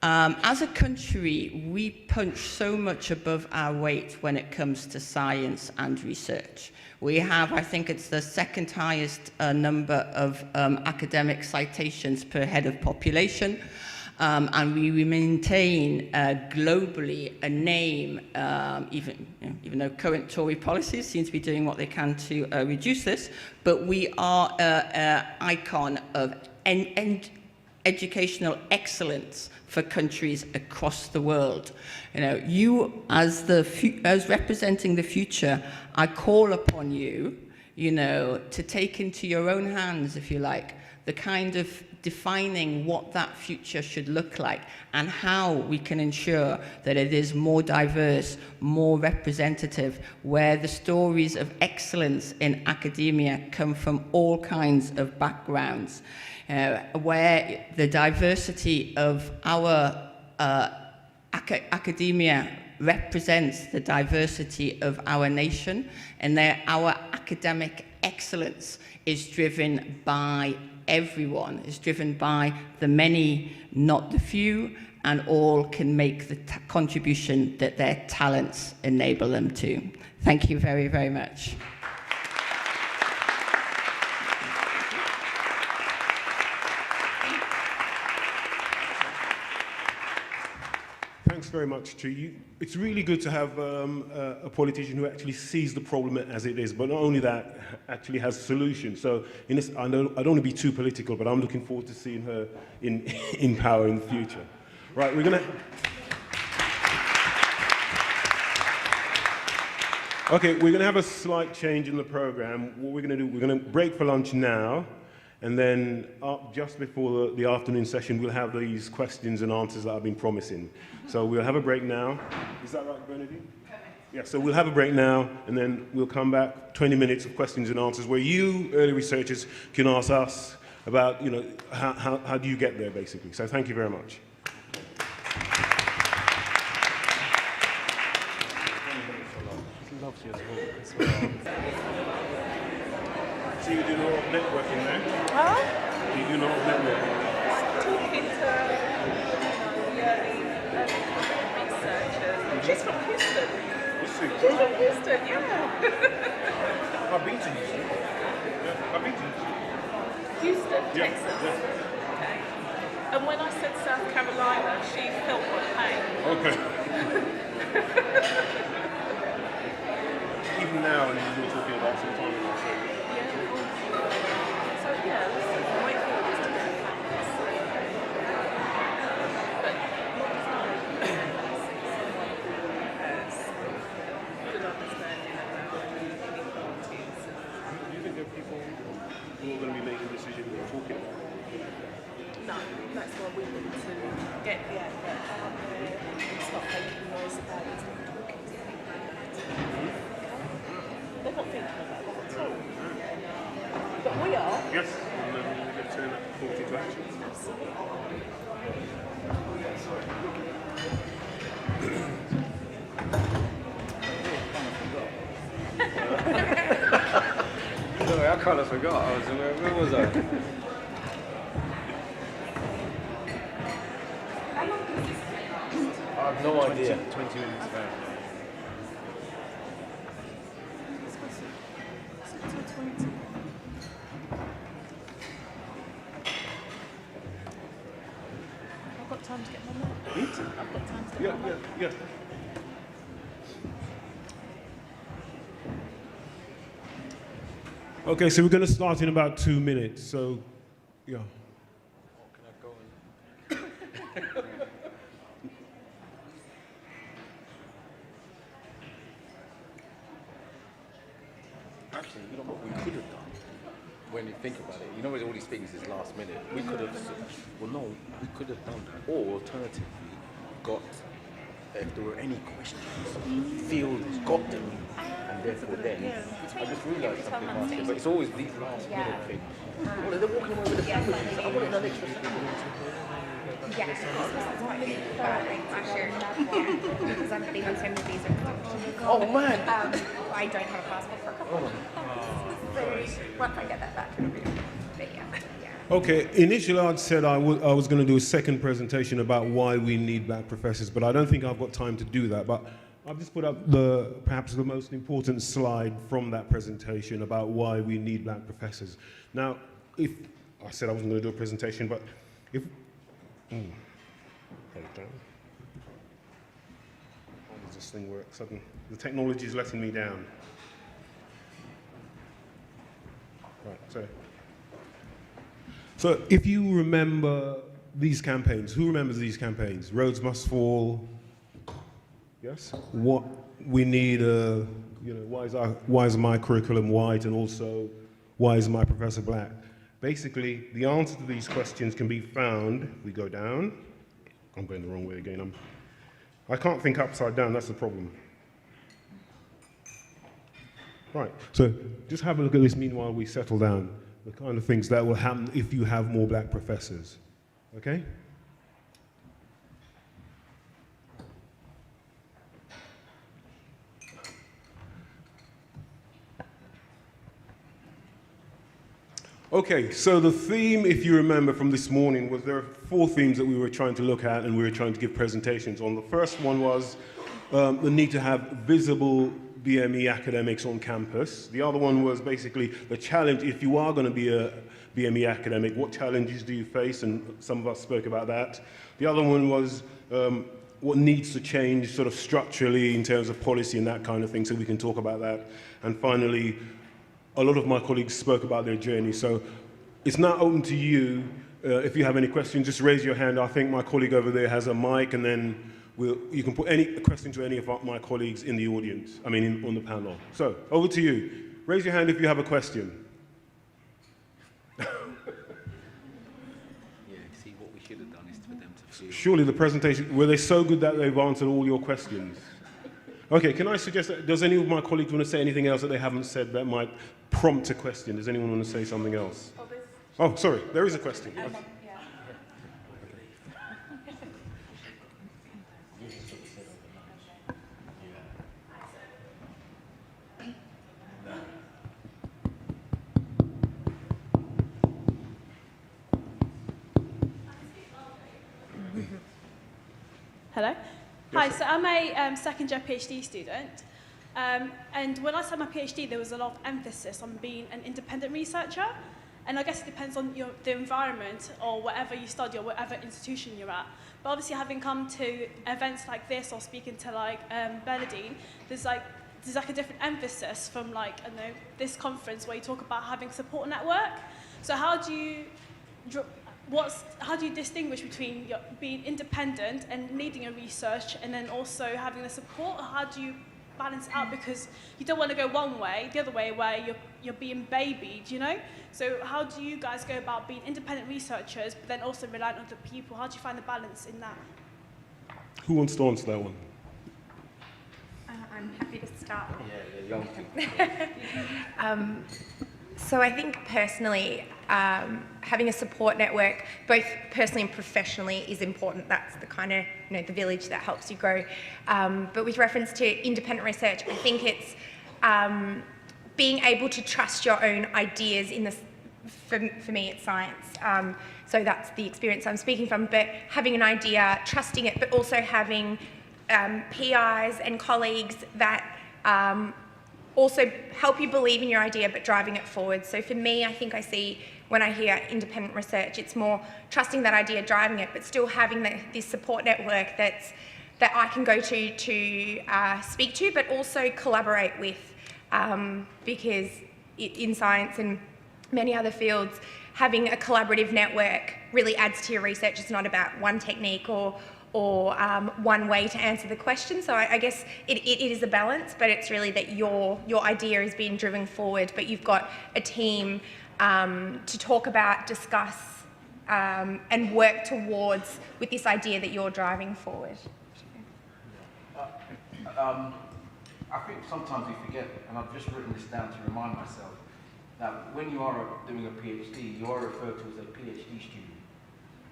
As a country, we punch so much above our weight when it comes to science and research. We have, I think it's the second highest number of academic citations per head of population. And we maintain globally a name, even though current Tory policies seem to be doing what they can to reduce this, but we are an icon of educational excellence for countries across the world. You know, you as representing the future, I call upon you, to take into your own hands, if you like, the kind of defining what that future should look like and how we can ensure that it is more diverse, more representative, where the stories of excellence in academia come from all kinds of backgrounds, where the diversity of our academia represents the diversity of our nation, and that our academic excellence is driven by everyone, is driven by the many, not the few, and all can make the contribution that their talents enable them to. Thank you very, very much. Thanks very much to you. It's really good to have a politician who actually sees the problem as it is, but not only that, actually has solutions. So I don't want to be too political, but I'm looking forward to seeing her in power in the future. Right, we're going to... Okay, we're going to have a slight change in the program. What we're going to do, we're going to break for lunch now, and then just before the afternoon session, we'll have these questions and answers that I've been promising. So we'll have a break now. Is that right, Bernadine? Yeah, so we'll have a break now, and then we'll come back, 20 minutes of questions and answers, where you, early researchers, can ask us about, you know, how do you get there, basically. So thank you very much. So you do a lot of networking there? Huh? You do a lot of networking? Talking to researchers. She's from Houston. Houston? She's from Houston, yeah. I've been to Houston. Yeah, I've been to Houston, Yeah, Texas. yeah. Okay. And when I said South Carolina, she felt my pain. Okay. Even now, and you're talking about some time ago, so... So yeah, listen, my goal is to get practice. But has good understanding about inequalities. Do you think there are people who are going to be making decisions and talking about it? No, that's why we need to get the advert out there and start making noise about it and talking to people about it. They're not thinking about it at all. But we are. Yes, and then we're going to turn that thought into action. Sorry, I kind of forgot. Where was I? I have no idea. 20 minutes back. I've got time to get my milk. I've got time to get my milk. Yeah. Okay, so we're going to start in about 2 minutes. So, yeah. Actually, you know what we could have done when you think about it? You know, all these things is last minute. We could have, well, no, we could have done that. Or alternatively, got, if there were any questions, fields got them, and therefore then, I just realised something last year, but it's always these last minute things. Well, they're walking away with the families. I wanted an extra Yeah, it's not really last year because I'm being on some visa. Oh man! I don't have a passport for a couple of months. So once I get that back, it'll be. But yeah. Okay, initially I'd said I was going to do a second presentation about why we need black professors, but I don't think I've got time to do that. But I've just put up perhaps the most important slide from that presentation about why we need black professors. Now, if I said I wasn't going to do a presentation, but if hold down. How does this thing work? Suddenly, the technology is letting me down. Right, so if you remember these campaigns, who remembers these campaigns? Roads Must Fall. Yes. What we need, you know, why is my curriculum white, and also why is my professor black? Basically, the answer to these questions can be found, we go down. I'm going the wrong way again. I can't think upside down, that's the problem. Right, so just have a look at this meanwhile we settle down. The kind of things that will happen if you have more black professors, okay? Okay, so the theme, if you remember from this morning, was there are 4 themes that we were trying to look at and we were trying to give presentations on. The first one was the need to have visible BME academics on campus. The other one was basically the challenge, if you are going to be a BME academic, what challenges do you face? And some of us spoke about that. The other one was what needs to change sort of structurally in terms of policy and that kind of thing, so we can talk about that. And finally, a lot of my colleagues spoke about their journey, so it's now open to you. If you have any questions, just raise your hand. I think my colleague over there has a mic, and then you can put any question to any of my colleagues in the audience, on the panel. So, over to you. Raise your hand if you have a question. Yeah, see, what we should have done is for them to feel... Surely the presentation, were they so good that they've answered all your questions? Okay, can I suggest that, does any of my colleagues want to say anything else that they haven't said that might prompt a question? Does anyone want to say something else? Oh, sorry, there is a question. Okay. Hello. Hi, so I'm a second-year PhD student, and when I started my PhD, there was a lot of emphasis on being an independent researcher, and I guess it depends on the environment or whatever you study or whatever institution you're at. But obviously, having come to events like this or speaking to Bernadine, there's a different emphasis from this conference where you talk about having support network. So how do you distinguish between being independent and leading your research and then also having the support? How do you balance it out? Because you don't want to go one way, the other way, where you're being babied, you know? So how do you guys go about being independent researchers, but then also relying on other people? How do you find the balance in that? Who wants to answer that one? I'm happy to start. Yeah, young people. So I think personally, having a support network, both personally and professionally, is important. That's the kind of, the village that helps you grow. But with reference to independent research, I think it's being able to trust your own ideas in this. For me, it's science. So that's the experience I'm speaking from. But having an idea, trusting it, but also having PIs and colleagues that also help you believe in your idea, but driving it forward. So for me, I think I see, when I hear independent research, it's more trusting that idea, driving it, but still having this support network that I can go to speak to, but also collaborate with, because in science and many other fields, having a collaborative network really adds to your research. It's not about one technique or one way to answer the question. So I guess it is a balance, but it's really that your idea is being driven forward, but you've got a team to talk about, discuss, and work towards with this idea that you're driving forward. I think sometimes we forget, and I've just written this down to remind myself, that when you are doing a PhD, you are referred to as a PhD student.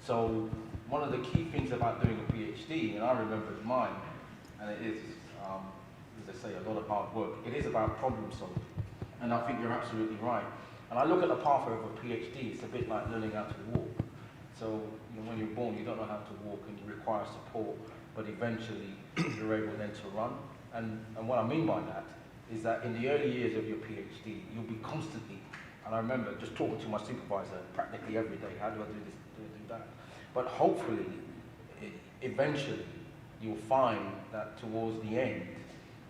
So one of the key things about doing a PhD, and I remember mine, and it is, as I say, a lot of hard work. It is about problem solving, and I think you're absolutely right. And I look at the pathway of a PhD, it's a bit like learning how to walk. So when you're born, you don't know how to walk and you require support, but eventually you're able then to run. And what I mean by that is that in the early years of your PhD, you'll be constantly, and I remember just talking to my supervisor practically every day, how do I do this, do I do that? But hopefully, eventually, you'll find that towards the end,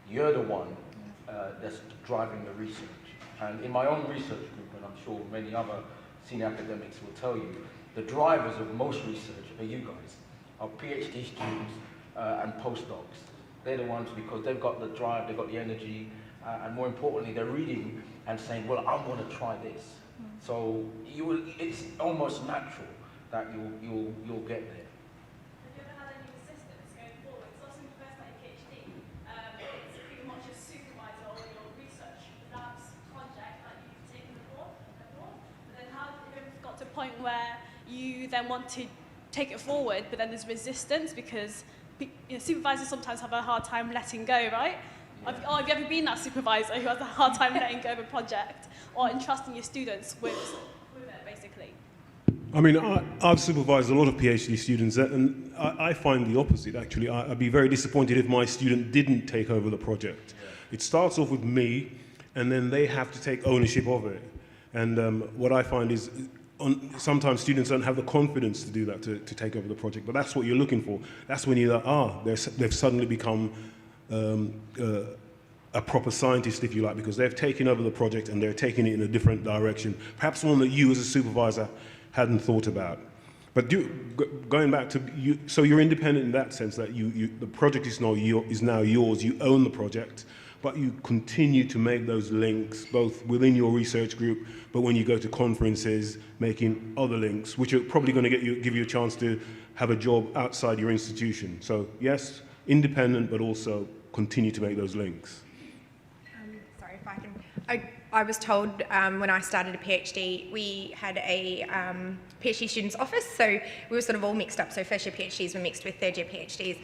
you're the one that's driving the research. And in my own research group, and I'm sure many other senior academics will tell you, the drivers of most research are you guys, are PhD students and postdocs. They're the ones because they've got the drive, they've got the energy, and more importantly, they're reading and saying, well, I want to try this. So it's almost natural that you'll get there. Have you ever had any resistance going forward? So obviously, the first time you PhD, it's pretty much your supervisor or your research labs project that you've taken abroad. But then how have you got to a point where you then want to take it forward, but then there's resistance because supervisors sometimes have a hard time letting go, right? Yeah. Have you ever been that supervisor who has a hard time letting go of a project or entrusting your students with it, basically? I mean, I've supervised a lot of PhD students, and I find the opposite, actually. I'd be very disappointed if my student didn't take over the project. Yeah. It starts off with me, and then they have to take ownership of it. And what I find is sometimes students don't have the confidence to do that, to take over the project, but that's what you're looking for. That's when you're like, they've suddenly become a proper scientist, if you like, because they've taken over the project and they're taking it in a different direction, perhaps one that you as a supervisor hadn't thought about. But going back to you, so you're independent in that sense that the project is now yours, you own the project, but you continue to make those links both within your research group, but when you go to conferences, making other links, which are probably going to give you a chance to have a job outside your institution. So yes, independent, but also continue to make those links. Sorry if I can. I was told when I started a PhD, we had a PhD students office, so we were sort of all mixed up. So first year PhDs were mixed with third year PhDs.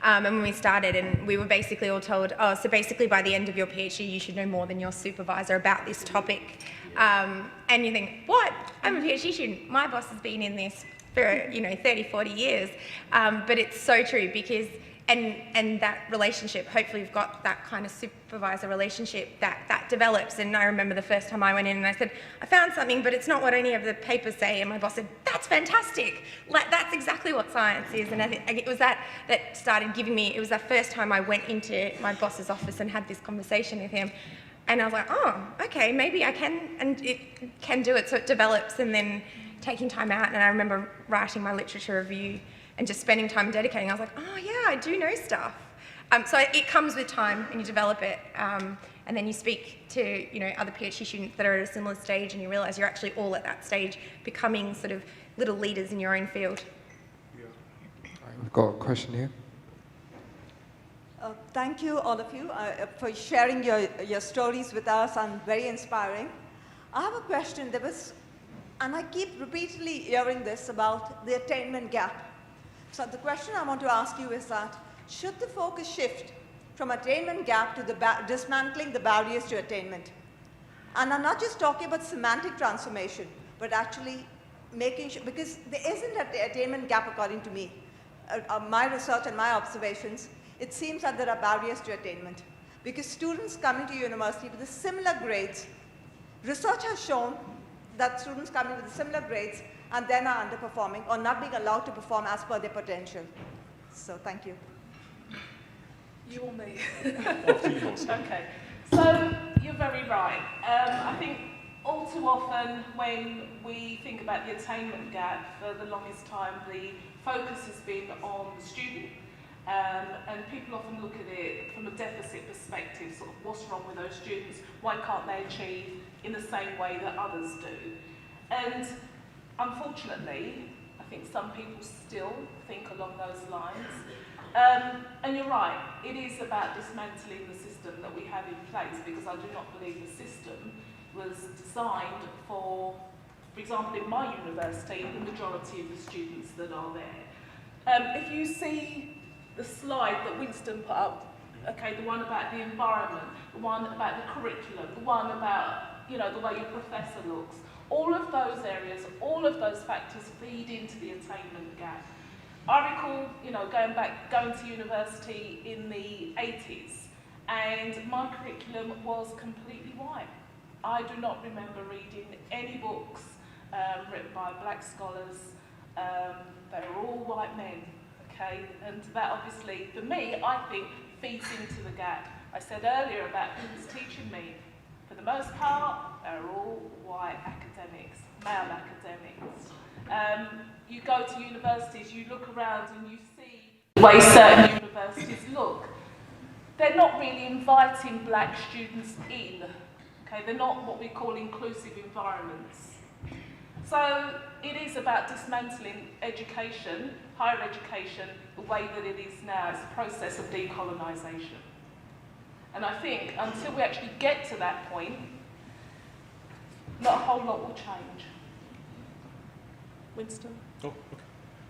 And when we started, and we were basically all told, oh, so basically by the end of your PhD, you should know more than your supervisor about this topic. And you think, what? I'm a PhD student. My boss has been in this for 30, 40 years. But it's so true because, and that relationship, hopefully you've got that kind of supervisor relationship that develops. And I remember the first time I went in and I said, I found something, but it's not what any of the papers say. And my boss said, that's fantastic. Like, that's exactly what science is. And I think it was that started giving me, it was the first time I went into my boss's office and had this conversation with him. And I was like, oh, okay, maybe I can, and it can do it. So it develops, and then taking time out. And I remember writing my literature review and just spending time dedicating. I was like, oh yeah, I do know stuff. So it comes with time, and you develop it. And then you speak to other PhD students that are at a similar stage, and you realise you're actually all at that stage, becoming sort of little leaders in your own field. Yeah. Right, we've got a question here. Thank you, all of you, for sharing your stories with us, and very inspiring. I have a question. And I keep repeatedly hearing this about the attainment gap. So the question I want to ask you is that, should the focus shift from attainment gap to dismantling the barriers to attainment? And I'm not just talking about semantic transformation, but actually making sure, because there isn't an attainment gap according to me. My research and my observations, it seems that there are barriers to attainment. Because students coming to university with similar grades, research has shown that students coming with similar grades and then are underperforming or not being allowed to perform as per their potential. So thank you. You or me? Okay, so you're very right. I think all too often when we think about the attainment gap, for the longest time the focus has been on the student. And people often look at it from a deficit perspective, sort of what's wrong with those students, why can't they achieve in the same way that others do? And unfortunately, I think some people still think along those lines. And you're right, it is about dismantling the system that we have in place, because I do not believe the system was designed for example, in my university, the majority of the students that are there. If you see the slide that Winston put up, okay, the one about the environment, the one about the curriculum, the one about, the way your professor looks, all of those areas, all of those factors feed into the attainment gap. I recall, going to university in the 80s, and my curriculum was completely white. I do not remember reading any books written by black scholars. They were all white men, okay? And that obviously, for me, I think, feeds into the gap. I said earlier about who was teaching me. For the most part, they're all white academics, male academics. You go to universities, you look around and you see the way certain universities look. They're not really inviting black students in. Okay, they're not what we call inclusive environments. So it is about dismantling education, higher education, the way that it is now. It's a process of decolonisation. And I think until we actually get to that point, not a whole lot will change. Winston? Oh,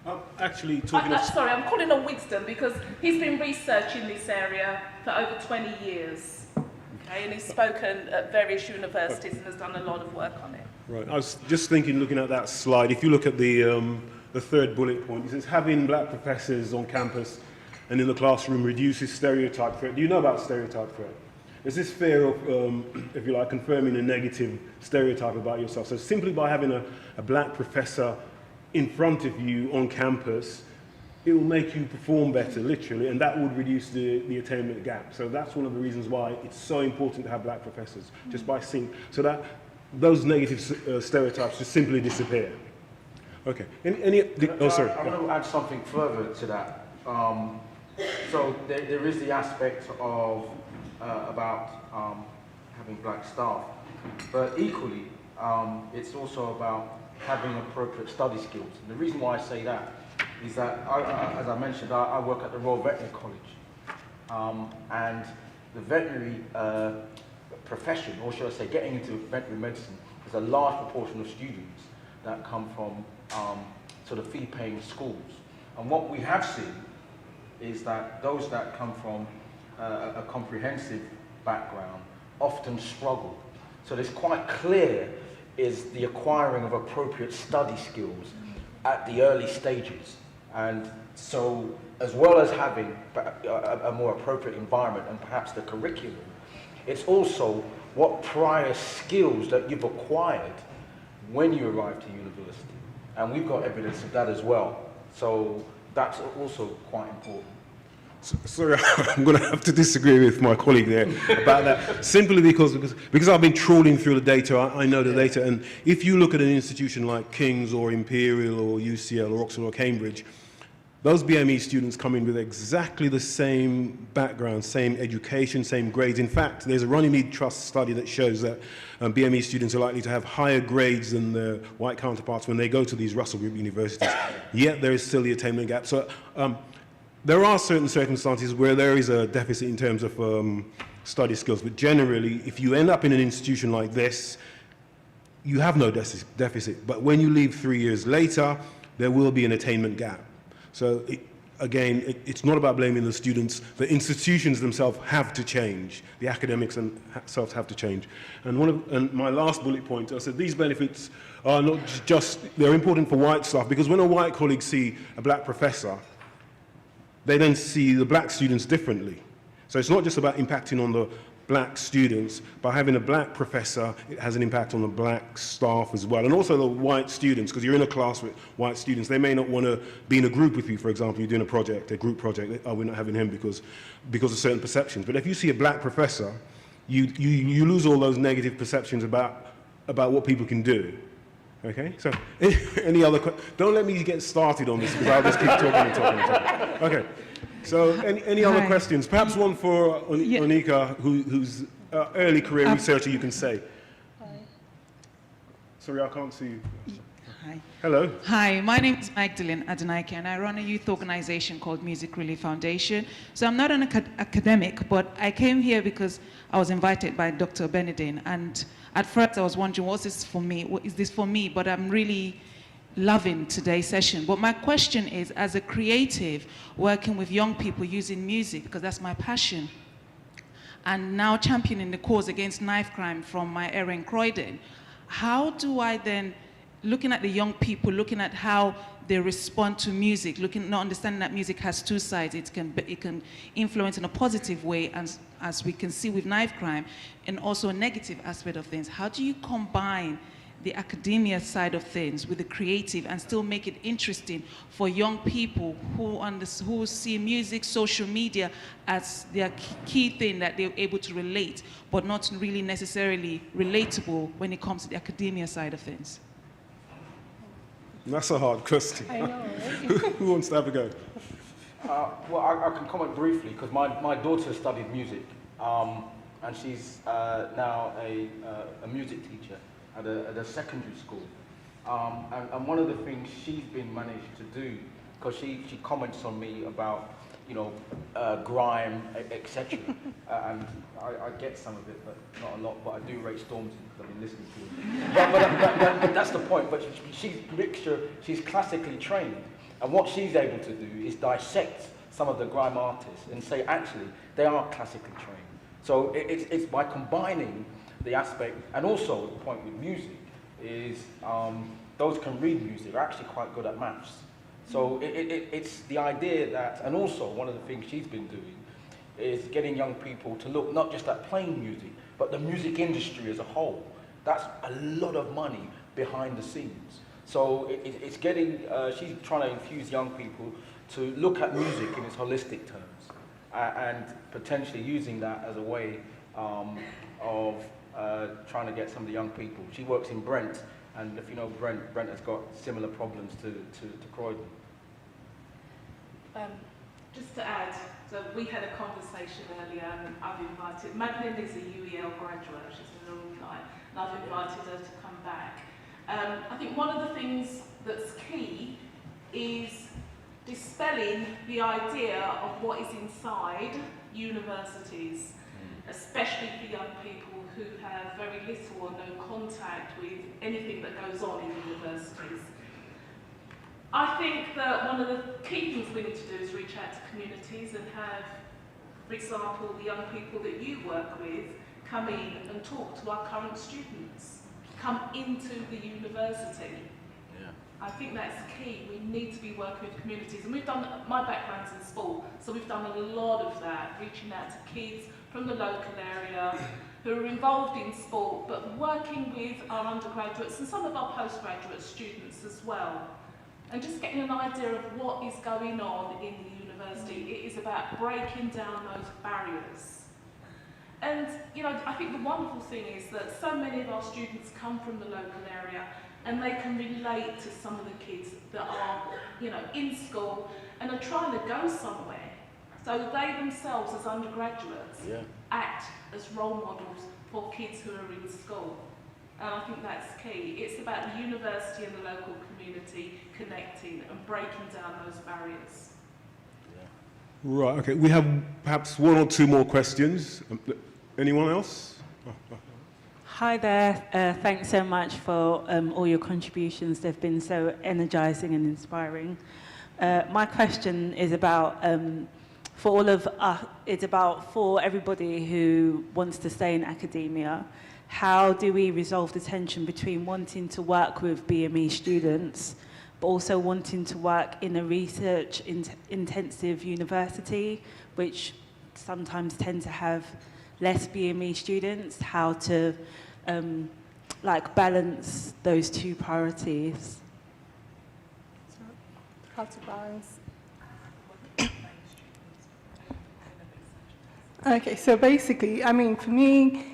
okay. Actually, talking of... Sorry, I'm calling on Winston because he's been researching this area for over 20 years. Okay, and he's spoken at various universities and has done a lot of work on it. Right, I was just thinking, looking at that slide, if you look at the third bullet point, it says having black professors on campus and in the classroom reduces stereotype threat. Do you know about stereotype threat? There's this fear of, if you like, confirming a negative stereotype about yourself. So simply by having a black professor in front of you on campus, it will make you perform better, literally, and that would reduce the attainment gap. So that's one of the reasons why it's so important to have black professors, just by seeing, so that those negative stereotypes just simply disappear. Okay. Oh, sorry. I want to add something further to that. So there is the aspect of about having black staff, but equally, it's also about having appropriate study skills. And the reason why I say that is that, as I mentioned, I work at the Royal Veterinary College, and the veterinary profession, or should I say, getting into veterinary medicine, is a large proportion of students that come from sort of fee-paying schools. And what we have seen is that those that come from a comprehensive background often struggle. So it's quite clear is the acquiring of appropriate study skills at the early stages. And so, as well as having a more appropriate environment and perhaps the curriculum, it's also what prior skills that you've acquired when you arrive to university. And we've got evidence of that as well. So that's also quite important. Sorry, I'm going to have to disagree with my colleague there about that, simply because I've been trawling through the data, I know the data, and if you look at an institution like King's or Imperial or UCL or Oxford or Cambridge, those BME students come in with exactly the same background, same education, same grades. In fact, there's a Runnymede Trust study that shows that BME students are likely to have higher grades than their white counterparts when they go to these Russell Group universities, yet there is still the attainment gap. So there are certain circumstances where there is a deficit in terms of study skills, but generally, if you end up in an institution like this, you have no deficit. But when you leave 3 years later, there will be an attainment gap. So it's not about blaming the students. The institutions themselves have to change. The academics themselves have to change. And my last bullet point, I said these benefits are not just, they're important for white staff, because when a white colleague see a black professor, they then see the black students differently. So it's not just about impacting on the black students. By having a black professor, it has an impact on the black staff as well. And also the white students, because you're in a class with white students, they may not want to be in a group with you. For example, you're doing a project, a group project, oh, we're not having him because of certain perceptions. But if you see a black professor, you lose all those negative perceptions about what people can do. Okay, so any other questions? Don't let me get started on this because I'll just keep talking and talking and talking. Okay, so any other questions? Perhaps one for Onika, who's early career researcher, you can say. Hi. Sorry, I can't see you. Hi. Hello. Hi, my name is Magdalene Adenaike and I run a youth organization called Music Relief Foundation. So I'm not an academic, but I came here because I was invited by Dr. Benedine, and at first I was wondering, what is this for me? But I'm really loving today's session. But my question is, as a creative working with young people using music, because that's my passion, and now championing the cause against knife crime from my area in Croydon, how do I then, looking at the young people, looking at how they respond to music, not understanding that music has two sides, it can influence in a positive way, as we can see with knife crime, and also a negative aspect of things. How do you combine the academia side of things with the creative and still make it interesting for young people who see music, social media as their key thing that they're able to relate, but not really necessarily relatable when it comes to the academia side of things? That's a hard question. I know, Who wants to have a go? Well, I can comment briefly because my daughter studied music, and she's now a music teacher at a secondary school. And one of the things she's been managed to do, because she comments on me about, you know, grime, etc. And I get some of it, but not a lot. But I do rate Stormzy because I've been listening to him. But that's the point. But she's classically trained, and what she's able to do is dissect some of the grime artists and say, actually, they are classically trained. So it's by combining the aspect, and also the point with music is those can read music are actually quite good at maths. So it's the idea that, and also one of the things she's been doing is getting young people to look not just at playing music, but the music industry as a whole. That's a lot of money behind the scenes. So it's getting, she's trying to infuse young people to look at music in its holistic terms and potentially using that as a way of trying to get some of the young people. She works in Brent, and if you know Brent has got similar problems to Croydon. Just to add, so we had a conversation earlier, and I've invited, Madeline is a UEL graduate, she's an alumni, and I've invited her to come back. I think one of the things that's key is dispelling the idea of what is inside universities, especially for young people who have very little or no contact with anything that goes on in universities. I think that one of the key things we need to do is reach out to communities and have, for example, the young people that you work with come in and talk to our current students, come into the university. I think that's key. We need to be working with communities. And we've done, my background's in sport, so we've done a lot of that, reaching out to kids from the local area who are involved in sport, but working with our undergraduates and some of our postgraduate students as well. And just getting an idea of what is going on in the university. It is about breaking down those barriers. And, you know, I think the wonderful thing is that so many of our students come from the local area and they can relate to some of the kids that are, you know, in school and are trying to go somewhere. So they themselves, as undergraduates, act as role models for kids who are in school. And I think that's key. It's about the university and the local community connecting and breaking down those barriers. Right, okay. We have perhaps one or two more questions. Anyone else? Hi there. Thanks so much for all your contributions. They've been so energizing and inspiring. My question is about, for all of us, it's about for everybody who wants to stay in academia. How do we resolve the tension between wanting to work with BME students, but also wanting to work in a research-intensive university, which sometimes tend to have less BME students? How to balance those two priorities? How to balance? Okay, so basically, I mean, for me,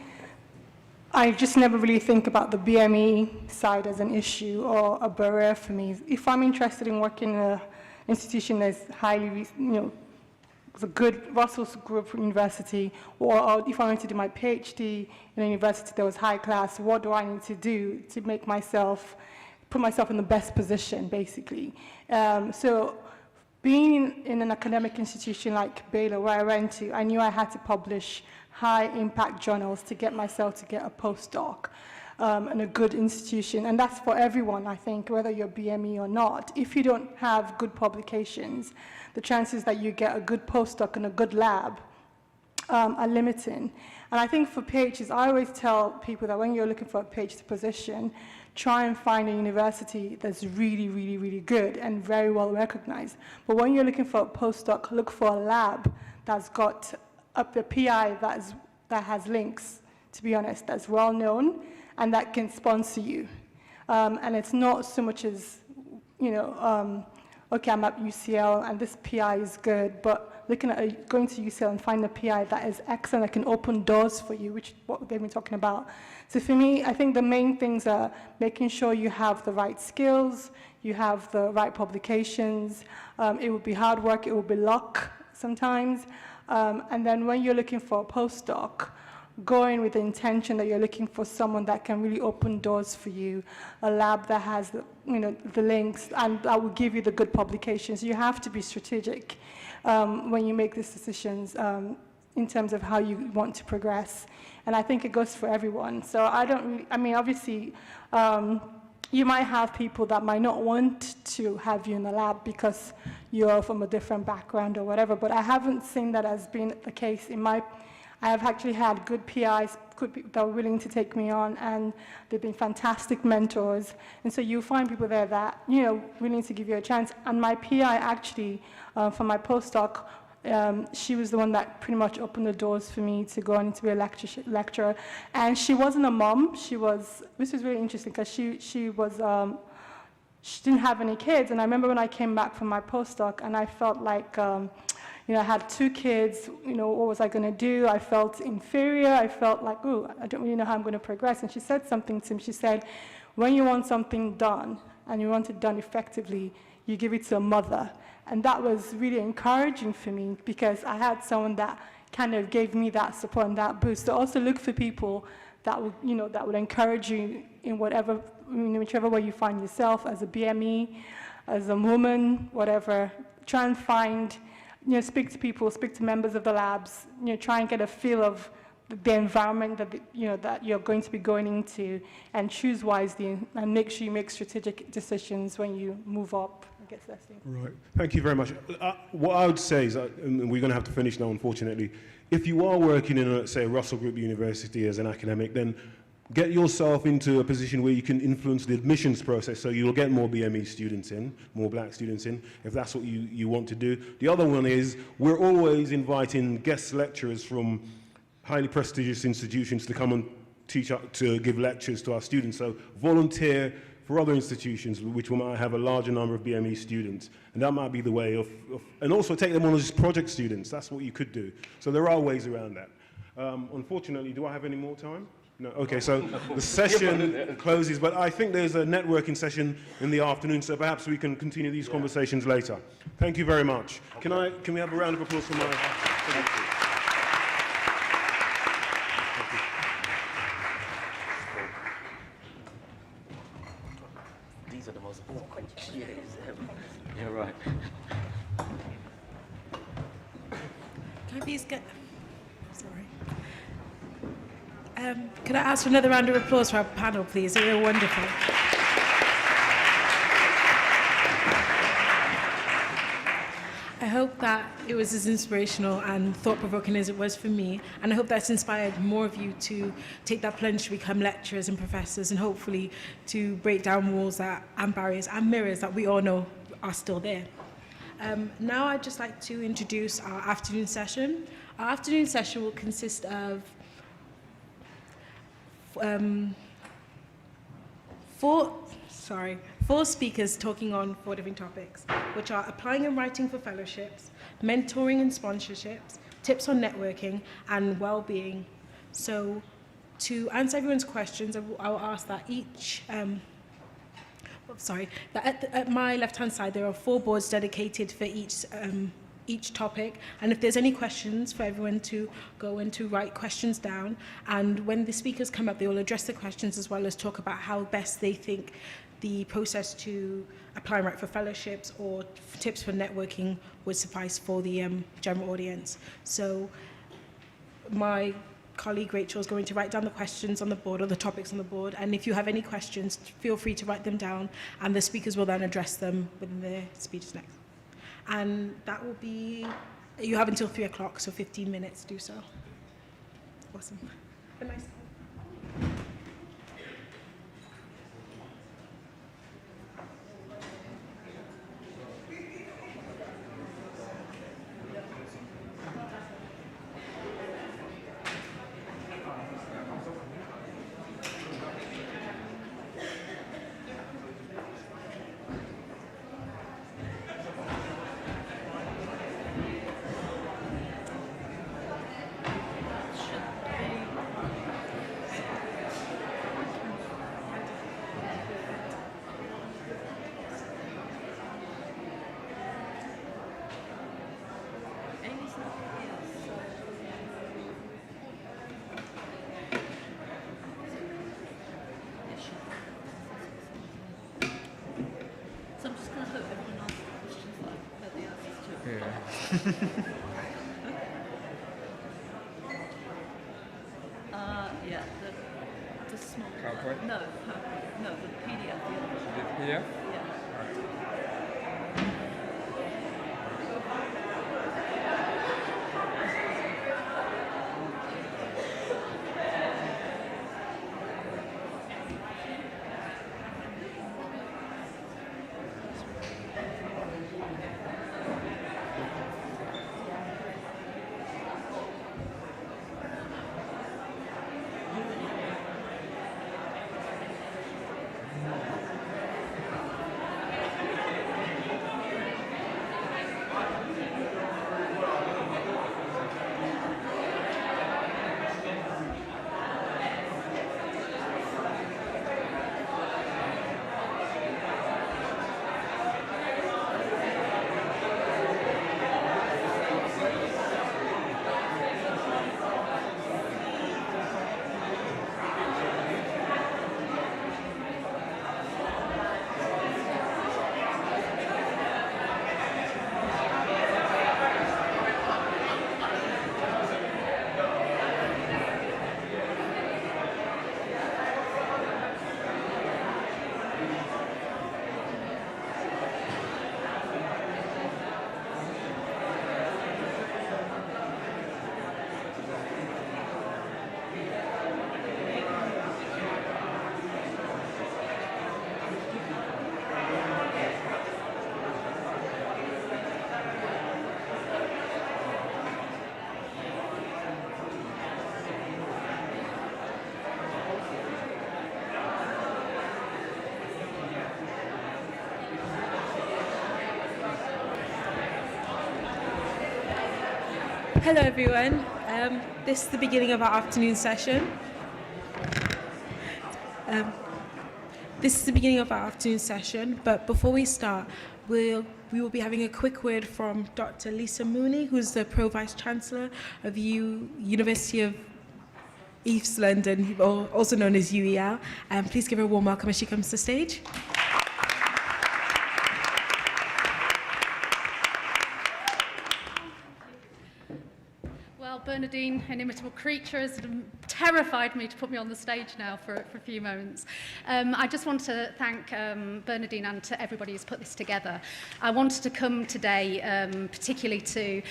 I just never really think about the BME side as an issue or a barrier for me. If I'm interested in working in an institution that's highly, it's a good Russell Group university, or if I wanted to do my PhD in a university that was high class, what do I need to do to make myself, put myself in the best position, basically? So being in an academic institution like Baylor, where I went to, I knew I had to publish high-impact journals to get myself to get a postdoc in a good institution. And that's for everyone, I think, whether you're BME or not. If you don't have good publications, the chances that you get a good postdoc in a good lab are limiting. And I think for PhDs, I always tell people that when you're looking for a PhD position, try and find a university that's really, really, really good and very well recognized. But when you're looking for a postdoc, look for a lab that's got a PI that has links, to be honest, that's well known and that can sponsor you. And it's not so much as, okay, I'm at UCL and this PI is good, but looking at going to UCL and find a PI that is excellent, that can open doors for you, which is what they've been talking about. So for me, I think the main things are making sure you have the right skills, you have the right publications. It will be hard work, it will be luck sometimes. And then when you're looking for a postdoc, go in with the intention that you're looking for someone that can really open doors for you, a lab that has the links and that will give you the good publications. You have to be strategic when you make these decisions in terms of how you want to progress. And I think it goes for everyone. So obviously, you might have people that might not want to have you in the lab because you're from a different background or whatever, but I haven't seen that as being the case. I have actually had good PIs that are willing to take me on, and they've been fantastic mentors. And so you find people there that, willing to give you a chance. And my PI actually, for my postdoc, she was the one that pretty much opened the doors for me to go on to be a lecturer. And she wasn't a mom. This was really interesting because she didn't have any kids. And I remember when I came back from my postdoc and I felt like, I had 2 kids, what was I going to do? I felt inferior. I felt like, I don't really know how I'm going to progress. And she said something to me. She said, when you want something done and you want it done effectively, you give it to a mother. And that was really encouraging for me because I had someone that kind of gave me that support and that boost. So also look for people that would encourage you in whichever way you find yourself, as a BME, as a woman, whatever. Try and find, speak to people, speak to members of the labs, try and get a feel of the environment that you're going to be going into, and choose wisely and make sure you make strategic decisions when you move up. I guess that's it. Right. Thank you very much. What I would say is, and we're going to have to finish now, unfortunately, if you are working in, let's say, a Russell Group University as an academic, then get yourself into a position where you can influence the admissions process, so you'll get more BME students in, more black students in, if that's what you want to do. The other one is, we're always inviting guest lecturers from highly prestigious institutions to come and to give lectures to our students. So volunteer for other institutions which might have a larger number of BME students. And that might be the way and also take them on as project students. That's what you could do. So there are ways around that. Unfortunately, do I have any more time? No, okay, so the session closes, but I think there's a networking session in the afternoon, so perhaps we can continue these conversations later. Thank you very much. Okay. Can we have a round of applause for my... Thank you. These are the most awkward cheers ever. You're right. Can I please get... Sorry. Could I ask for another round of applause for our panel, please? They were wonderful. I hope that it was as inspirational and thought-provoking as it was for me, and I hope that's inspired more of you to take that plunge to become lecturers and professors, and hopefully to break down walls and barriers and mirrors that we all know are still there. Now I'd just like to introduce our afternoon session. Our afternoon session will consist of four speakers talking on 4 different topics, which are applying and writing for fellowships, mentoring and sponsorships, tips on networking, and well-being. So to answer everyone's questions, I will ask that at my left-hand side, there are 4 boards dedicated for each topic, and if there's any questions, for everyone to go and to write questions down, and when the speakers come up, they will address the questions as well as talk about how best they think the process to apply and write for fellowships or tips for networking would suffice for the general audience. So my colleague Rachel is going to write down the questions on the board or the topics on the board, and if you have any questions, feel free to write them down, and the speakers will then address them within their speeches next. And that will be, you have until 3 o'clock, so 15 minutes to do so. Awesome. Have a nice time. Yeah, the small. PowerPoint? No, the PDF. The PDF? Hello everyone, this is the beginning of our afternoon session. But before we start, we will be having a quick word from Dr. Lisa Mooney, who's the Pro Vice Chancellor of University of East London, also known as UEL. Please give her a warm welcome as she comes to the stage. Bernadine, inimitable creature, has terrified me to put me on the stage now for a few moments. I just want to thank Bernadine and to everybody who's put this together. I wanted to come today particularly to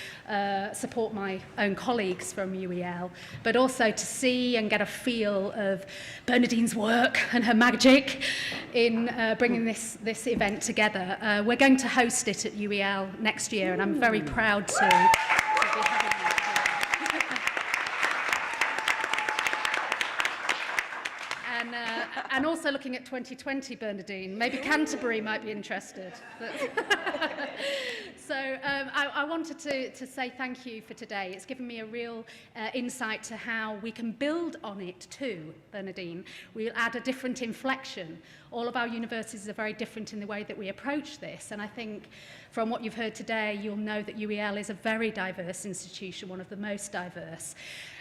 support my own colleagues from UEL, but also to see and get a feel of Bernadine's work and her magic in bringing this event together. We're going to host it at UEL next year, and I'm very proud to be having it. And also looking at 2020, Bernadine, maybe Canterbury might be interested. So I wanted to say thank you for today. It's given me a real insight to how we can build on it too, Bernadine. We'll add a different inflection. All of our universities are very different in the way that we approach this, and I think from what you've heard today, you'll know that UEL is a very diverse institution, one of the most diverse.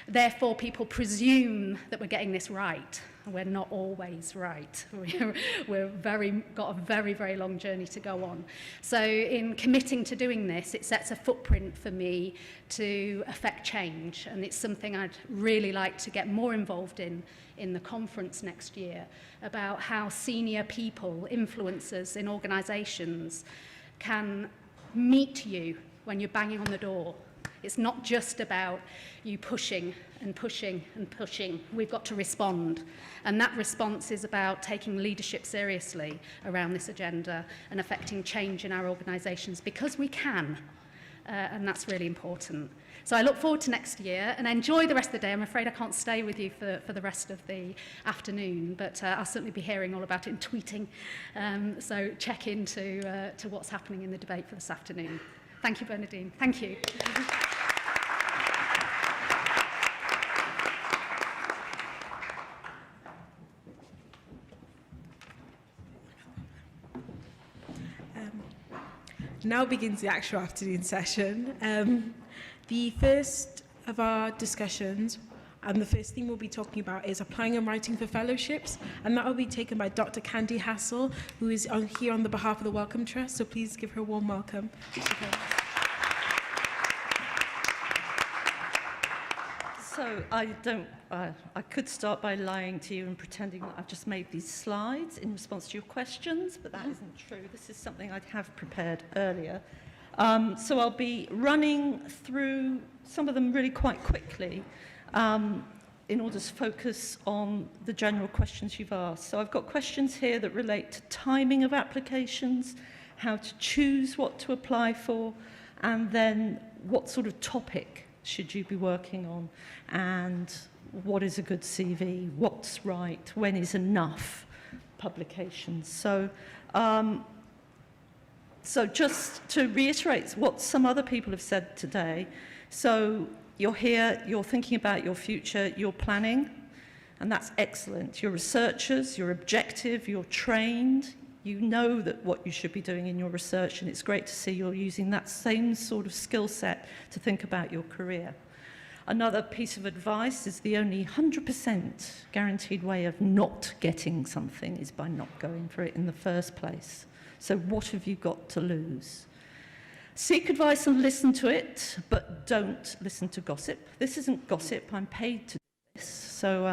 Therefore, people presume that we're getting this right. We're not always right. We've got a very, very long journey to go on. So in committing to doing this, it sets a footprint for me to affect change. And it's something I'd really like to get more involved in the conference next year, about how senior people, influencers in organisations, can meet you when you're banging on the door. It's not just about you pushing and pushing and pushing. We've got to respond. And that response is about taking leadership seriously around this agenda and affecting change in our organisations, because we can. And that's really important. So I look forward to next year and enjoy the rest of the day. I'm afraid I can't stay with you for the rest of the afternoon, but I'll certainly be hearing all about it and tweeting. So check into to what's happening in the debate for this afternoon. Thank you, Bernadine. Thank you. Now begins the actual afternoon session. The first of our discussions and the first thing we'll be talking about is applying and writing for fellowships, and that will be taken by Dr. Candy Hassel, who is here on the behalf of the Wellcome Trust, so please give her a warm welcome. So I could start by lying to you and pretending that I've just made these slides in response to your questions, but that isn't true. This is something I'd have prepared earlier. So I'll be running through some of them really quite quickly in order to focus on the general questions you've asked. So I've got questions here that relate to timing of applications, how to choose what to apply for, and then what sort of topic should you be working on, and what is a good CV, what's right, when is enough publications. So just to reiterate what some other people have said today, so you're here, you're thinking about your future, you're planning, and that's excellent. You're researchers, you're objective, you're trained, you know that what you should be doing in your research, and it's great to see you're using that same sort of skill set to think about your career. Another piece of advice is the only 100% guaranteed way of not getting something is by not going for it in the first place. So what have you got to lose? Seek advice and listen to it, but don't listen to gossip. This isn't gossip, I'm paid to do this. So,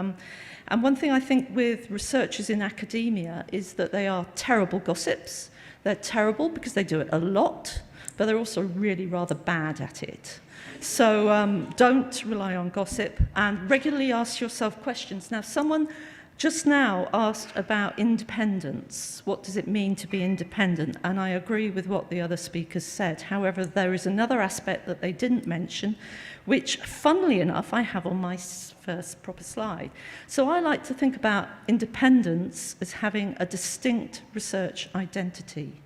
and one thing I think with researchers in academia is that they are terrible gossips. They're terrible because they do it a lot, but they're also really rather bad at it. So don't rely on gossip, and regularly ask yourself questions. Now, someone just now asked about independence. What does it mean to be independent? And I agree with what the other speakers said. However, there is another aspect that they didn't mention, which, funnily enough, I have on my first proper slide. So I like to think about independence as having a distinct research identity.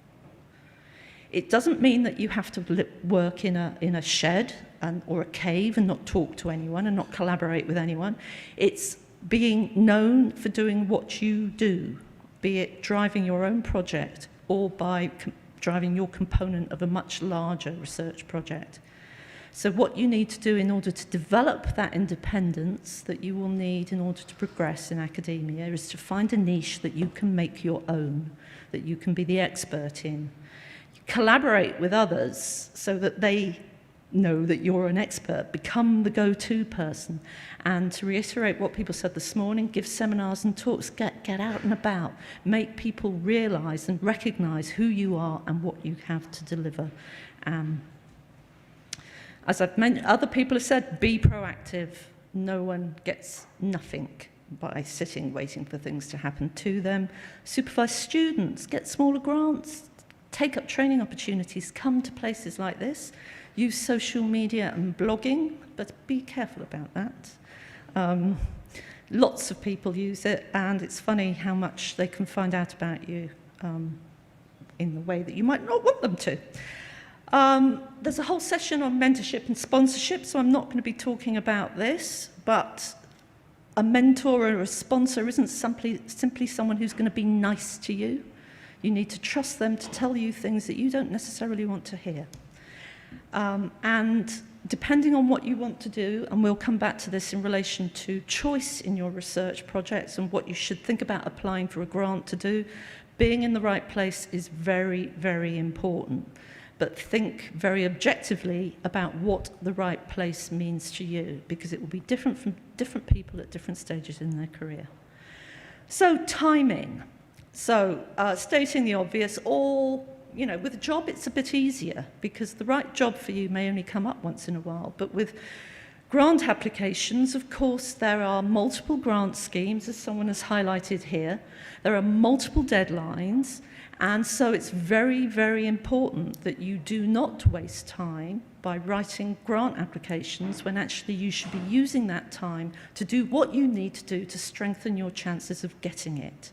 It doesn't mean that you have to work in a shed or a cave and not talk to anyone and not collaborate with anyone. It's being known for doing what you do, be it driving your own project or by driving your component of a much larger research project. So what you need to do in order to develop that independence that you will need in order to progress in academia is to find a niche that you can make your own, that you can be the expert in. Collaborate with others so that they know that you're an expert, become the go-to person. And to reiterate what people said this morning, give seminars and talks, get out and about, make people realize and recognize who you are and what you have to deliver. As I've mentioned, other people have said, be proactive. No one gets nothing by sitting waiting for things to happen to them. Supervise students, get smaller grants, take up training opportunities, come to places like this, use social media and blogging, but be careful about that. Lots of people use it, and it's funny how much they can find out about you in the way that you might not want them to. There's a whole session on mentorship and sponsorship, so I'm not going to be talking about this, but a mentor or a sponsor isn't simply someone who's going to be nice to you. You need to trust them to tell you things that you don't necessarily want to hear. And depending on what you want to do, and we'll come back to this in relation to choice in your research projects and what you should think about applying for a grant to do, being in the right place is very, very important. But think very objectively about what the right place means to you, because it will be different from different people at different stages in their career. So timing. So stating the obvious, with a job it's a bit easier because the right job for you may only come up once in a while. But with grant applications, of course, there are multiple grant schemes, as someone has highlighted here. There are multiple deadlines, and so it's very, very important that you do not waste time by writing grant applications when actually you should be using that time to do what you need to do to strengthen your chances of getting it.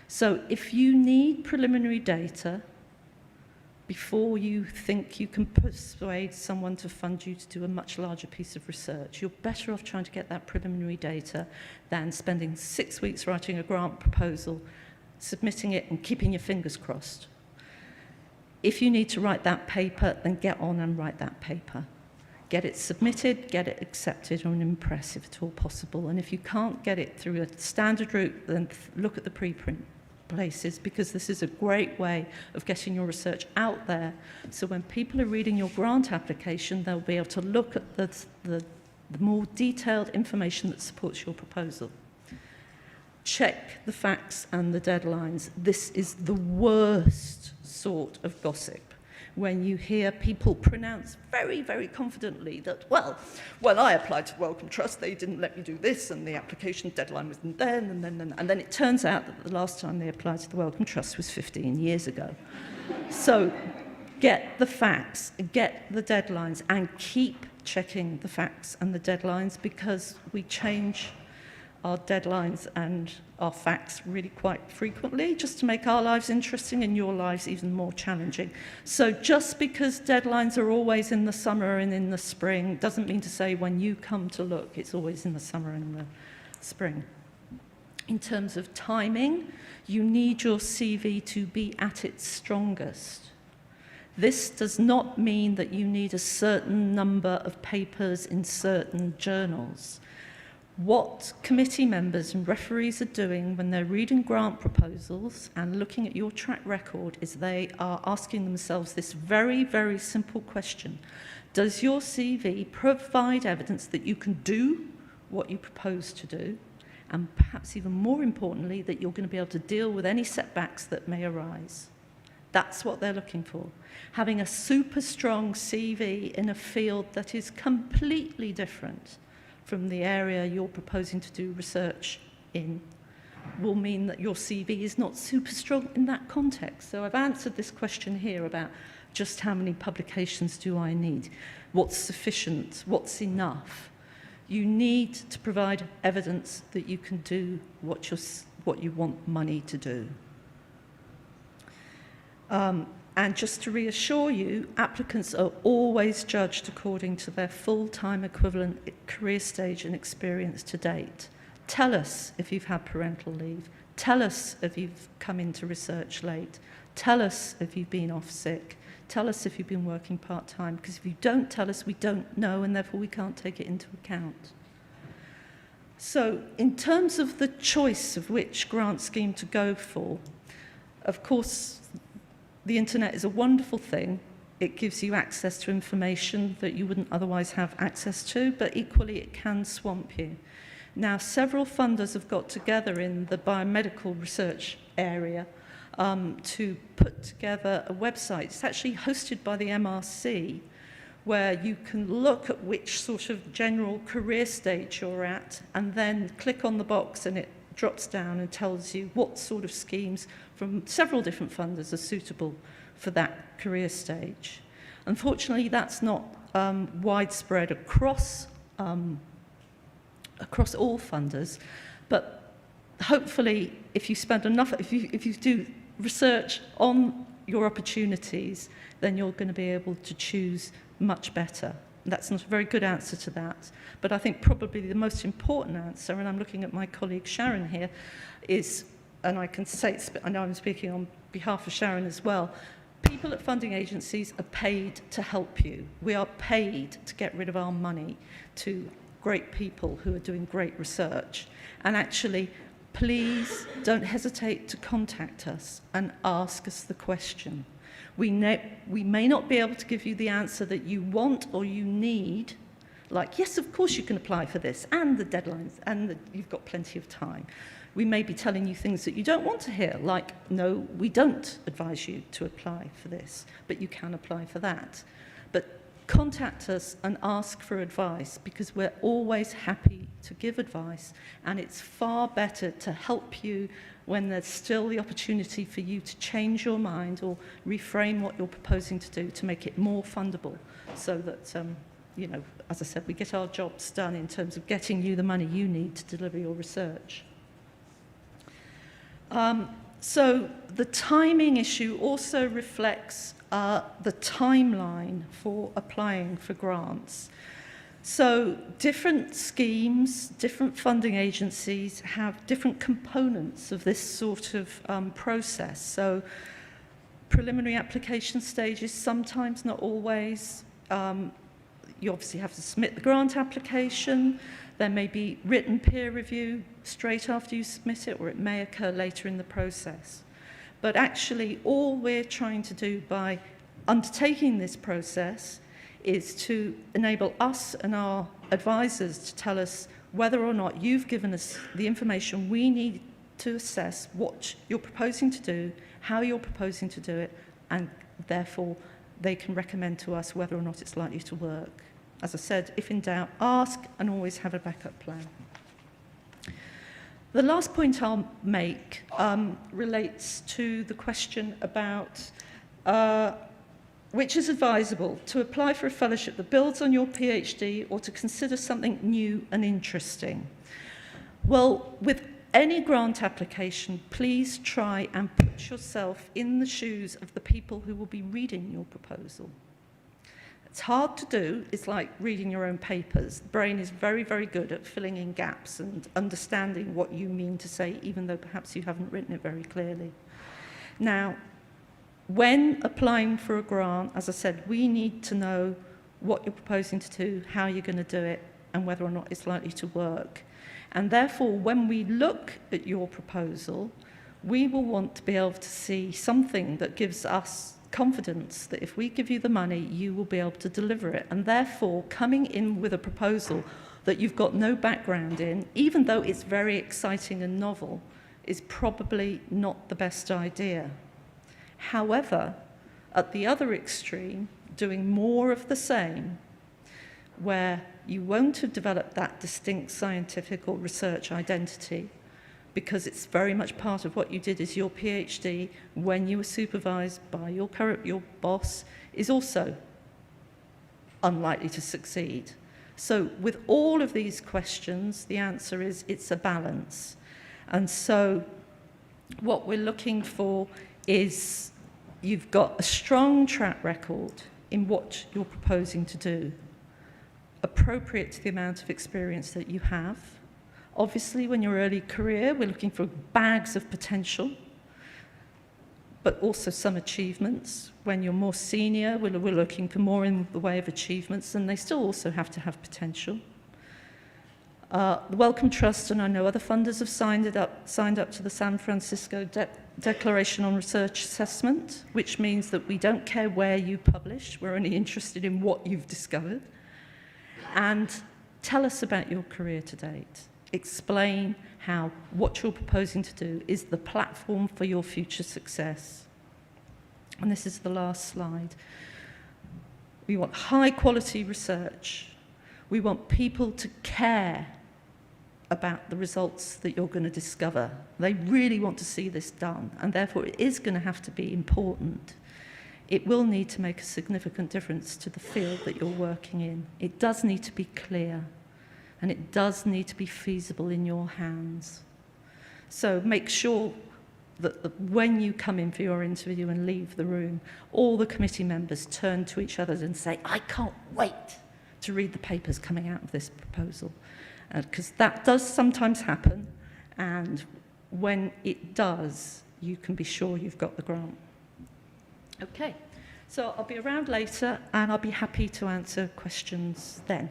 So if you need preliminary data before you think you can persuade someone to fund you to do a much larger piece of research, you're better off trying to get that preliminary data than spending 6 weeks writing a grant proposal, submitting it and keeping your fingers crossed. If you need to write that paper, then get on and write that paper. Get it submitted, get it accepted on Impress if at all possible. And if you can't get it through a standard route, then look at the preprint places, because this is a great way of getting your research out there. So when people are reading your grant application, they'll be able to look at the the more detailed information that supports your proposal. Check the facts and the deadlines. This is the worst sort of gossip, when you hear people pronounce very, very confidently that, well, I applied to Wellcome Trust, they didn't let me do this, and the application deadline was then, and then it turns out that the last time they applied to the Wellcome Trust was 15 years ago. So get the facts, get the deadlines, and keep checking the facts and the deadlines, because we change our deadlines and our facts really quite frequently, just to make our lives interesting and your lives even more challenging. So just because deadlines are always in the summer and in the spring doesn't mean to say when you come to look, it's always in the summer and the spring. In terms of timing, you need your CV to be at its strongest. This does not mean that you need a certain number of papers in certain journals. What committee members and referees are doing when they're reading grant proposals and looking at your track record is they are asking themselves this very, very simple question. Does your CV provide evidence that you can do what you propose to do? And perhaps even more importantly, that you're going to be able to deal with any setbacks that may arise. That's what they're looking for. Having a super strong CV in a field that is completely different from the area you're proposing to do research in will mean that your CV is not super strong in that context. So I've answered this question here about just how many publications do I need? What's sufficient? What's enough? You need to provide evidence that you can do what you want money to do. And just to reassure you, applicants are always judged according to their full-time equivalent career stage and experience to date. Tell us if you've had parental leave. Tell us if you've come into research late. Tell us if you've been off sick. Tell us if you've been working part-time, because if you don't tell us, we don't know, and therefore we can't take it into account. So in terms of the choice of which grant scheme to go for, of course, the internet is a wonderful thing. It gives you access to information that you wouldn't otherwise have access to, but equally it can swamp you. Now, several funders have got together in the biomedical research area to put together a website. It's actually hosted by the MRC, where you can look at which sort of general career stage you're at, and then click on the box and it drops down and tells you what sort of schemes from several different funders are suitable for that career stage. Unfortunately, that's not widespread across all funders, but hopefully if you spend enough, if you do research on your opportunities, then you're going to be able to choose much better. That's not a very good answer to that, but I think probably the most important answer, and I'm looking at my colleague Sharon here, is, and I can say, I know I'm speaking on behalf of Sharon as well, people at funding agencies are paid to help you. We are paid to get rid of our money to great people who are doing great research. And actually, please don't hesitate to contact us and ask us the question. We may not be able to give you the answer that you want or you need, like, yes, of course you can apply for this, and the deadlines, and you've got plenty of time. We may be telling you things that you don't want to hear, like, no, we don't advise you to apply for this, but you can apply for that. But contact us and ask for advice, because we're always happy to give advice, and it's far better to help you when there's still the opportunity for you to change your mind or reframe what you're proposing to do to make it more fundable, so that, you know, as I said, we get our jobs done in terms of getting you the money you need to deliver your research. So the timing issue also reflects the timeline for applying for grants. So different schemes, different funding agencies have different components of this sort of process. So preliminary application stages, sometimes, not always. You obviously have to submit the grant application. There may be written peer review straight after you submit it, or it may occur later in the process. But actually, all we're trying to do by undertaking this process is to enable us and our advisors to tell us whether or not you've given us the information we need to assess what you're proposing to do, how you're proposing to do it, and therefore they can recommend to us whether or not it's likely to work. As I said, if in doubt, ask and always have a backup plan. The last point I'll make relates to the question about which is advisable, to apply for a fellowship that builds on your PhD or to consider something new and interesting. Well, with any grant application, please try and put yourself in the shoes of the people who will be reading your proposal. It's hard to do. It's like reading your own papers. The brain is very, very good at filling in gaps and understanding what you mean to say, even though perhaps you haven't written it very clearly. Now, when applying for a grant, as I said, we need to know what you're proposing to do, how you're going to do it, and whether or not it's likely to work. And therefore, when we look at your proposal, we will want to be able to see something that gives us confidence that if we give you the money, you will be able to deliver it. And therefore, coming in with a proposal that you've got no background in, even though it's very exciting and novel, is probably not the best idea. However, at the other extreme, doing more of the same, where you won't have developed that distinct scientific or research identity, because it's very much part of what you did as your PhD when you were supervised by your boss, is also unlikely to succeed. So with all of these questions, the answer is it's a balance. And so what we're looking for is you've got a strong track record in what you're proposing to do, appropriate to the amount of experience that you have. Obviously, when you're early career, we're looking for bags of potential, but also some achievements. When you're more senior, we're looking for more in the way of achievements, and they still also have to have potential. The Wellcome Trust, and I know other funders have signed up to the San Francisco Declaration on Research Assessment, which means that we don't care where you publish, we're only interested in what you've discovered. And tell us about your career to date. Explain how what you're proposing to do is the platform for your future success. And this is the last slide. We want high quality research. We want people to care about the results that you're going to discover. They really want to see this done, and therefore it is going to have to be important. It will need to make a significant difference to the field that you're working in. It does need to be clear, and it does need to be feasible in your hands. So make sure that when you come in for your interview and leave the room, all the committee members turn to each other and say, I can't wait to read the papers coming out of this proposal. Because that does sometimes happen, and when it does, you can be sure you've got the grant. Okay, so I'll be around later, and I'll be happy to answer questions then.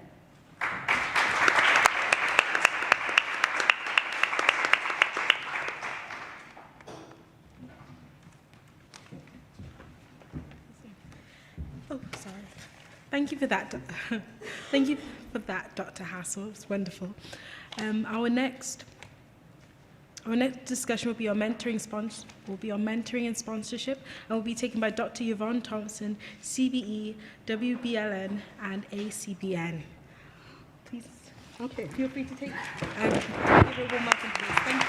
Oh, sorry. Thank you for that. Thank you for that, Dr. Hassel. It's wonderful. Our next discussion will be on mentoring and sponsorship, and will be taken by Dr. Yvonne Thompson, CBE, WBLN, and ACBN. Please, okay, feel free to take. Give her a warm welcome, please. Thank you.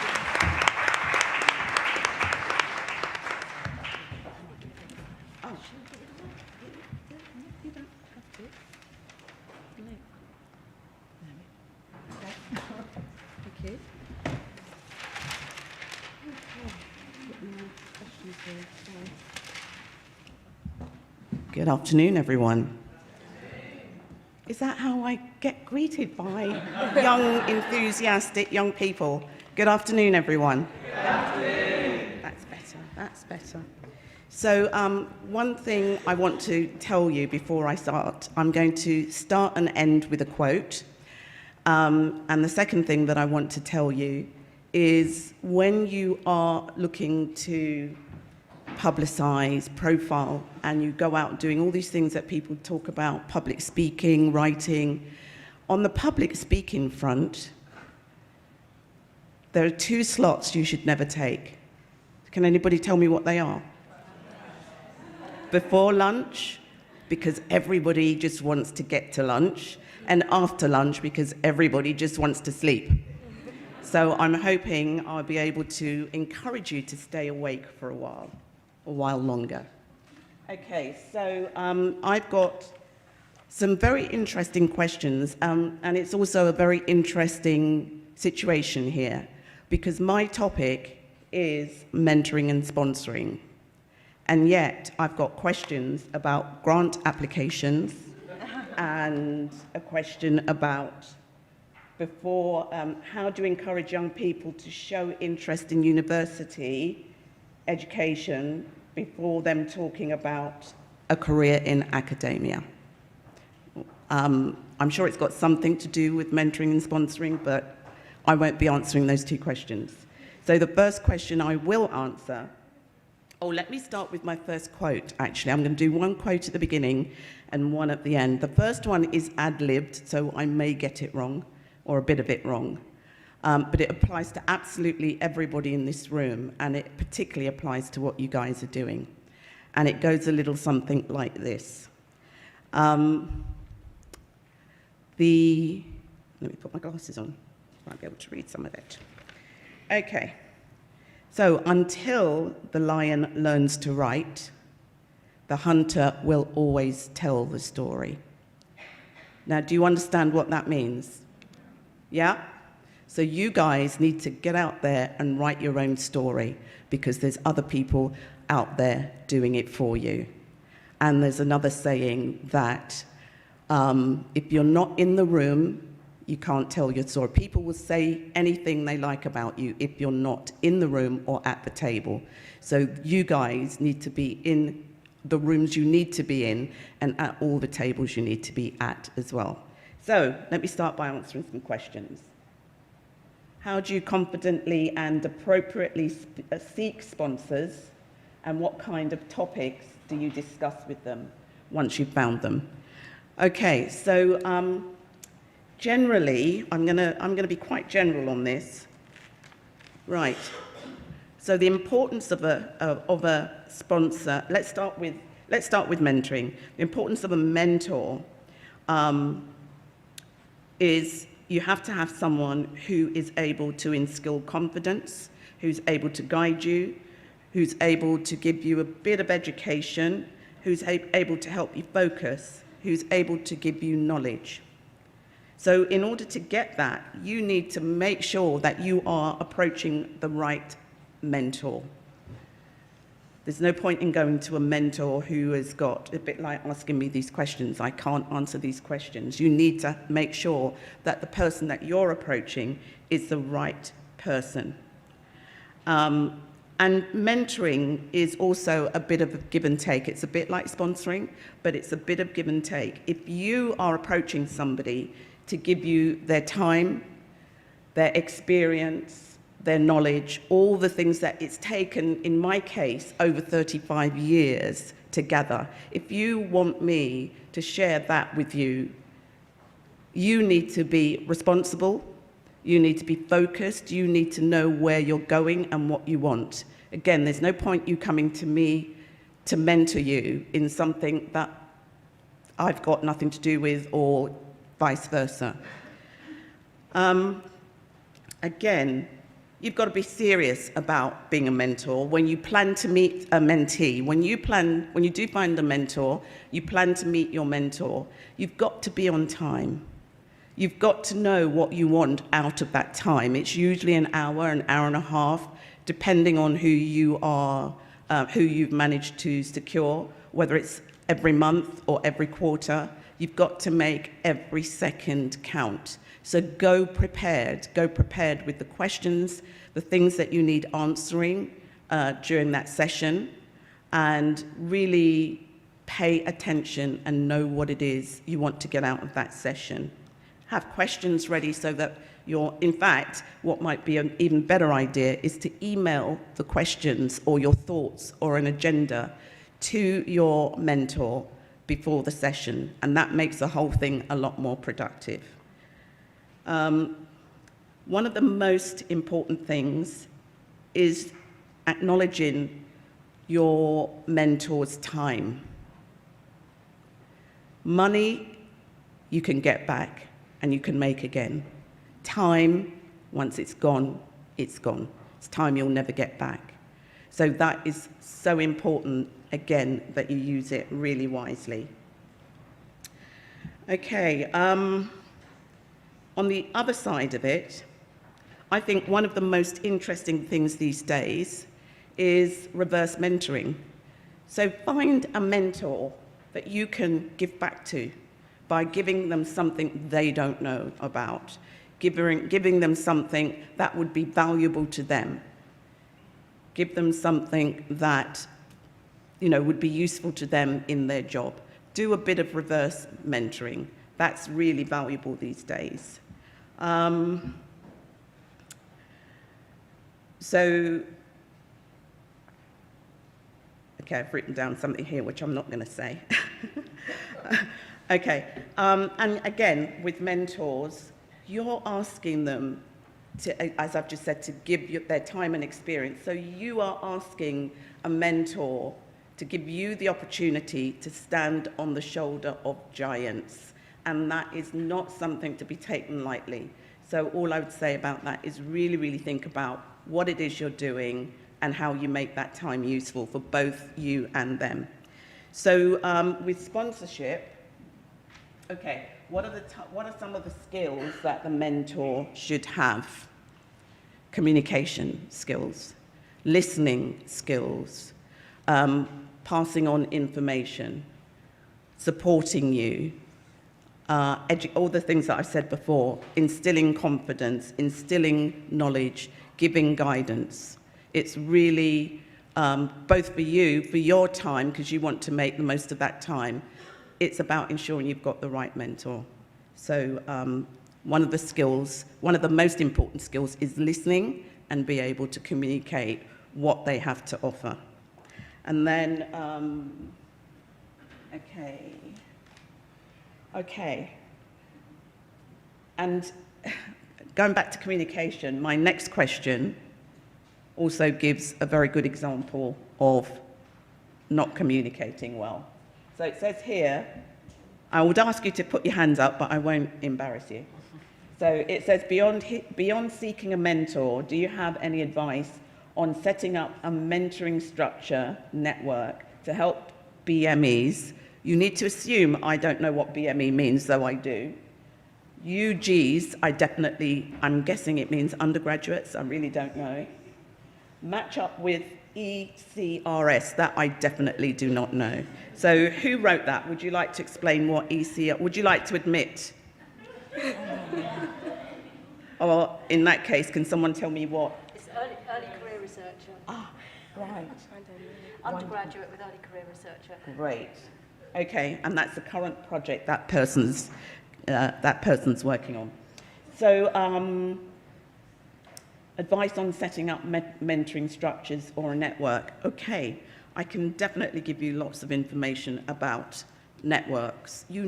Good afternoon, everyone. Is that how I get greeted by young, enthusiastic young people? Good afternoon, everyone. Good afternoon. That's better. So one thing I want to tell you before I start, I'm going to start and end with a quote. And the second thing that I want to tell you is when you are looking to publicize, profile, and you go out doing all these things that people talk about, public speaking, writing, On the public speaking front, there are 2 slots you should never take. Can anybody tell me what they are? Before lunch, because everybody just wants to get to lunch, and after lunch, because everybody just wants to sleep. So I'm hoping I'll be able to encourage you to stay awake for a while longer. Okay, so I've got some very interesting questions, and it's also a very interesting situation here, because my topic is mentoring and sponsoring. And yet, I've got questions about grant applications and a question about how do you encourage young people to show interest in university education before them talking about a career in academia. I'm sure it's got something to do with mentoring and sponsoring, but I won't be answering those 2 questions. So the first question I will answer, let me start with my first quote, actually. I'm going to do 1 quote at the beginning and 1 at the end. The first one is ad-libbed, so I may get it wrong, or a bit of it wrong. But it applies to absolutely everybody in this room, and it particularly applies to what you guys are doing. And it goes a little something like this. Let me put my glasses on. I might be able to read some of it. Okay. So, until the lion learns to write, the hunter will always tell the story. Now, do you understand what that means? Yeah? So you guys need to get out there and write your own story, because there's other people out there doing it for you. And there's another saying that if you're not in the room, you can't tell your story. People will say anything they like about you if you're not in the room or at the table. So you guys need to be in the rooms you need to be in and at all the tables you need to be at as well. So let me start by answering some questions. How do you confidently and appropriately seek sponsors, and what kind of topics do you discuss with them once you've found them? Okay, so generally, I'm gonna be quite general on this. Right. So the importance of a sponsor. Let's start with mentoring. The importance of a mentor is you have to have someone who is able to instill confidence, who's able to guide you, who's able to give you a bit of education, who's able to help you focus, who's able to give you knowledge. So in order to get that, you need to make sure that you are approaching the right mentor. There's no point in going to a mentor who has got, a bit like asking me these questions, I can't answer these questions. You need to make sure that the person that you're approaching is the right person. And mentoring is also a bit of a give and take. It's a bit like sponsoring, but it's a bit of give and take. If you are approaching somebody to give you their time, their experience, their knowledge, all the things that it's taken, in my case, over 35 years to gather. If you want me to share that with you, you need to be responsible, you need to be focused, you need to know where you're going and what you want. Again, there's no point you coming to me to mentor you in something that I've got nothing to do with, or vice versa. Again, you've got to be serious about being a mentor. When you plan to meet a mentee, when you do find a mentor, you plan to meet your mentor, you've got to be on time. You've got to know what you want out of that time. It's usually an hour and a half, depending on who you are, who you've managed to secure, whether it's every month or every quarter. You've got to make every second count. So go prepared with the questions, the things that you need answering during that session, and really pay attention and know what it is you want to get out of that session. Have questions ready so that in fact, what might be an even better idea is to email the questions or your thoughts or an agenda to your mentor before the session, and that makes the whole thing a lot more productive. One of the most important things is acknowledging your mentor's time. Money you can get back and you can make again. Time, once it's gone, it's gone. It's time you'll never get back. So that is so important, again, that you use it really wisely. Okay, on the other side of it, I think one of the most interesting things these days is reverse mentoring. So find a mentor that you can give back to by giving them something they don't know about, giving them something that would be valuable to them. Give them something that, would be useful to them in their job. Do a bit of reverse mentoring. That's really valuable these days. Okay, I've written down something here which I'm not going to say. Okay, and again, with mentors, you're asking them to, as I've just said, to give their time and experience. So you are asking a mentor to give you the opportunity to stand on the shoulder of giants. And that is not something to be taken lightly. So all I would say about that is really, really think about what it is you're doing and how you make that time useful for both you and them. So with sponsorship, okay, what are some of the skills that the mentor should have? Communication skills, listening skills, passing on information, supporting you, all the things that I've said before, instilling confidence, instilling knowledge, giving guidance. It's really both for you, for your time, because you want to make the most of that time. It's about ensuring you've got the right mentor. So one of the most important skills is listening and be able to communicate what they have to offer. And then, okay. And going back to communication, my next question also gives a very good example of not communicating well. So it says here, I would ask you to put your hands up, but I won't embarrass you. So it says, beyond seeking a mentor, do you have any advice on setting up a mentoring structure network to help BMEs? You need to assume I don't know what BME means, though I do. UGs, I'm guessing it means undergraduates, I really don't know. Match up with ECRS, that I definitely do not know. So who wrote that? Would you like to explain what ECR, would you like to admit? Or in that case, can someone tell me what? It's early career researcher. Ah, right. Undergraduate with early career researcher. Great. Okay, and that's the current project that person's working on. So advice on setting up mentoring structures or a network. Okay, I can definitely give you lots of information about networks. You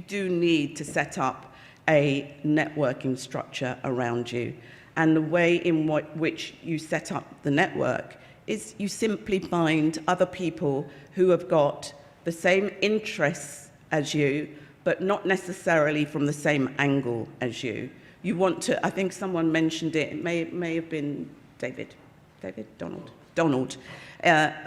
do need to set up a networking structure around you. And the way in which you set up the network is you simply find other people who have got the same interests as you, but not necessarily from the same angle as you. You want to, I think someone mentioned it may have been Donald.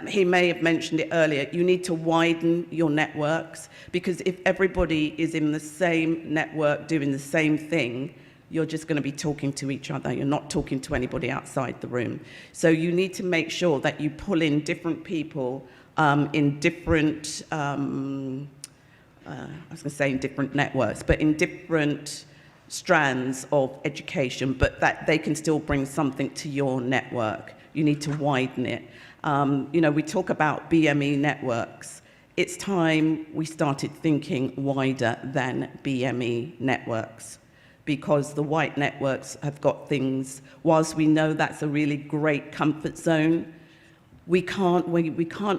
He may have mentioned it earlier. You need to widen your networks, because if everybody is in the same network doing the same thing, you're just going to be talking to each other. You're not talking to anybody outside the room. So you need to make sure that you pull in different people in different, in different networks, but in different strands of education, but that they can still bring something to your network. You need to widen it. We talk about BME networks. It's time we started thinking wider than BME networks, because the white networks have got things, whilst we know that's a really great comfort zone, we can't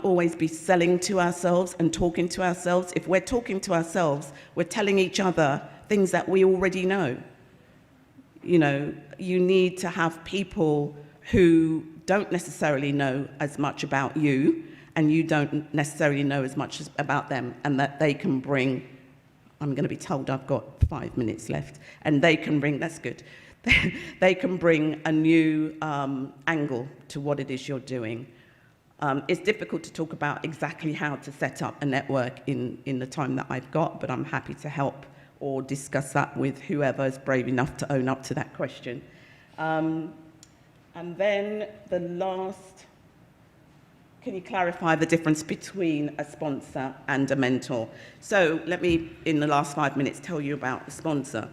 always be selling to ourselves and talking to ourselves. If we're talking to ourselves, we're telling each other things that we already know. You know, you need to have people who don't necessarily know as much about you, and you don't necessarily know as much about them, and that they can bring, I'm going to be told I've got 5 minutes left, and they can bring, that's good, they can bring a new angle to what it is you're doing. It's difficult to talk about exactly how to set up a network in the time that I've got, but I'm happy to help or discuss that with whoever is brave enough to own up to that question. And then the last, can you clarify the difference between a sponsor and a mentor? So let me, in the last 5 minutes, tell you about a sponsor.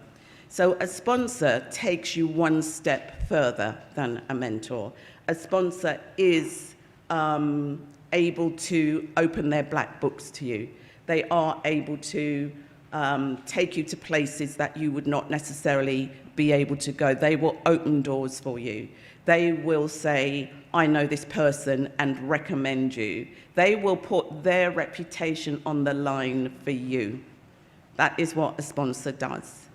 So a sponsor takes you one step further than a mentor. A sponsor is able to open their black books to you. They are able to take you to places that you would not necessarily be able to go. They will open doors for you. They will say, I know this person, and recommend you. They will put their reputation on the line for you. That is what a sponsor does.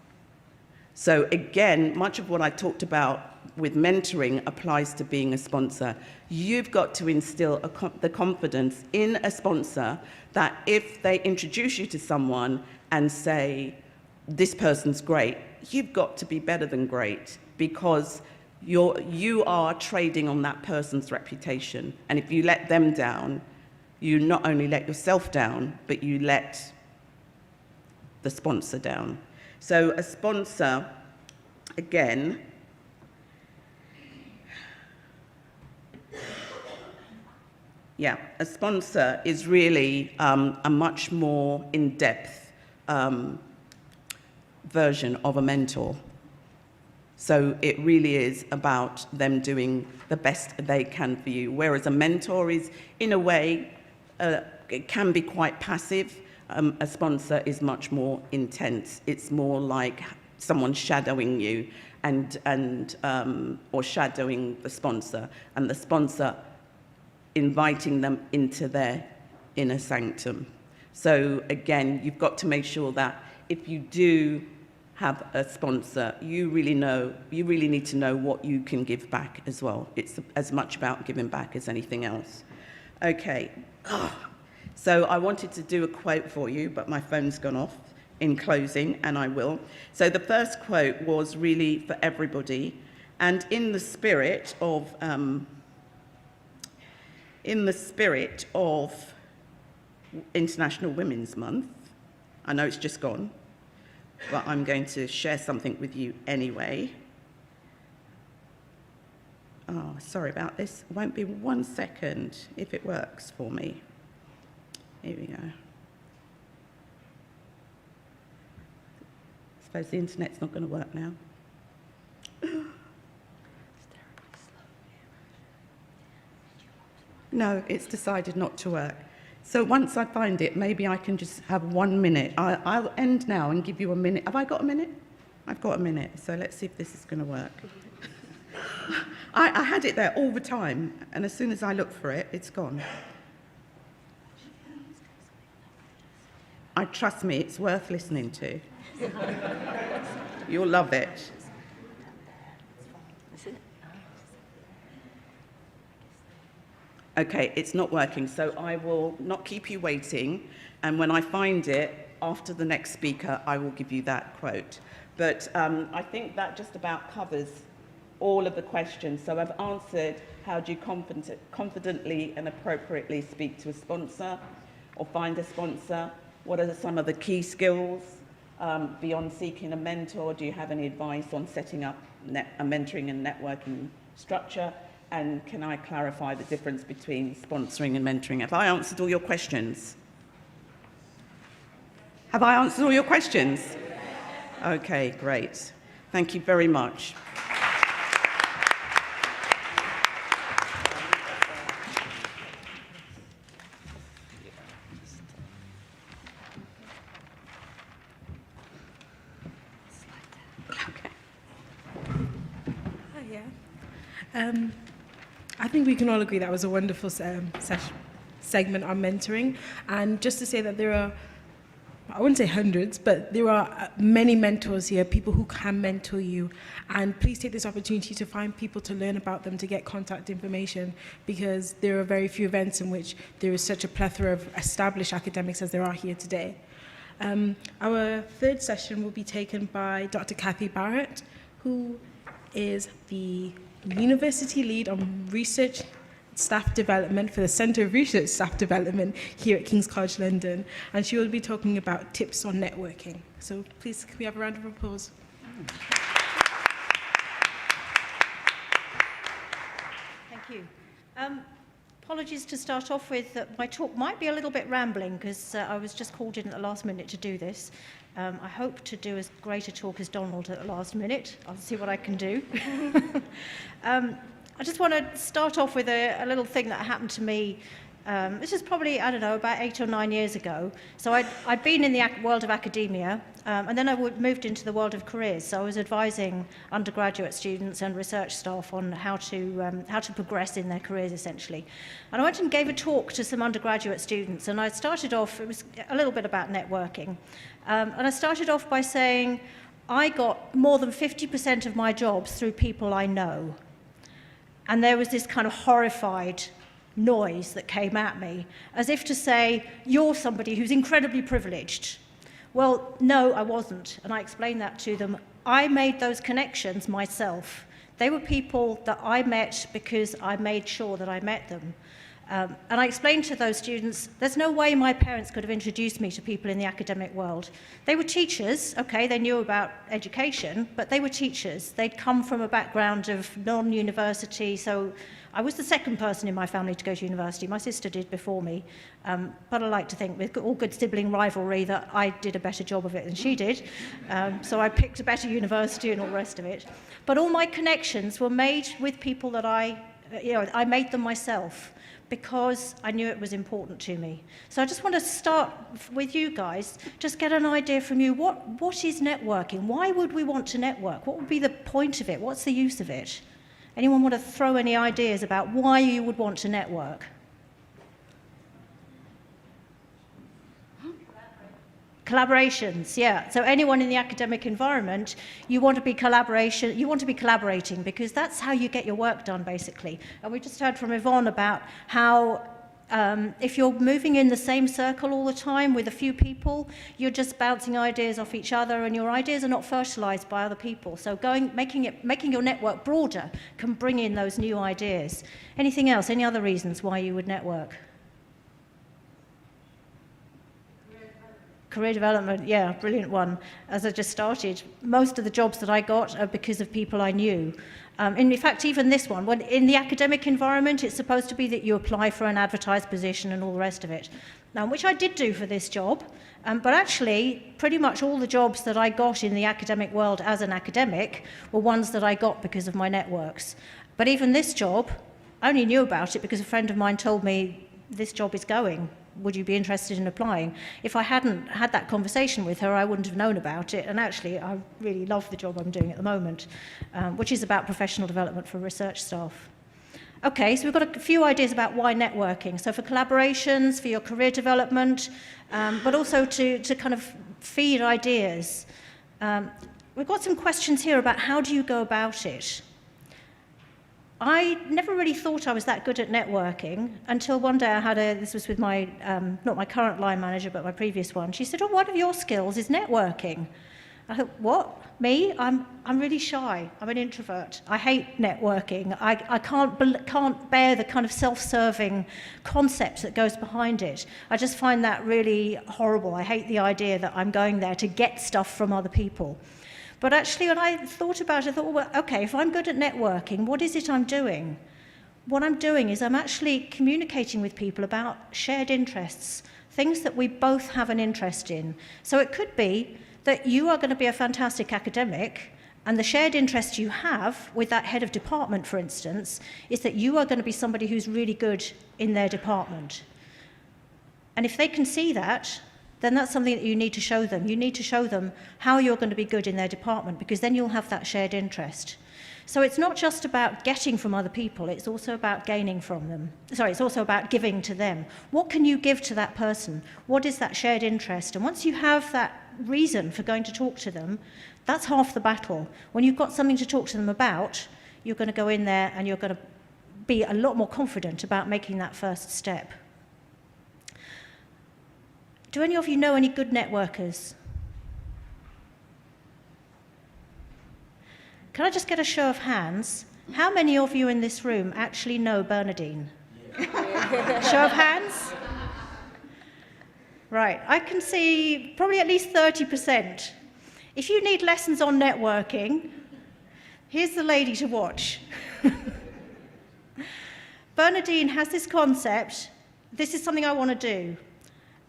So again, much of what I talked about with mentoring applies to being a sponsor. You've got to instill the confidence in a sponsor that if they introduce you to someone and say, this person's great, you've got to be better than great, because you are trading on that person's reputation. And if you let them down, you not only let yourself down, but you let the sponsor down. So a sponsor, again, a sponsor is really a much more in-depth version of a mentor. So it really is about them doing the best they can for you. Whereas a mentor is, in a way, it can be quite passive. A sponsor is much more intense. It's more like someone shadowing you or shadowing the sponsor, and the sponsor inviting them into their inner sanctum. So again, you've got to make sure that if you do have a sponsor, you really need to know what you can give back as well. It's as much about giving back as anything else. Okay. So I wanted to do a quote for you, but my phone's gone off in closing, and I will. So the first quote was really for everybody, and in the spirit of International Women's Month, I know it's just gone, but I'm going to share something with you anyway. Oh, sorry about this. It won't be 1 second if it works for me. Here we go. I suppose the internet's not going to work now. No, it's decided not to work. So once I find it, maybe I can just have 1 minute. I'll end now and give you a minute. Have I got a minute? I've got a minute, so let's see if this is going to work. I had it there all the time, and as soon as I look for it, it's gone. Trust me, it's worth listening to. You'll love it. Okay, it's not working, so I will not keep you waiting, and when I find it, after the next speaker, I will give you that quote. But I think that just about covers all of the questions. So I've answered, how do you confidently and appropriately speak to a sponsor or find a sponsor? What are some of the key skills beyond seeking a mentor? Do you have any advice on setting up a mentoring and networking structure? And can I clarify the difference between sponsoring and mentoring? Have I answered all your questions? Have I answered all your questions? Okay, great. Thank you very much. I think we can all agree that was a wonderful segment on mentoring. And just to say that there are I wouldn't say hundreds, but there are many mentors here, people who can mentor you. And please take this opportunity to find people to learn about them, to get contact information, because there are very few events in which there is such a plethora of established academics as there are here today. Our third session will be taken by Dr. Kathy Barrett, who is the University Lead on Research Staff Development for the Centre of Research Staff Development here at King's College London, and she will be talking about tips on networking. So please, can we have a round of applause? Thank you. Apologies to start off with that my talk might be a little bit rambling because I was just called in at the last minute to do this. I hope to do as great a talk as Donald at the last minute. I'll see what I can do. I just want to start off with a little thing that happened to me. This is probably, I don't know, about 8 or 9 years ago. So I'd been in the world of academia, and then I moved into the world of careers. So I was advising undergraduate students and research staff on how to progress in their careers, essentially. And I went and gave a talk to some undergraduate students, and I started off, it was a little bit about networking. And I started off by saying, I got more than 50% of my jobs through people I know. And there was this kind of horrified noise that came at me, as if to say, you're somebody who's incredibly privileged. Well, no, I wasn't, and I explained that to them. I made those connections myself. They were people that I met because I made sure that I met them. And I explained to those students, there's no way my parents could have introduced me to people in the academic world. They were teachers, okay, they knew about education, but they were teachers. They'd come from a background of non-university, so I was the second person in my family to go to university. My sister did before me, but I like to think with all good sibling rivalry that I did a better job of it than she did. So I picked a better university and all the rest of it. But all my connections were made with people that I made them myself, because I knew it was important to me. So I just want to start with you guys, just get an idea from you, what is networking? Why would we want to network? What would be the point of it? What's the use of it? Anyone want to throw any ideas about why you would want to network? Collaborations, yeah. So anyone in the academic environment, you want to be collaborating because that's how you get your work done, basically. And we just heard from Yvonne about how if you're moving in the same circle all the time with a few people, you're just bouncing ideas off each other and your ideas are not fertilized by other people. So making your network broader can bring in those new ideas. Anything else? Any other reasons why you would network? Career development, yeah, brilliant one. As I just started, most of the jobs that I got are because of people I knew. In fact, even this one, when in the academic environment, it's supposed to be that you apply for an advertised position and all the rest of it, which I did do for this job. But actually, pretty much all the jobs that I got in the academic world as an academic were ones that I got because of my networks. But even this job, I only knew about it because a friend of mine told me, this job is going. Would you be interested in applying? If I hadn't had that conversation with her, I wouldn't have known about it. And actually, I really love the job I'm doing at the moment, which is about professional development for research staff. Okay, so we've got a few ideas about why networking. So for collaborations, for your career development, but also to kind of feed ideas. We've got some questions here about how do you go about it? I never really thought I was that good at networking until one day I had this was with my, not my current line manager, but my previous one. She said, oh, one of your skills is networking. I thought, what? Me? I'm really shy. I'm an introvert. I hate networking. I can't bear the kind of self-serving concept that goes behind it. I just find that really horrible. I hate the idea that I'm going there to get stuff from other people. But actually, when I thought about it, I thought, well, okay, if I'm good at networking, what is it I'm doing? What I'm doing is I'm actually communicating with people about shared interests, things that we both have an interest in. So it could be that you are going to be a fantastic academic, and the shared interest you have with that head of department, for instance, is that you are going to be somebody who's really good in their department. And if they can see that, then that's something that you need to show them. You need to show them how you're going to be good in their department, because then you'll have that shared interest. So it's not just about getting from other people, it's also about gaining from them. Sorry, it's also about giving to them. What can you give to that person? What is that shared interest? And once you have that reason for going to talk to them, that's half the battle. When you've got something to talk to them about, you're going to go in there and you're going to be a lot more confident about making that first step. Do any of you know any good networkers? Can I just get a show of hands? How many of you in this room actually know Bernadine? Show of hands? Right, I can see probably at least 30%. If you need lessons on networking, here's the lady to watch. Bernadine has this concept, this is something I want to do.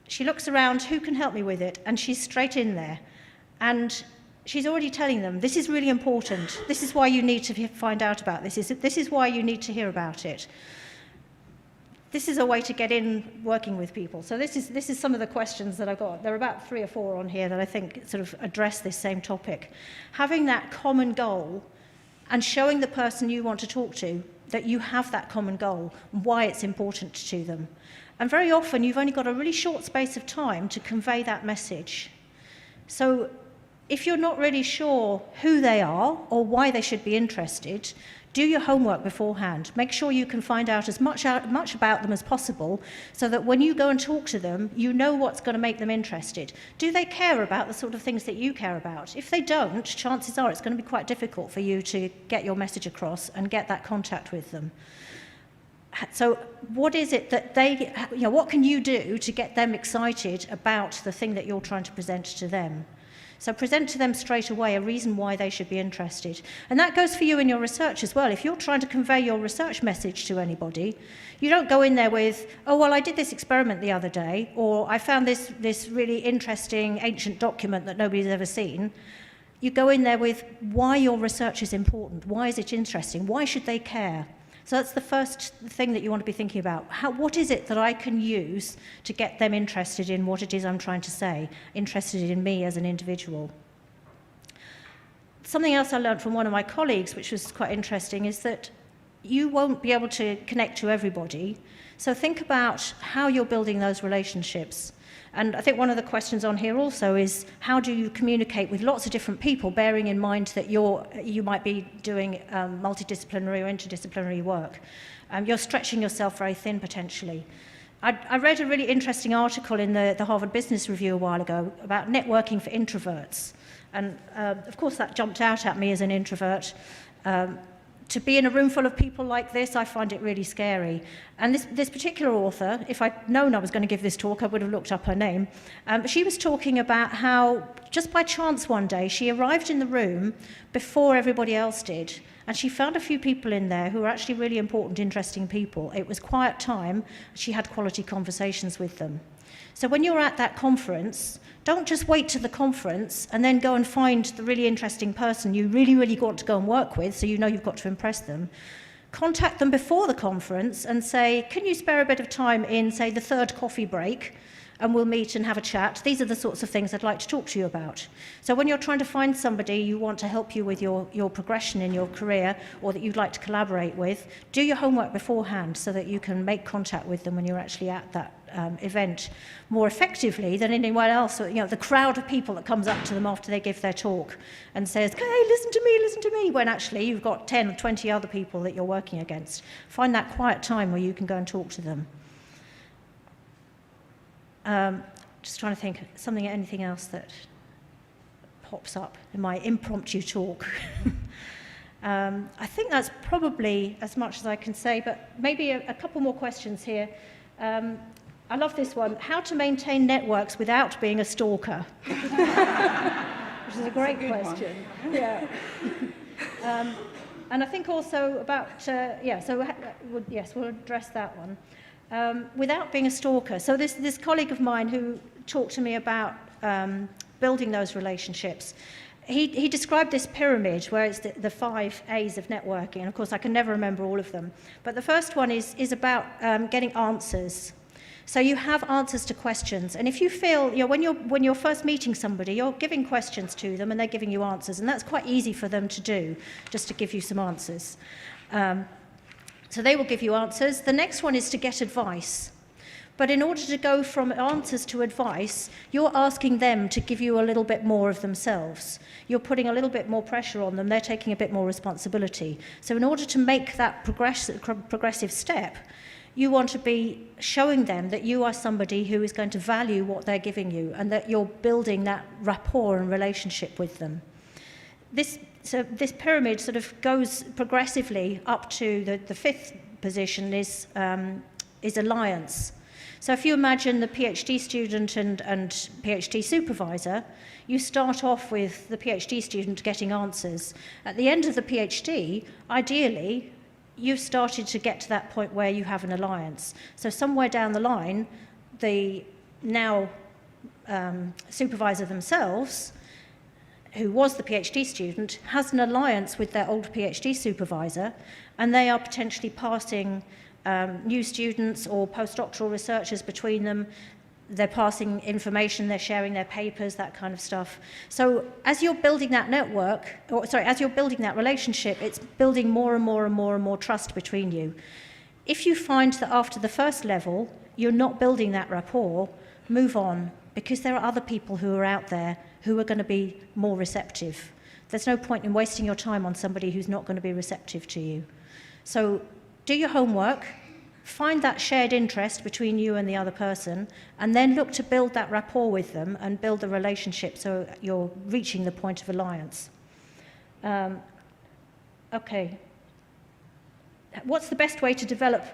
She looks around, who can help me with it? And she's straight in there. And she's already telling them, this is really important. This is why you need to find out about this. This is why you need to hear about it. This is a way to get in working with people. So this is some of the questions that I've got. There are about 3 or 4 on here that I think sort of address this same topic. Having that common goal and showing the person you want to talk to that you have that common goal and why it's important to them. And very often you've only got a really short space of time to convey that message. So if you're not really sure who they are or why they should be interested, do your homework beforehand. Make sure you can find out as much about them as possible so that when you go and talk to them, you know what's going to make them interested. Do they care about the sort of things that you care about? If they don't, chances are it's going to be quite difficult for you to get your message across and get that contact with them. So what is it that they, what can you do to get them excited about the thing that you're trying to present to them? So present to them straight away a reason why they should be interested. And that goes for you in your research as well. If you're trying to convey your research message to anybody, you don't go in there with, oh, well, I did this experiment the other day, or I found this really interesting ancient document that nobody's ever seen. You go in there with why your research is important, why is it interesting, why should they care? So that's the first thing that you want to be thinking about. What is it that I can use to get them interested in what it is I'm trying to say, interested in me as an individual? Something else I learned from one of my colleagues, which was quite interesting, is that you won't be able to connect to everybody. So think about how you're building those relationships. And I think one of the questions on here also is, how do you communicate with lots of different people, bearing in mind that you might be doing multidisciplinary or interdisciplinary work? You're stretching yourself very thin, potentially. I read a really interesting article in the Harvard Business Review a while ago about networking for introverts. And of course, that jumped out at me as an introvert. To be in a room full of people like this, I find it really scary. And this particular author, if I'd known I was going to give this talk, I would have looked up her name. She was talking about how, just by chance one day, she arrived in the room before everybody else did. And she found a few people in there who were actually really important, interesting people. It was quiet time. She had quality conversations with them. So when you're at that conference, don't just wait to the conference and then go and find the really interesting person you really, really want to go and work with, so you know you've got to impress them. Contact them before the conference and say, can you spare a bit of time in, say, the 3rd coffee break, and we'll meet and have a chat. These are the sorts of things I'd like to talk to you about. So when you're trying to find somebody you want to help you with your progression in your career, or that you'd like to collaborate with, do your homework beforehand so that you can make contact with them when you're actually at that event more effectively than anyone else. The crowd of people that comes up to them after they give their talk and says, hey, listen to me, when actually you've got 10 or 20 other people that you're working against. Find that quiet time where you can go and talk to them. Just trying to think anything else that pops up in my impromptu talk. I think that's probably as much as I can say, but maybe a couple more questions here. I love this one. How to maintain networks without being a stalker? Which is a great question. Yeah. And I think also about, we'll address that one. Without being a stalker. So this colleague of mine who talked to me about building those relationships, he described this pyramid where it's the 5 A's of networking. And of course, I can never remember all of them. But the first one is about getting answers. So you have answers to questions. And if you feel, when you're first meeting somebody, you're giving questions to them and they're giving you answers. And that's quite easy for them to do, just to give you some answers. So they will give you answers. The next one is to get advice. But in order to go from answers to advice, you're asking them to give you a little bit more of themselves. You're putting a little bit more pressure on them. They're taking a bit more responsibility. So in order to make that progressive step, you want to be showing them that you are somebody who is going to value what they're giving you and that you're building that rapport and relationship with them. This pyramid sort of goes progressively up to the fifth position is alliance. So if you imagine the PhD student and PhD supervisor, you start off with the PhD student getting answers. At the end of the PhD, ideally, you've started to get to that point where you have an alliance. So somewhere down the line, the now supervisor themselves, who was the PhD student, has an alliance with their old PhD supervisor, and they are potentially passing new students or postdoctoral researchers between them. They're passing information, they're sharing their papers, that kind of stuff. So as you're building that network, as you're building that relationship, it's building more and more and more and more trust between you. If you find that after the first level, you're not building that rapport, move on, because there are other people who are out there who are going to be more receptive. There's no point in wasting your time on somebody who's not going to be receptive to you. So do your homework, find that shared interest between you and the other person, and then look to build that rapport with them and build the relationship so you're reaching the point of alliance. Okay. What's the best way to develop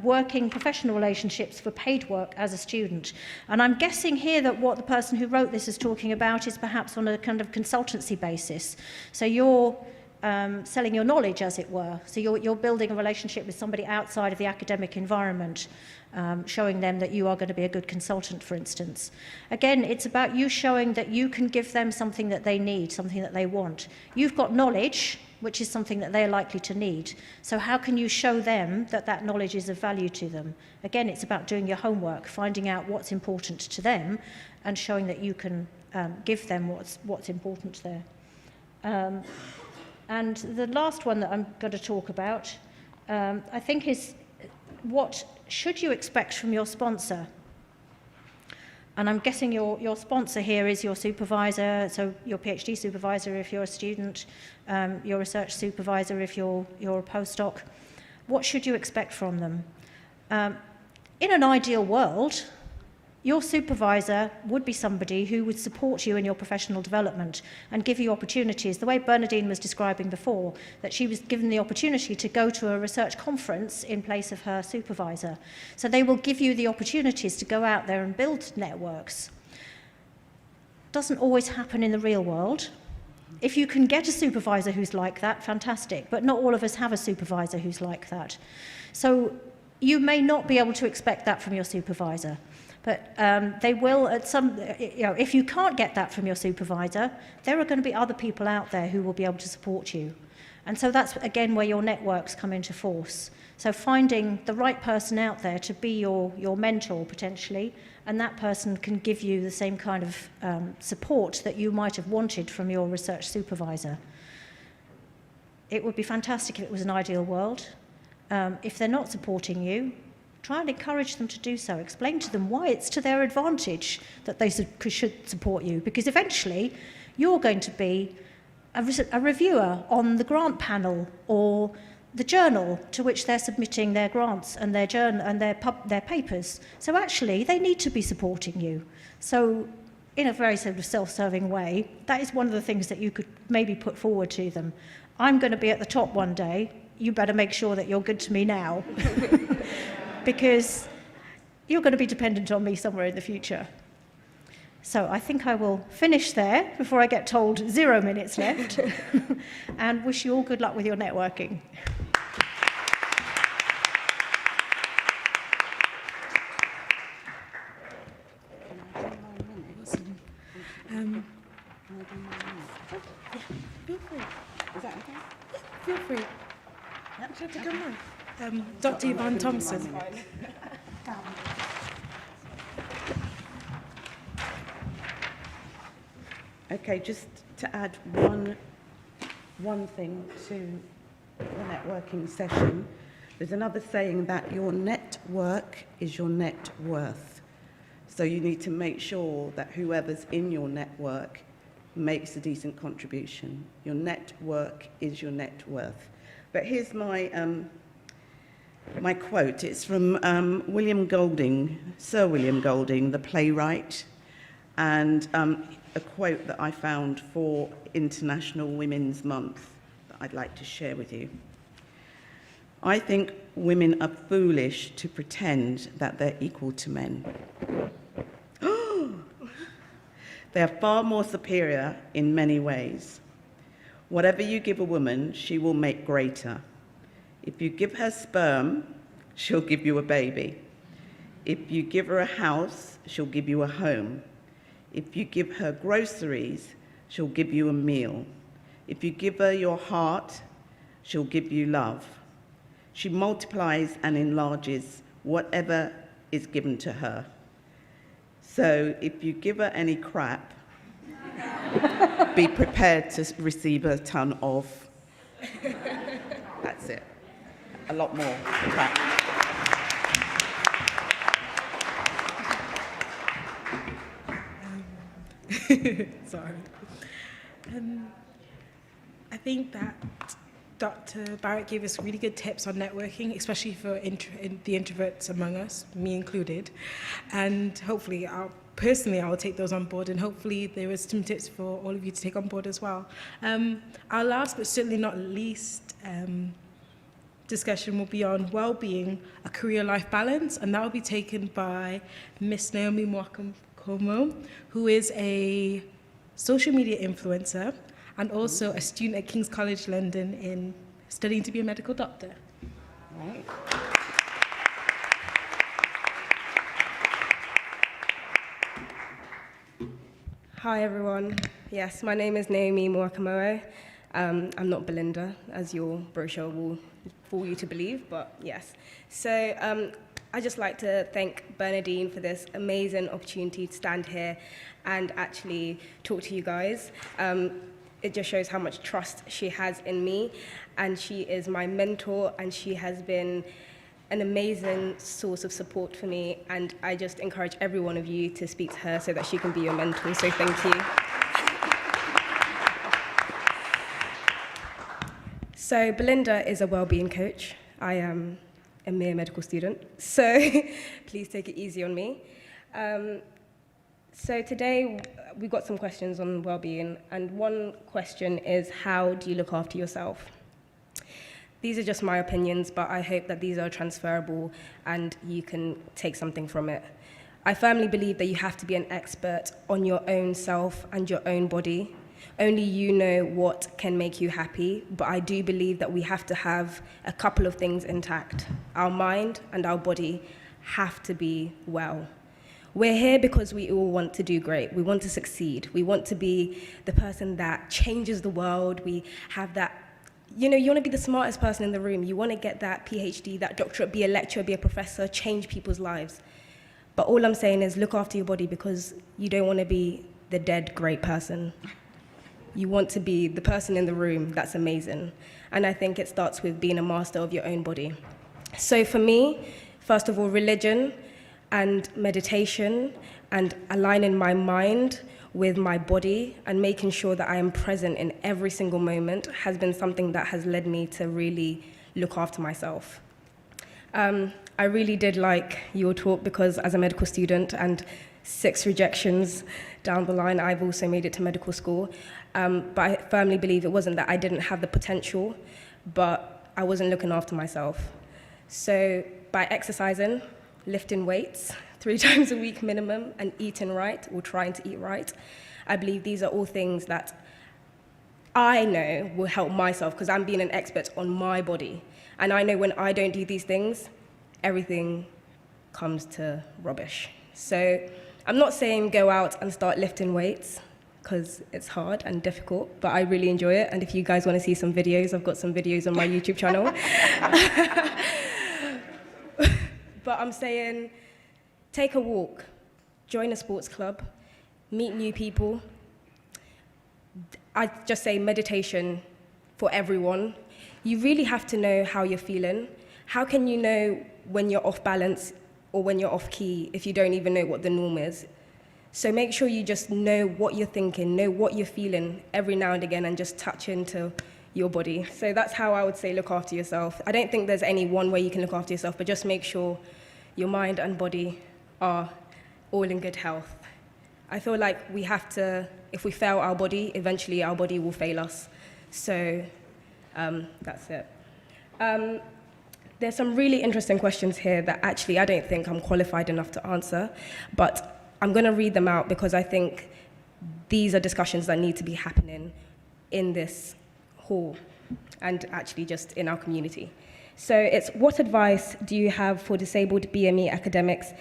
working professional relationships for paid work as a student? And I'm guessing here that what the person who wrote this is talking about is perhaps on a kind of consultancy basis. So you're selling your knowledge, as it were. So you're building a relationship with somebody outside of the academic environment, showing them that you are going to be a good consultant, for instance. Again, it's about you showing that you can give them something that they need, something that they want. You've got knowledge, which is something that they're likely to need. So how can you show them that that knowledge is of value to them? Again, it's about doing your homework, finding out what's important to them, and showing that you can give them what's important there. And the last one that I'm going to talk about, I think, is what should you expect from your sponsor? And I'm guessing your sponsor here is your supervisor, so your PhD supervisor if you're a student, your research supervisor if you're a postdoc. What should you expect from them? In an ideal world, your supervisor would be somebody who would support you in your professional development and give you opportunities. The way Bernadine was describing before, that she was given the opportunity to go to a research conference in place of her supervisor. So they will give you the opportunities to go out there and build networks. Doesn't always happen in the real world. If you can get a supervisor who's like that, fantastic. But not all of us have a supervisor who's like that. So you may not be able to expect that from your supervisor. But they will at some, if you can't get that from your supervisor, there are going to be other people out there who will be able to support you. And so that's, again, where your networks come into force. So finding the right person out there to be your mentor, potentially, and that person can give you the same kind of support that you might have wanted from your research supervisor. It would be fantastic if it was an ideal world. If they're not supporting you, try and encourage them to do so. Explain to them why it's to their advantage that they should support you, because eventually you're going to be a reviewer on the grant panel or the journal to which they're submitting their grants and their papers. So actually, they need to be supporting you. So in a very sort of self-serving way, that is one of the things that you could maybe put forward to them. I'm going to be at the top one day. You better make sure that you're good to me now. Because you're going to be dependent on me somewhere in the future. So I think I will finish there before I get told 0 minutes left, and wish you all good luck with your networking. Feel free. Is that okay? Feel free. Dr. Yvonne Thompson. Okay, just to add one thing to the networking session. There's another saying that your network is your net worth. So you need to make sure that whoever's in your network makes a decent contribution. Your network is your net worth. But here's my my quote. It's from William Golding, Sir William Golding, the playwright, and a quote that I found for International Women's Month that I'd like to share with you. I think women are foolish to pretend that they're equal to men. They are far more superior in many ways. Whatever you give a woman, she will make greater. If you give her sperm, she'll give you a baby. If you give her a house, she'll give you a home. If you give her groceries, she'll give you a meal. If you give her your heart, she'll give you love. She multiplies and enlarges whatever is given to her. So if you give her any crap, be prepared to receive a ton of. That's it. A lot more crap. Sorry. I think that Dr. Barrett gave us really good tips on networking, especially for the introverts among us, me included. And hopefully, I'll take those on board, and hopefully there is some tips for all of you to take on board as well. Our last, but certainly not least, discussion will be on well-being, a career-life balance, and that will be taken by Miss Naomi Mwakakomo, who is a social media influencer and also a student at King's College London in studying to be a medical doctor. Right. Hi everyone. Yes, my name is Naomi Mwakamoe. I'm not Belinda, as your brochure will fool you to believe, but yes. So I'd just like to thank Bernadine for this amazing opportunity to stand here and actually talk to you guys. It just shows how much trust she has in me, and she is my mentor, and she has been an amazing source of support for me, and I just encourage every one of you to speak to her so that she can be your mentor, so thank you. So Belinda is a wellbeing coach. I am a mere medical student, so please take it easy on me. So today we've got some questions on well-being, and one question is, how do you look after yourself? These are just my opinions, but I hope that these are transferable and you can take something from it. I firmly believe that you have to be an expert on your own self and your own body. Only you know what can make you happy, but I do believe that we have to have a couple of things intact. Our mind and our body have to be well. We're here because we all want to do great. We want to succeed. We want to be the person that changes the world. We have that, you know, you want to be the smartest person in the room. You want to get that PhD, that doctorate, be a lecturer, be a professor, change people's lives. But all I'm saying is look after your body, because you don't want to be the dead great person. You want to be the person in the room that's amazing. And I think it starts with being a master of your own body. So for me, first of all, religion and meditation and aligning my mind with my body and making sure that I am present in every single moment has been something that has led me to really look after myself. I really did like your talk, because as a medical student and 6 rejections down the line, I've also made it to medical school. But I firmly believe it wasn't that I didn't have the potential, but I wasn't looking after myself. So by exercising, lifting weights 3 times a week minimum, and eating right, or trying to eat right, I believe these are all things that I know will help myself, because I'm being an expert on my body. And I know when I don't do these things, everything comes to rubbish. So I'm not saying go out and start lifting weights, because it's hard and difficult, but I really enjoy it. And if you guys want to see some videos, I've got some videos on my YouTube channel. But I'm saying, take a walk, join a sports club, meet new people, I just say meditation for everyone. You really have to know how you're feeling. How can you know when you're off balance or when you're off key if you don't even know what the norm is? So make sure you just know what you're thinking, know what you're feeling every now and again, and just touch into your body. So that's how I would say look after yourself. I don't think there's any one way you can look after yourself, but just make sure your mind and body are all in good health. I feel like we have to, if we fail our body, eventually our body will fail us. So that's it. There's some really interesting questions here that actually I don't think I'm qualified enough to answer, but I'm going to read them out because I think these are discussions that need to be happening in this hall and actually just in our community. So it's, what advice do you have for disabled BME academics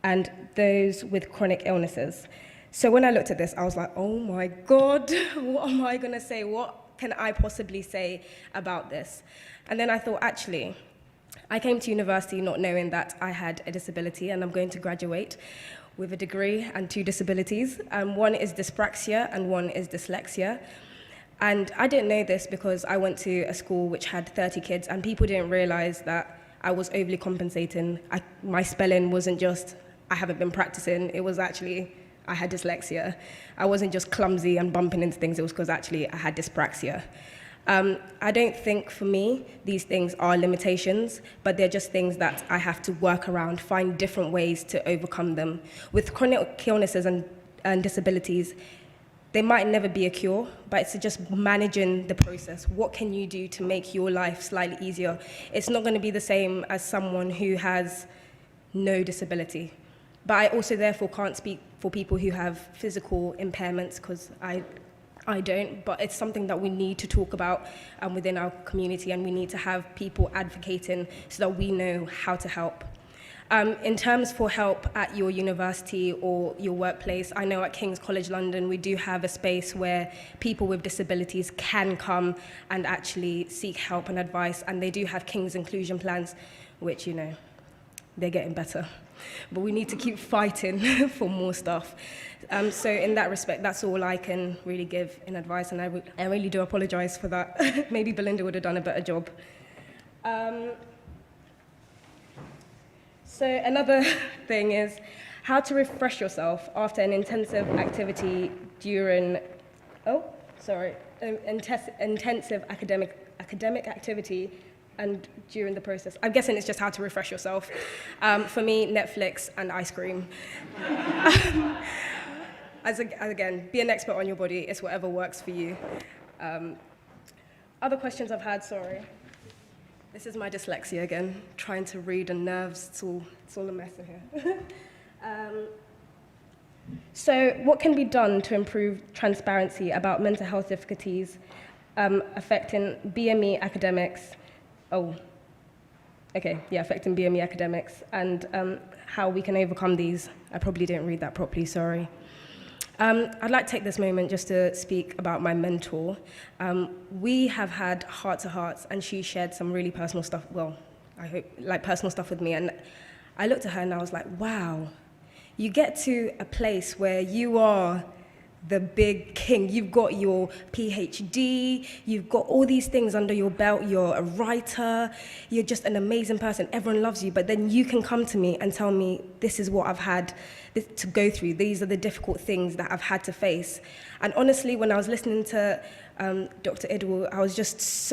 and those with chronic illnesses? So when I looked at this, I was like, oh my God, what am I going to say? What can I possibly say about this? And then I thought, actually, I came to university not knowing that I had a disability, and I'm going to graduate with a degree and 2 disabilities. One is dyspraxia and one is dyslexia. And I didn't know this because I went to a school which had 30 kids, and people didn't realize that I was overly compensating. My spelling wasn't just, I haven't been practicing, it was actually, I had dyslexia. I wasn't just clumsy and bumping into things, it was because actually I had dyspraxia. I don't think for me these things are limitations, but they're just things that I have to work around, find different ways to overcome them. With chronic illnesses and disabilities, they might never be a cure, but it's just managing the process. What can you do to make your life slightly easier? It's not going to be the same as someone who has no disability. But I also therefore can't speak for people who have physical impairments, because I don't, but it's something that we need to talk about within our community, and we need to have people advocating so that we know how to help. In terms for help at your university or your workplace, I know at King's College London we do have a space where people with disabilities can come and actually seek help and advice, and they do have King's inclusion plans, which, you know, they're getting better. But we need to keep fighting for more stuff. So in that respect, that's all I can really give in advice, and I really do apologize for that. Maybe Belinda would have done a better job. So another thing is how to refresh yourself after an intensive activity during, intensive academic activity and during the process. I'm guessing it's just how to refresh yourself. For me, Netflix and ice cream. Again, be an expert on your body. It's whatever works for you. Other questions I've had, sorry. This is my dyslexia again, trying to read and nerves, it's all a mess in here. So what can be done to improve transparency about mental health difficulties affecting BME academics? Affecting BME academics, and how we can overcome these. I probably didn't read that properly, sorry. I'd like to take this moment just to speak about my mentor. We have had heart-to-hearts, and she shared some really personal stuff, well, I hope, like personal stuff with me, and I looked at her and I was like, wow, you get to a place where you are the big king. You've got your PhD, you've got all these things under your belt, you're a writer, you're just an amazing person, everyone loves you, but then you can come to me and tell me, this is what I've had to go through, these are the difficult things that I've had to face. And honestly, when I was listening to Dr. Idwal, I was just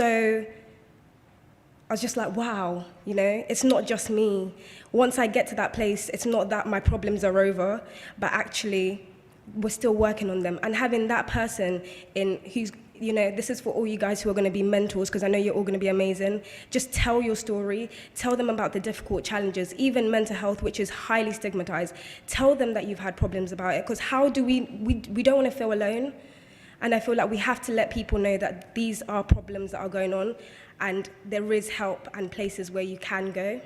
like, wow, you know, it's not just me. Once I get to that place, it's not that my problems are over, but actually, we're still working on them. And having that person who's, you know, this is for all you guys who are going to be mentors, because I know you're all going to be amazing. Just tell your story. Tell them about the difficult challenges, even mental health, which is highly stigmatized. Tell them that you've had problems about it, because how do we don't want to feel alone. And I feel like we have to let people know that these are problems that are going on, and there is help and places where you can go.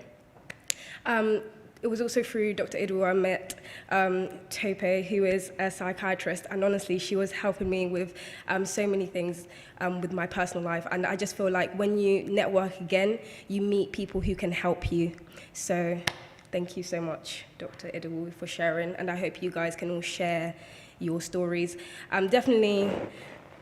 It was also through Dr. Idwal I met Tope, who is a psychiatrist, and honestly, she was helping me with so many things with my personal life. And I just feel like when you network again, you meet people who can help you. So thank you so much, Dr. Idwal, for sharing, and I hope you guys can all share your stories. Definitely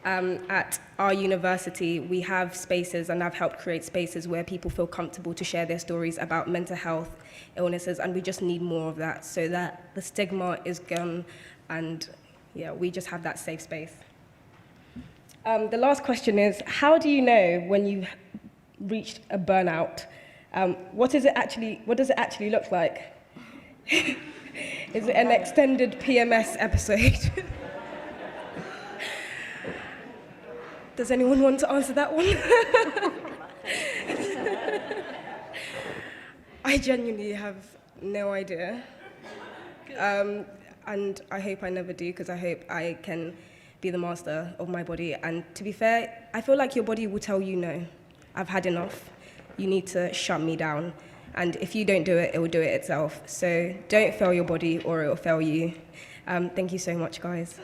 at our university, we have spaces, and I've helped create spaces where people feel comfortable to share their stories about mental health illnesses, and we just need more of that so that the stigma is gone, and yeah, we just have that safe space. The last question is, how do you know when you've reached a burnout? What does it actually look like? Is it an extended PMS episode? Does anyone want to answer that one? I genuinely have no idea. And I hope I never do, because I hope I can be the master of my body. And to be fair, I feel like your body will tell you no. I've had enough. You need to shut me down. And if you don't do it, it will do it itself. So don't fail your body or it will fail you. Thank you so much, guys.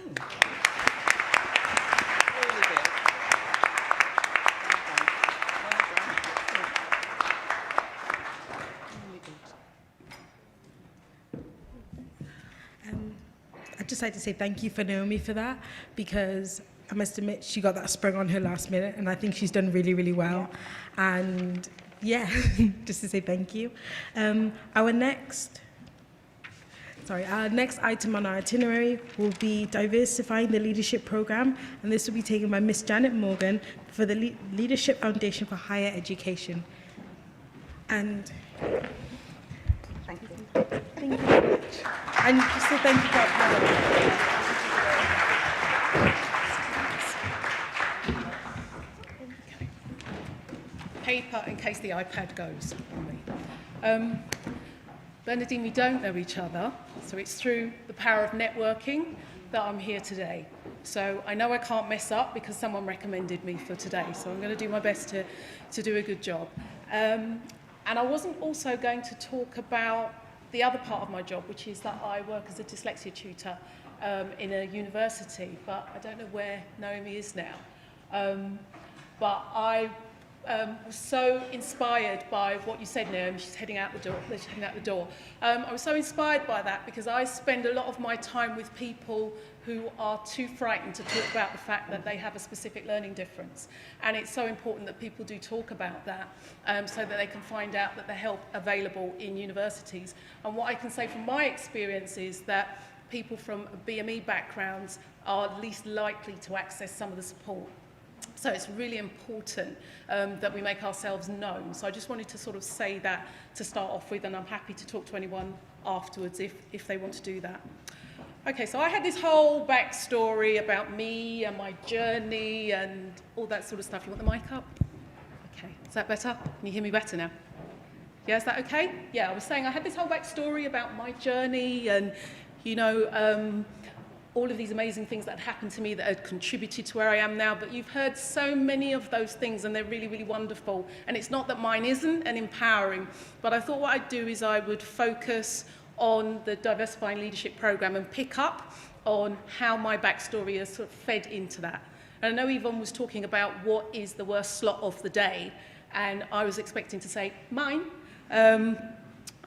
I'd just like to say thank you for Naomi for that, because I must admit she got that sprung on her last minute, and I think she's done really, really well. And yeah, just to say thank you. Our next item on our itinerary will be diversifying the leadership program, and this will be taken by Miss Janet Morgan for the Leadership Foundation for Higher Education. And thank you. Thank you very much. And just say thank you for our panel. Paper in case the iPad goes on me. Bernadine, we don't know each other, so it's through the power of networking that I'm here today. So I know I can't mess up because someone recommended me for today, so I'm going to do my best to do a good job. And I wasn't also going to talk about the other part of my job, which is that I work as a dyslexia tutor in a university, but I don't know where Naomi is now. But I was so inspired by what you said, Naomi. She's heading out the door. I was so inspired by that because I spend a lot of my time with people who are too frightened to talk about the fact that they have a specific learning difference. And it's so important that people do talk about that so that they can find out that there's help available in universities. And what I can say from my experience is that people from BME backgrounds are least likely to access some of the support. So it's really important that we make ourselves known. So I just wanted to sort of say that to start off with, and I'm happy to talk to anyone afterwards if they want to do that. Okay, so I had this whole backstory about me and my journey and all that sort of stuff. You want the mic up? Okay, is that better? Can you hear me better now? Yeah, is that okay? Yeah, I was saying I had this whole backstory about my journey and, you know, all of these amazing things that had happened to me that had contributed to where I am now, but you've heard so many of those things and they're really, really wonderful. And it's not that mine isn't and empowering, but I thought what I'd do is I would focus on the Diversifying Leadership Programme and pick up on how my backstory has sort of fed into that. And I know Yvonne was talking about what is the worst slot of the day, and I was expecting to say mine.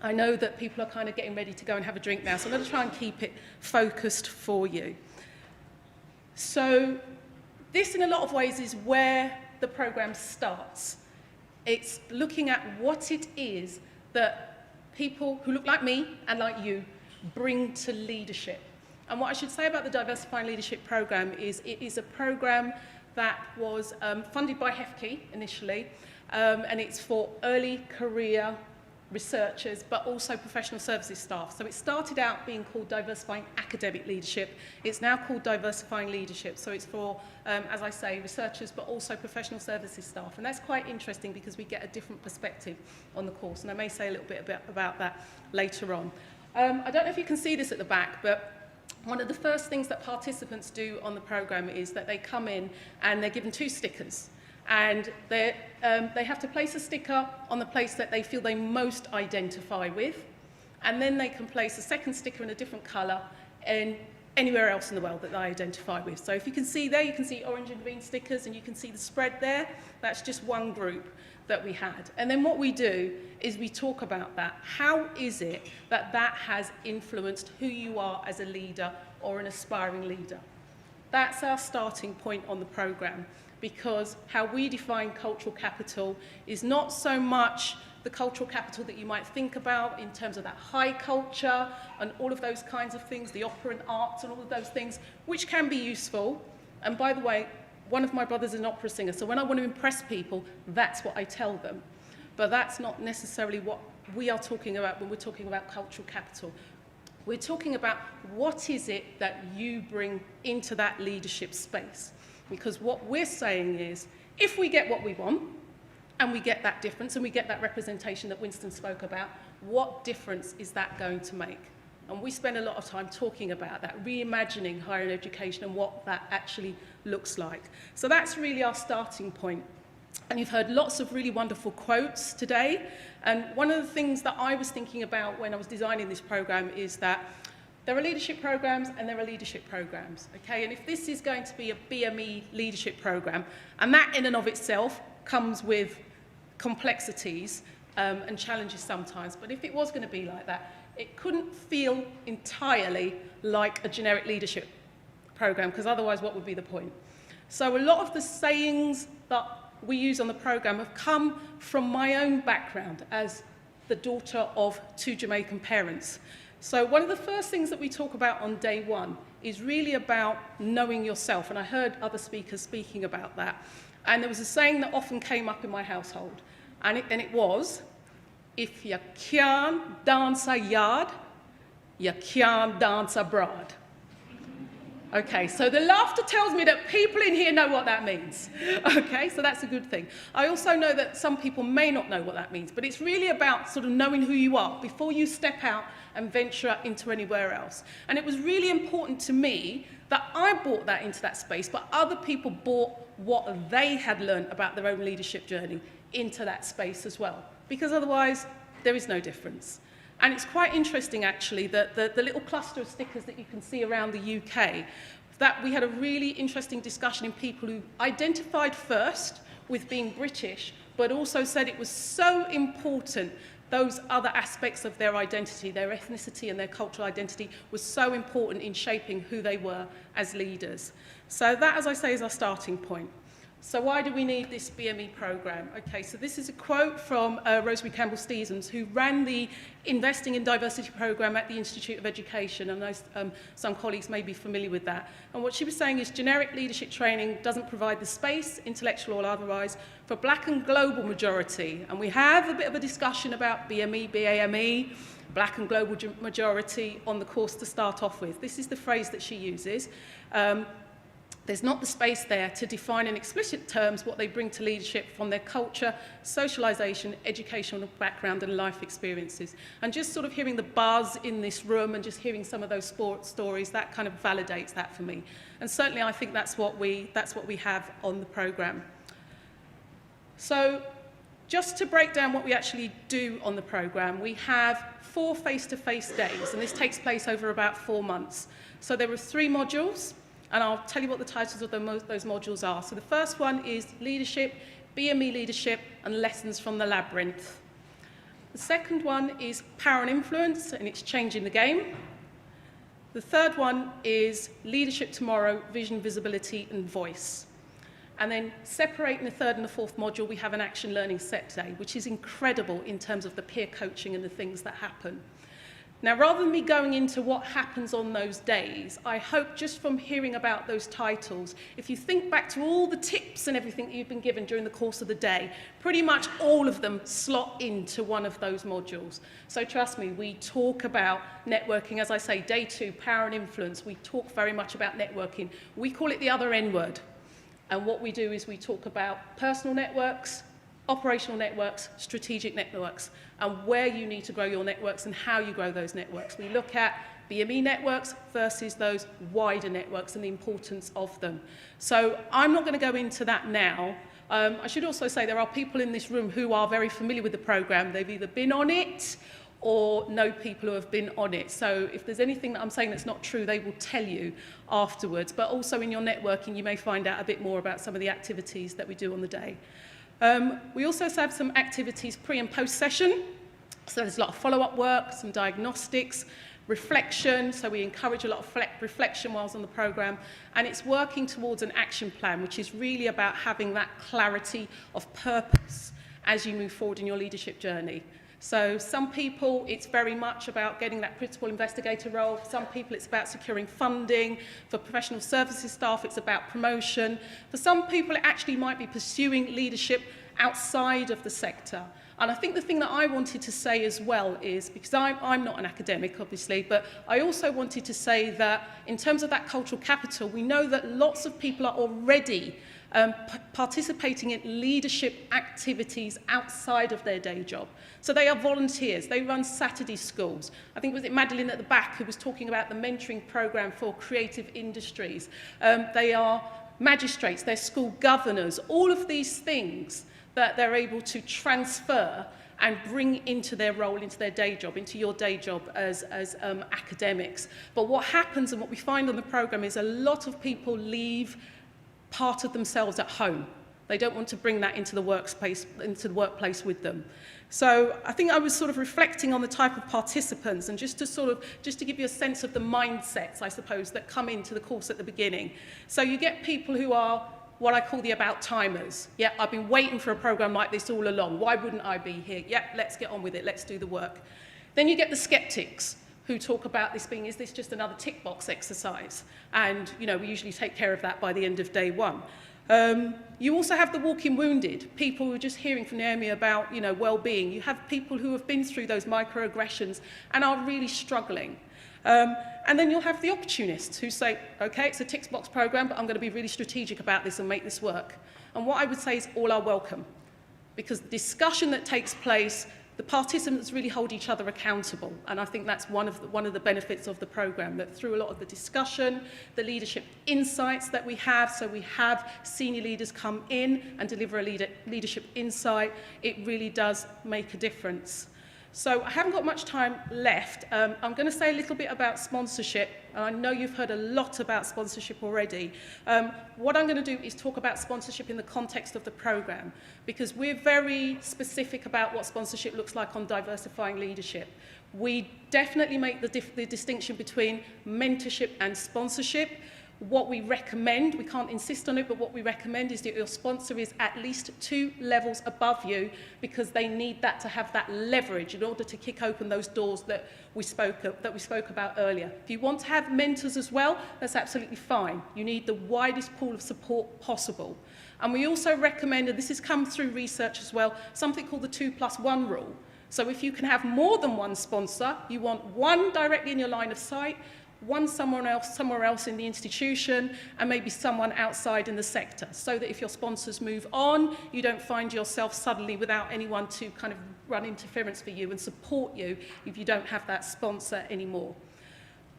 I know that people are kind of getting ready to go and have a drink now, so I'm going to try and keep it focused for you. So this, in a lot of ways, is where the programme starts. It's looking at what it is that people who look like me and like you bring to leadership. And what I should say about the Diversifying Leadership Programme is it is a programme that was funded by HEFKE initially, and it's for early career researchers, but also professional services staff. So it started out being called Diversifying Academic Leadership. It's now called Diversifying Leadership. So it's for, as I say, researchers, but also professional services staff. And that's quite interesting because we get a different perspective on the course. And I may say a little bit about that later on. I don't know if you can see this at the back, but one of the first things that participants do on the programme is that they come in and they're given 2 stickers. And they have to place a sticker on the place that they feel they most identify with, and then they can place a second sticker in a different colour in anywhere else in the world that they identify with. So if you can see there, you can see orange and green stickers, and you can see the spread there. That's just one group that we had. And then what we do is we talk about that. How is it that that has influenced who you are as a leader or an aspiring leader? That's our starting point on the programme, because how we define cultural capital is not so much the cultural capital that you might think about in terms of that high culture and all of those kinds of things, the opera and arts and all of those things, which can be useful. And by the way, one of my brothers is an opera singer, so when I want to impress people, that's what I tell them. But that's not necessarily what we are talking about when we're talking about cultural capital. We're talking about what is it that you bring into that leadership space. Because what we're saying is, if we get what we want, and we get that difference, and we get that representation that Winston spoke about, what difference is that going to make? And we spend a lot of time talking about that, reimagining higher education and what that actually looks like. So that's really our starting point. And you've heard lots of really wonderful quotes today. And one of the things that I was thinking about when I was designing this program is that there are leadership programs and there are leadership programs, okay? And if this is going to be a BME leadership program, and that in and of itself comes with complexities and challenges sometimes, but if it was going to be like that, it couldn't feel entirely like a generic leadership program, because otherwise what would be the point? So a lot of the sayings that we use on the program have come from my own background as the daughter of 2 Jamaican parents. So one of the first things that we talk about on day one is really about knowing yourself, and I heard other speakers speaking about that. And there was a saying that often came up in my household, and it was, if you can't dance a yard, you can't dance abroad. Okay, so the laughter tells me that people in here know what that means. Okay, so that's a good thing. I also know that some people may not know what that means, but it's really about sort of knowing who you are before you step out and venture into anywhere else. And it was really important to me that I brought that into that space, but other people brought what they had learned about their own leadership journey into that space as well, because otherwise there is no difference. And it's quite interesting, actually, that the little cluster of stickers that you can see around the UK, that we had a really interesting discussion in people who identified first with being British, but also said it was so important, those other aspects of their identity, their ethnicity and their cultural identity, was so important in shaping who they were as leaders. So that, as I say, is our starting point. So why do we need this BME program? Okay, so this is a quote from Rosemary Campbell-Stephens, who ran the Investing in Diversity program at the Institute of Education. And I know some colleagues may be familiar with that. And what she was saying is generic leadership training doesn't provide the space, intellectual or otherwise, for black and global majority. And we have a bit of a discussion about BME, BAME, black and global majority on the course to start off with. This is the phrase that she uses. There's not the space there to define in explicit terms what they bring to leadership from their culture, socialisation, educational background and life experiences. And just sort of hearing the buzz in this room and just hearing some of those sports stories, that kind of validates that for me. And certainly I think that's what we have on the programme. So just to break down what we actually do on the programme, we have 4 face-to-face days, and this takes place over about 4 months. So there are 3 modules. And I'll tell you what the titles of those modules are. So the first one is Leadership, BME Leadership, and Lessons from the Labyrinth. The second one is Power and Influence, and it's Changing the Game. The third one is Leadership Tomorrow, Vision, Visibility, and Voice. And then separating the third and the fourth module, we have an Action Learning Set Day, which is incredible in terms of the peer coaching and the things that happen. Now, rather than me going into what happens on those days, I hope just from hearing about those titles, if you think back to all the tips and everything that you've been given during the course of the day, pretty much all of them slot into one of those modules. So trust me, we talk about networking. As I say, day 2, Power and Influence, we talk very much about networking. We call it the other N word. And what we do is we talk about personal networks, operational networks, strategic networks, and where you need to grow your networks and how you grow those networks. We look at BME networks versus those wider networks and the importance of them. So I'm not going to go into that now. I should also say there are people in this room who are very familiar with the programme. They've either been on it or know people who have been on it. So if there's anything that I'm saying that's not true, they will tell you afterwards. But also in your networking, you may find out a bit more about some of the activities that we do on the day. We also have some activities pre and post session. So there's a lot of follow-up work, some diagnostics, reflection, so we encourage a lot of reflection whilst on the programme, and it's working towards an action plan, which is really about having that clarity of purpose as you move forward in your leadership journey. So some people, it's very much about getting that principal investigator role. For some people, it's about securing funding. For professional services staff, it's about promotion. For some people, it actually might be pursuing leadership outside of the sector. And I think the thing that I wanted to say as well is, because I'm not an academic, obviously, but I also wanted to say that in terms of that cultural capital, we know that lots of people are already participating in leadership activities outside of their day job. So they are volunteers, they run Saturday schools. I think was it Madeline at the back who was talking about the mentoring programme for creative industries. They are magistrates, they're school governors, all of these things that they're able to transfer and bring into their role, into their day job, into your day job as academics. But what happens and what we find on the programme is a lot of people leave part of themselves at home. They don't want to bring that into the workplace with them. So I think I was sort of reflecting on the type of participants, and just to give you a sense of the mindsets, I suppose, that come into the course at the beginning. So you get people who are what I call the about-timers. Yeah, I've been waiting for a programme like this all along. Why wouldn't I be here? Yeah, let's get on with it. Let's do the work. Then you get the skeptics who talk about this being, is this just another tick box exercise? And, you know, we usually take care of that by the end of day one. You also have the walking wounded, people who are just hearing from Naomi about, you know, well-being. You have people who have been through those microaggressions and are really struggling. And then you'll have the opportunists who say, okay, it's a tick box programme, but I'm going to be really strategic about this and make this work. And what I would say is all are welcome, because the discussion that takes place, the participants really hold each other accountable, and I think that's one of the benefits of the programme, that through a lot of the discussion, the leadership insights that we have, so we have senior leaders come in and deliver a leadership insight, it really does make a difference. So I haven't got much time left. I'm going to say a little bit about sponsorship. And I know you've heard a lot about sponsorship already. What I'm going to do is talk about sponsorship in the context of the programme, because we're very specific about what sponsorship looks like on diversifying leadership. We definitely make the distinction between mentorship and sponsorship. What we recommend, we can't insist on it, but what we recommend is that your sponsor is at least 2 levels above you, because they need that to have that leverage in order to kick open those doors that we spoke about earlier. If you want to have mentors as well, that's absolutely fine. You need the widest pool of support possible. And we also recommend, and this has come through research as well, something called the 2+1 rule. So if you can have more than one sponsor, you want one directly in your line of sight, one somewhere else in the institution, and maybe someone outside in the sector, so that if your sponsors move on, you don't find yourself suddenly without anyone to kind of run interference for you and support you if you don't have that sponsor anymore.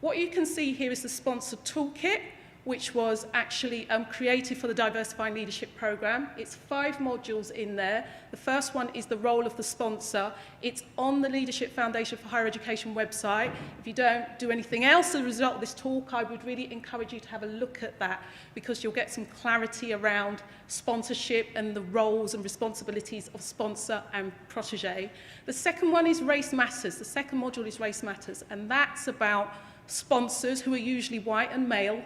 What you can see here is the sponsor toolkit, which was actually created for the Diversifying Leadership Programme. It's 5 modules in there. The first one is the role of the sponsor. It's on the Leadership Foundation for Higher Education website. If you don't do anything else as a result of this talk, I would really encourage you to have a look at that, because you'll get some clarity around sponsorship and the roles and responsibilities of sponsor and protégé. The second one is Race Matters. The second module is Race Matters, and that's about sponsors who are usually white and male,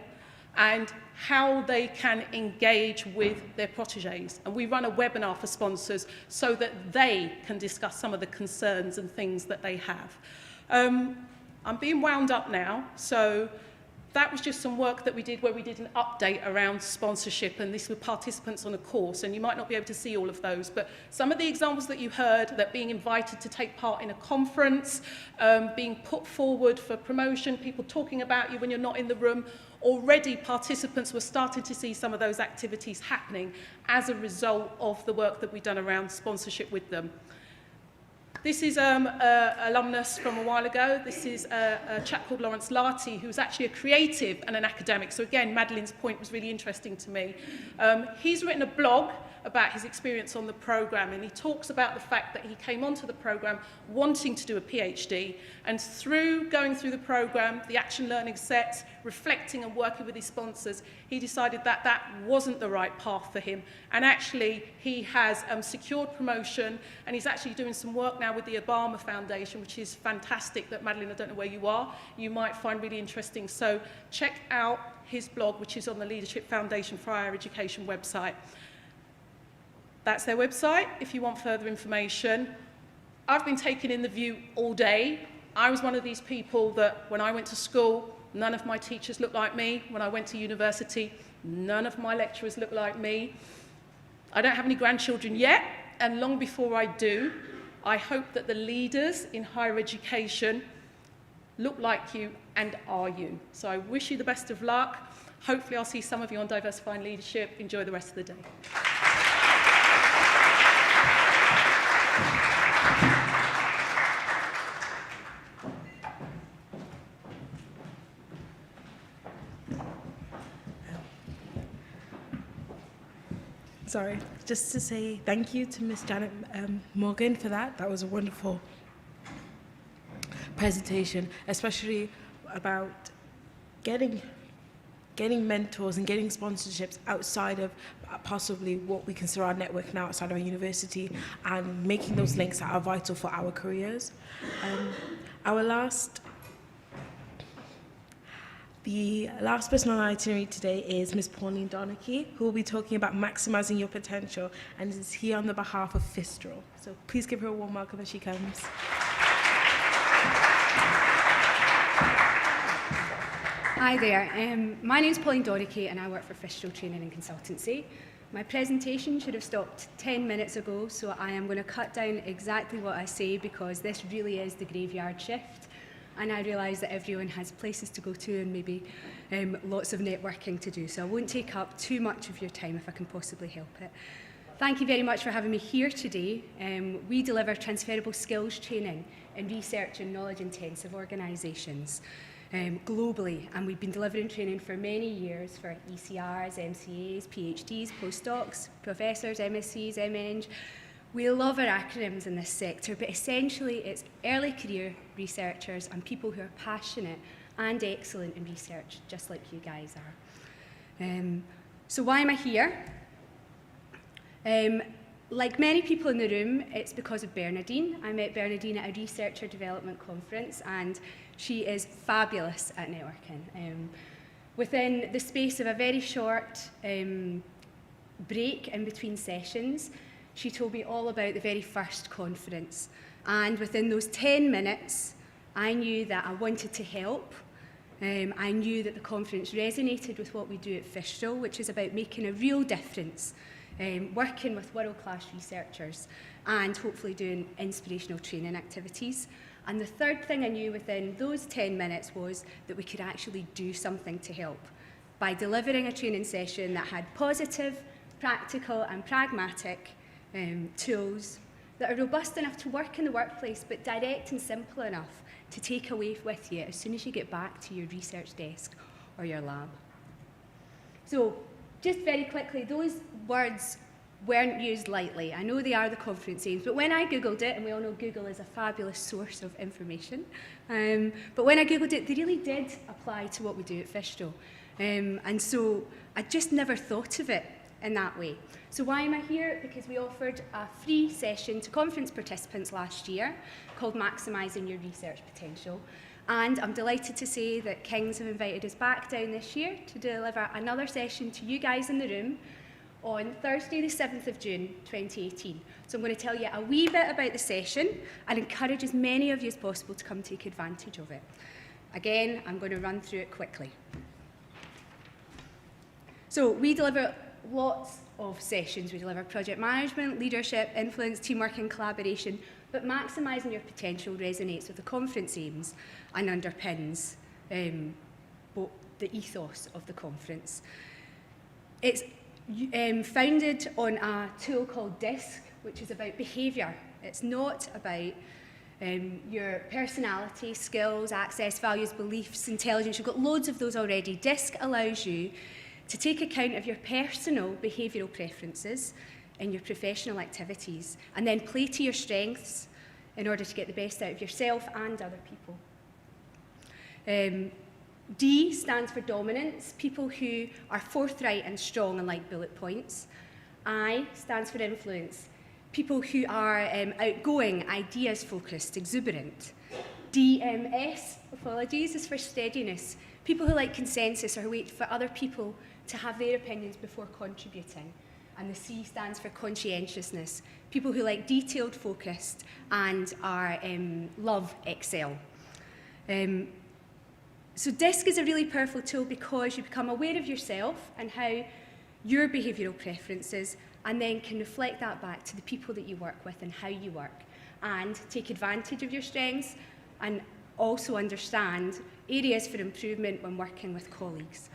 and how they can engage with their protégés. And we run a webinar for sponsors so that they can discuss some of the concerns and things that they have. I'm being wound up now, so that was just some work that we did where we did an update around sponsorship, and this were participants on a course, and you might not be able to see all of those, but some of the examples that you heard, that being invited to take part in a conference, being put forward for promotion, people talking about you when you're not in the room, already participants were starting to see some of those activities happening as a result of the work that we've done around sponsorship with them. This is alumnus from a while ago. This is a chap called Lawrence Larty, who's actually a creative and an academic. So again, Madeline's point was really interesting to me. He's written a blog about his experience on the programme, and he talks about the fact that he came onto the programme wanting to do a PhD, and through going through the programme, the action learning sets, reflecting and working with his sponsors, he decided that that wasn't the right path for him. And actually, he has secured promotion, and he's actually doing some work now with the Obama Foundation, which is fantastic. That, Madeline, I don't know where you are, you might find really interesting. So check out his blog, which is on the Leadership Foundation for Higher Education website. That's their website if you want further information. I've been taking in the view all day. I was one of these people that when I went to school, none of my teachers looked like me. When I went to university, none of my lecturers looked like me. I don't have any grandchildren yet, and long before I do, I hope that the leaders in higher education look like you and are you. So I wish you the best of luck. Hopefully I'll see some of you on Diversifying Leadership. Enjoy the rest of the day. Sorry, just to say thank you to Miss Janet Morgan for that. That was a wonderful presentation, especially about getting mentors and getting sponsorships outside of possibly what we consider our network now outside of our university, and making those links that are vital for our careers. The last person on our itinerary today is Ms. Pauline Donachie, who will be talking about maximising your potential, and is here on the behalf of Fistral. So please give her a warm welcome as she comes. Hi there, my name is Pauline Donachie and I work for Fistral Training and Consultancy. My presentation should have stopped 10 minutes ago, so I am going to cut down exactly what I say because this really is the graveyard shift. And I realise that everyone has places to go to and maybe lots of networking to do. So I won't take up too much of your time if I can possibly help it. Thank you very much for having me here today. We deliver transferable skills training in research and knowledge-intensive organisations globally. And we've been delivering training for many years for ECRs, MCAs, PhDs, postdocs, professors, MScs, MEng. We love our acronyms in this sector, but essentially it's early career researchers and people who are passionate and excellent in research, just like you guys are. So why am I here? Like many people in the room, it's because of Bernadine. I met Bernadine at a researcher development conference, and she is fabulous at networking. Within the space of a very short break in between sessions, she told me all about the very first conference. And within those 10 minutes, I knew that I wanted to help. I knew that the conference resonated with what we do at Fistral, which is about making a real difference, working with world-class researchers, and hopefully doing inspirational training activities. And the third thing I knew within those 10 minutes was that we could actually do something to help by delivering a training session that had positive, practical, and pragmatic tools that are robust enough to work in the workplace, but direct and simple enough to take away with you as soon as you get back to your research desk or your lab. So, just very quickly, those words weren't used lightly. I know they are the conference aims, but when I Googled it, and we all know Google is a fabulous source of information, but when I Googled it, they really did apply to what we do at Fistral. And so I just never thought of it in that way. So why am I here? Because we offered a free session to conference participants last year called Maximising Your Research Potential. And I'm delighted to say that King's have invited us back down this year to deliver another session to you guys in the room on Thursday the 7th of June 2018. So I'm going to tell you a wee bit about the session and encourage as many of you as possible to come take advantage of it. Again, I'm going to run through it quickly. So we deliver lots of sessions. We deliver project management, leadership, influence, teamwork and collaboration, but maximising your potential resonates with the conference aims and underpins the ethos of the conference. It's founded on a tool called DISC, which is about behaviour. It's not about your personality, skills, access, values, beliefs, intelligence. You've got loads of those already. DISC allows you to take account of your personal behavioural preferences in your professional activities and then play to your strengths in order to get the best out of yourself and other people. D stands for dominance, people who are forthright and strong and like bullet points. I stands for influence, people who are outgoing, ideas-focused, exuberant. DMS, apologies, is for steadiness, people who like consensus or who wait for other people to have their opinions before contributing. And the C stands for conscientiousness, people who like detailed, focused, and are love Excel. So DISC is a really powerful tool because you become aware of yourself and how your behavioural preferences, and then can reflect that back to the people that you work with and how you work, and take advantage of your strengths and also understand areas for improvement when working with colleagues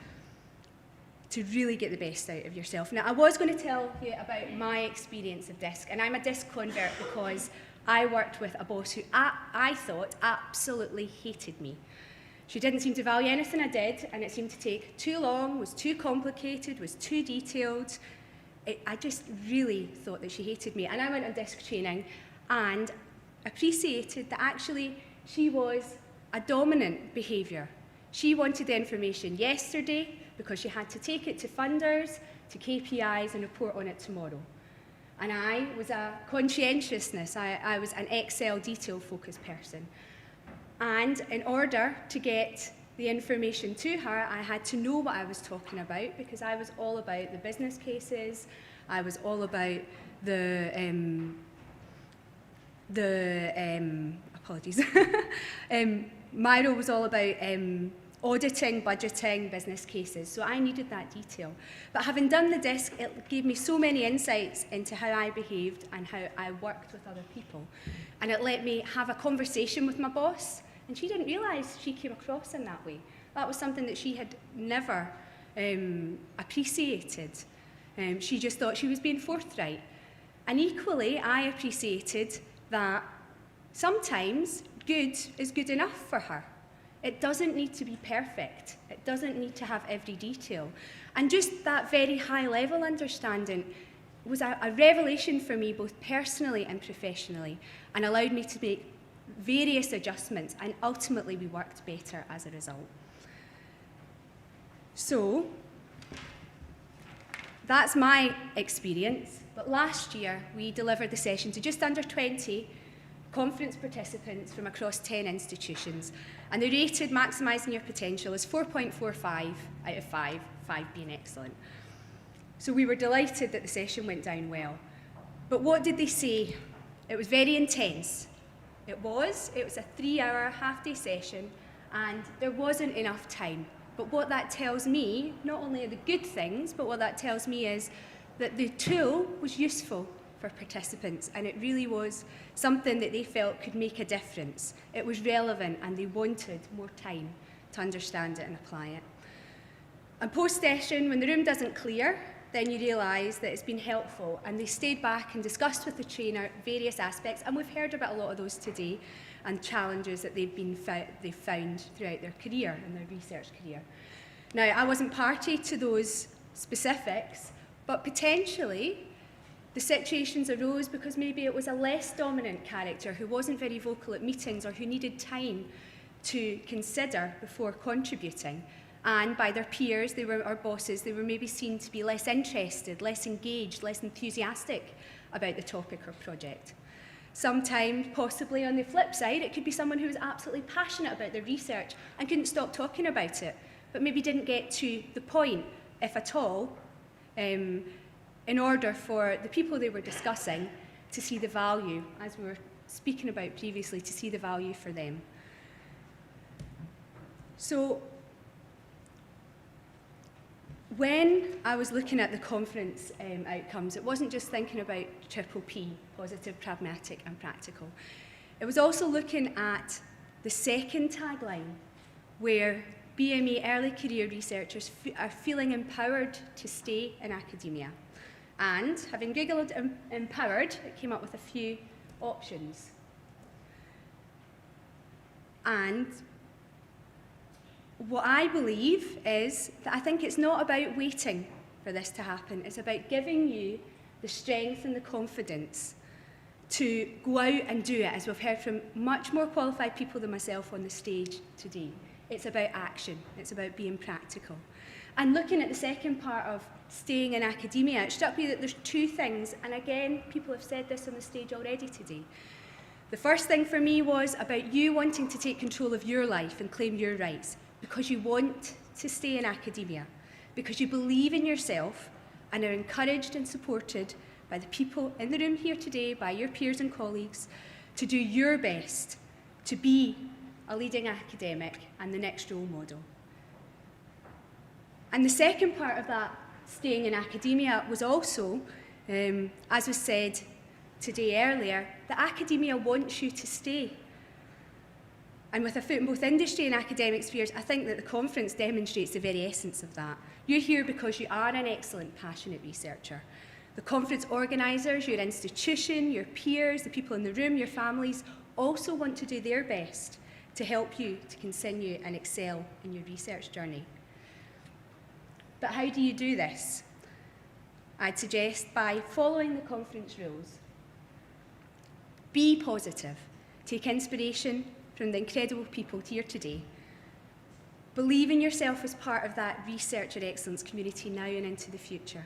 to really get the best out of yourself. Now, I was going to tell you about my experience of DISC, and I'm a DISC convert because I worked with a boss who I thought absolutely hated me. She didn't seem to value anything I did, and it seemed to take too long, was too complicated, was too detailed. I just really thought that she hated me. And I went on DISC training and appreciated that actually she was a dominant behaviour. She wanted the information yesterday because she had to take it to funders, to KPIs, and report on it tomorrow. And I was a conscientiousness. I was an Excel detail-focused person. And in order to get the information to her, I had to know what I was talking about, because I was all about the business cases. I was all about apologies. My role was all about auditing, budgeting, business cases. So I needed that detail. But having done the DISC, it gave me so many insights into how I behaved and how I worked with other people. And it let me have a conversation with my boss. And she didn't realise she came across in that way. That was something that she had never appreciated. She just thought she was being forthright. And equally, I appreciated that sometimes good is good enough for her. It doesn't need to be perfect. It doesn't need to have every detail. And just that very high-level understanding was a revelation for me, both personally and professionally, and allowed me to make various adjustments, and ultimately we worked better as a result. So that's my experience. But last year we delivered the session to just under 20 conference participants from across 10 institutions, and they rated maximising your potential as 4.45 out of 5, 5 being excellent. So we were delighted that the session went down well. But what did they say? It was very intense. It was a 3-hour half-day session, and there wasn't enough time. But what that tells me, not only are the good things, but what that tells me is that the tool was useful for participants, and it really was something that they felt could make a difference. It was relevant, and they wanted more time to understand it and apply it. And post-session, when the room doesn't clear, then you realise that it's been helpful, and they stayed back and discussed with the trainer various aspects, and we've heard about a lot of those today, and challenges that they've found throughout their career and their research career. Now, I wasn't party to those specifics, but potentially the situations arose because maybe it was a less dominant character who wasn't very vocal at meetings, or who needed time to consider before contributing. And by their peers, our bosses, they were maybe seen to be less interested, less engaged, less enthusiastic about the topic or project. Sometimes, possibly on the flip side, it could be someone who was absolutely passionate about their research and couldn't stop talking about it, but maybe didn't get to the point, if at all, in order for the people they were discussing to see the value, as we were speaking about previously, to see the value for them. So, when I was looking at the conference outcomes, it wasn't just thinking about triple P, positive, pragmatic and practical. It was also looking at the second tagline, where BME early career researchers are feeling empowered to stay in academia. And having Googled empowered, it came up with a few options. And what I believe is that I think it's not about waiting for this to happen. It's about giving you the strength and the confidence to go out and do it, as we've heard from much more qualified people than myself on the stage today. It's about action. It's about being practical. And looking at the second part of staying in academia, it struck me that there's two things, and again, people have said this on the stage already today. The first thing for me was about you wanting to take control of your life and claim your rights because you want to stay in academia, because you believe in yourself and are encouraged and supported by the people in the room here today, by your peers and colleagues, to do your best to be a leading academic and the next role model. And the second part of that staying in academia was also, as was said today earlier, that academia wants you to stay. And with a foot in both industry and academic spheres, I think that the conference demonstrates the very essence of that. You're here because you are an excellent, passionate researcher. The conference organisers, your institution, your peers, the people in the room, your families, also want to do their best to help you to continue and excel in your research journey. But how do you do this? I'd suggest by following the conference rules. Be positive. Take inspiration from the incredible people here today. Believe in yourself as part of that researcher excellence community now and into the future.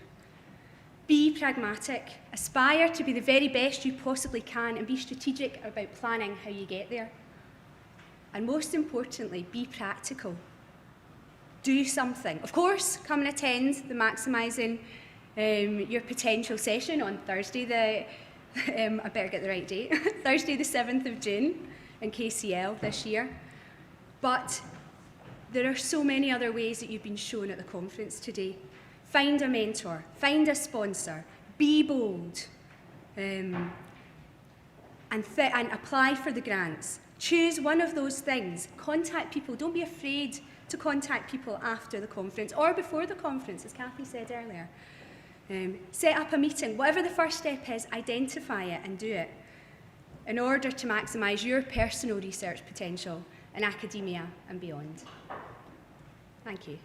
Be pragmatic. Aspire to be the very best you possibly can and be strategic about planning how you get there. And most importantly, be practical. Do something. Of course, come and attend the Maximising Your Potential session on Thursday, I better get the right date, Thursday the 7th of June in KCL this year. But there are so many other ways that you've been shown at the conference today. Find a mentor, find a sponsor, be bold, and apply for the grants. Choose one of those things. Contact people. Don't be afraid to contact people after the conference or before the conference, as Kathy said earlier. Set up a meeting. Whatever the first step is, identify it and do it in order to maximise your personal research potential in academia and beyond. Thank you.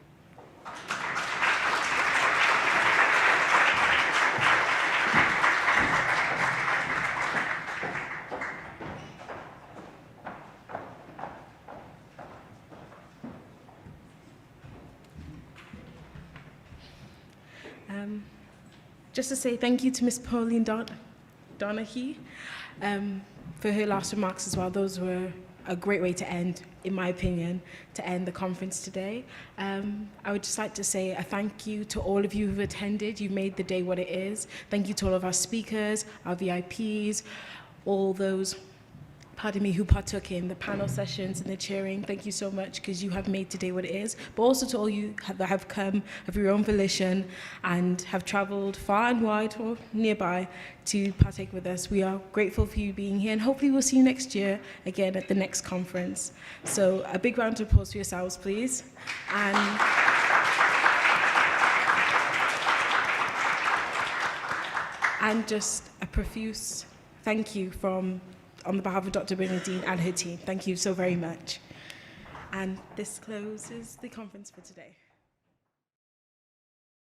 Just to say thank you to Ms. Pauline Donaghy for her last remarks as well. Those were a great way to end, in my opinion, to end the conference today. I would just like to say a thank you to all of you who've attended. You've made the day what it is. Thank you to all of our speakers, our VIPs, all those, who partook in the panel sessions and the cheering. Thank you so much, because you have made today what it is. But also to all you that have come of your own volition and have travelled far and wide or nearby to partake with us. We are grateful for you being here, and hopefully we'll see you next year again at the next conference. So a big round of applause for yourselves, please. And just a profuse thank you on behalf of Dr. Bernadine and her team. Thank you so very much. And this closes the conference for today.